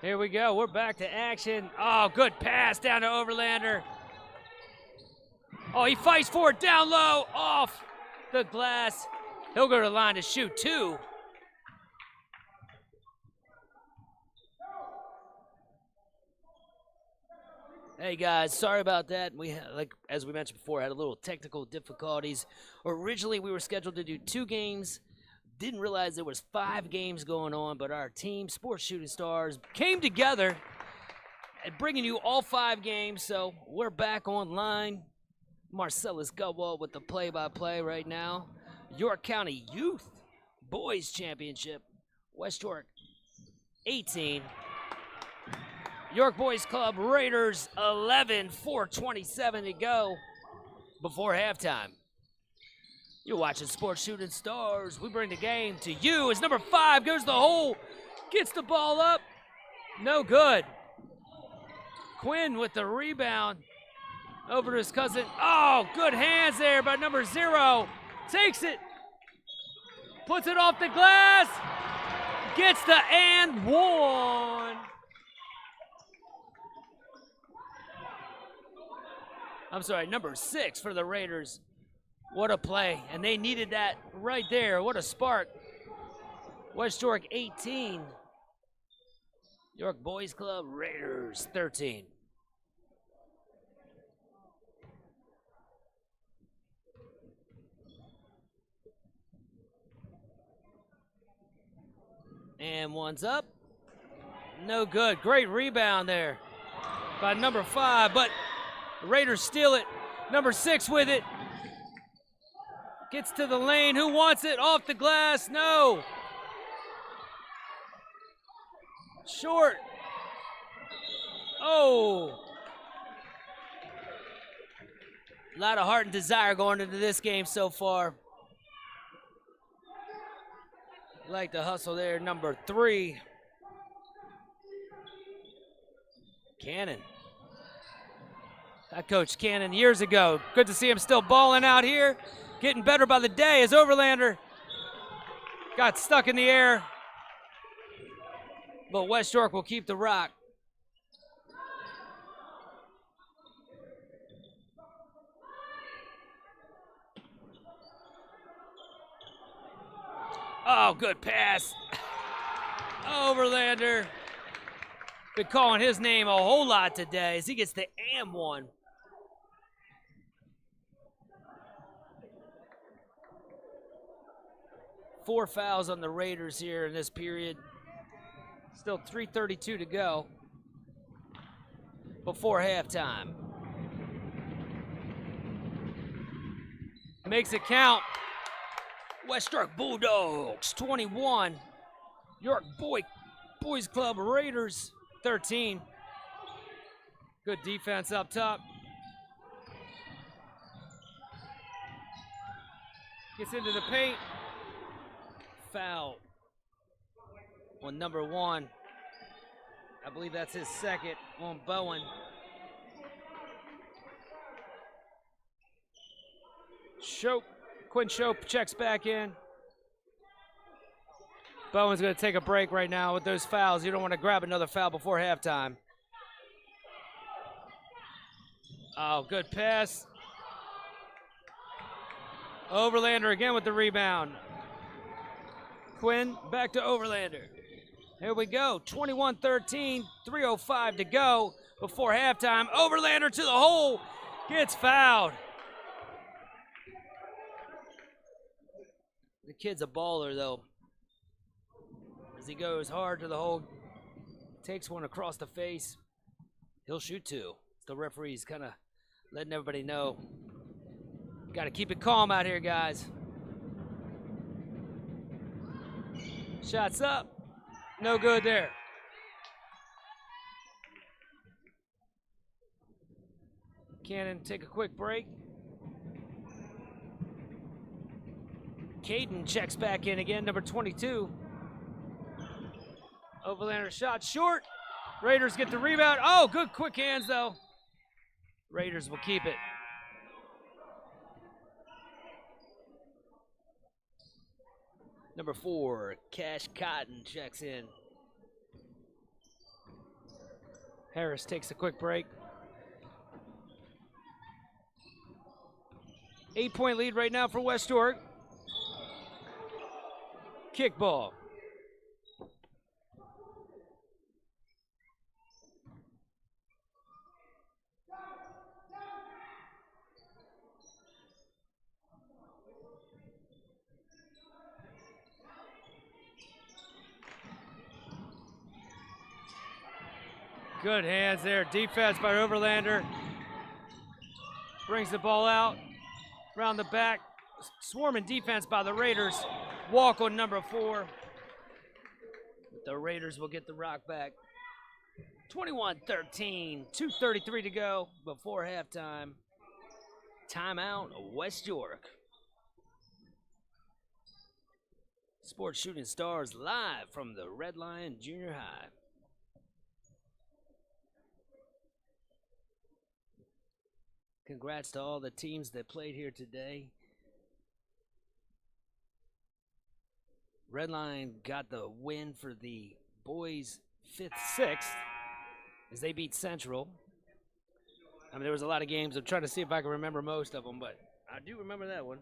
Here we go. We're back to action. Oh, good pass down to Overlander. Oh, he fights for it down low, off the glass. He'll go to the line to shoot 2. Hey guys, sorry about that. As we mentioned before, had a little technical difficulties. Originally, we were scheduled to do 2 games. Didn't realize there was 5 games going on, but our team, Sports Shooting Stars, came together and bringing you all 5 games. So we're back online. Marcellus Gutwald with the play-by-play right now. York County Youth Boys Championship. West York 18. York Boys Club Raiders 11, 4:27 to go before halftime. You're watching Sports Shooting Stars. We bring the game to you as number 5 goes to the hole, gets the ball up, no good. Quinn with the rebound over to his cousin. Oh, good hands there by number 0. Takes it, puts it off the glass, gets the and 1. I'm sorry, number 6 for the Raiders. What a play, and they needed that right there. What a spark. West York 18. York Boys Club Raiders 13. And one's up. No good. Great rebound there by number 5, but the Raiders steal it. Number 6 with it. Gets to the lane. Who wants it? Off the glass. No. Short. Oh. A lot of heart and desire going into this game so far. Like the hustle there, number 3. Cannon. I coached Cannon years ago. Good to see him still balling out here. Getting better by the day as Overlander got stuck in the air. But West York will keep the rock. Oh, good pass. Overlander. Been calling his name a whole lot today as he gets the and 1. Four fouls on the Raiders here in this period. Still 3:32 to go before halftime. Makes it count. West York Bulldogs 21. York Boys Club Raiders 13. Good defense up top. Gets into the paint. Foul on number 1. I believe that's his second on Bowen. Quinn Shope checks back in. Bowen's going to take a break right now with those fouls. You don't want to grab another foul before halftime. Oh, good pass. Overlander again with the rebound. Quinn back to Overlander. Here we go. 21-13, 3:05 to go before halftime. Overlander to the hole. Gets fouled. The kid's a baller, though. As he goes hard to the hole, takes one across the face. He'll shoot two. The referee's kind of letting everybody know. Got to keep it calm out here, guys. Shots up. No good there. Cannon take a quick break. Caden checks back in again, number 22. Overlander shot short. Raiders get the rebound. Oh, good quick hands, though. Raiders will keep it. Number 4, Cash Cotton checks in. Harris takes a quick break. 8-point lead right now for West York. Kick ball. Good hands there. Defense by Overlander. Brings the ball out. Around the back. Swarming defense by the Raiders. Walk on number 4. The Raiders will get the rock back. 21-13. 2:33 to go before halftime. Timeout, West York. Sports Shooting Stars live from the Red Lion Junior High. Congrats to all the teams that played here today. Redline got the win for the boys 5th, 6th as they beat Central. I mean, there was a lot of games. I'm trying to see if I can remember most of them, but I do remember that one.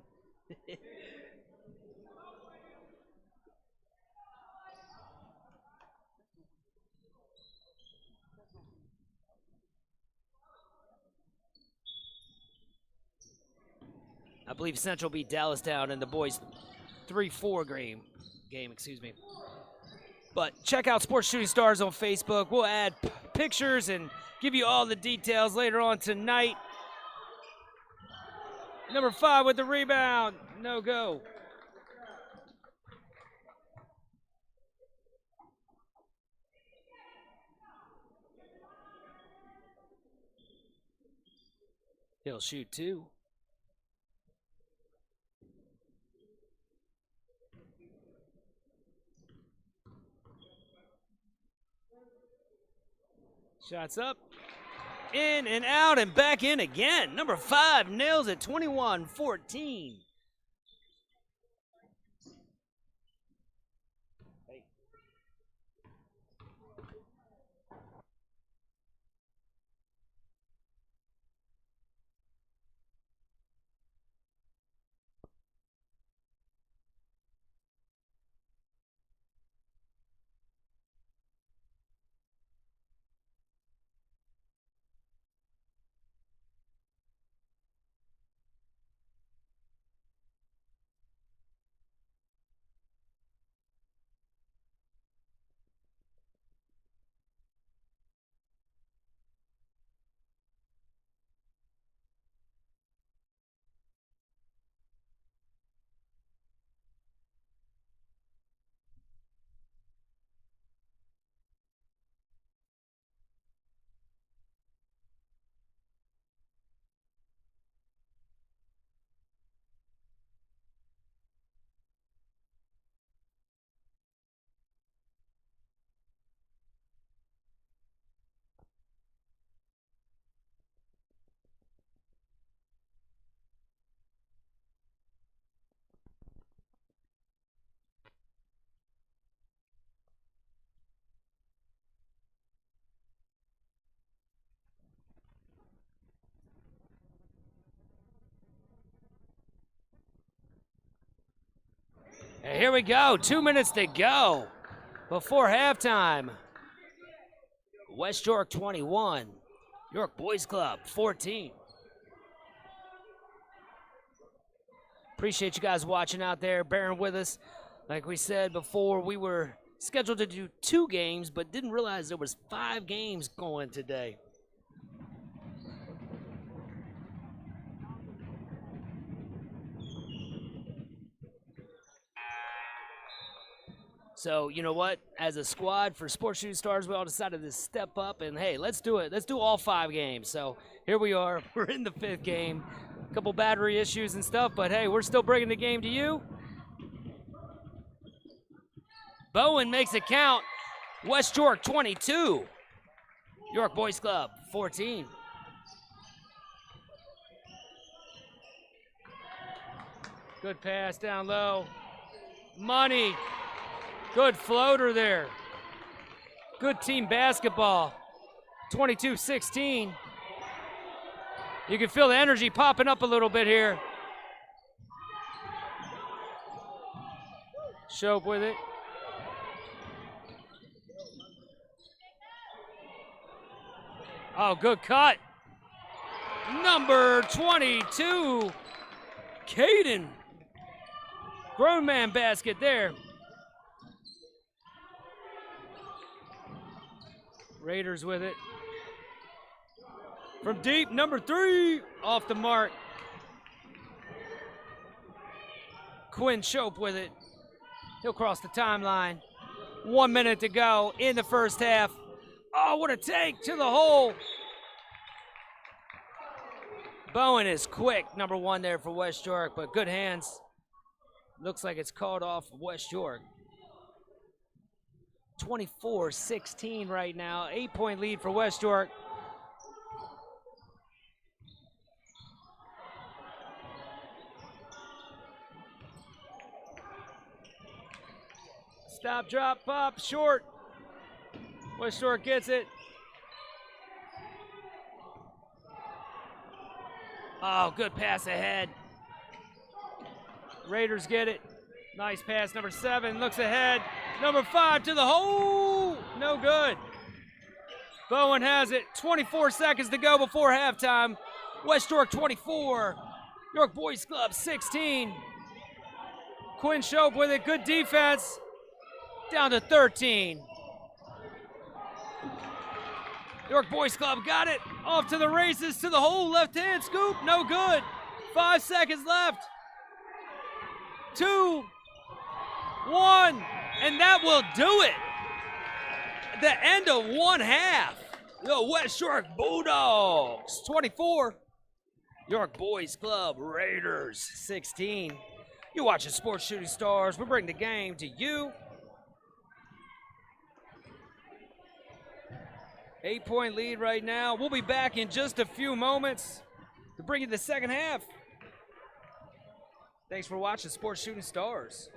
I believe Central beat Dallastown in the boys 3-4 game, excuse me. But check out Sports Shooting Stars on Facebook. We'll add pictures and give you all the details later on tonight. Number 5 with the rebound. No go. He'll shoot 2. Shots up, in and out, and back in again. Number 5 nails it, 21-14. And here we go, 2 minutes to go before halftime. West York 21, York Boys Club 14. Appreciate you guys watching out there, bearing with us. Like we said before, we were scheduled to do 2 games, but didn't realize there was 5 games going today. So, you know what? As a squad for Sports Shooting Stars, we all decided to step up and, hey, let's do it. Let's do all 5 games. So here we are. We're in the 5th game. A couple battery issues and stuff, but, hey, we're still bringing the game to you. Bowen makes it count. West York 22. York Boys Club 14. Good pass down low. Money. Good floater there. Good team basketball. 22-16. You can feel the energy popping up a little bit here. Shope with it. Oh, good cut. Number 22, Caden. Grown man basket there. Raiders with it. From deep, number 3, off the mark. Quinn Shope with it. He'll cross the timeline. 1 minute to go in the first half. Oh, what a take to the hole. Bowen is quick, number 1 there for West York, but good hands. Looks like it's called off West York. 24-16 right now. 8-point lead for West York. Stop, drop, pop, short. West York gets it. Oh, good pass ahead. Raiders get it. Nice pass, number 7, looks ahead. Number 5 to the hole, no good. Bowen has it, 24 seconds to go before halftime. West York 24, York Boys Club 16. Quinn Shope with it, good defense. Down to 13. York Boys Club got it, off to the races, to the hole, left hand scoop, no good. 5 seconds left. 2, 1, and that will do it. The end of 1 half. The West York Bulldogs 24, York Boys Club Raiders 16. You're watching Sports Shooting Stars. We bring the game to you. 8-point lead right now. We'll be back in just a few moments to bring you the second half. Thanks for watching Sports Shooting Stars.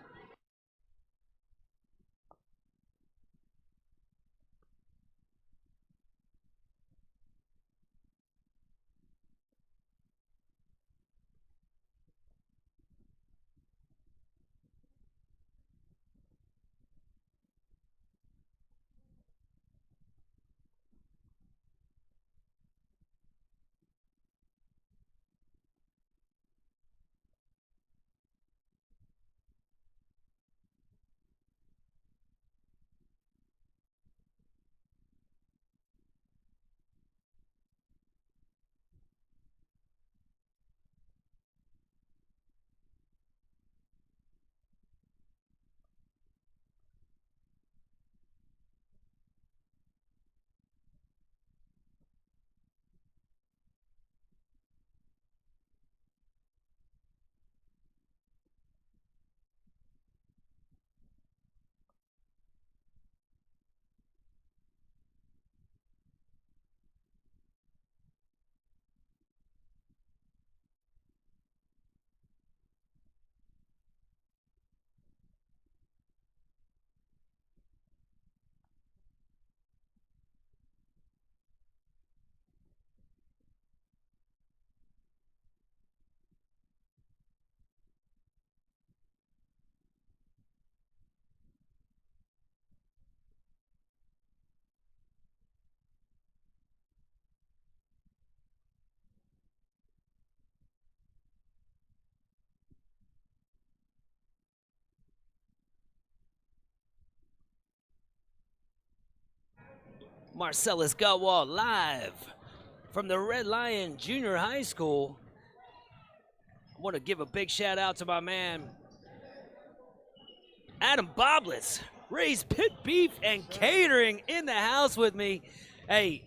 Marcellus Gutwald live from the Red Lion Junior High School. I want to give a big shout out to my man, Adam Boblets, Ray's Pit Beef and Catering in the house with me. Hey,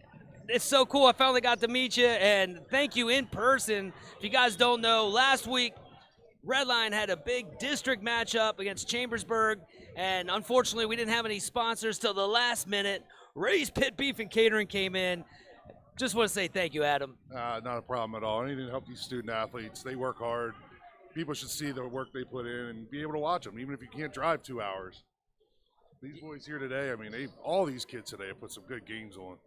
it's so cool. I finally got to meet you, and thank you in person. If you guys don't know, last week, Redline had a big district matchup against Chambersburg, and unfortunately, we didn't have any sponsors till the last minute. Ray's Pit Beef and Catering came in. Just want to say thank you, Adam. Not a problem at all. Anything to help these student athletes. They work hard. People should see the work they put in and be able to watch them, even if you can't drive 2 hours. These boys here today, I mean, all these kids today have put some good games on.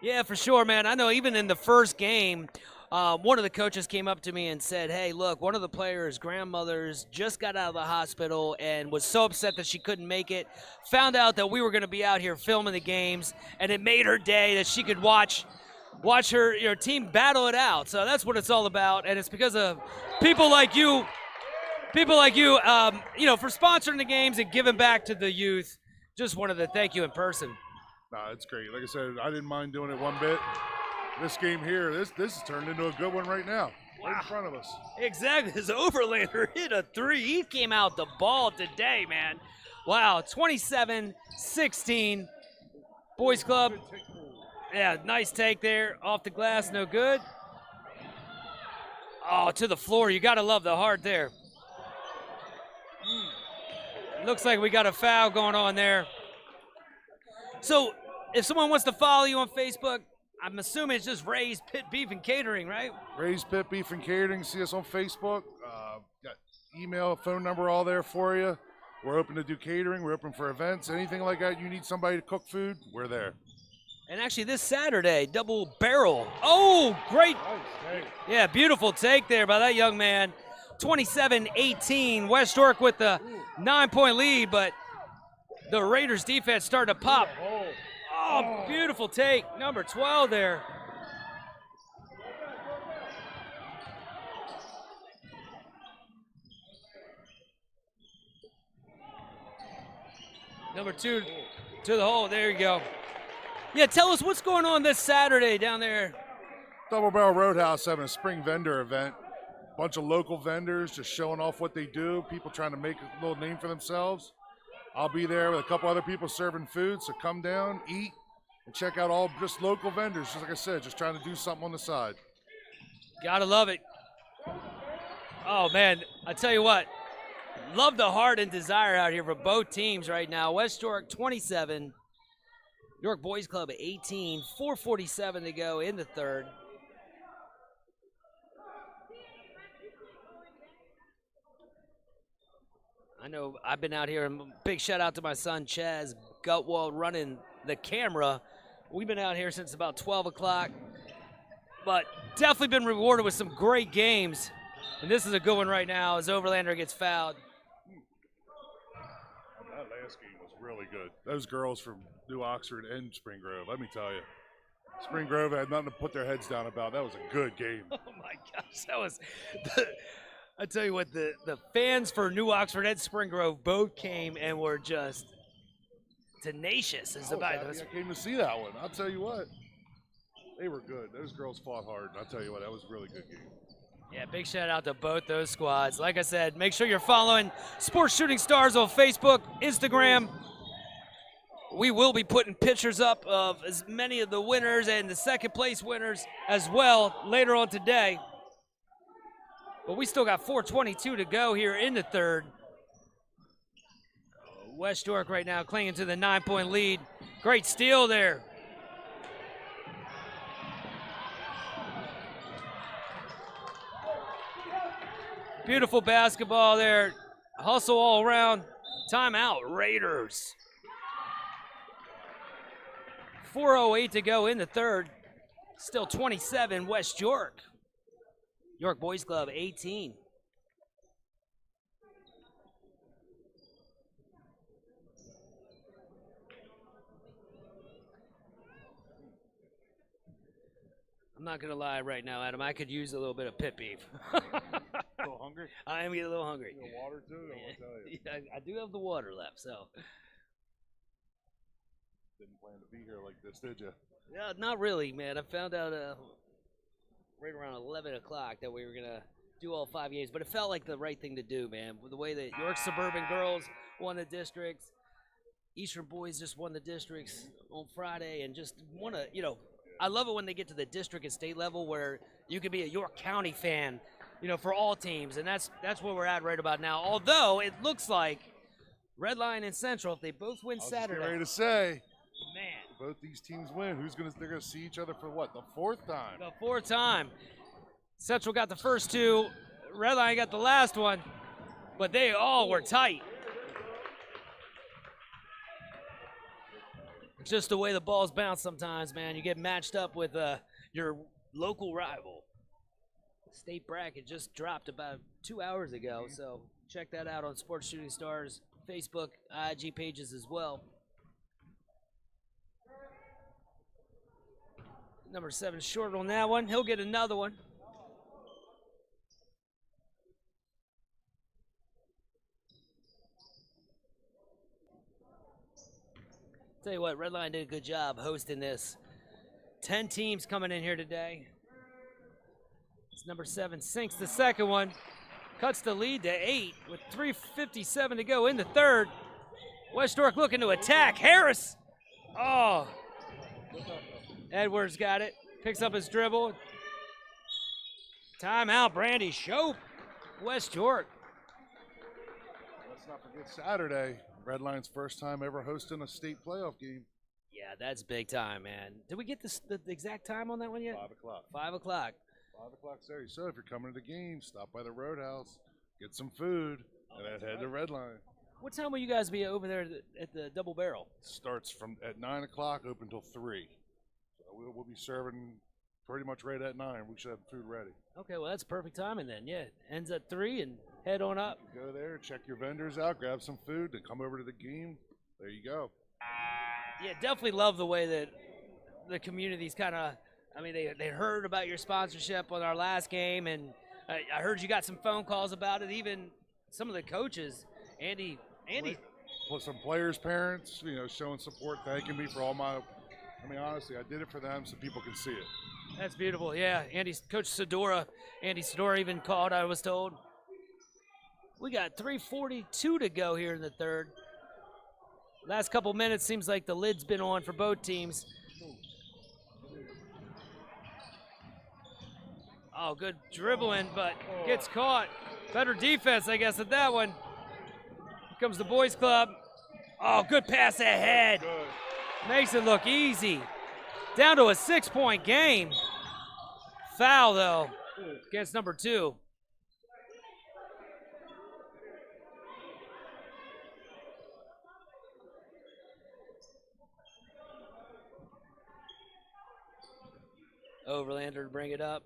Yeah, for sure, man. I know even in the first game, one of the coaches came up to me and said, hey, look, one of the players' grandmothers just got out of the hospital and was so upset that she couldn't make it. Found out that we were going to be out here filming the games, and it made her day that she could watch her team battle it out. So that's what it's all about, and it's because of people like you, for sponsoring the games and giving back to the youth. Just wanted to thank you in person. Nah, it's great. Like I said, I didn't mind doing it one bit. This game here, this has turned into a good one right now, right in front of us. Exactly. His Overlander hit a 3. He came out the ball today, man. Wow, 27-16. Boys Club. Yeah, nice take there. Off the glass, no good. Oh, to the floor. You got to love the heart there. Looks like we got a foul going on there. So, if someone wants to follow you on Facebook, I'm assuming it's just Ray's Pit Beef and Catering, right? Ray's Pit Beef and Catering. See us on Facebook. Got email, phone number, all there for you. We're open to do catering. We're open for events. Anything like that, you need somebody to cook food, we're there. And actually this Saturday, double barrel. Oh, great. Nice. Yeah, beautiful take there by that young man. 27-18. West York with the 9-point lead, but the Raiders defense started to pop. Oh, beautiful take. Number 12 there. Number 2 to the hole. There you go. Yeah, tell us what's going on this Saturday down there. Double Barrel Roadhouse having a spring vendor event. Bunch of local vendors just showing off what they do. People trying to make a little name for themselves. I'll be there with a couple other people serving food, so come down, eat, and check out all just local vendors. Just like I said, just trying to do something on the side. Gotta love it. Oh, man, I tell you what. Love the heart and desire out here for both teams right now. West York 27, York Boys Club 18, 4:47 to go in the third. I know I've been out here, and big shout out to my son Chaz Gutwald running the camera. We've been out here since about 12 o'clock, but definitely been rewarded with some great games. And this is a good one right now as Overlander gets fouled. That last game was really good. Those girls from New Oxford and Spring Grove, let me tell you. Spring Grove had nothing to put their heads down about. That was a good game. Oh, my gosh. That was I tell you what, the fans for New Oxford and Spring Grove both came and were just tenacious. I came to see that one. I'll tell you what. They were good. Those girls fought hard. I'll tell you what, that was a really good game. Yeah, big shout out to both those squads. Like I said, make sure you're following Sports Shooting Stars on Facebook, Instagram. We will be putting pictures up of as many of the winners and the second place winners as well later on today. But we still got 4:22 to go here in the third. West York right now clinging to the 9-point lead. Great steal there. Beautiful basketball there. Hustle all around. Timeout, Raiders. 4:08 to go in the third. Still 27, West York. York Boys Club 18. I'm not gonna lie right now, Adam. I could use a little bit of pit beef. A little hungry? I am getting a little hungry. You got water too? I want to tell you. I do have the water left, so. didn't plan to be here like this, did you? Yeah, not really, man. I found out right around 11 o'clock that we were going to do all 5 games, but it felt like the right thing to do, man. With the way that York Suburban girls won the districts, Eastern boys just won the districts on Friday, and just want to, I love it when they get to the district and state level where you can be a York County fan, for all teams, and that's where we're at right about now. Although it looks like Red Lion and Central, if they both win Saturday, Ready to say, man, if both these teams win, they're gonna see each other for what, the fourth time? the fourth time. Central got the first two, Red Lion got the last one, but they all were tight. Just the way the balls bounce sometimes, man. You get matched up with your local rival. State bracket just dropped about 2 hours ago, so check that out on Sports Shooting Stars Facebook, IG pages as well. Number 7 short on that one. He'll get another one. Tell you what, Red Lion did a good job hosting this. 10 teams coming in here today. It's number 7 sinks the second one. Cuts the lead to 8 with 3:57 to go in the third. West York looking to attack. Harris. Oh. Edwards got it. Picks up his dribble. Timeout, Brandy Shope. West York. Let's not forget Saturday. Red Lion's first time ever hosting a state playoff game. Yeah, that's big time, man. Did we get the exact time on that one yet? 5 o'clock. 5 o'clock. 5 o'clock Saturday. So if you're coming to the game, stop by the Roadhouse, get some food, and then head to Red Lion. What time will you guys be over there at the Double Barrel? Starts at 9 o'clock, open till 3. So we'll be serving pretty much right at 9. We should have food ready. Okay, well, that's perfect timing then. Yeah, ends at 3 and head on up. Go there, check your vendors out, grab some food, then come over to the game. There you go. Yeah, definitely love the way that the community's kind of, they heard about your sponsorship on our last game, and I heard you got some phone calls about it. Even some of the coaches, Andy. Plus some players' parents, showing support, thanking me for all my. Honestly, I did it for them so people can see it. That's beautiful. Yeah, Coach Sidora, Andy Sidora even called, I was told. We got 3:42 to go here in the third. Last couple minutes seems like the lid's been on for both teams. Oh, good dribbling, but gets caught. Better defense, I guess, at that one. Here comes the boys club. Oh, good pass ahead. Makes it look easy. Down to a 6-point game. Foul, though, against number 2. Overlander to bring it up.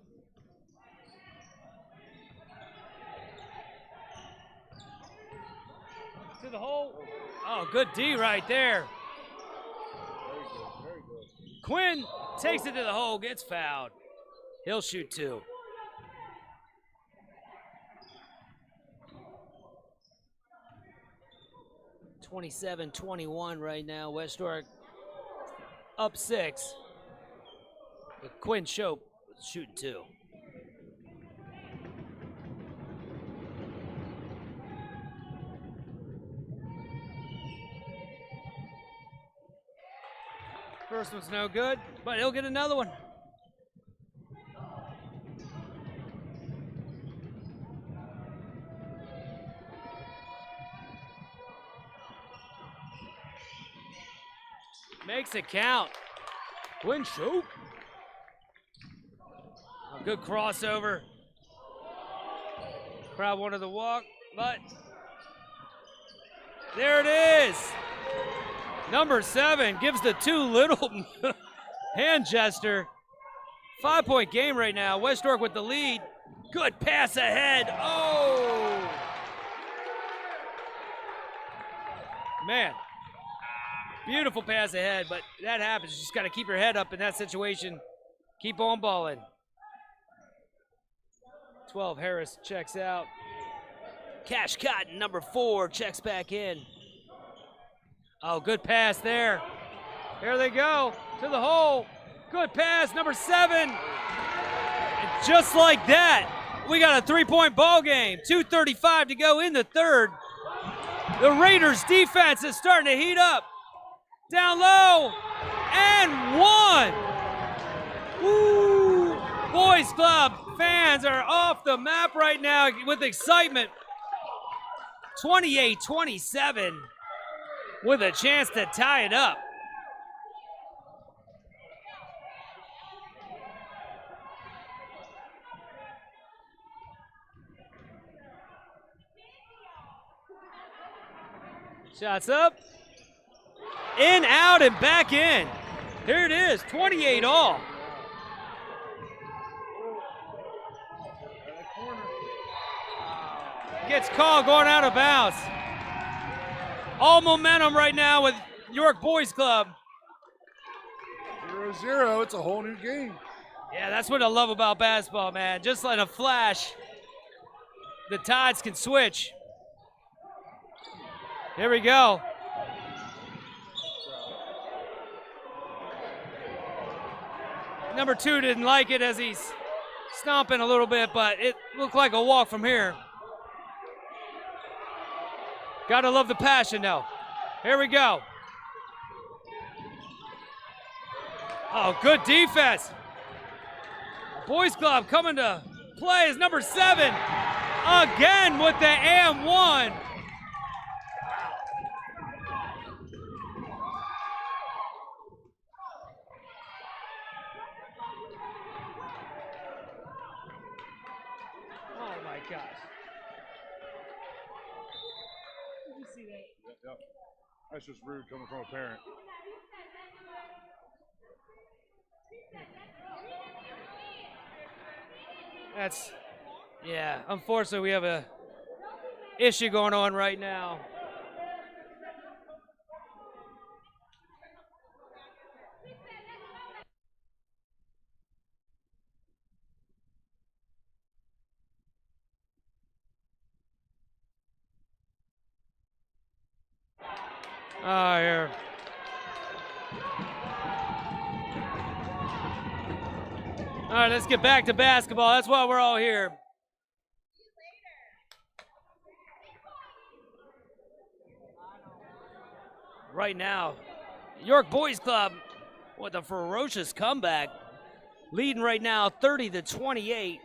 To the hole. Oh, good D right there. Very good. Quinn takes it to the hole, gets fouled. He'll shoot 2. (27-21) right now. West York up 6. With Quinn Shope shooting 2. First one's no good, but he'll get another one. Makes it count. Quinn Shope. A good crossover. Crowd wanted to walk, but there it is. Number 7 gives the 2 little hand gesture. 5-point game right now. West York with the lead. Good pass ahead. Oh! Man. Beautiful pass ahead, but that happens. You just got to keep your head up in that situation. Keep on balling. 12, Harris checks out. Cash Cotton, number 4, checks back in. Oh, good pass there. Here they go to the hole. Good pass, number 7. And just like that, we got a 3-point ball game. 2:35 to go in the third. The Raiders defense is starting to heat up. Down low, and 1. Woo! Boys Club fans are off the map right now with excitement. 28-27 with a chance to tie it up. Shots up. In, out, and back in. Here it is, 28 all. Gets called going out of bounds. All momentum right now with York Boys Club. 0-0, it's a whole new game. Yeah, that's what I love about basketball, man. Just like a flash, the tides can switch. Here we go. Number 2 didn't like it as he's stomping a little bit, but it looked like a walk from here. Gotta love the passion, though. Here we go. Oh, good defense. Boys Club coming to play is number 7. Again with the and 1. Oh my gosh. Did you see that? Yep. That's just rude coming from a parent. That's, yeah, unfortunately we have a issue going on right now. Oh, here. All right, let's get back to basketball. That's why we're all here. Right now, York Boys Club with a ferocious comeback, leading right now 30-28.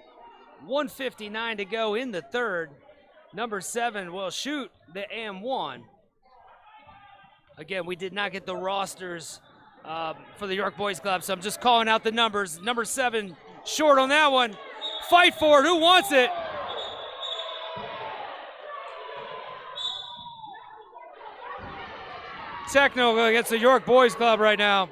1:59 to go in the third. Number 7 will shoot the and 1. Again, we did not get the rosters for the York Boys Club, so I'm just calling out the numbers. Number 7 short on that one. Fight for it. Who wants it? Techno against the York Boys Club right now.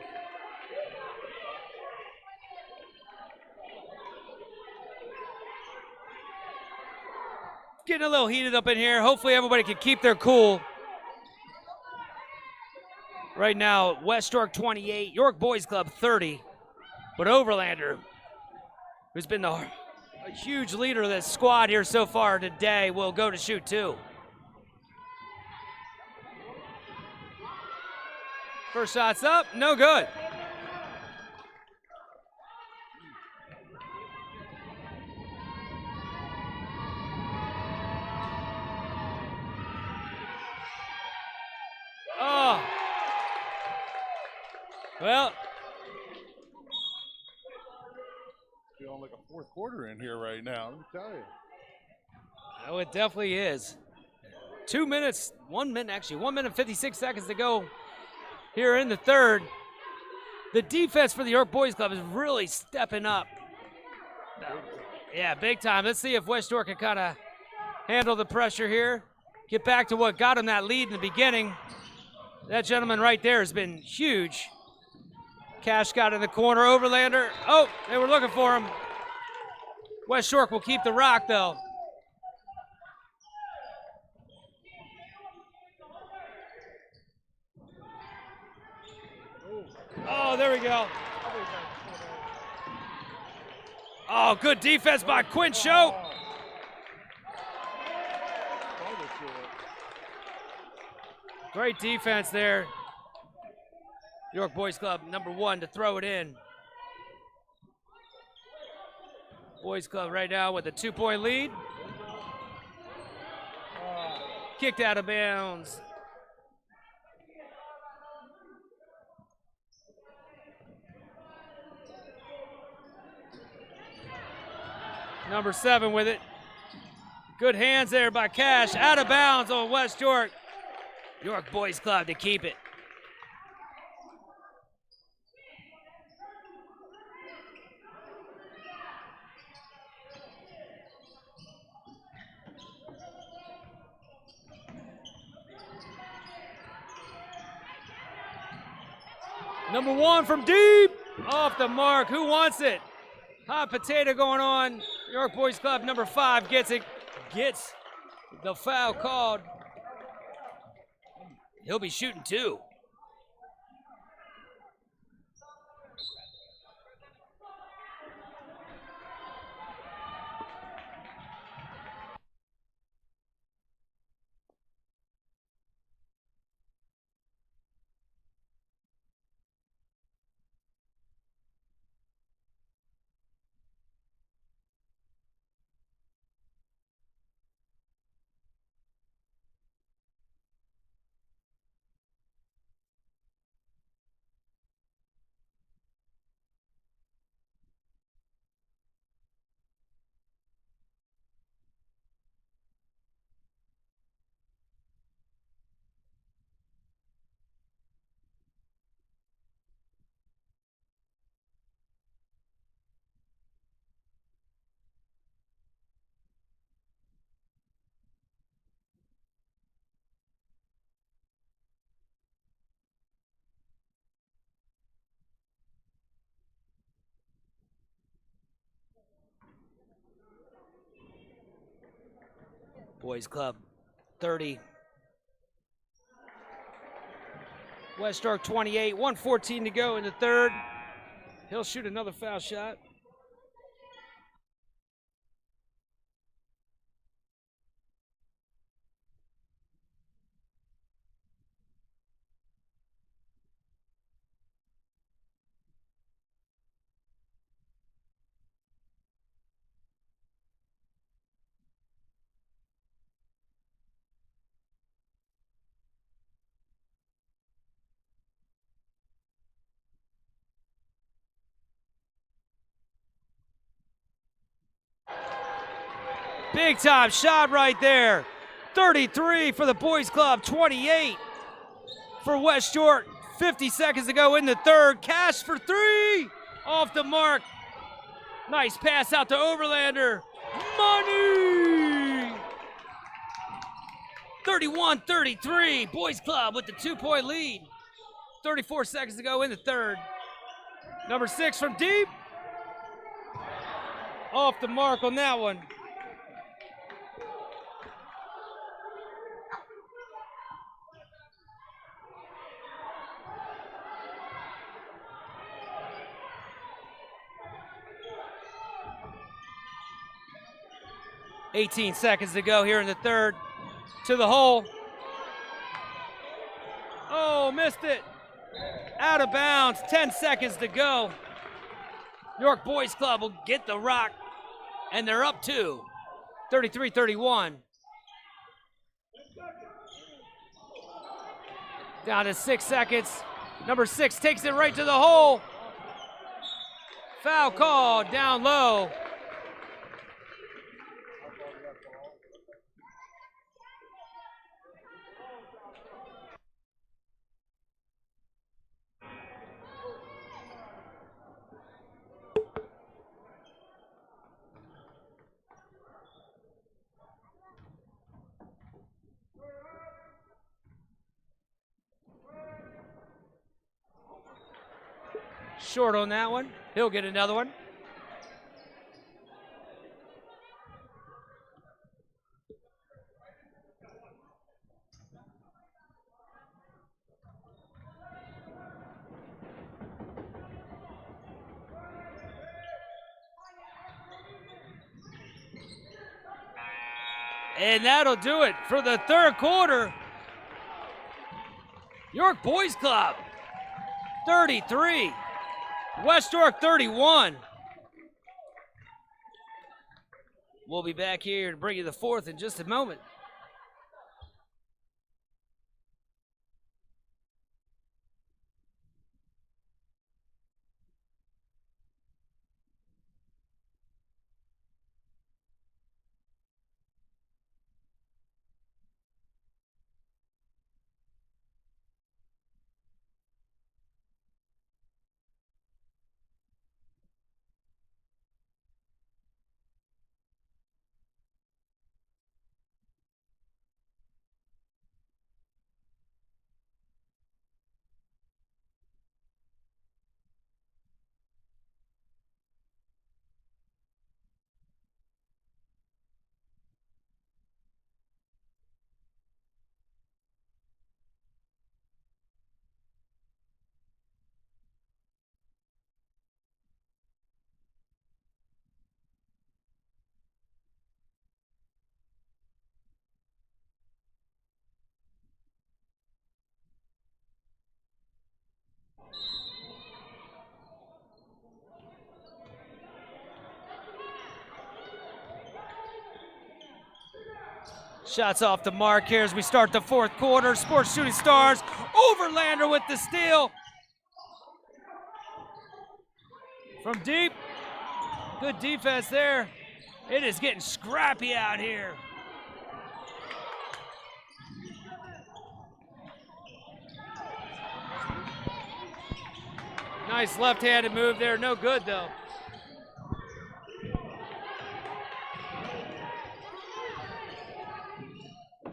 Getting a little heated up in here. Hopefully everybody can keep their cool. Right now, West York 28, York Boys Club 30. But Overlander, who's been a huge leader of this squad here so far today, will go to shoot 2. First shot's up, no good. Oh. Well, feeling like a fourth quarter in here right now, let me tell you. Oh, it definitely is. 2 minutes, 1 minute, actually, 1 minute 56 seconds to go here in the third. The defense for the York Boys Club is really stepping up. Yeah, big time. Let's see if West York can kind of handle the pressure here. Get back to what got them that lead in the beginning. That gentleman right there has been huge. Cash got in the corner. Overlander. Oh, they were looking for him. West York will keep the rock, though. Oh, there we go. Oh, good defense by Quinn Show. Great defense there. York Boys Club, number 1 to throw it in. Boys Club right now with a 2-point lead. Kicked out of bounds. Number 7 with it. Good hands there by Cash. Out of bounds on West York. York Boys Club to keep it. Number 1 from deep. Off the mark. Who wants it? Hot potato going on. York Boys Club, number 5 gets it. Gets the foul called. He'll be shooting 2. Boys Club 30. West York 28, 1:14 to go in the third. He'll shoot another foul shot. Big time shot right there. 33 for the Boys Club, 28 for West York. 50 seconds to go in the third. Cash for 3. Off the mark. Nice pass out to Overlander. Money! 31-33. Boys Club with the 2-point lead. 34 seconds to go in the third. Number 6 from deep. Off the mark on that one. $18 seconds to go here in the third. To the hole. Oh, missed it. Out of bounds. 10 seconds to go. York Boys Club will get the rock, and they're up 2. 33-31. Down to 6 seconds. Number 6 takes it right to the hole. Foul call down low. Short on that one. He'll get another one. And that'll do it for the third quarter. York Boys Club 33. West York 31. We'll be back here to bring you the fourth in just a moment. Shots off the mark here as we start the fourth quarter. Sports Shooting Stars, Overlander with the steal. From deep, good defense there. It is getting scrappy out here. Nice left-handed move there, no good though.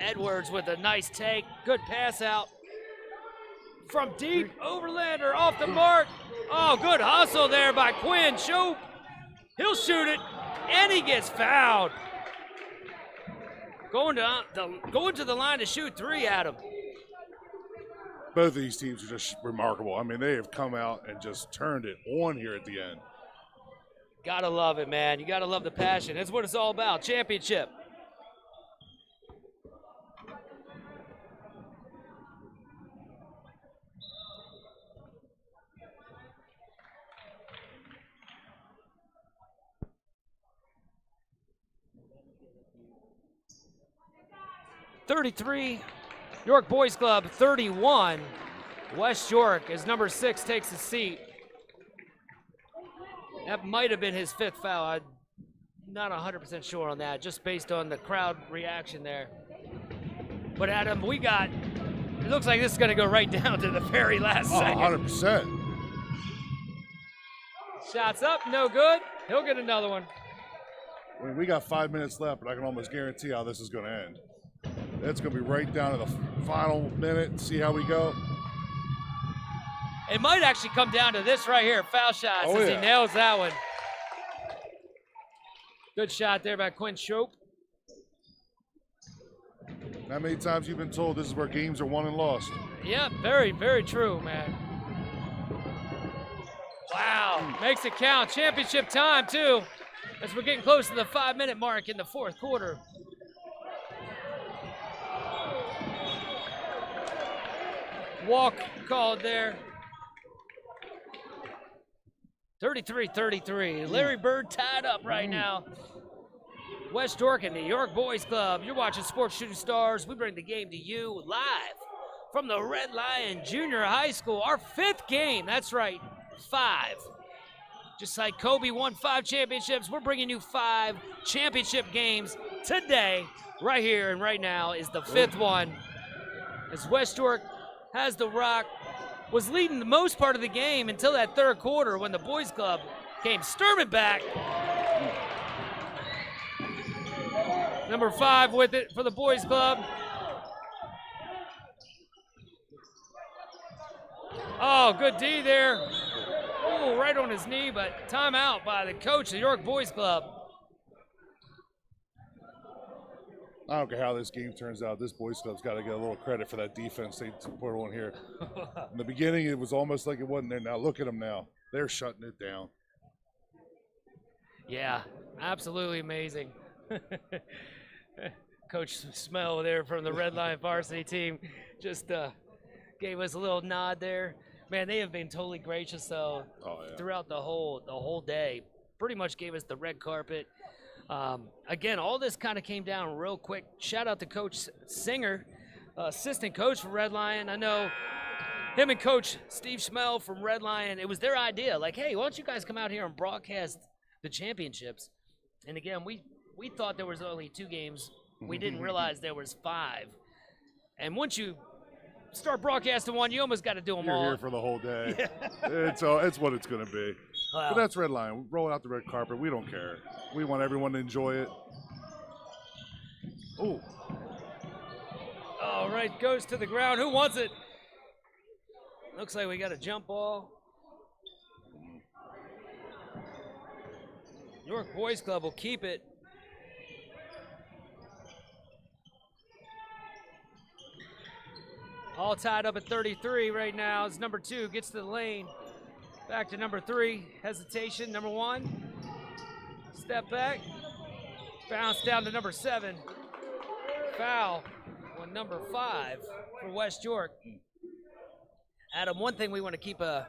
Edwards with a nice take, good pass out. From deep, Overlander off the mark. Oh, good hustle there by Quinn Shope. He'll shoot it, and he gets fouled. Going to the line to shoot three, Adam. Both of these teams are just remarkable. I mean, they have come out and just turned it on here at the end. Gotta love it, man. You gotta love the passion. That's what it's all about, championship. (33) York Boys Club 31. West York, as number 6 takes a seat. That might have been his 5th foul. I'm not 100% sure on that, just based on the crowd reaction there. But Adam, it looks like this is going to go right down to the very last second. 100%. Shots up, no good. He'll get another one. I mean, we got 5 minutes left, but I can almost guarantee how this is going to end. It's going to be right down to the final minute and see how we go. It might actually come down to this right here, foul shots, as he nails that one. Good shot there by Quinn Shope. How many times you've been told this is where games are won and lost? Yeah, very, very true, man. Wow, makes it count. Championship time, too, as we're getting close to the 5-minute mark in the fourth quarter. Walk called there. 33-33. Larry Bird tied up right now. West York and the York Boys Club. You're watching Sports Shooting Stars. We bring the game to you live from the Red Lion Junior High School. Our 5th game. That's right, 5. Just like Kobe won 5 championships, we're bringing you 5 championship games today. Right here and right now is the 5th one. As West York has the rock, was leading the most part of the game until that third quarter when the Boys Club came storming back. Number 5 with it for the Boys Club. Oh, good D there. Oh, right on his knee, but timeout by the coach of the York Boys Club. I don't care how this game turns out. This Boys Club's got to get a little credit for that defense they put on here. In the beginning, it was almost like it wasn't there. Now look at them now. They're shutting it down. Yeah, absolutely amazing. Coach Smell there from the Red Lion varsity team just gave us a little nod there. Man, they have been totally gracious though throughout the whole day. Pretty much gave us the red carpet. Again, all this kind of came down real quick. Shout out to Coach Singer, assistant coach for Red Lion. I know him and Coach Steve Schmel from Red Lion, it was their idea. Like, hey, why don't you guys come out here and broadcast the championships? And again, we thought there was only 2 games. We didn't realize there was 5. And once you start broadcasting one, you almost got to do them all. You're here for the whole day. It's what it's going to be. Wow. But that's Red Lion. We're rolling out the red carpet. We don't care. We want everyone to enjoy it. Ooh. All right, goes to the ground. Who wants it? Looks like we got a jump ball. York Boys Club will keep it. All tied up at 33 right now as number 2 gets to the lane. Back to number 3, hesitation. Number 1, step back. Bounce down to number 7. Foul on number 5 for West York. Adam, one thing we want to keep an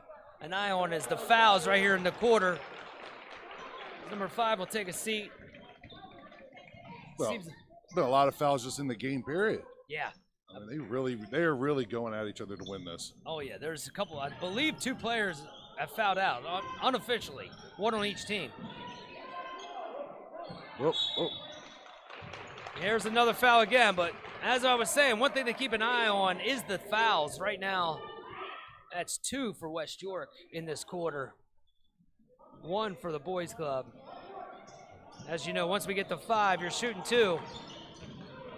eye on is the fouls right here in the quarter. Number 5 will take a seat. Well, been a lot of fouls just in the game period. Yeah. I mean, they are really going at each other to win this. Oh yeah, there's a couple. I believe 2 players have fouled out unofficially. 1 on each team. Here's another foul again. But as I was saying, one thing to keep an eye on is the fouls right now. That's 2 for West York in this quarter. 1 for the Boys Club. As you know, once we get to 5, you're shooting 2.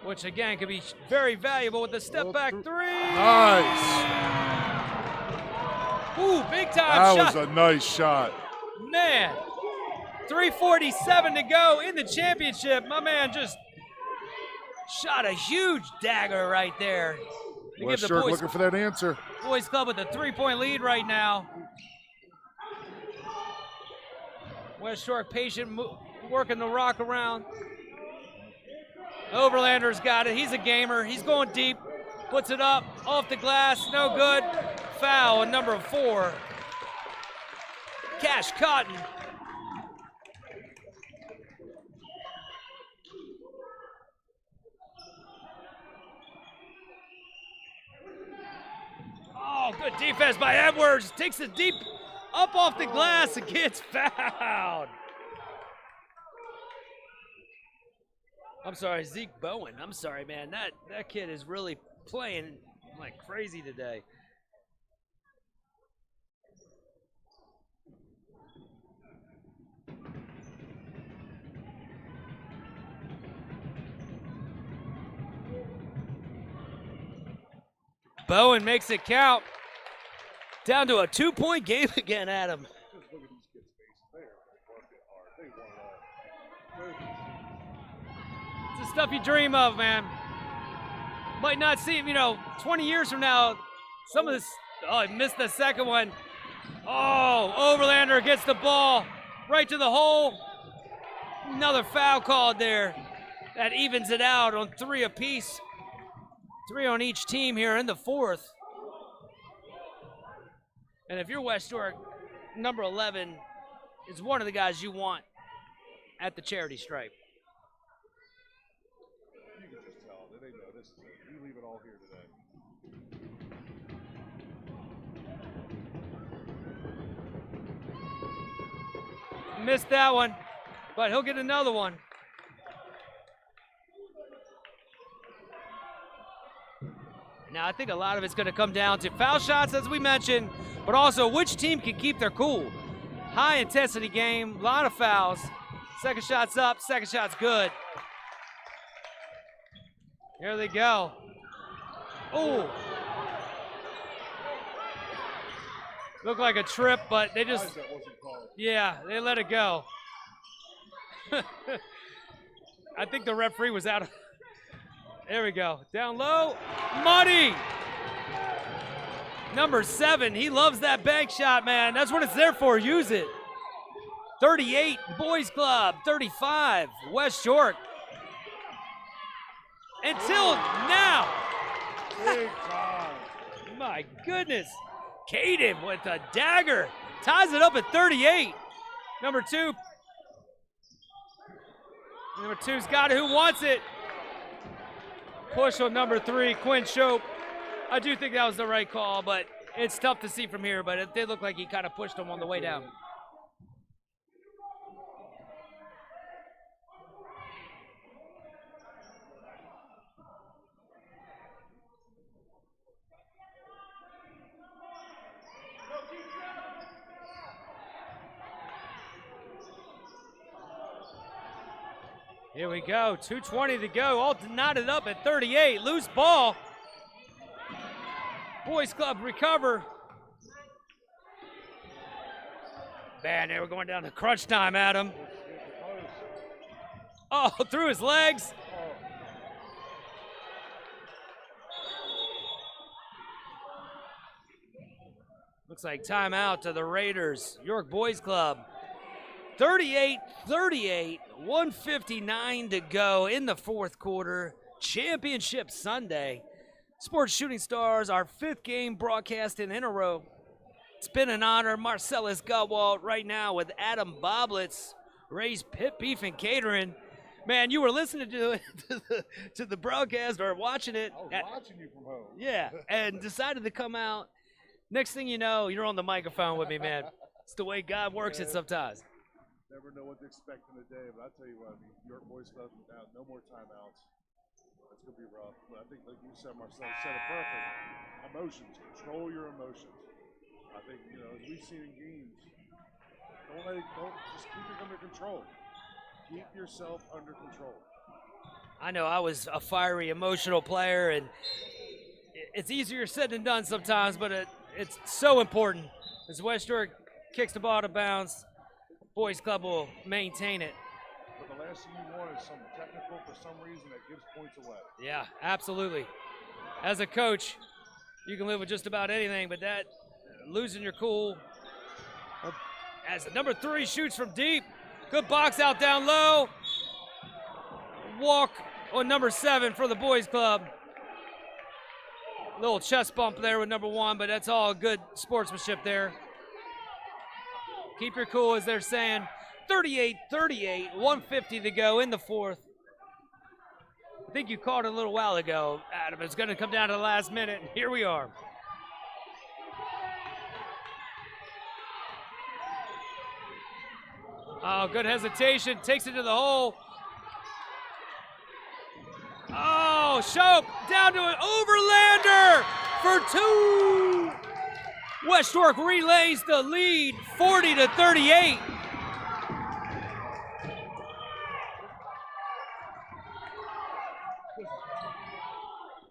Which again could be very valuable with the step back 3. Nice. Ooh, big time shot. That was a nice shot. Man, 3:47 to go in the championship. My man just shot a huge dagger right there. West York looking for that answer. Boys Club with a 3-point lead right now. West York patient, working the rock around. Overlander's got it. He's a gamer. He's going deep. Puts it up off the glass. No good. Foul on number 4. Cash Cotton. Oh, good defense by Edwards. Takes it deep up off the glass and gets fouled. I'm sorry, Zeke Bowen. I'm sorry, man. That kid is really playing like crazy today. Bowen makes it count. Down to a 2-point game again, Adam. It's the stuff you dream of, man. Might not see him, 20 years from now. Some of this, he missed the second one. Oh, Overlander gets the ball right to the hole. Another foul called there. That evens it out on 3 apiece. 3 on each team here in the 4th. And if you're West York, number 11 is one of the guys you want at the charity stripe. You can just tell. They know this is it. We leave it all here today. Missed that one, but he'll get another one. Now, I think a lot of it's going to come down to foul shots, as we mentioned, but also which team can keep their cool. High-intensity game, a lot of fouls. Second shot's up, second shot's good. Here they go. Ooh. Looked like a trip, but they just, yeah, they let it go. I think the referee was out of, there we go. Down low, Money. Number 7, he loves that bank shot, man. That's what it's there for, use it. 38, Boys Club, 35, West York. Until now. Big time. My goodness. Caden with a dagger. Ties it up at 38. Number 2. Number 2's got it. Who wants it? Push on number 3, Quinn Shope. I do think that was the right call, but it's tough to see from here, but it did look like he kind of pushed him on the way down. Here we go, 2:20 to go, all knotted up at 38, loose ball. Boys Club recover. Man, they were going down to crunch time, Adam. Oh, through his legs. Looks like timeout to the Raiders. York Boys Club. 38-38, 1:59 to go in the fourth quarter. Championship Sunday. Sports Shooting Stars, our 5th game broadcasting in a row. It's been an honor. Marcellus Gutwalt right now with Adam Boblitz, Ray's Pit Beef and Catering. Man, you were listening to the broadcast or watching it. I was watching you from home. Yeah, and decided to come out. Next thing you know, you're on the microphone with me, man. It's the way God works it sometimes. Never know what to expect in a day, but I tell you what, I mean, York Boys Club now, no more timeouts. It's gonna be rough, but I think, like you said, Marcel said it perfect. Emotions, control your emotions. I think as we've seen in games, don't just keep it under control. Keep yourself under control. I know I was a fiery, emotional player, and it's easier said than done sometimes, but it's so important. As West York kicks the ball out of bounds, Boys Club will maintain it. But the last thing you want is some technical for some reason that gives points away. Yeah, absolutely. As a coach, you can live with just about anything, but that losing your cool. As number 3 shoots from deep, good box out down low. Walk on number 7 for the Boys Club. Little chest bump there with number 1, but that's all good sportsmanship there. Keep your cool, as they're saying. 38-38, 1:50 to go in the fourth. I think you called it a little while ago, Adam. It's going to come down to the last minute, and here we are. Oh, good hesitation. Takes it to the hole. Oh, Shope down to an overlander for 2. West York relays the lead, 40-38.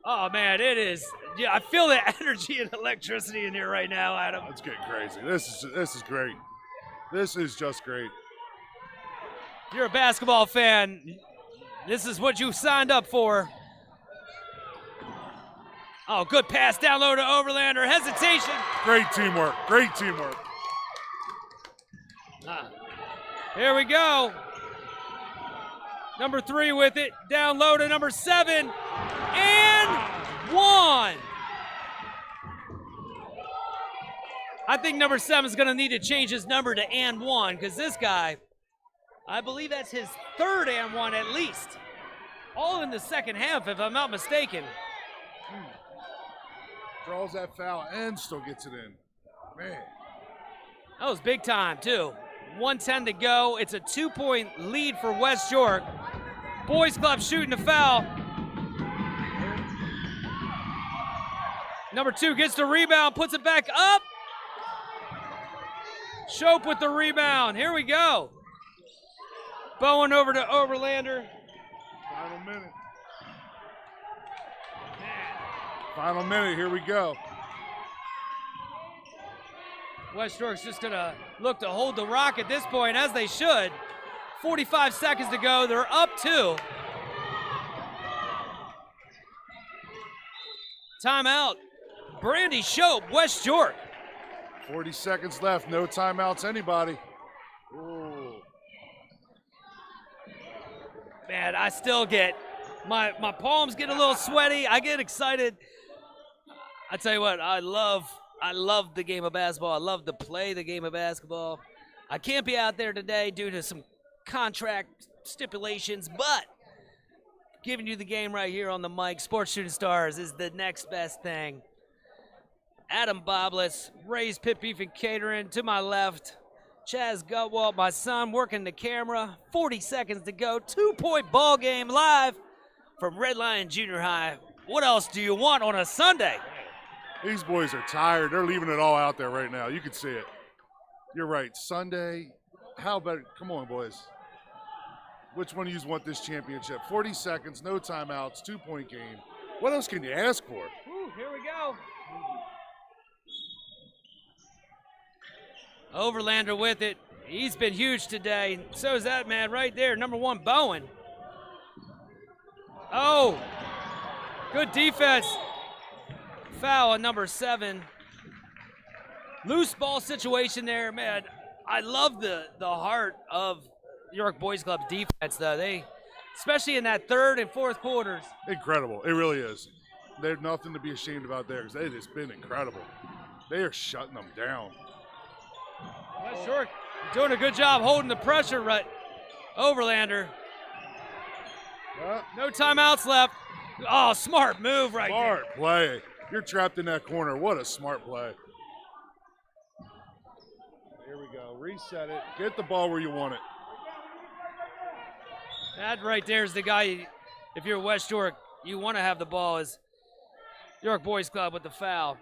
Oh man, it is. Yeah, I feel the energy and electricity in here right now, Adam. It's getting crazy. This is great. This is just great. If you're a basketball fan, this is what you signed up for. Oh, good pass down low to Overlander. Hesitation. Great teamwork. Great teamwork. Here we go. Number 3 with it. Down low to number 7. And 1. I think number 7 is going to need to change his number to and 1 because this guy, I believe that's his 3rd and 1 at least. All in the second half, if I'm not mistaken. Draws that foul and still gets it in. Man. That was big time, too. 1:10 to go. It's a 2-point lead for West York. Boys Club shooting a foul. Number 2 gets the rebound, puts it back up. Shope with the rebound. Here we go. Bowen over to Overlander. Final minute. Final minute, here we go. West York's just going to look to hold the rock at this point, as they should. 45 seconds to go. They're up 2. Timeout. Brandy Shope, West York. 40 seconds left. No timeouts, anybody. Ooh. Man, I still get, my palms get a little sweaty. I get excited. I tell you what, I love I love the game of basketball. I love to play the game of basketball. I can't be out there today due to some contract stipulations, but giving you the game right here on the mic, Sports Shooting Stars is the next best thing. Adam Bobless, Ray's Pit Beef and Catering to my left. Chaz Gutwalt, my son, working the camera. 40 seconds to go. 2-point ball game live from Red Lion Junior High. What else do you want on a Sunday? These boys are tired. They're leaving it all out there right now. You can see it. You're right. Sunday, how about it? Come on, boys. Which one of you want this championship? 40 seconds, no timeouts, 2-point game. What else can you ask for? Ooh, here we go. Overlander with it. He's been huge today. So is that man right there, number 1, Bowen. Oh, good defense. Foul on number 7. Loose ball situation there, man. I love the heart of York Boys Club defense, though. They, especially in that third and fourth quarters. Incredible. It really is. There's nothing to be ashamed about there because it has been incredible. They are shutting them down. West York doing a good job holding the pressure, right? Overlander. No timeouts left. Oh, smart move right there. Smart play. You're trapped in that corner. What a smart play. Here we go. Reset it. Get the ball where you want it. That right there is the guy, if you're West York, you want to have the ball as York Boys Club with the foul.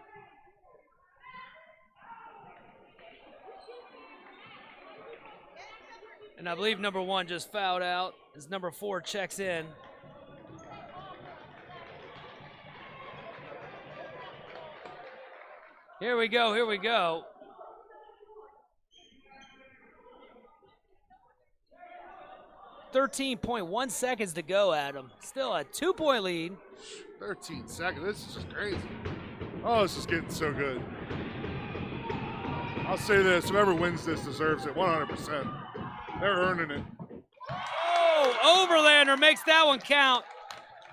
And I believe number 1 just fouled out as number 4 checks in. Here we go, here we go. .1 seconds to go, Adam. Still a 2-point lead. 13 seconds. This is just crazy. Oh, this is getting so good. I'll say this. Whoever wins this deserves it 100%. They're earning it. Oh, Overlander makes that one count.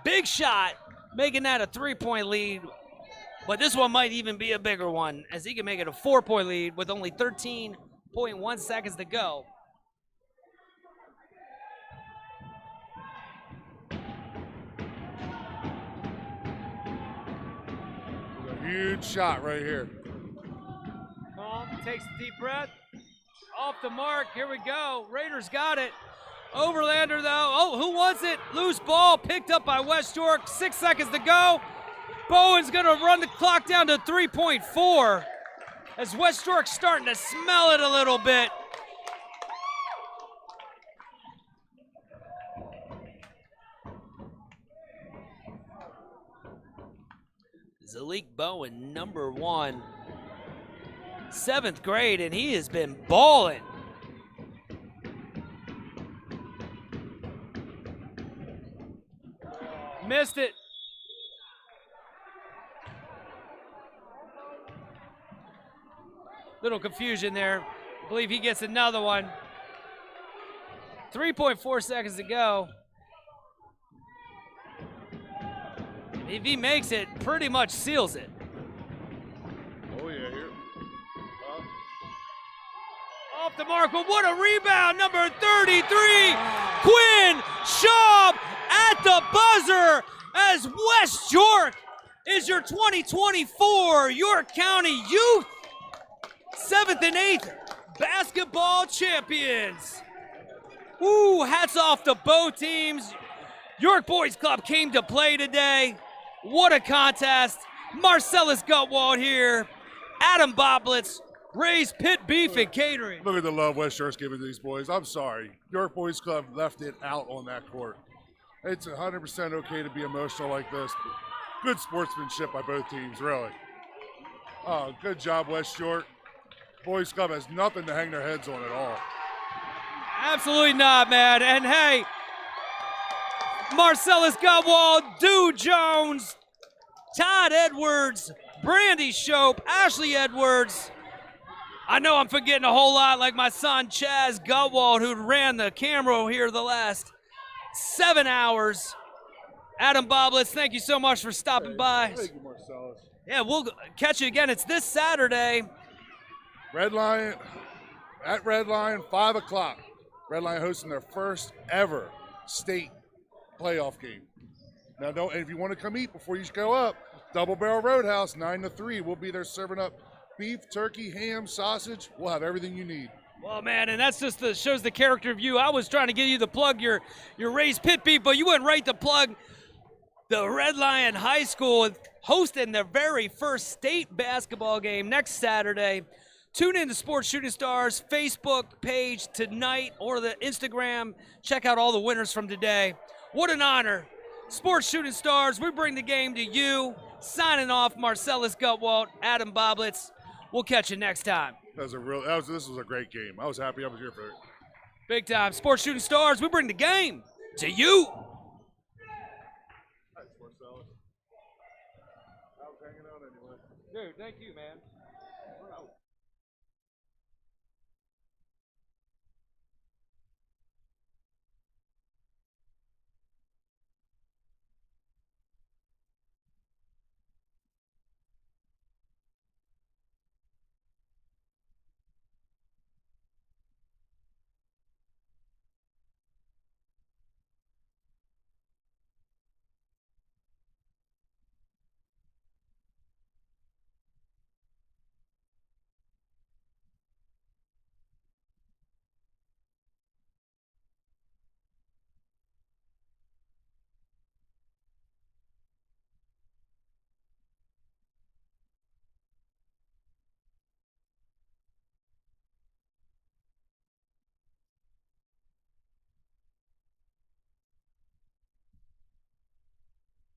Big shot, making that a 3-point lead. But this one might even be a bigger one, as he can make it a 4-point lead with only 13.1 seconds to go. A huge shot right here. Calm, takes a deep breath. Off the mark, here we go. Raiders got it. Overlander though, oh, who wants it? Loose ball picked up by West York, 6 seconds to go. Bowen's gonna run the clock down to 3.4 as West York's starting to smell it a little bit. Zalik Bowen, number 1. 7th grade, and he has been balling. Missed it. Little confusion there. I believe he gets another one. 3.4 seconds to go. If he makes it, pretty much seals it. Oh, yeah, here. Off the mark, but what a rebound, number 33, Quinn Schaub at the buzzer as West York is your 2024 York County Youth 7th and 8th basketball champions. Ooh, hats off to both teams. York Boys Club came to play today. What a contest. Marcellus Gutwald here. Adam Boblitz, Ray's Pit Beef and Catering. Look at the love West York's giving these boys. I'm sorry. York Boys Club left it out on that court. It's 100% okay to be emotional like this. Good sportsmanship by both teams, really. Oh, good job, West York. Boys Club has nothing to hang their heads on at all. Absolutely not, man. And hey, Marcellus Gutwald, Dude Jones, Todd Edwards, Brandy Shope, Ashley Edwards. I know I'm forgetting a whole lot, like my son Chaz Gutwald, who ran the camera here the last 7 hours. Adam Boblitz, thank you so much for stopping by. Thank you, Marcellus. Yeah, we'll catch you again. It's this Saturday. Red Lion, at Red Lion, 5 o'clock. Red Lion hosting their first ever state playoff game. Now, if you want to come eat before you go up, Double Barrel Roadhouse, 9 to 3. We'll be there serving up beef, turkey, ham, sausage. We'll have everything you need. Well, man, and that's just shows the character of you. I was trying to get you to plug your raised pit beef, but you went right to plug the Red Lion High School hosting their very first state basketball game next Saturday. Tune in to Sports Shooting Stars Facebook page tonight or the Instagram. Check out all the winners from today. What an honor. Sports Shooting Stars, we bring the game to you. Signing off, Marcellus Gutwalt, Adam Boblitz. We'll catch you next time. This was a great game. I was happy I was here for it. Big time. Sports Shooting Stars, we bring the game to you. Thanks, Marcellus. I was hanging out anyway. Dude, thank you, man.